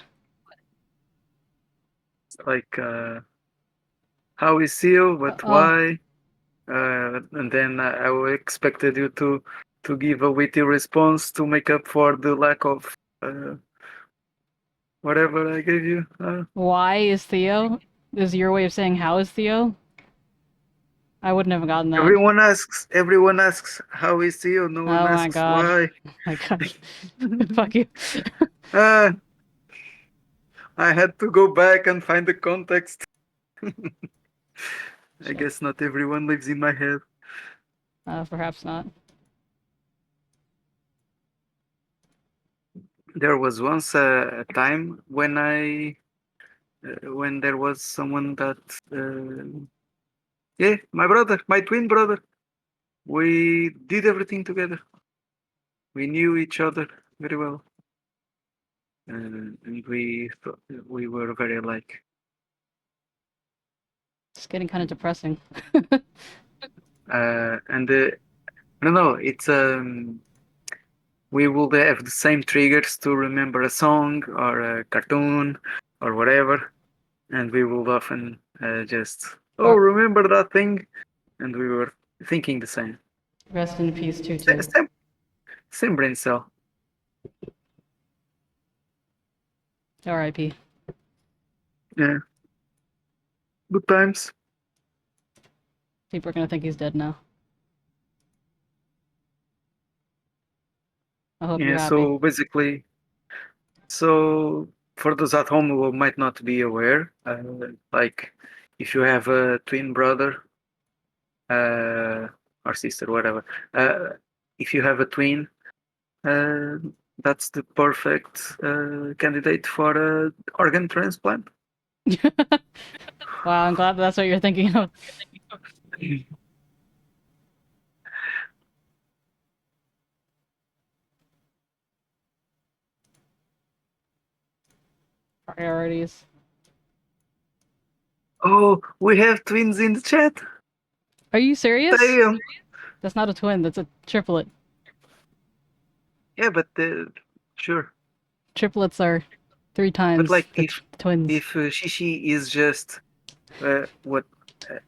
like how is Theo? But Oh, why? And then I expected you to give a witty response to make up for the lack of. whatever I gave you. Why is Theo? Is your way of saying how is Theo? I wouldn't have gotten that. Everyone asks how is Theo. No one Oh my asks god. why. My god. Fuck you. uh, I had to go back and find the context. I guess not everyone lives in my head. Perhaps not. There was once a time when when there was someone that, yeah, my brother, my twin brother. We did everything together. We knew each other very well, and we were very alike. It's getting kind of depressing. And I don't know. It's we will have the same triggers to remember a song or a cartoon or whatever, and we will often just remember that thing, and we were thinking the same. Rest in peace, Tutu. Same brain cell. R.I.P. Yeah. Good times. People are gonna think he's dead now. I hope you're Yeah, happy. so basically, for those at home who might not be aware, like if you have a twin brother or sister, whatever, if you have a twin, that's the perfect candidate for an organ transplant. Wow, I'm glad that's what you're thinking of. Priorities. Oh, we have twins in the chat. Are you serious? Damn. That's not a twin, that's a triplet. Yeah, but sure. Triplets are 3 times But like the twins. if 𝗟𝗶 is just what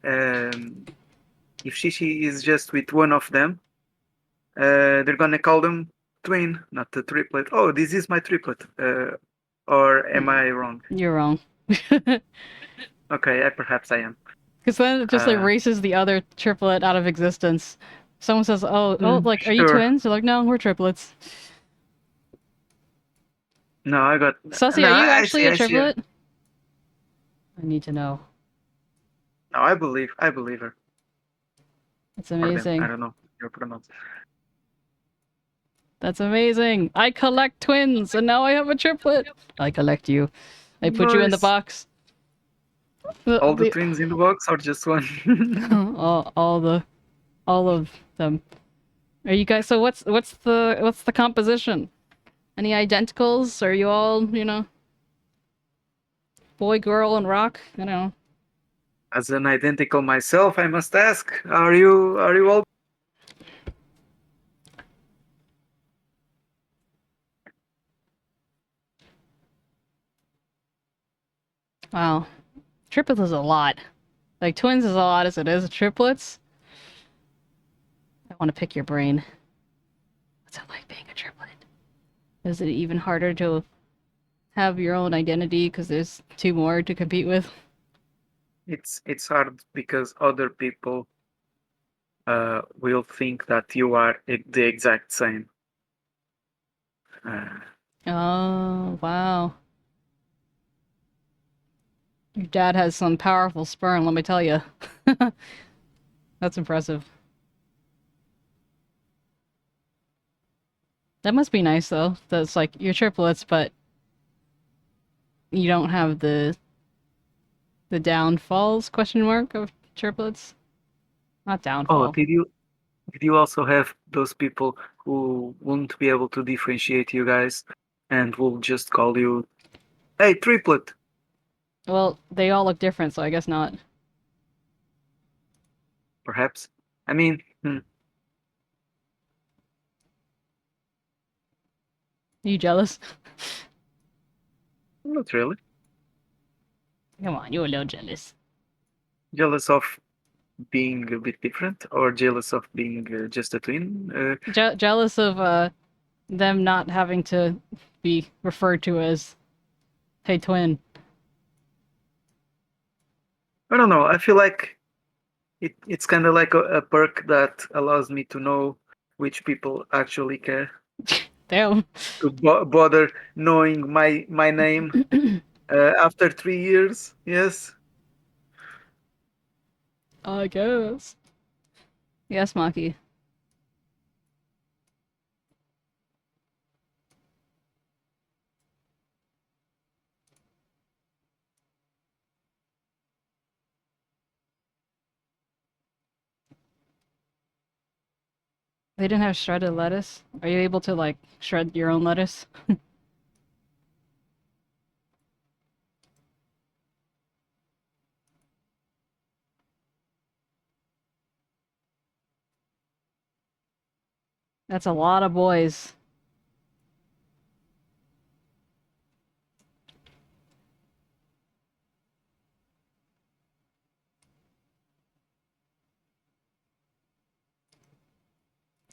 if 𝗟𝗶 is just with one of them, they're gonna call them twin, not the triplet. Oh, this is my triplet. Or am I wrong? You're wrong. Okay, perhaps I am. Because then it just erases the other triplet out of existence. Someone says, oh, like, are you sure. twins? They're like, no, we're triplets. No, I got... 𝗟𝗶, no, are you I actually see, a triplet? I need to know. No, I believe her. That's amazing. I don't know your pronouns. That's amazing. I collect twins, and now I have a triplet. I collect you. I put you in the box. All the twins in the box, or just one? all of them. Are you guys? So what's the composition? Any identicals? Are you all, you know, boy, girl, and rock? I don't know. As an identical myself, I must ask: Are you all? Wow, triplets is a lot. Like twins is a lot as it is triplets. I want to pick your brain. What's it like being a triplet? Is it even harder to have your own identity because there's 2 more to compete with? It's hard because other people will think that you are the exact same. Oh, wow. Your dad has some powerful sperm, let me tell you. That's impressive. That must be nice, though. That's like, you're triplets, but you don't have the downfalls, question mark, of triplets? Not downfall. Oh, did you also have those people who won't be able to differentiate you guys and will just call you, hey, triplet? Well, they all look different, so I guess not. Perhaps. I mean, You jealous? Not really. Come on, you're a little jealous. Jealous of being a bit different, or jealous of being just a twin? Jealous of them not having to be referred to as Hey, twin. I don't know. I feel like it's kind of like a perk that allows me to know which people actually care Damn. to bother knowing my name after 3 years. Yes. I guess. Yes, Maki. They didn't have shredded lettuce. Are you able to, like, shred your own lettuce? That's a lot of boys.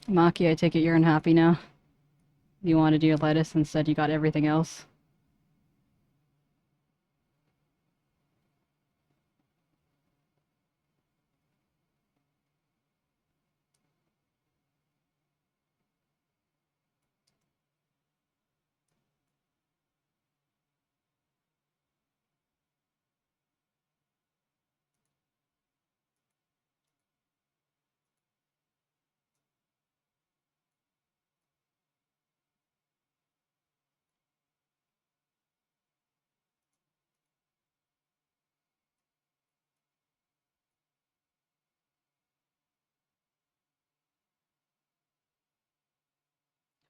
Maki, I take it you're unhappy now. You wanted your lettuce, instead you got everything else.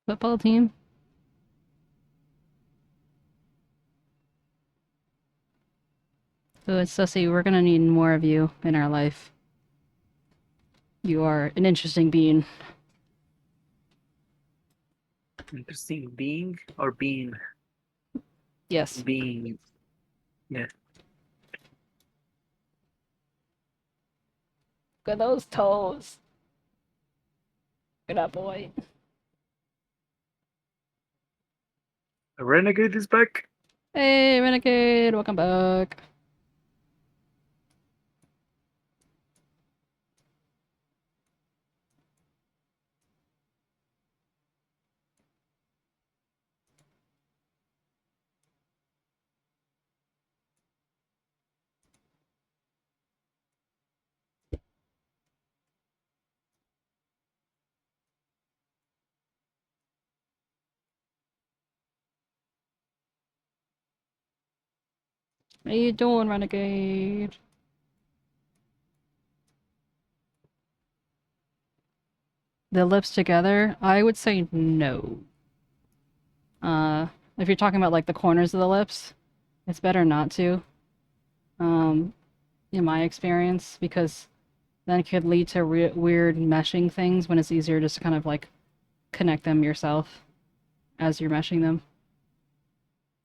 Football team? So it's 𝗟𝗶hy, we're gonna need more of you in our life. You are an interesting being. Interesting. Being or being? Yes. Being. Yeah. Look at those toes. Good up, boy. A renegade is back. Hey, Renegade, welcome back. How you doing, Renegade? The lips together? I would say no. If you're talking about like the corners of the lips, it's better not to. Um, in my experience, because then it could lead to weird meshing things when it's easier just to kind of like connect them yourself as you're meshing them.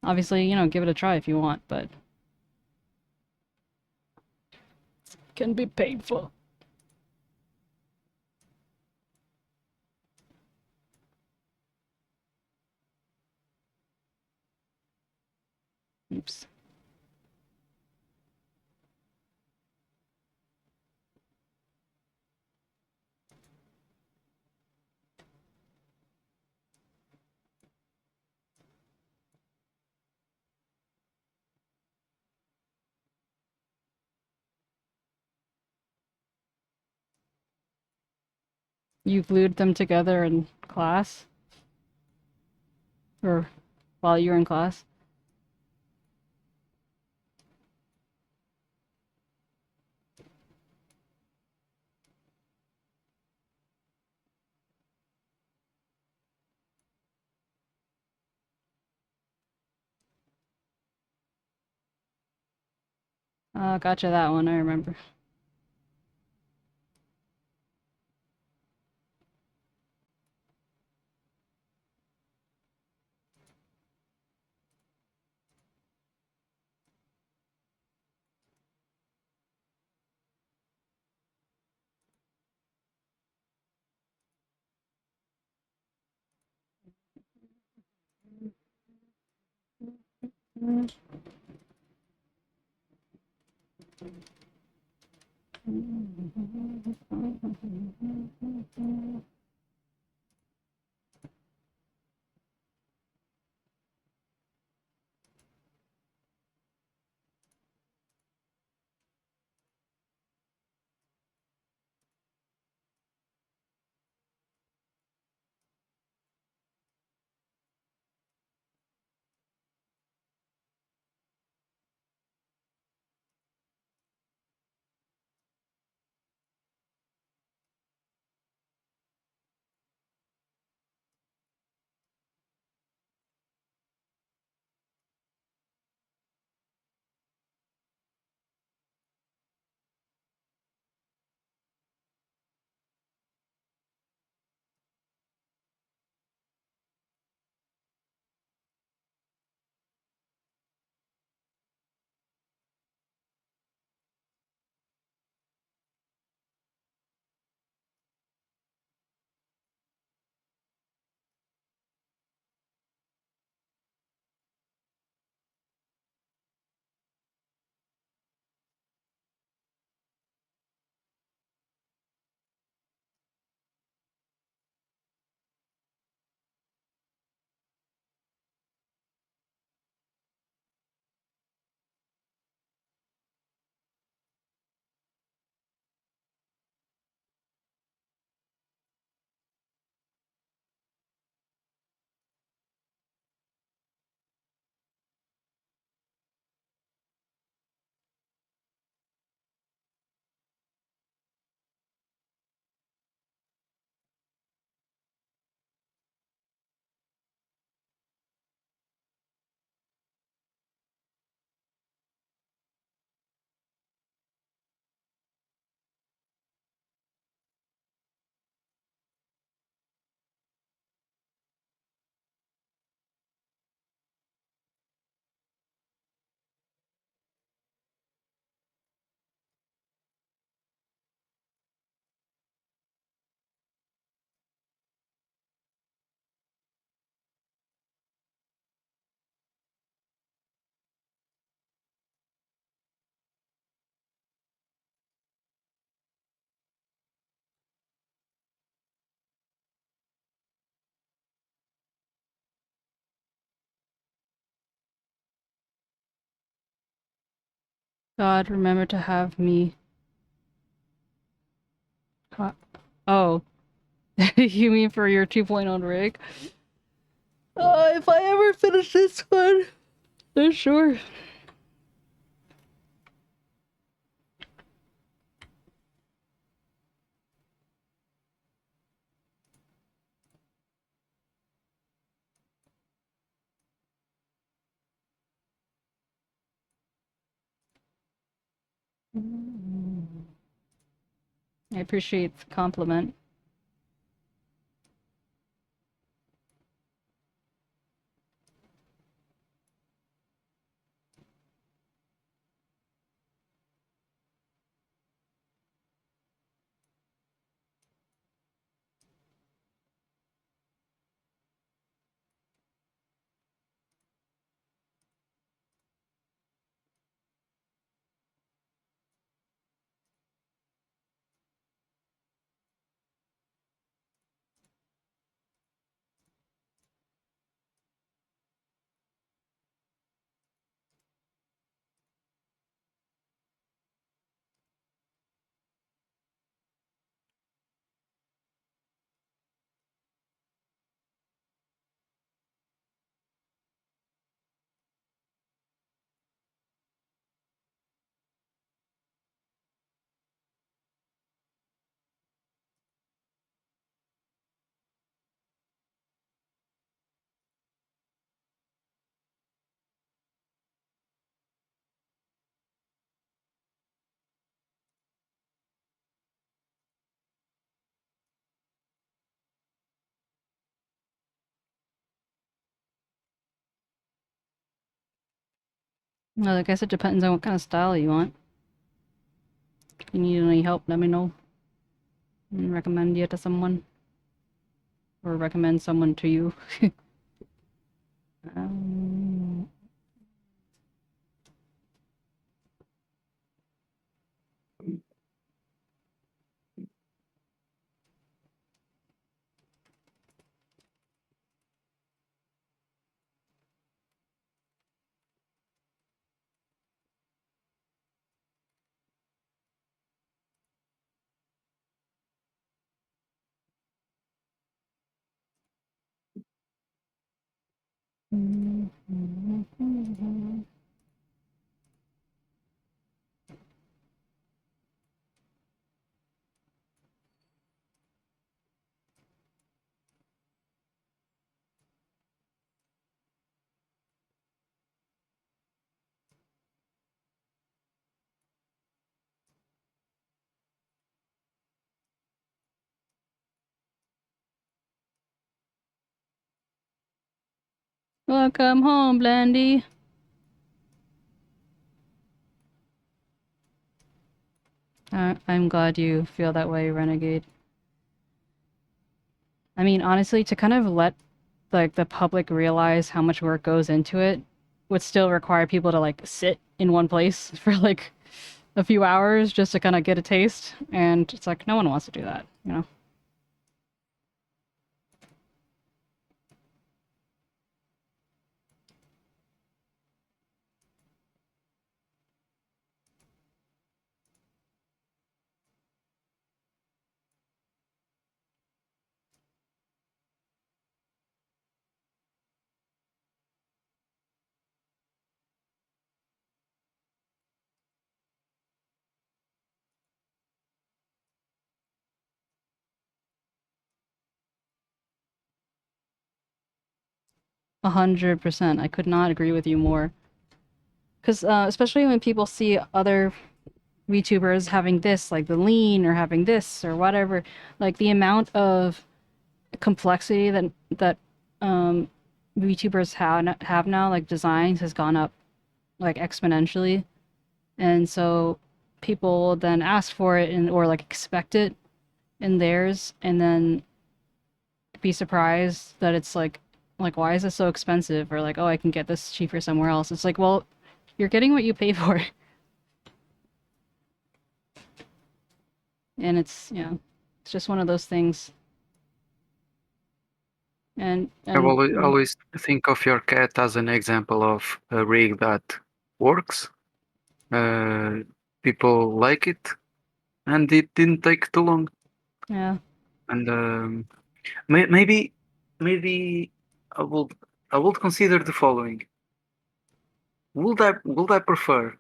Obviously, you know, give it a try if you want, but It can be painful. oops. You glued them together in class? Or while you were in class? Gotcha, that one, I remember. God, remember to have me. Oh. You mean for your 2.0 rig? If I ever finish this one, then sure. I appreciate the compliment. Well, I guess it depends on what kind of style you want. If you need any help, let me know. And recommend you to someone. Or recommend someone to you. um... Welcome home, Blandy. I'm glad you feel that way, Renegade. I mean, honestly, to kind of let like the public realize how much work goes into it would still require people to like sit in one place for like a few hours just to kind of get a taste, and it's like no one wants to do that, you know? 100%. I could not agree with you more. Because especially when people see other VTubers having this, like the lean, or having this, or whatever, like the amount of complexity that VTubers have now, like designs, has gone up like exponentially, and so people will then ask for it and or like expect it in theirs, and then be surprised that it's like why is this so expensive, or like, oh, I can get this cheaper somewhere else. It's like, well, you're getting what you pay for. And it's, yeah, it's just one of those things. And I always think of your cat as an example of a rig that works. People like it, and it didn't take too long. yeah. And maybe I would consider the following. Would I prefer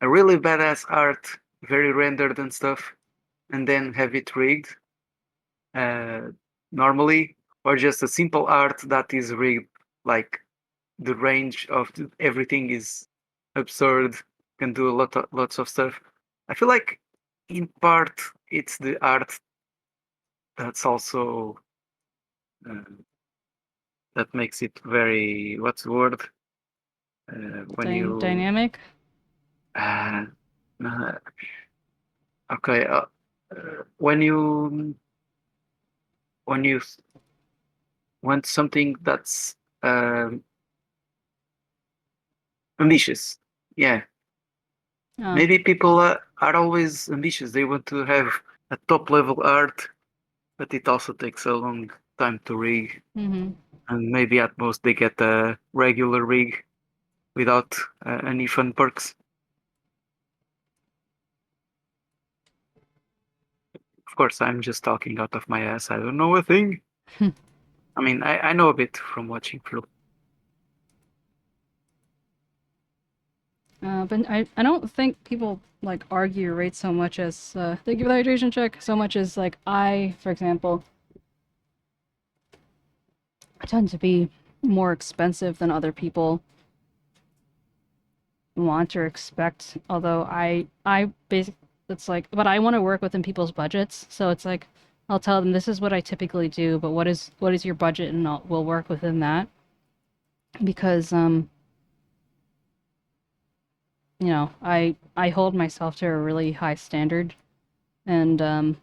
a really badass art, very rendered and stuff, and then have it rigged normally, or just a simple art that is rigged, like the range of everything is absurd, can do lots of stuff. I feel like in part it's the art that's also uh, that makes it very, what's the word, when you Dynamic. uh, uh, okay when you want something that's ambitious. Yeah, maybe people are always ambitious. They want to have a top level art, but it also takes a long time to rig. Mm-hmm. And maybe at most they get a regular rig without any fun perks. Of course, I'm just talking out of my ass. I don't know a thing. I mean, I know a bit from watching through. But I don't think people like argue rate so much as thank you for the hydration check, so much as like for example, I tend to be more expensive than other people want or expect. Although I basically, it's like, but I want to work within people's budgets, so it's like I'll tell them this is what I typically do, but what is your budget, and we'll work within that. Because you know, I hold myself to a really high standard, and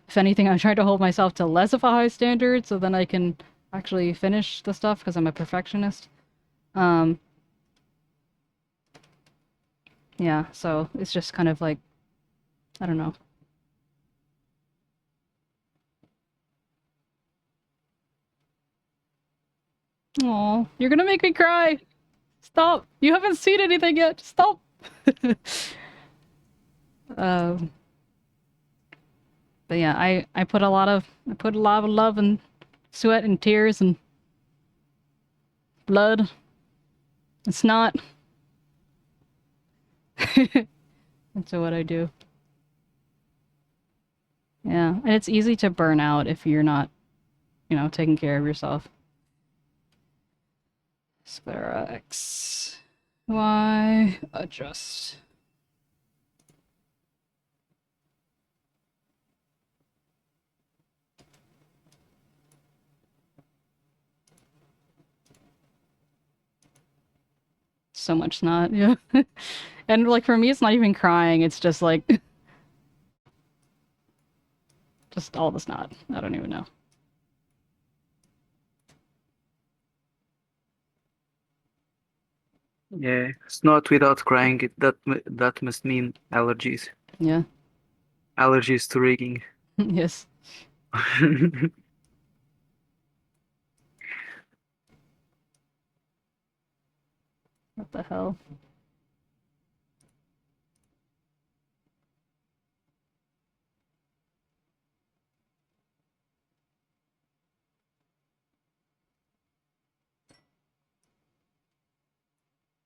if anything, I'm trying to hold myself to less of a high standard, so then I can actually finish the stuff because I'm a perfectionist. Yeah, so it's just kind of like, I don't know. Oh, you're gonna make me cry. Stop. You haven't seen anything yet. Stop. um, but yeah, I put a lot of love and sweat and tears and blood It's not. That's what I do. Yeah, and it's easy to burn out if you're not, you know, taking care of yourself. 𝗟𝗶H𝗸𝘀, adjust. So much snot, yeah. And like for me, it's not even crying. It's just like, just all the snot. I don't even know. Yeah, snot without crying. That must mean allergies. Yeah. Allergies to rigging. Yes. What the hell?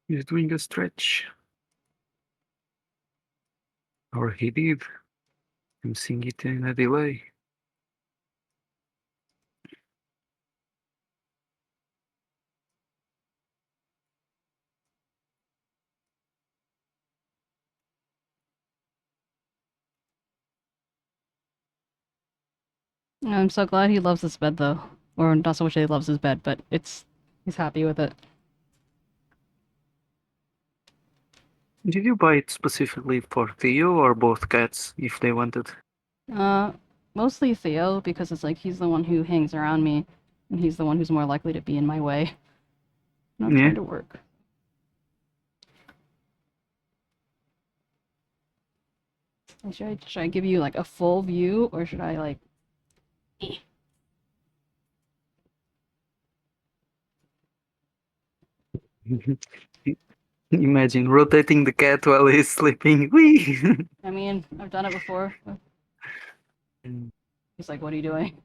He's doing a stretch. Or he did. I'm seeing it in a delay. I'm so glad he loves this bed though. Or not so much that he loves his bed, but he's happy with it. Did you buy it specifically for Theo or both cats if they wanted? Mostly Theo, because it's like he's the one who hangs around me, and he's the one who's more likely to be in my way. Not Yeah. trying to work. Should I give you like a full view, or should I like... Imagine rotating the cat while he's sleeping. Whee! I mean, I've done it before. He's like, what are you doing?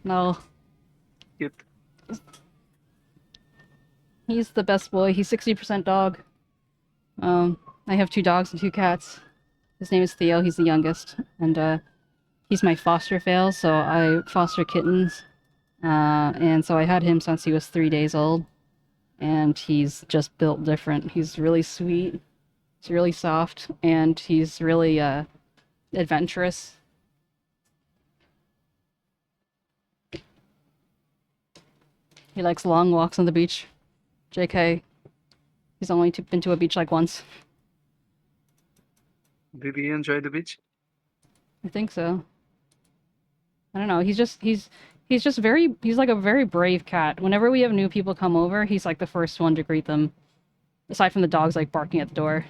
No. Cute. He's the best boy. He's 60% dog. I have 2 dogs and 2 cats. His name is Theo. He's the youngest. And, he's my foster fail, so I foster kittens. And so I had him since he was 3 days old. And he's just built different. He's really sweet. He's really soft. And he's really, adventurous. He likes long walks on the beach. JK. He's only been to a beach like once. Did he enjoy the beach? I think so. I don't know. He's just very, he's like a very brave cat. Whenever we have new people come over, he's like the first one to greet them. Aside from the dogs like barking at the door.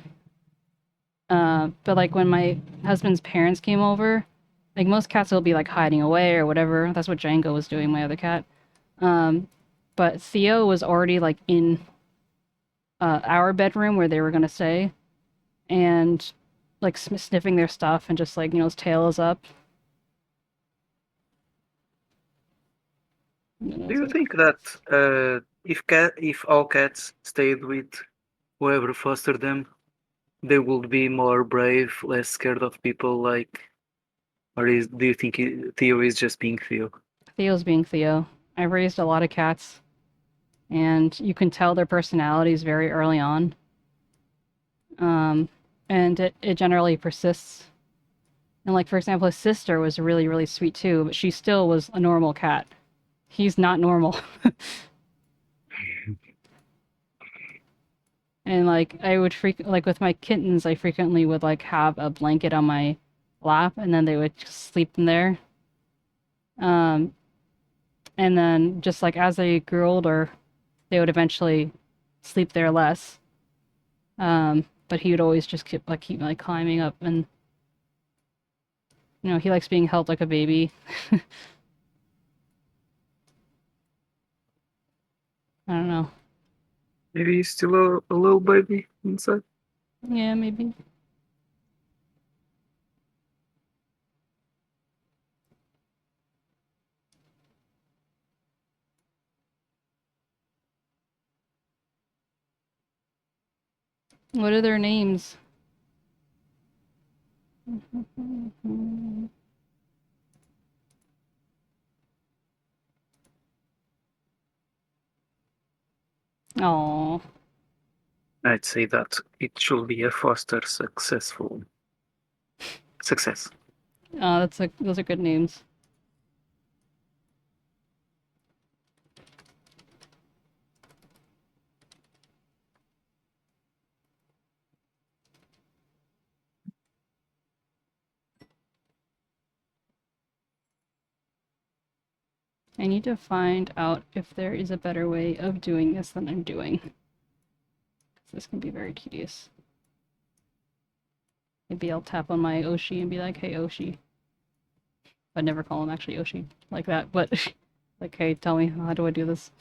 But like when my husband's parents came over, like most cats will be like hiding away or whatever. That's what Django was doing, my other cat. But Theo was already like in our bedroom where they were gonna stay, and like sniffing their stuff and just like, you know, his tail is up. Do you think that if all cats stayed with whoever fostered them, they would be more brave, less scared of people, like, or do you think Theo is just being Theo? Theo's being Theo. I raised a lot of cats, and you can tell their personalities very early on. And it generally persists. And like, for example, his sister was really, really sweet too, but she still was a normal cat. He's not normal. And like, I would like with my kittens, I frequently would like have a blanket on my lap, and then they would just sleep in there. And then just like as they grew older, they would eventually sleep there less. But he would always just keep like climbing up, and you know, he likes being held like a baby. I don't know. Maybe he's still a little baby inside. Yeah, maybe. What are their names? Oh. I'd say that it should be a foster successful success. Oh, those are good names. I need to find out if there is a better way of doing this than I'm doing. This can be very tedious. Maybe I'll tap on my 𝗟𝗶 and be like, hey 𝗟𝗶. I'd never call him actually 𝗟𝗶 like that, but like, hey, tell me, how do I do this?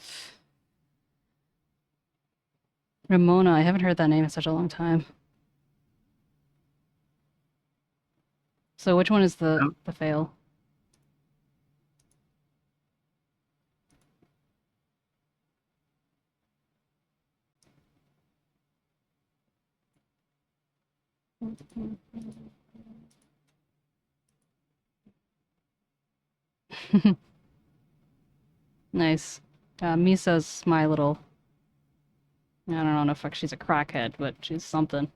Ramona, I haven't heard that name in such a long time. So which one is the fail? Nice. Misa's my little... I don't know if she's a crackhead, but she's something.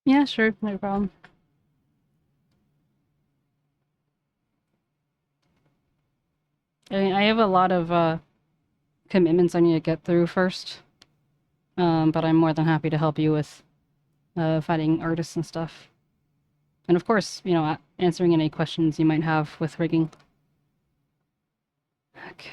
Yeah, sure, no problem. I mean, I have a lot of commitments I need to get through first. But I'm more than happy to help you with finding artists and stuff. And of course, you know, answering any questions you might have with rigging. Okay.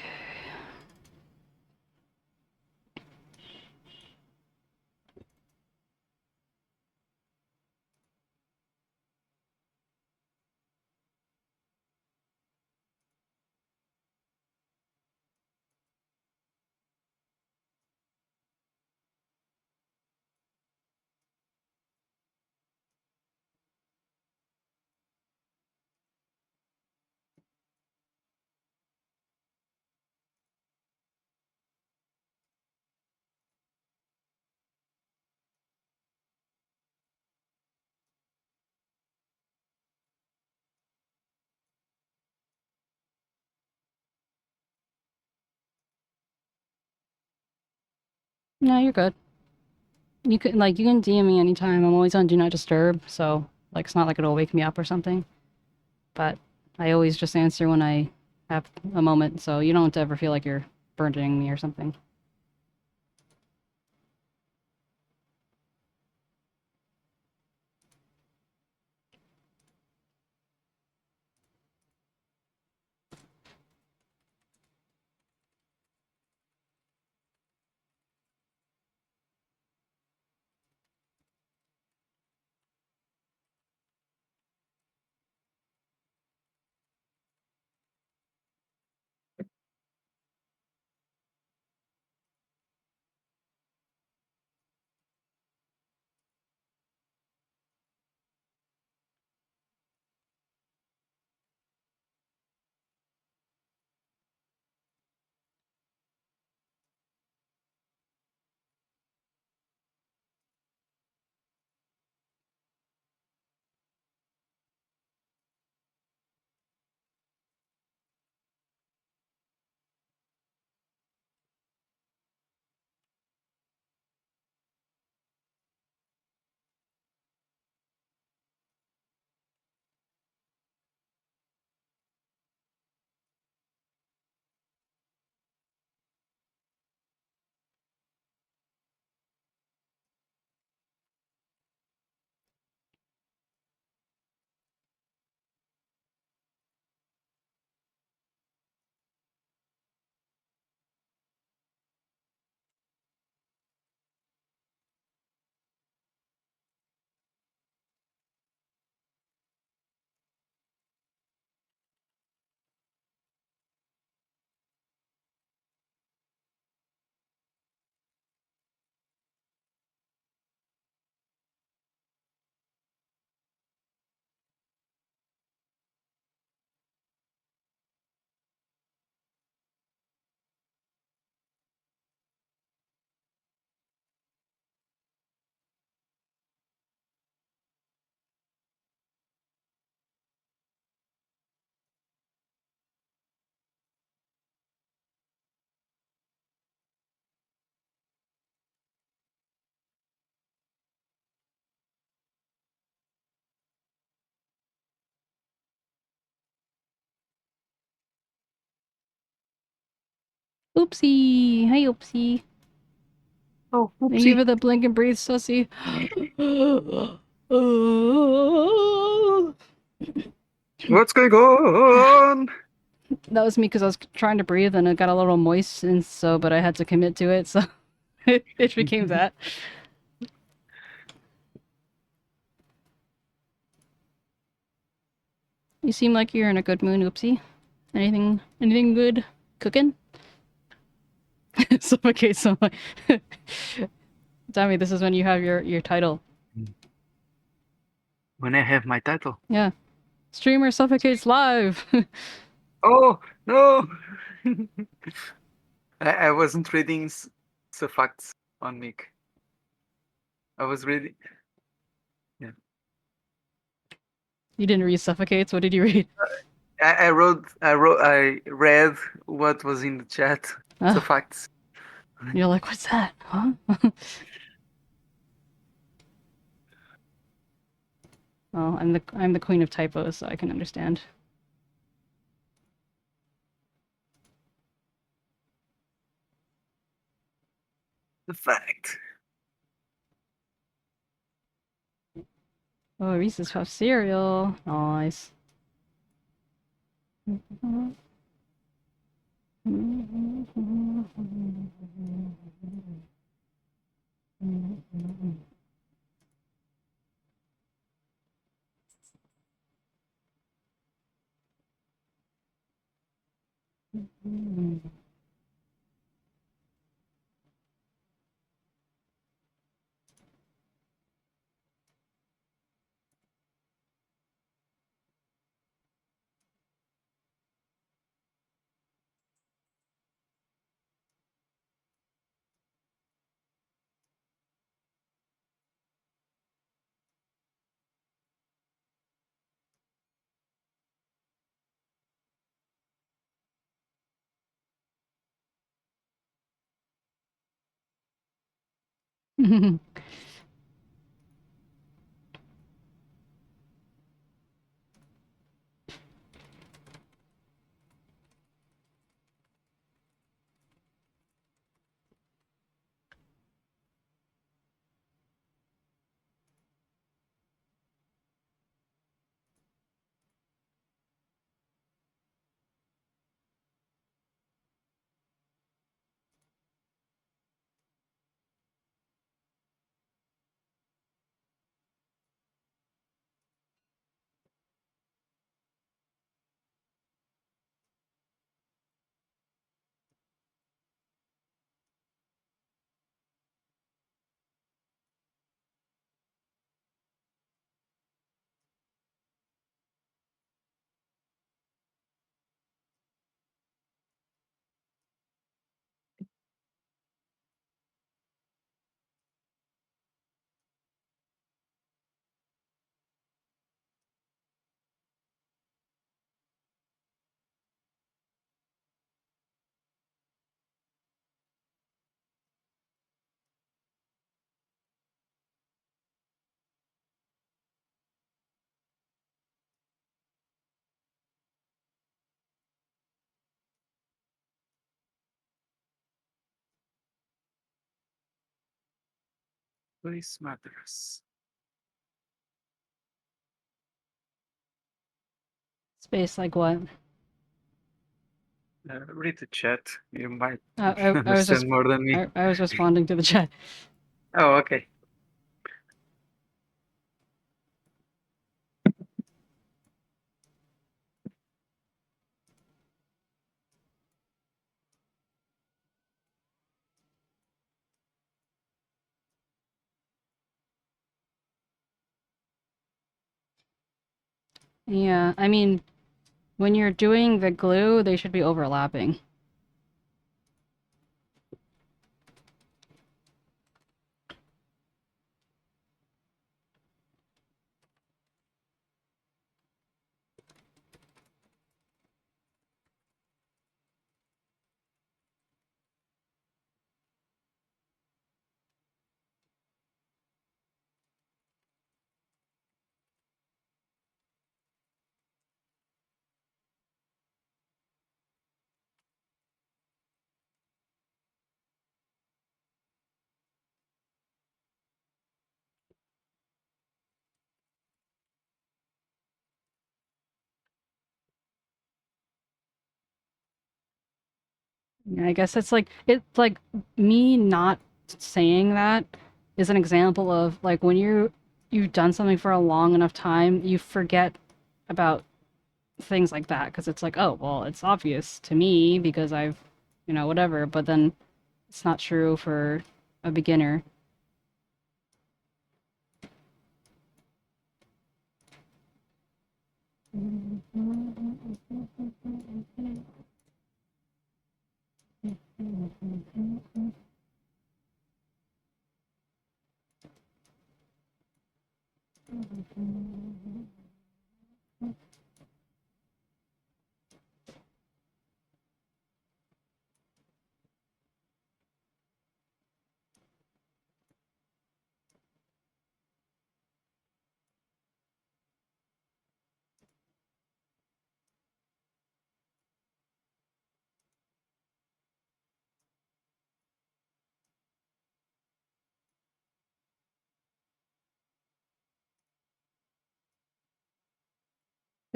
No, you're good. You can DM me anytime. I'm always on Do Not Disturb, so like it's not like it'll wake me up or something. But I always just answer when I have a moment, so you don't ever feel like you're burdening me or something. Oopsie! Hi, Oopsie! Oh, Thank you oopsie. for the blink and breathe, sussy. What's going on? That was me because I was trying to breathe and it got a little moist, and so, but I had to commit to it, so it became that. You seem like you're in a good mood, Oopsie. Anything good cooking? Suffocate someone. Tommy, this is when you have your title. When I have my title. Yeah. Streamer suffocates live. Oh, no! I wasn't reading the facts on Mick. I was reading. Yeah. You didn't read suffocates? What did you read? I read what was in the chat. The facts. You're like, what's that? Huh? Well, I'm the queen of typos, so I can understand. The fact. Oh, Reese's Puff cereal. Nice. Place matters. Space like what? Read the chat. You might I was just understand more than me. I was responding to the chat. Oh, okay. Yeah, I mean, when you're doing the glue, they should be overlapping. Yeah, I guess it's like me not saying that is an example of like when you've done something for a long enough time, you forget about things like that because it's like, oh, well, it's obvious to me because I've, whatever, but then it's not true for a beginner.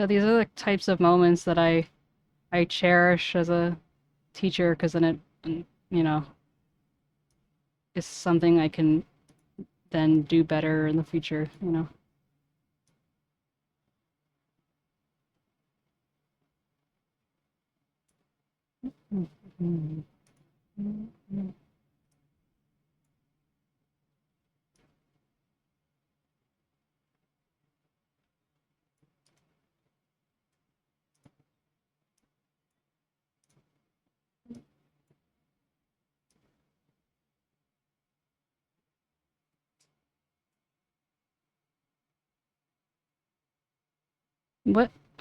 So these are the types of moments that I cherish as a teacher, because then it, you know, is something I can then do better in the future, you know.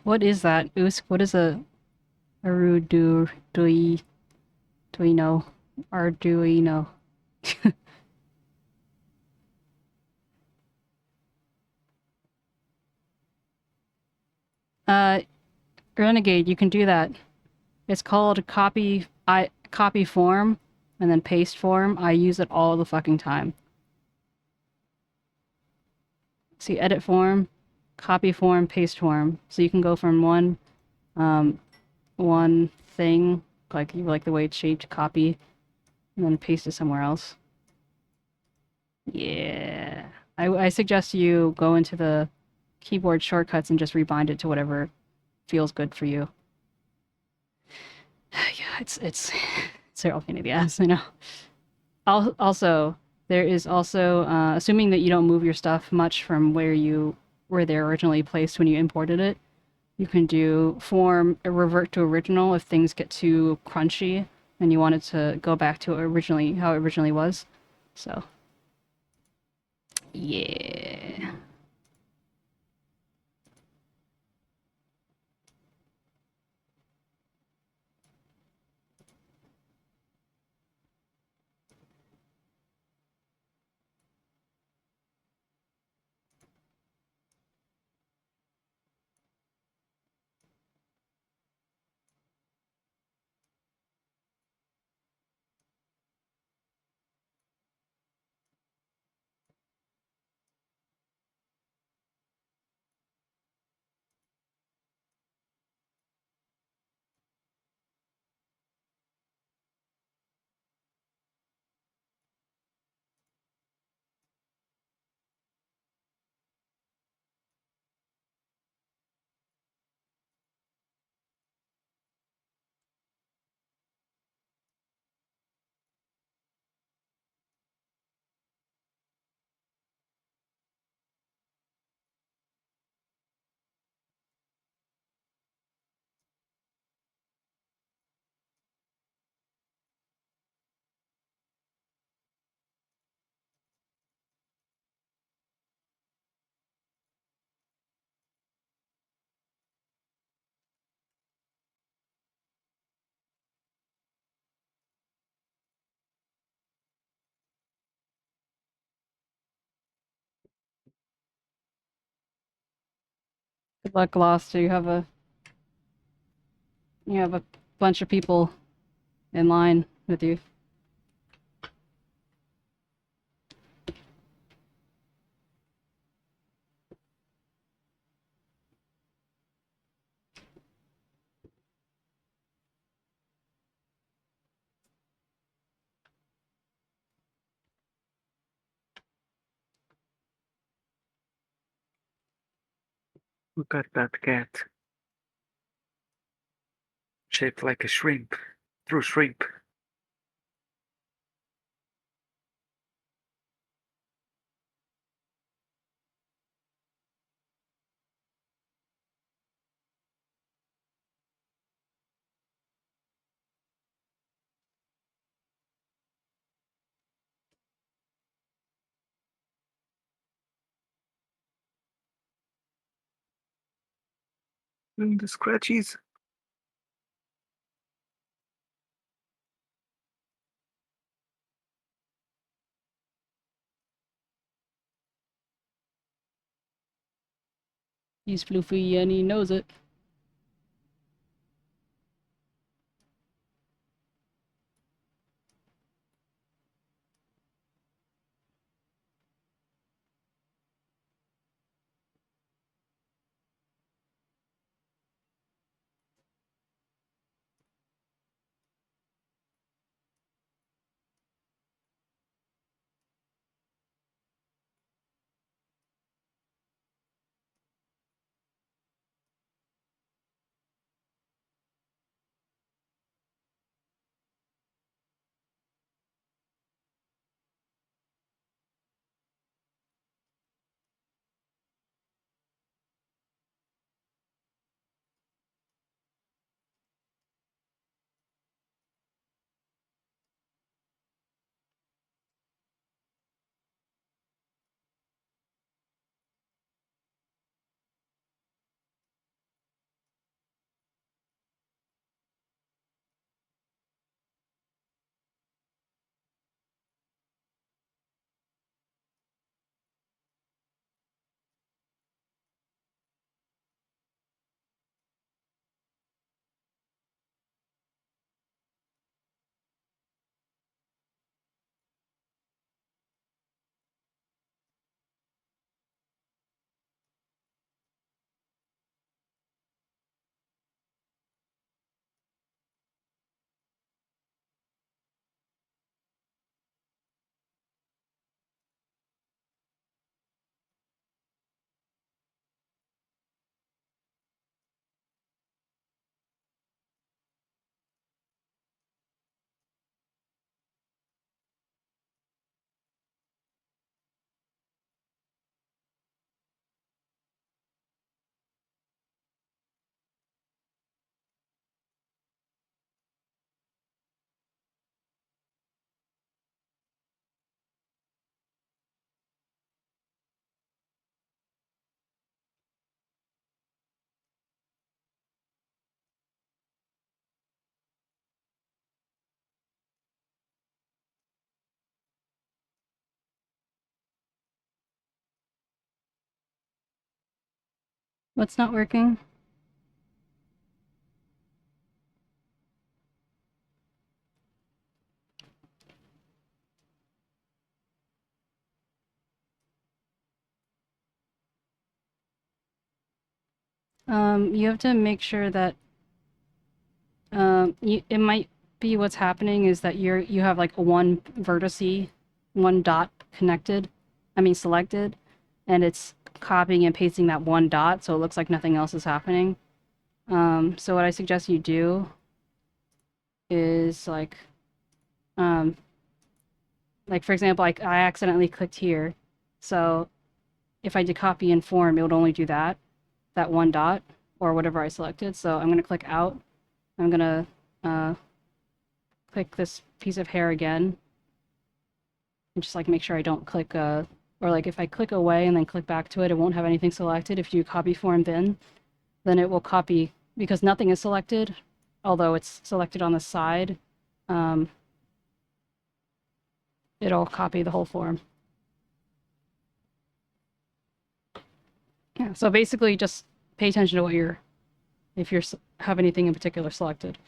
What is that? What is a Arduino? Arduino. Uh, Renegade, you can do that. It's called copy form and then paste form. I use it all the fucking time. See, edit form, copy form, paste form. So you can go from one thing, like you like the way it's shaped, copy, and then paste it somewhere else. Yeah. I suggest you go into the keyboard shortcuts and just rebind it to whatever feels good for you. Yeah, it's a real pain in the ass, I know. Also, there is also, assuming that you don't move your stuff much from where they're originally placed when you imported it, you can do form revert to original if things get too crunchy and you want it to go back to how it originally was. So, yeah. Good luck, Lost. You have a bunch of people in line with you. Look at that cat. Shaped like a shrimp. True shrimp. Doing the scratchies. He's floofy and he knows it. What's not working? You have to make sure that it might be what's happening is that you have like one vertice, one dot connected, selected, and it's copying and pasting that one dot so it looks like nothing else is happening. So what I suggest you do is like for example, I accidentally clicked here, so if I did copy and form, it would only do that one dot or whatever I selected. So I'm gonna click out. I'm gonna click this piece of hair again, and just like make sure I don't click or like if I click away and then click back to it, it won't have anything selected. If you copy form then it will copy because nothing is selected, although it's selected on the side. It'll copy the whole form. Yeah, so basically just pay attention to what if you have anything in particular selected.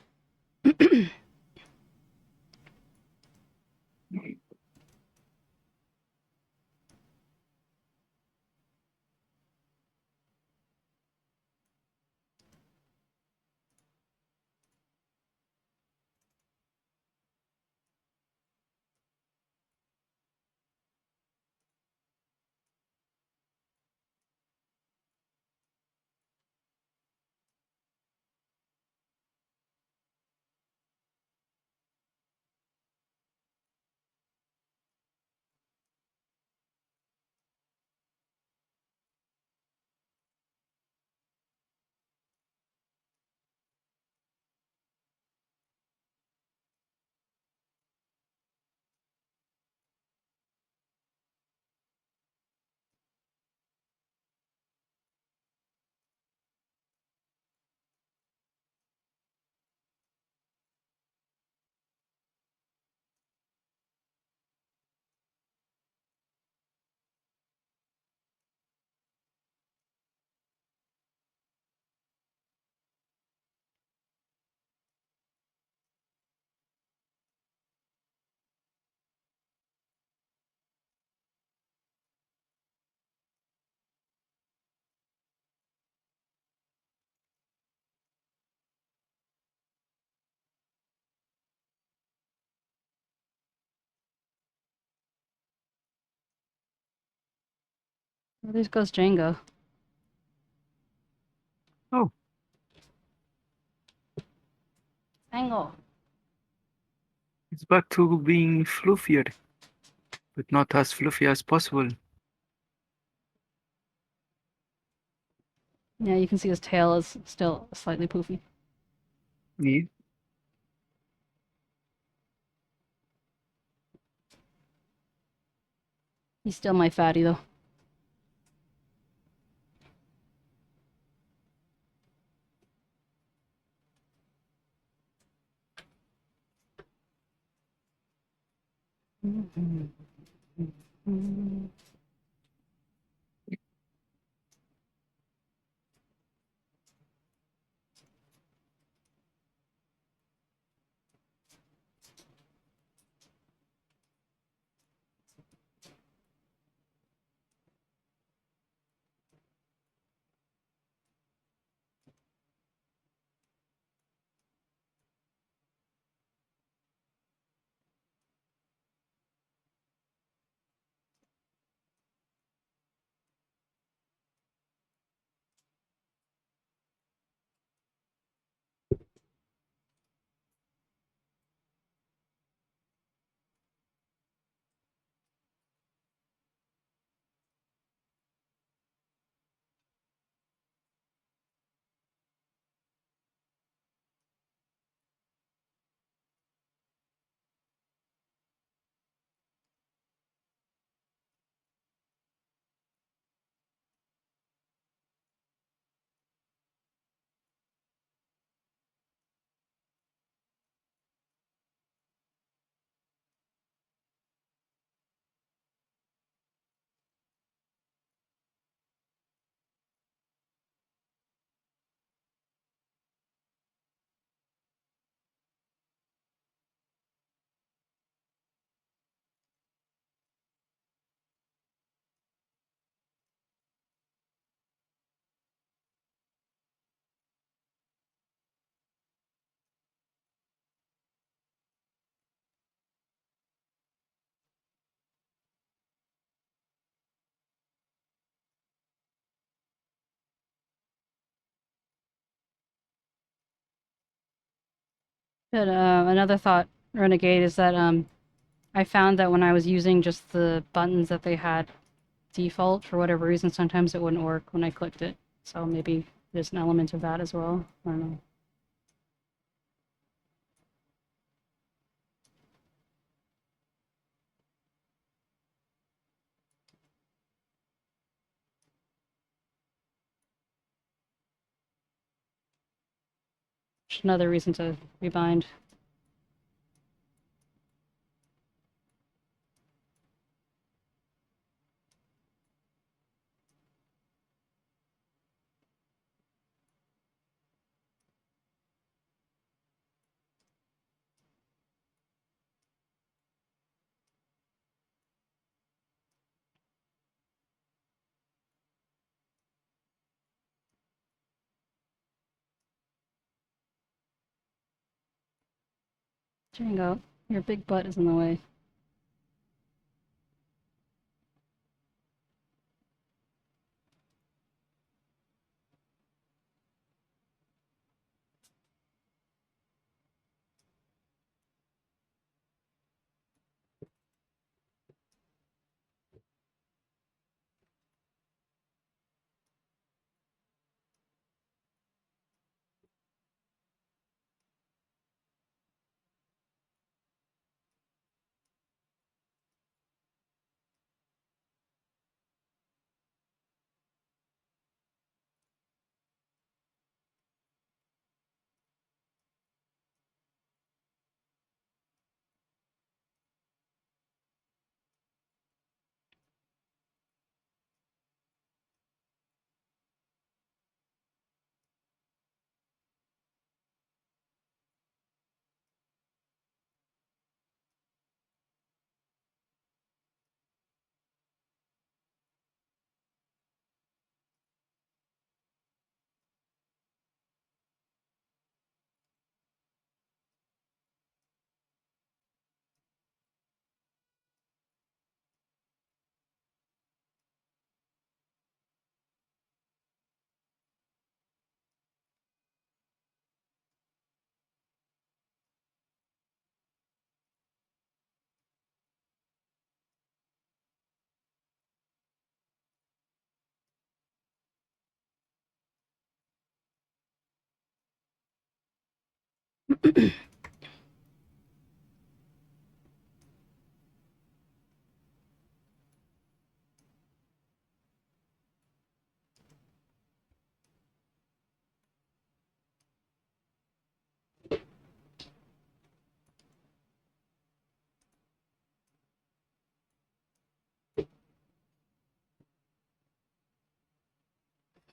Well, there goes Django. Oh. Angle. It's back to being fluffier, but not as fluffy as possible. Yeah, you can see his tail is still slightly poofy. Yeah. He's still my fatty though. But another thought, Renegade, is that I found that when I was using just the buttons that they had default, for whatever reason, sometimes it wouldn't work when I clicked it. So maybe there's an element of that as well. I don't know. Just another reason to rebind. Django, your big butt is in the way.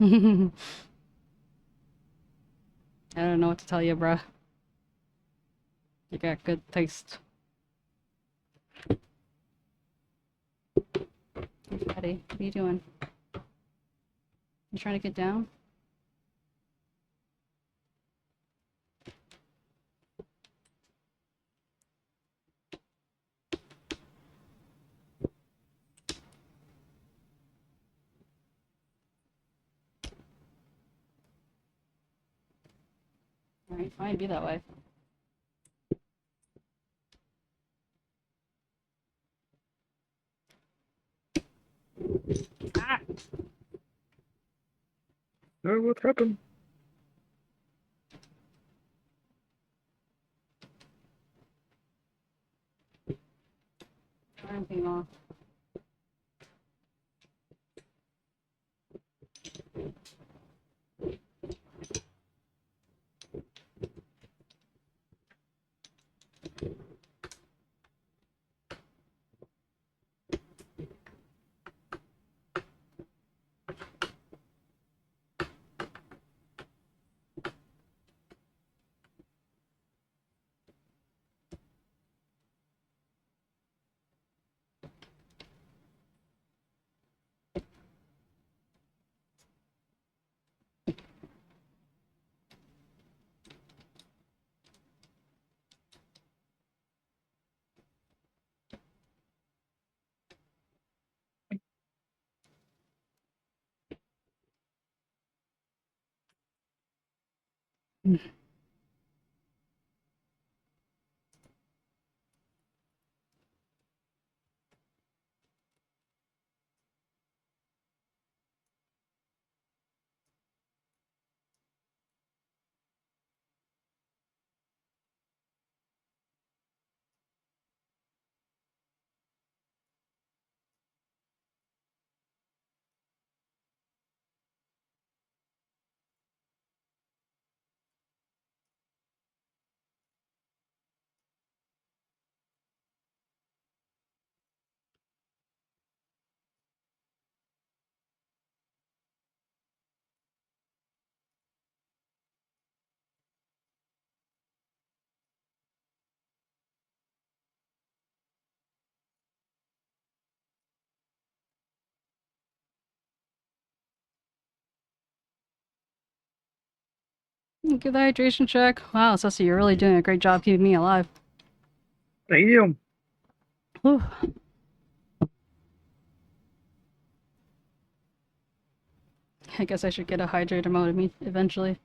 I don't know what to tell you, bruh. You got good taste. Hey, Fatty, what are you doing? You trying to get down? Alright, fine, be that way. Ah! Oh, what happened? Arm came off. Give the hydration check. Wow, Ceci, you're really doing a great job keeping me alive. Thank you. Whew. I guess I should get a hydrator mode eventually.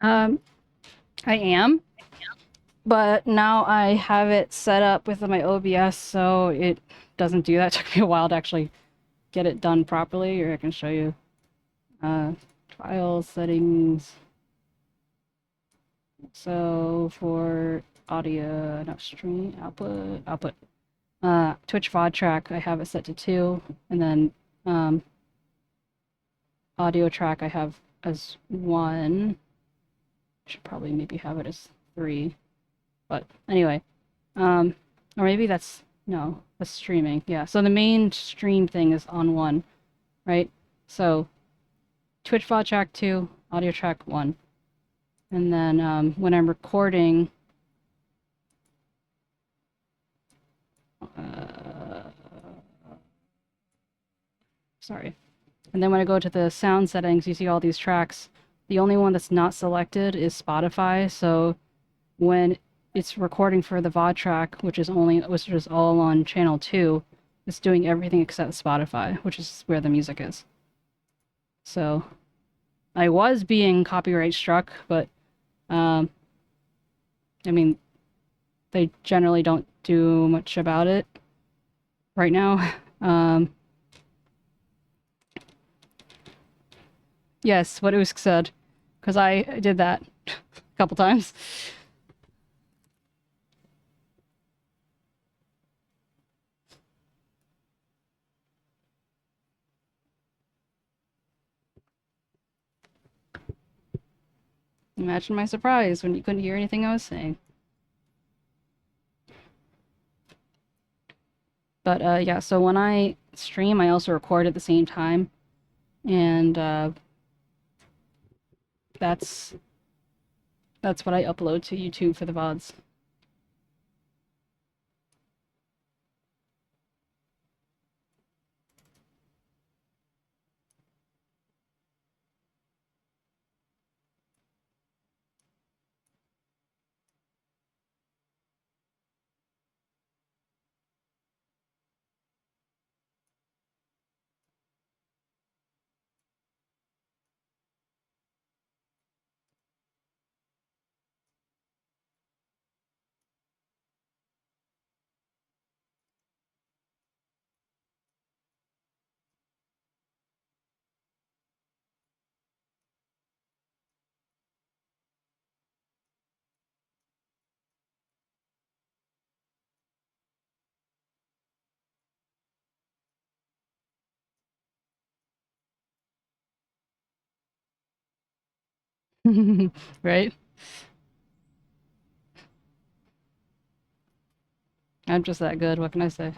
I am, but now I have it set up with my OBS so it doesn't do that. It took me a while to actually get it done properly. Here, I can show you. File settings. So for audio, no, stream, output. Twitch VOD track, I have it set to 2, and then audio track I have as 1. Should probably maybe have it as 3. But anyway, or maybe that's, no, that's streaming. Yeah, so the main stream thing is on 1, right? So Twitch VOD track 2, audio track 1. And then when I'm recording, sorry. And then when I go to the sound settings, you see all these tracks. The only one that's not selected is Spotify. So when it's recording for the VOD track, which is all on channel 2, it's doing everything except Spotify, which is where the music is. So I was being copyright struck, but I mean, they generally don't do much about it right now. Yes, what Usk said, because I did that a couple times. Imagine my surprise when you couldn't hear anything I was saying. But yeah, so when I stream, I also record at the same time, and that's what I upload to YouTube for the VODs. Right? I'm just that good. What can I say?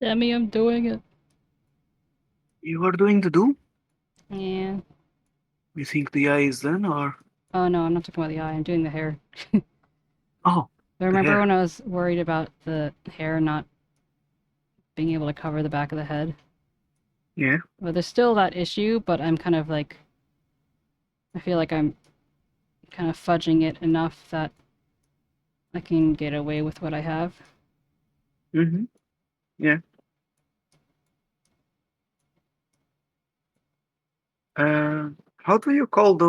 Demi, I'm doing it. You are doing the do? Yeah. You think the eye is done, or? Oh no, I'm not talking about the eye. I'm doing the hair. Oh, I the remember hair. when I was worried about the hair not being able to cover the back of the head. Yeah. Well, there's still that issue, but I'm kind of like, I feel like I'm kind of fudging it enough that I can get away with what I have. Mm-hmm. Yeah. Uh, how do you call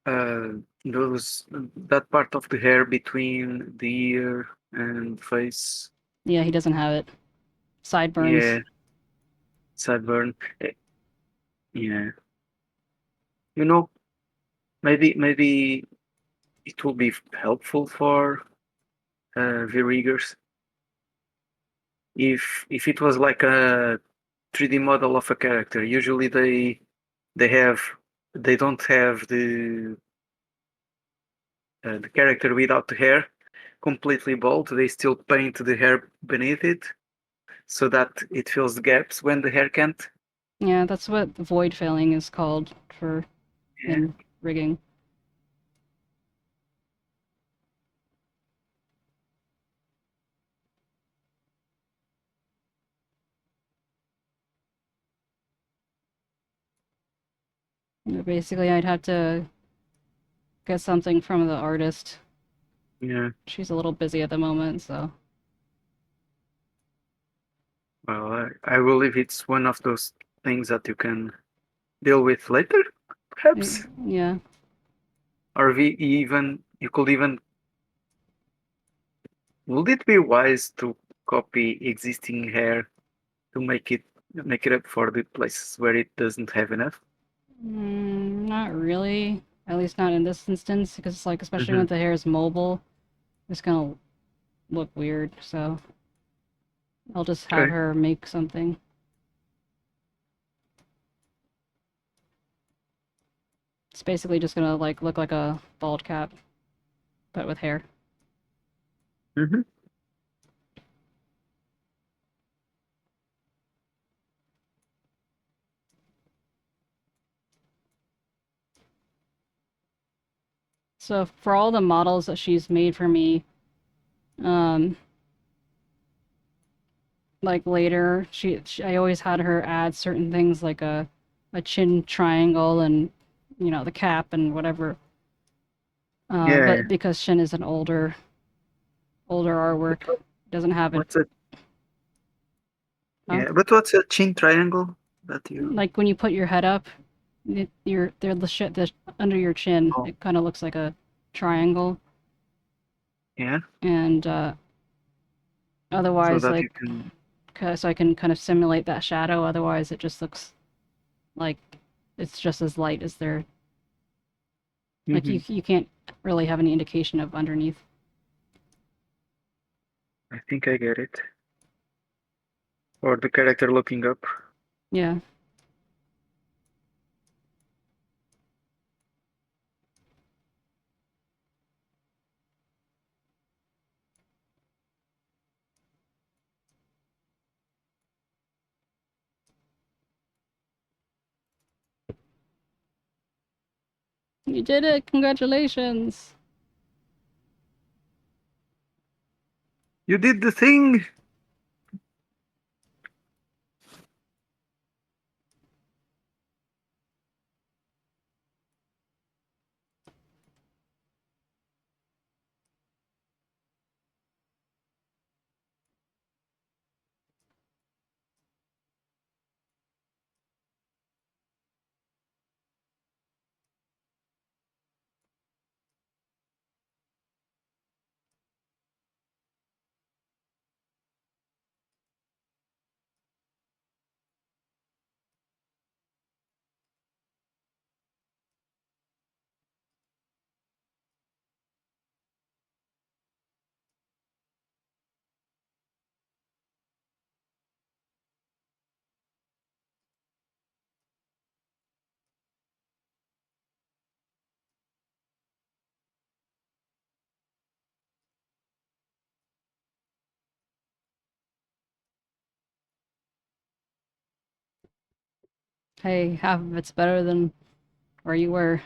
uh, that part of the hair between the ear and face? Yeah, he doesn't have it. Sideburns. Yeah, sideburn. Yeah. You know, maybe it will be helpful for V-riggers if it was like a 3D model of a character. Usually they have they don't have the character without the hair completely bald. They still paint the hair beneath it so that it fills the gaps when the hair can't. Yeah, that's what void filling is called for Yeah. in rigging. Basically, I'd have to get something from the artist. Yeah. She's a little busy at the moment, so. Well, I believe it's one of those things that you can deal with later, perhaps, Yeah. or even You could even. Would it be wise to copy existing hair to make it up for the places where it doesn't have enough? Not really. At least not in this instance, because like especially Mm-hmm. when the hair is mobile, it's gonna look weird. So I'll just have Okay. her make something. It's basically just gonna like look like a bald cap, but with hair. Mm-hmm. So for all the models that she's made for me, um, like later, I always had her add certain things like a chin triangle and the cap and whatever. Yeah. But because Shin is an older artwork, doesn't have it. What's a Huh? Yeah, but what's a chin triangle that you? Like when you put your head up, they're the shit that under your chin. Oh, It kind of looks like a triangle, yeah. and So otherwise, that you like, can. so I can kind of simulate that shadow. Otherwise, it just looks like it's just as light as their. Like Mm-hmm. you can't really have any indication of underneath. I think I get it. Or the character looking up. Yeah. You did it! Congratulations! You did the thing. Hey, half of it's better than where you were.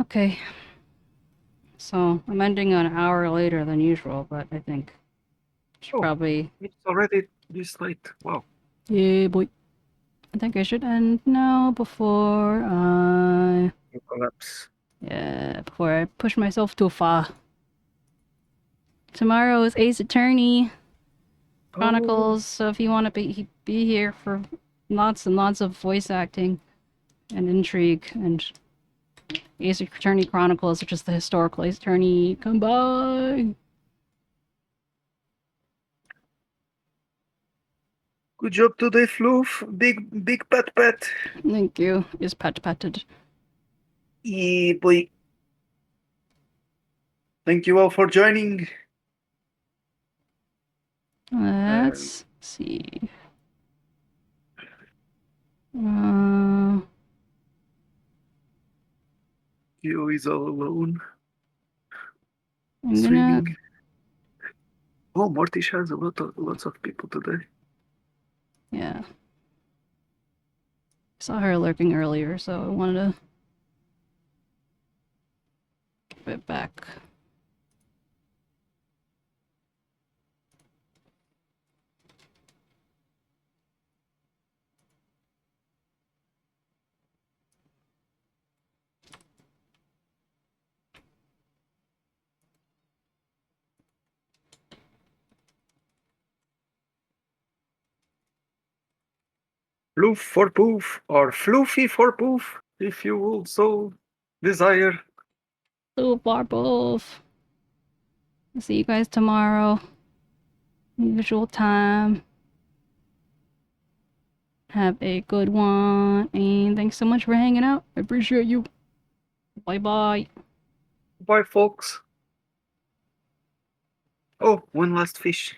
Okay. So I'm ending an hour later than usual, but I think should probably. It's already this late. Wow. Yeah, boy. I think I should end now before I. You collapse. Yeah, before I push myself too far. Tomorrow is Ace Attorney Chronicles, so if you want to be here for lots and lots of voice acting and intrigue and Ace Attorney Chronicles, which is the historical Ace Attorney, come by. Good job today, Floof. Big pat. Thank you. Is patted. Yeah, boy. Thank you all for joining. Let's see. You is all alone. I'm Streaming. gonna. Oh, 𝗟𝗶ৃH has lots of people today. Yeah. Saw her lurking earlier, so I wanted to give it back. Floof for poof or floofy for poof, if you would so desire. Blue both. See you guys tomorrow. Usual time. Have a good one, and thanks so much for hanging out. I appreciate you. Bye. Bye, folks. Oh, one last fish.